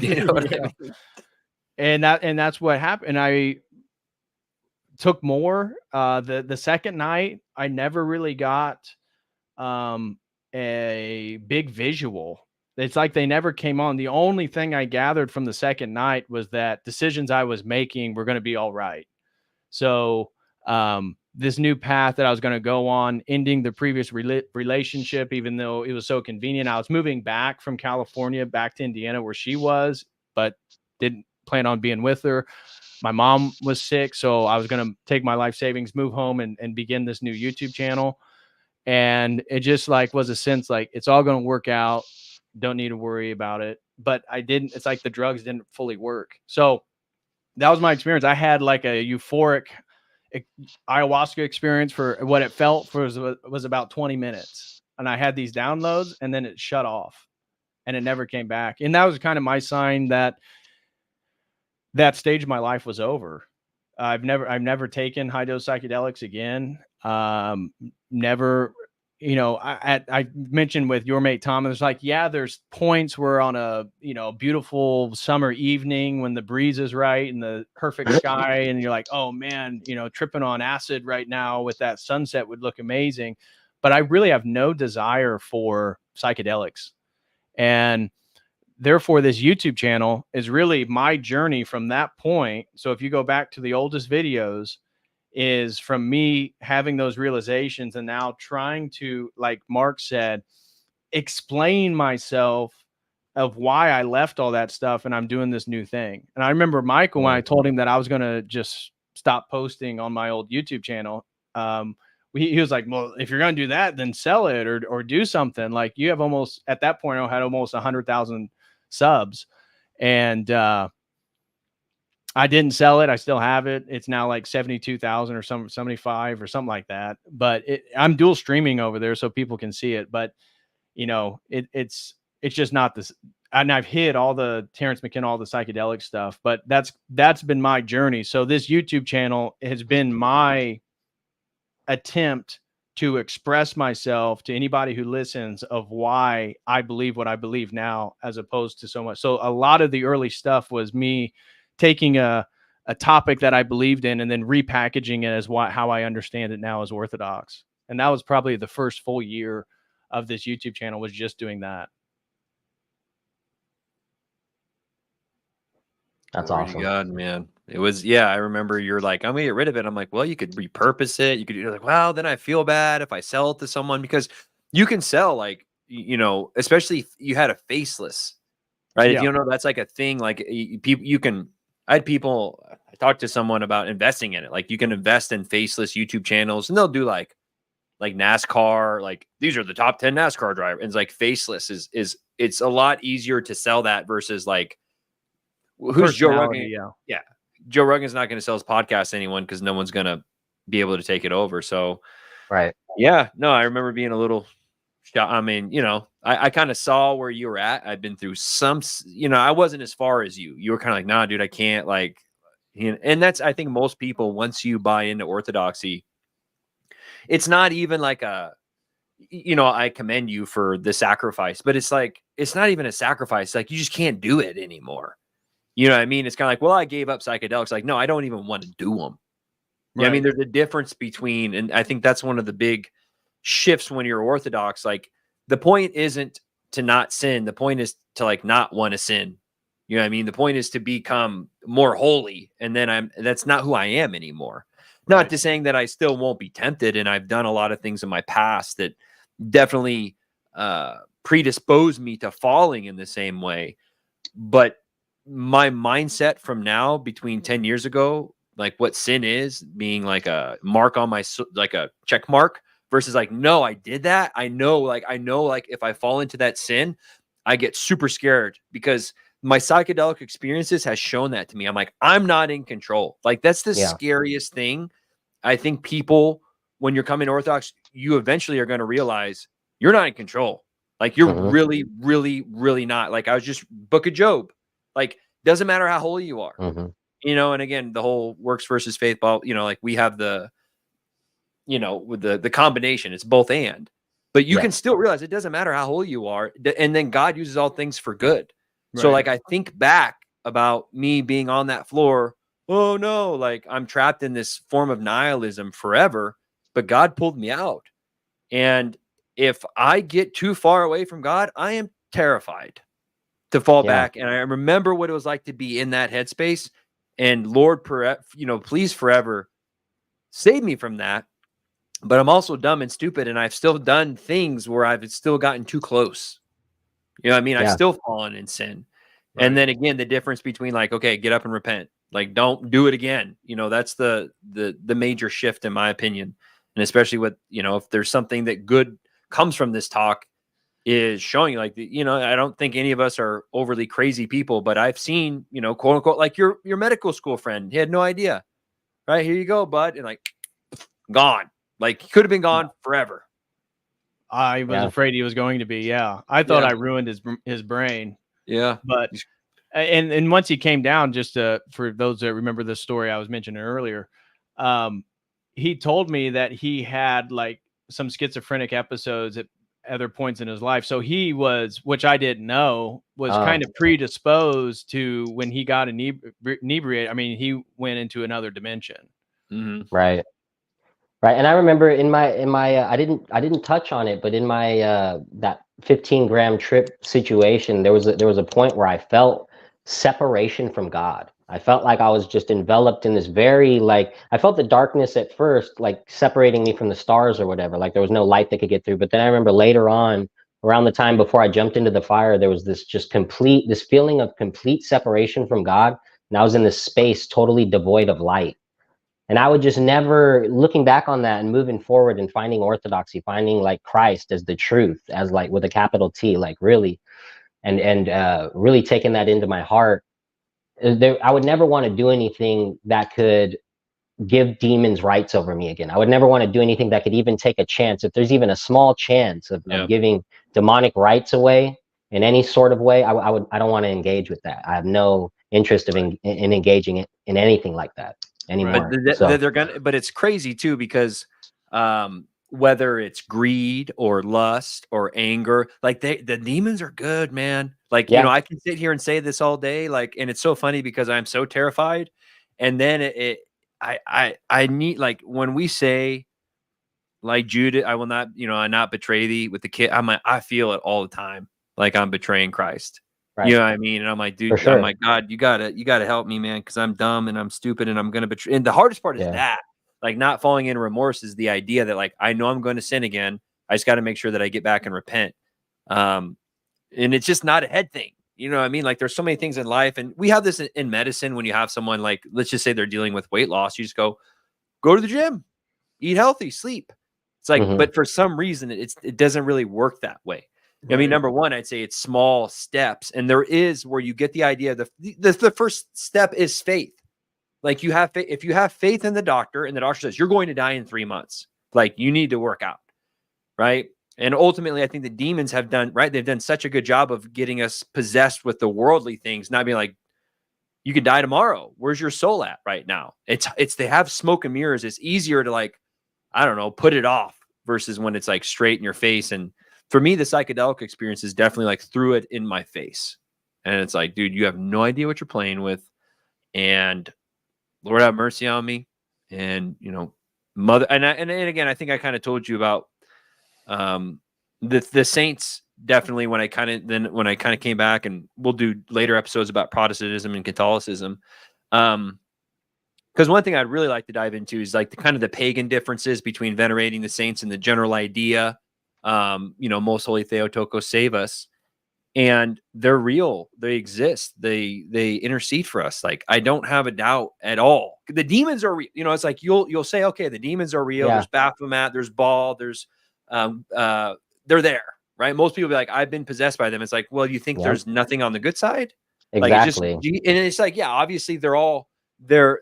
[SPEAKER 2] You know what I mean?
[SPEAKER 1] And that's what happened. And I took more. The second night, I never really got a big visual. It's like they never came on. The only thing I gathered from the second night was that decisions I was making were going to be all right. So this new path that I was going to go on, ending the previous relationship, even though it was so convenient. I was moving back from California back to Indiana where she was, but didn't plan on being with her. My mom was sick, so I was going to take my life savings, move home, and begin this new YouTube channel. And it just like was a sense like, it's all going to work out. Don't need to worry about it. But I didn't. It's like the drugs didn't fully work. So that was my experience. I had like a euphoric ayahuasca experience for what it felt for was about 20 minutes. And I had these downloads, and then it shut off and it never came back. And that was kind of my sign that that stage of my life was over. I've never taken high dose psychedelics again. Never, I mentioned with your mate Tom, it's like, yeah, there's points where on a, beautiful summer evening when the breeze is right and the perfect sky, and you're like, oh man, tripping on acid right now with that sunset would look amazing. But I really have no desire for psychedelics. And therefore, this YouTube channel is really my journey from that point. So if you go back to the oldest videos, is from me having those realizations and now trying to, like Mark said, explain myself of why I left all that stuff and I'm doing this new thing. And I remember Michael, when I told him that I was going to just stop posting on my old YouTube channel, he was like, well, if you're going to do that, then sell it or do something. Like, you have almost, at that point, I had almost 100,000 subs. And I didn't sell it. I still have it. It's now like 72,000 or 75 or something like that. But I'm dual streaming over there so people can see it. But it's just not this. and I've hit all the Terrence McKenna, all the psychedelic stuff, but that's been my journey. So this YouTube channel has been my attempt to express myself to anybody who listens of why I believe what I believe now, as opposed to so much. So a lot of the early stuff was me taking a topic that I believed in and then repackaging it as how I understand it now as Orthodox. And that was probably the first full year of this YouTube channel, was just doing that.
[SPEAKER 3] That's
[SPEAKER 2] Glory to
[SPEAKER 3] awesome.
[SPEAKER 2] God, man. It was, yeah, I remember you're like, I'm gonna get rid of it. I'm like, well, you could repurpose it. You're like, well, then I feel bad if I sell it to someone, because you can sell, like, especially if you had a faceless, right?
[SPEAKER 1] Yeah.
[SPEAKER 2] If you don't know, that's like a thing. Like, people, I talked to someone about investing in it. Like, you can invest in faceless YouTube channels, and they'll do like NASCAR, like, these are the top 10 NASCAR drivers. And it's like, faceless is it's a lot easier to sell that versus like, who's Joe Rogan? Yeah. Joe Rogan's not going to sell his podcast to anyone, because no one's going to be able to take it over. So,
[SPEAKER 3] right.
[SPEAKER 2] Yeah, no, I remember being a little shocked. I mean, I kind of saw where you were at. I've been through some, I wasn't as far as you. You were kind of like, nah, dude, I can't, like, and that's, I think most people, once you buy into Orthodoxy, it's not even like I commend you for the sacrifice, but it's like, it's not even a sacrifice. Like, you just can't do it anymore. You know what I mean? It's kind of like, well, I gave up psychedelics. Like, no, I don't even want to do them. Right. Yeah, I mean, there's a difference between, and I think that's one of the big shifts when you're Orthodox. Like, the point isn't to not sin. The point is to, like, not want to sin. You know what I mean? The point is to become more holy. And then that's not who I am anymore. Right. Not to saying that I still won't be tempted. And I've done a lot of things in my past that definitely predispose me to falling in the same way. But my mindset from now, between 10 years ago, like, what sin is, being like a mark on my, like a check mark, versus like, no, I did that. I know, like, if I fall into that sin, I get super scared, because my psychedelic experiences has shown that to me. I'm like, I'm not in control. Like, that's the scariest thing. I think people, when you're coming Orthodox, you eventually are going to realize you're not in control. Like, you're really, really, really not. Like, I was just Book of Job. Like, doesn't matter how holy you are, and again, the whole works versus faith, like, we have the, with the combination, it's both and, but you can still realize it doesn't matter how holy you are. And then God uses all things for good. Right. So, like, I think back about me being on that floor. Oh no, like, I'm trapped in this form of nihilism forever, but God pulled me out. And if I get too far away from God, I am terrified to fall back. And I remember what it was like to be in that headspace, and Lord, please forever save me from that. But I'm also dumb and stupid, and I've still done things where I've still gotten too close. You know what I mean? I've still fallen in sin. Right. And then again, the difference between, like, okay, get up and repent. Like, don't do it again. That's the major shift, in my opinion. And especially with, if there's something that good comes from this talk, is showing you, like, I don't think any of us are overly crazy people, but I've seen, quote unquote, like your medical school friend. He had no idea. Right, here you go, bud. And, like, gone. Like, he could have been gone forever.
[SPEAKER 1] I was afraid he was going to be. Yeah. I thought I ruined his brain. Yeah. But, and once he came down, just for those that remember the story I was mentioning earlier, he told me that he had, like, some schizophrenic episodes at other points in his life. So he was, which I didn't know, was kind of predisposed to, when he got inebriated. I mean, he went into another dimension.
[SPEAKER 3] Right. And I remember in my I didn't touch on it, but in my that 15-gram trip situation, there was a point where I felt separation from God. I felt like I was just enveloped in this very, like, I felt the darkness at first, like, separating me from the stars or whatever. Like, there was no light that could get through. But then I remember later on, around the time before I jumped into the fire, there was this feeling of complete separation from God. And I was in this space totally devoid of light. And I would just never, looking back on that and moving forward and finding Orthodoxy, finding, like, Christ as the truth, as, like, with a capital T, like, really, and really taking that into my heart. I would never want to do anything that could give demons rights over me again. I would never want to do anything that could even take a chance. If there's even a small chance of giving demonic rights away, in any sort of way, I don't want to engage with that. I have no interest in engaging in anything like that anymore.
[SPEAKER 2] But they're gonna. But it's crazy too, because whether it's greed or lust or anger, like the demons are good, man. Like, you know, I can sit here and say this all day, like, and it's so funny because I'm so terrified. And then I need, like, when we say, like, Judah, I will not, you know, I not betray thee with the kid. I feel it all the time, like I'm betraying Christ. Right. You know what I mean? And I'm like, dude, I'm like, God, you gotta help me, man, because I'm dumb and I'm stupid and I'm gonna betray. And the hardest part is that, like, not falling in remorse is the idea that, like, I know I'm going to sin again. I just got to make sure that I get back and repent. And it's just not a head thing. You know what I mean? Like, there's so many things in life, and we have this in medicine. When you have someone, like, let's just say they're dealing with weight loss, you just go to the gym, eat healthy, sleep. It's like, but for some reason, it doesn't really work that way. Right. I mean, number one, I'd say it's small steps, and there is where you get the idea. The first step is faith. Like, you have if you have faith in the doctor, and the doctor says you're going to die in 3 months, like, you need to work out, right? And ultimately, I think the demons have done right. They've done such a good job of getting us possessed with the worldly things, not being like, you could die tomorrow. Where's your soul at right now? It's they have smoke and mirrors. It's easier to, like, I don't know, put it off versus when it's like straight in your face. And for me, the psychedelic experience is definitely like threw it in my face. And it's like, dude, you have no idea what you're playing with. And Lord have mercy on me. And, you know, mother. And again, I think I kind of told you about the saints. Definitely when I kind of came back, and we'll do later episodes about Protestantism and Catholicism. Because one thing I'd really like to dive into is, like, the kind of the pagan differences between venerating the saints and the general idea, you know, most holy Theotokos, save us. And they're real. They exist. They intercede for us. Like, I don't have a doubt at all. The demons are real. You know, it's like you'll say, okay, the demons are real. There's Baphomet, there's Baal, there's they're there, right? Most people be like, I've been possessed by them. It's like, well, you think there's nothing on the good side?
[SPEAKER 3] Exactly.
[SPEAKER 2] Like, and it's like, yeah, obviously they're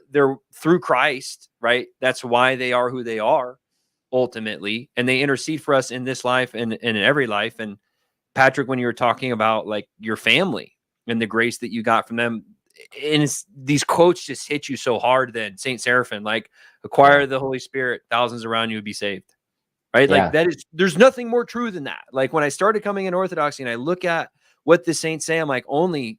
[SPEAKER 2] through Christ, right? That's why they are who they are ultimately. And they intercede for us in this life and in every life. And Patrick, when you were talking about, like, your family and the grace that you got from them, and these quotes just hit you so hard. Then Saint Seraphim, like, acquire the Holy Spirit, thousands around you would be saved, right? Like, there's nothing more true than that. Like, when I started coming in Orthodoxy and I look at what the saints say, I'm like, and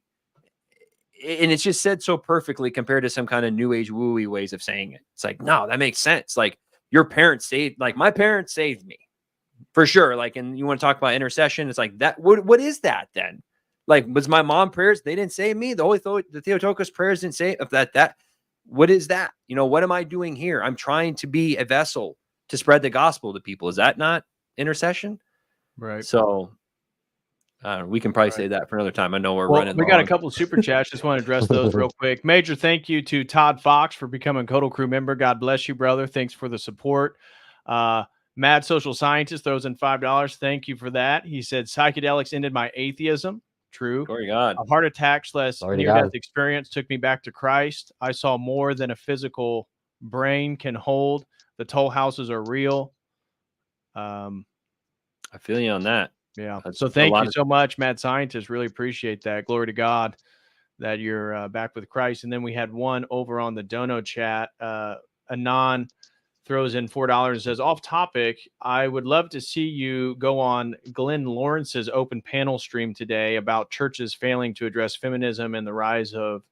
[SPEAKER 2] it's just said so perfectly compared to some kind of new age wooey ways of saying it. It's like, no, that makes sense. Like, your parents saved, like, my parents saved me for sure. Like, and you want to talk about intercession. It's like that. What is that then? Like, was my mom prayers? They didn't save me. The Theotokos prayers didn't save that. What is that? You know, what am I doing here? I'm trying to be a vessel to spread the gospel to people. Is that not intercession?
[SPEAKER 1] Right.
[SPEAKER 2] So we can probably say that for another time. I know we're running.
[SPEAKER 1] We got a couple of super chats. Just want to address those real quick. Major thank you to Todd Fox for becoming a COTEL crew member. God bless you, brother. Thanks for the support. Mad Social Scientist throws in $5. Thank you for that. He said, psychedelics ended my atheism. True.
[SPEAKER 2] Glory to God.
[SPEAKER 1] A heart attack / near-death experience took me back to Christ. I saw more than a physical brain can hold. The toll houses are real.
[SPEAKER 2] I feel you on that.
[SPEAKER 1] Yeah. So thank you so much, Mad Scientist. Really appreciate that. Glory to God that you're back with Christ. And then we had one over on the Dono chat. Anon throws in $4 and says, off topic, I would love to see you go on Glenn Lawrence's open panel stream today about churches failing to address feminism and the rise of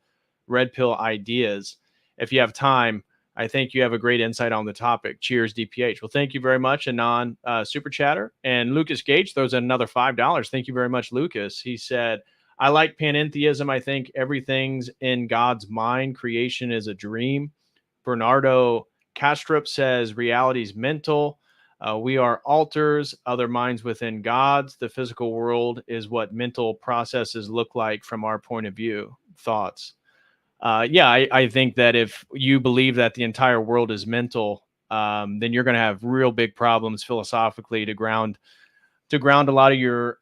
[SPEAKER 1] red pill ideas. If you have time, I think you have a great insight on the topic. Cheers, DPH. Well, thank you very much, Anon Super Chatter. And Lucas Gage throws in another $5. Thank you very much, Lucas. He said, I like panentheism. I think everything's in God's mind. Creation is a dream. Bernardo Castrop says reality is mental. We are altars, other minds within God's. The physical world is what mental processes look like from our point of view. Thoughts? I think that if you believe that the entire world is mental, then you're going to have real big problems philosophically to ground a lot of your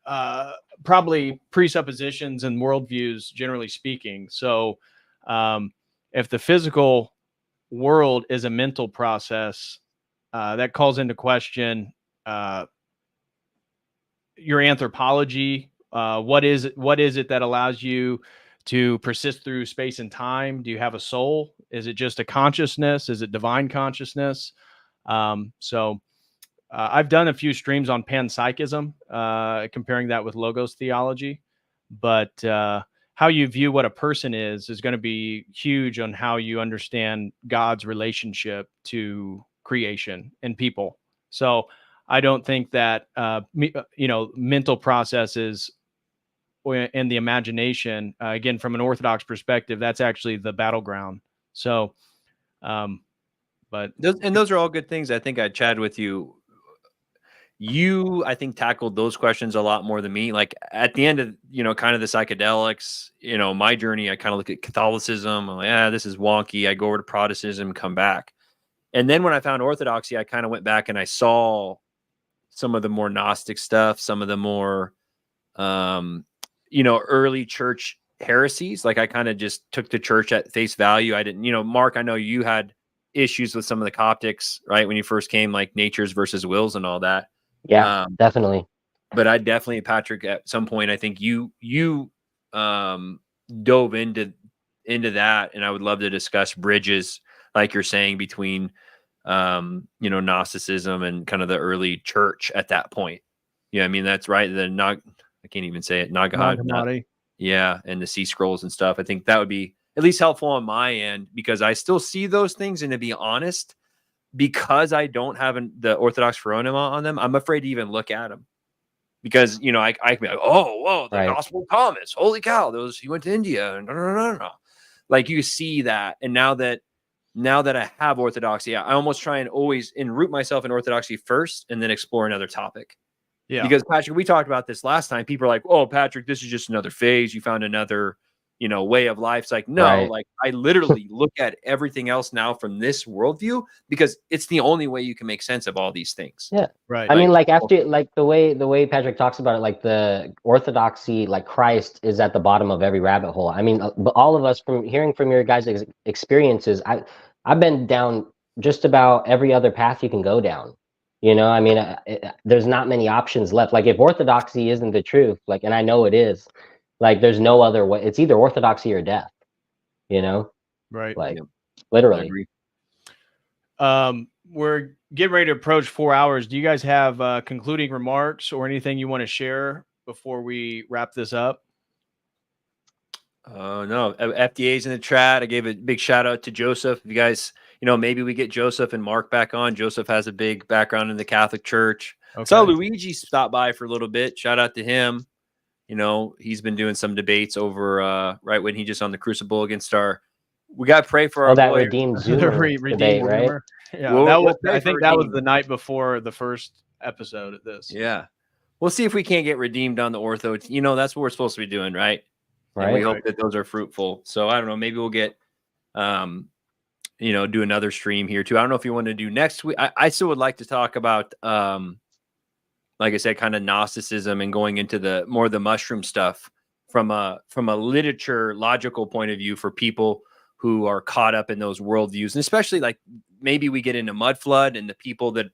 [SPEAKER 1] probably presuppositions and worldviews, generally speaking. So if the physical world is a mental process, that calls into question your anthropology what is it that allows you to persist through space and time? Do you have a soul? Is it just a consciousness? Is it divine consciousness? I've done a few streams on panpsychism, comparing that with logos theology, but how you view what a person is going to be huge on how you understand God's relationship to creation and people. So I don't think that, mental processes and the imagination, again, from an Orthodox perspective, that's actually the battleground. So, but
[SPEAKER 2] those are all good things. I think I chatted with you. I think, tackled those questions a lot more than me. Like at the end of, kind of the psychedelics, my journey, I kind of look at Catholicism. I'm like, this is wonky. I go over to Protestantism, come back. And then when I found Orthodoxy, I kind of went back and I saw some of the more Gnostic stuff, some of the more, early church heresies. Like I kind of just took the church at face value. I didn't, Mark, I know you had issues with some of the Coptics, right? When you first came, like natures versus wills and all that.
[SPEAKER 3] Yeah, definitely.
[SPEAKER 2] But I definitely, Patrick, at some point, I think you dove into that, and I would love to discuss bridges, like you're saying, between Gnosticism and kind of the early church at that point. Yeah, I mean that's right. I can't even say it. Nag Hammadi. Yeah, and the sea scrolls and stuff. I think that would be at least helpful on my end, because I still see those things, and to be honest, because I don't have the Orthodox Hieronymous on them, I'm afraid to even look at them. Because, I can be like, the Gospel of Thomas, holy cow, he went to India. No. Like you see that. And now that I have Orthodoxy, I almost try and always root myself in Orthodoxy first and then explore another topic. Yeah. Because Patrick, we talked about this last time. People are like, oh, Patrick, this is just another phase. You found another way of life. It's like, no, right. Like I literally look at everything else now from this worldview, because it's the only way you can make sense of all these things.
[SPEAKER 3] Yeah.
[SPEAKER 1] Right.
[SPEAKER 3] I mean, like after, like the way Patrick talks about it, like the Orthodoxy, like Christ is at the bottom of every rabbit hole. I mean, all of us, from hearing from your guys' experiences, I've been down just about every other path you can go down. I mean, there's not many options left. Like if Orthodoxy isn't the truth, like, and I know it is, like there's no other way. It's either Orthodoxy or death,
[SPEAKER 1] Right.
[SPEAKER 3] Like literally.
[SPEAKER 1] We're getting ready to approach 4 hours. Do you guys have concluding remarks or anything you want to share before we wrap this up?
[SPEAKER 2] No, FDA's in the chat. I gave a big shout out to Joseph. If you guys, maybe we get Joseph and Mark back on. Joseph has a big background in the Catholic Church. Okay. So Luigi stopped by for a little bit. Shout out to him. He's been doing some debates over right when he just on the Crucible against we got to pray for our
[SPEAKER 3] that
[SPEAKER 2] boy.
[SPEAKER 3] redeemed Zoomer debate, right?
[SPEAKER 1] Yeah, I think that was the night before the first episode of this.
[SPEAKER 2] Yeah, we'll see if we can't get redeemed on the ortho. That's what we're supposed to be doing, right?
[SPEAKER 3] Right.
[SPEAKER 2] And we hope that those are fruitful. So I don't know. Maybe we'll get, do another stream here too. I don't know if you want to do next week. I still would like to talk about, like I said, kind of Gnosticism and going into the mushroom stuff from a literature logical point of view for people who are caught up in those worldviews, and especially like maybe we get into mud flood and the people that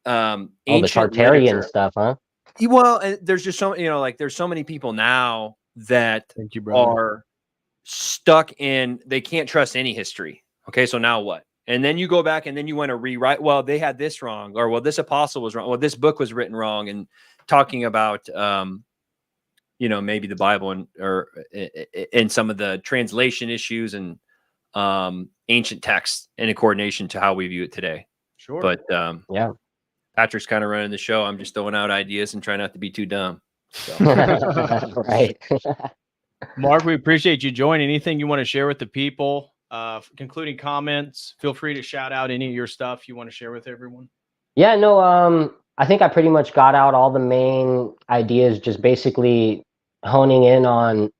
[SPEAKER 3] the Tartarian stuff, huh?
[SPEAKER 2] Well, and there's just so there's so many people now that are stuck in, they can't trust any history. Okay, so now what? And then you go back and then you want to rewrite, well, they had this wrong, or well, this apostle was wrong, well, this book was written wrong, and talking about maybe the Bible and some of the translation issues and ancient texts in coordination to how we view it today.
[SPEAKER 1] Sure.
[SPEAKER 2] But
[SPEAKER 3] yeah,
[SPEAKER 2] Patrick's kind of running the show. I'm just throwing out ideas and trying not to be too dumb. So.
[SPEAKER 3] Right.
[SPEAKER 1] Mark, we appreciate you joining. Anything you want to share with the people? Concluding comments, feel free to shout out any of your stuff you want to share with everyone.
[SPEAKER 3] Yeah, no, I think I pretty much got out all the main ideas, just basically honing in on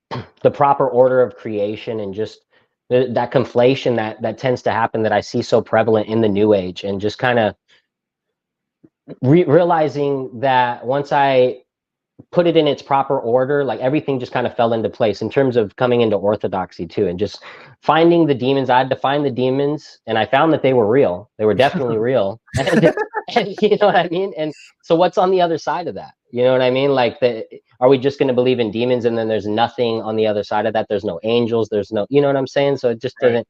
[SPEAKER 3] the proper order of creation and just that conflation that tends to happen that I see so prevalent in the New Age, and just kind of realizing that once I put it in its proper order, like everything just kind of fell into place in terms of coming into Orthodoxy too, and just finding the demons. I had to find the demons, and I found that they were real. They were definitely real. And you know what I mean? And so what's on the other side of that? You know what I mean? Like, are we just going to believe in demons and then there's nothing on the other side of that? There's no angels. There's no, you know what I'm saying? So it just doesn't.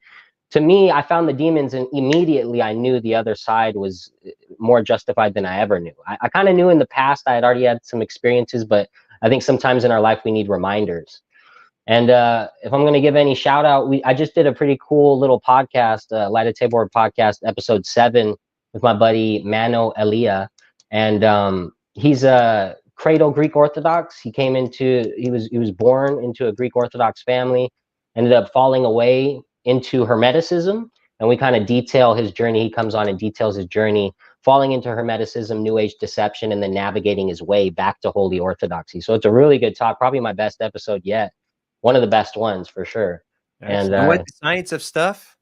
[SPEAKER 3] To me, I found the demons and immediately I knew the other side was more justified than I ever knew. I kind of knew in the past. I had already had some experiences, but I think sometimes in our life we need reminders. And if I'm going to give any shout out, I just did a pretty cool little podcast, Light a Table podcast, episode 7 with my buddy Mano Elia. And he's a cradle Greek Orthodox. He was born into a Greek Orthodox family, ended up falling away into Hermeticism. And we kind of detail his journey. He comes on and details his journey, falling into Hermeticism, New Age deception, and then navigating his way back to Holy Orthodoxy. So it's a really good talk, probably my best episode yet. One of the best ones for sure.
[SPEAKER 2] Excellent. And what, the Science of Stuff?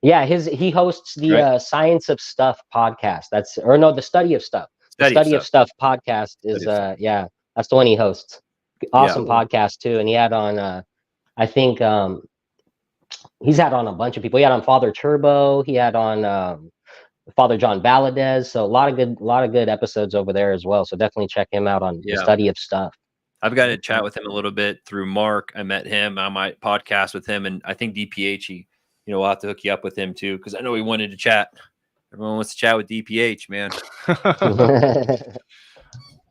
[SPEAKER 3] Yeah, he hosts the Science of Stuff podcast. The Study of Stuff. The Study of Stuff podcast is yeah, that's the one he hosts. Awesome podcast too. And he had on I think he's had on a bunch of people. He had on Father Turbo, he had on Father John Valadez. So a lot of good episodes over there as well. So definitely check him out on the Study of Stuff.
[SPEAKER 2] I've got to chat with him a little bit through Mark. I met him on my podcast with him, and I think DPH, we'll have to hook you up with him too, because I know he wanted to chat. Everyone wants to chat with DPH, man.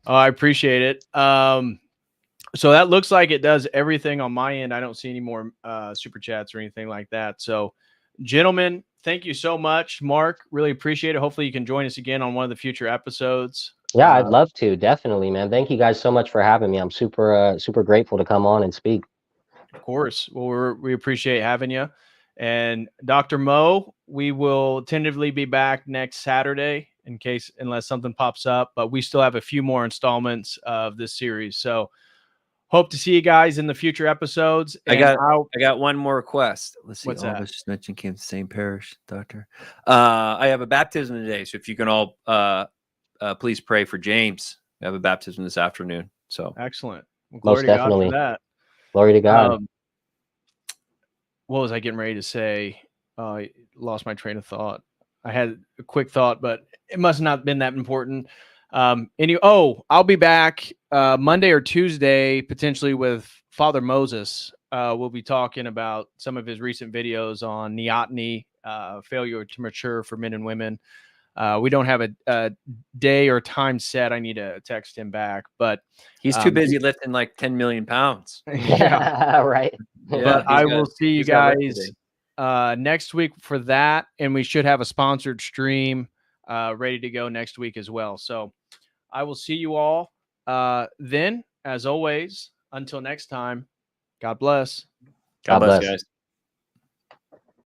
[SPEAKER 1] Oh, I appreciate it. So that looks like it does everything on my end. I don't see any more super chats or anything like that. So, gentlemen, thank you so much. Mark, really appreciate it. Hopefully you can join us again on one of the future episodes.
[SPEAKER 3] Yeah, I'd love to. Definitely, man. Thank you guys so much for having me. I'm super grateful to come on and speak.
[SPEAKER 1] Of course. Well, we appreciate having you. And Dr. Mo, we will tentatively be back next Saturday unless something pops up, but we still have a few more installments of this series. So hope to see you guys in the future episodes.
[SPEAKER 2] I got one more request. Let's see.
[SPEAKER 1] What's that?
[SPEAKER 2] All this mention came to the same parish, doctor. I have a baptism today. So if you can all please pray for James. I have a baptism this afternoon. So
[SPEAKER 1] excellent. Well,
[SPEAKER 3] most definitely.
[SPEAKER 1] God for that.
[SPEAKER 3] Glory to God.
[SPEAKER 1] What was I getting ready to say? I lost my train of thought. I had a quick thought, but it must not have been that important. I'll be back Monday or Tuesday, potentially with Father Moses. We'll be talking about some of his recent videos on neoteny, failure to mature for men and women. We don't have a day or time set. I need to text him back, but
[SPEAKER 2] he's too busy lifting like 10 million pounds.
[SPEAKER 3] Yeah, right.
[SPEAKER 1] But I will see you guys next week for that. And we should have a sponsored stream ready to go next week as well. So I will see you all then, as always. Until next time, God bless.
[SPEAKER 2] God bless, guys.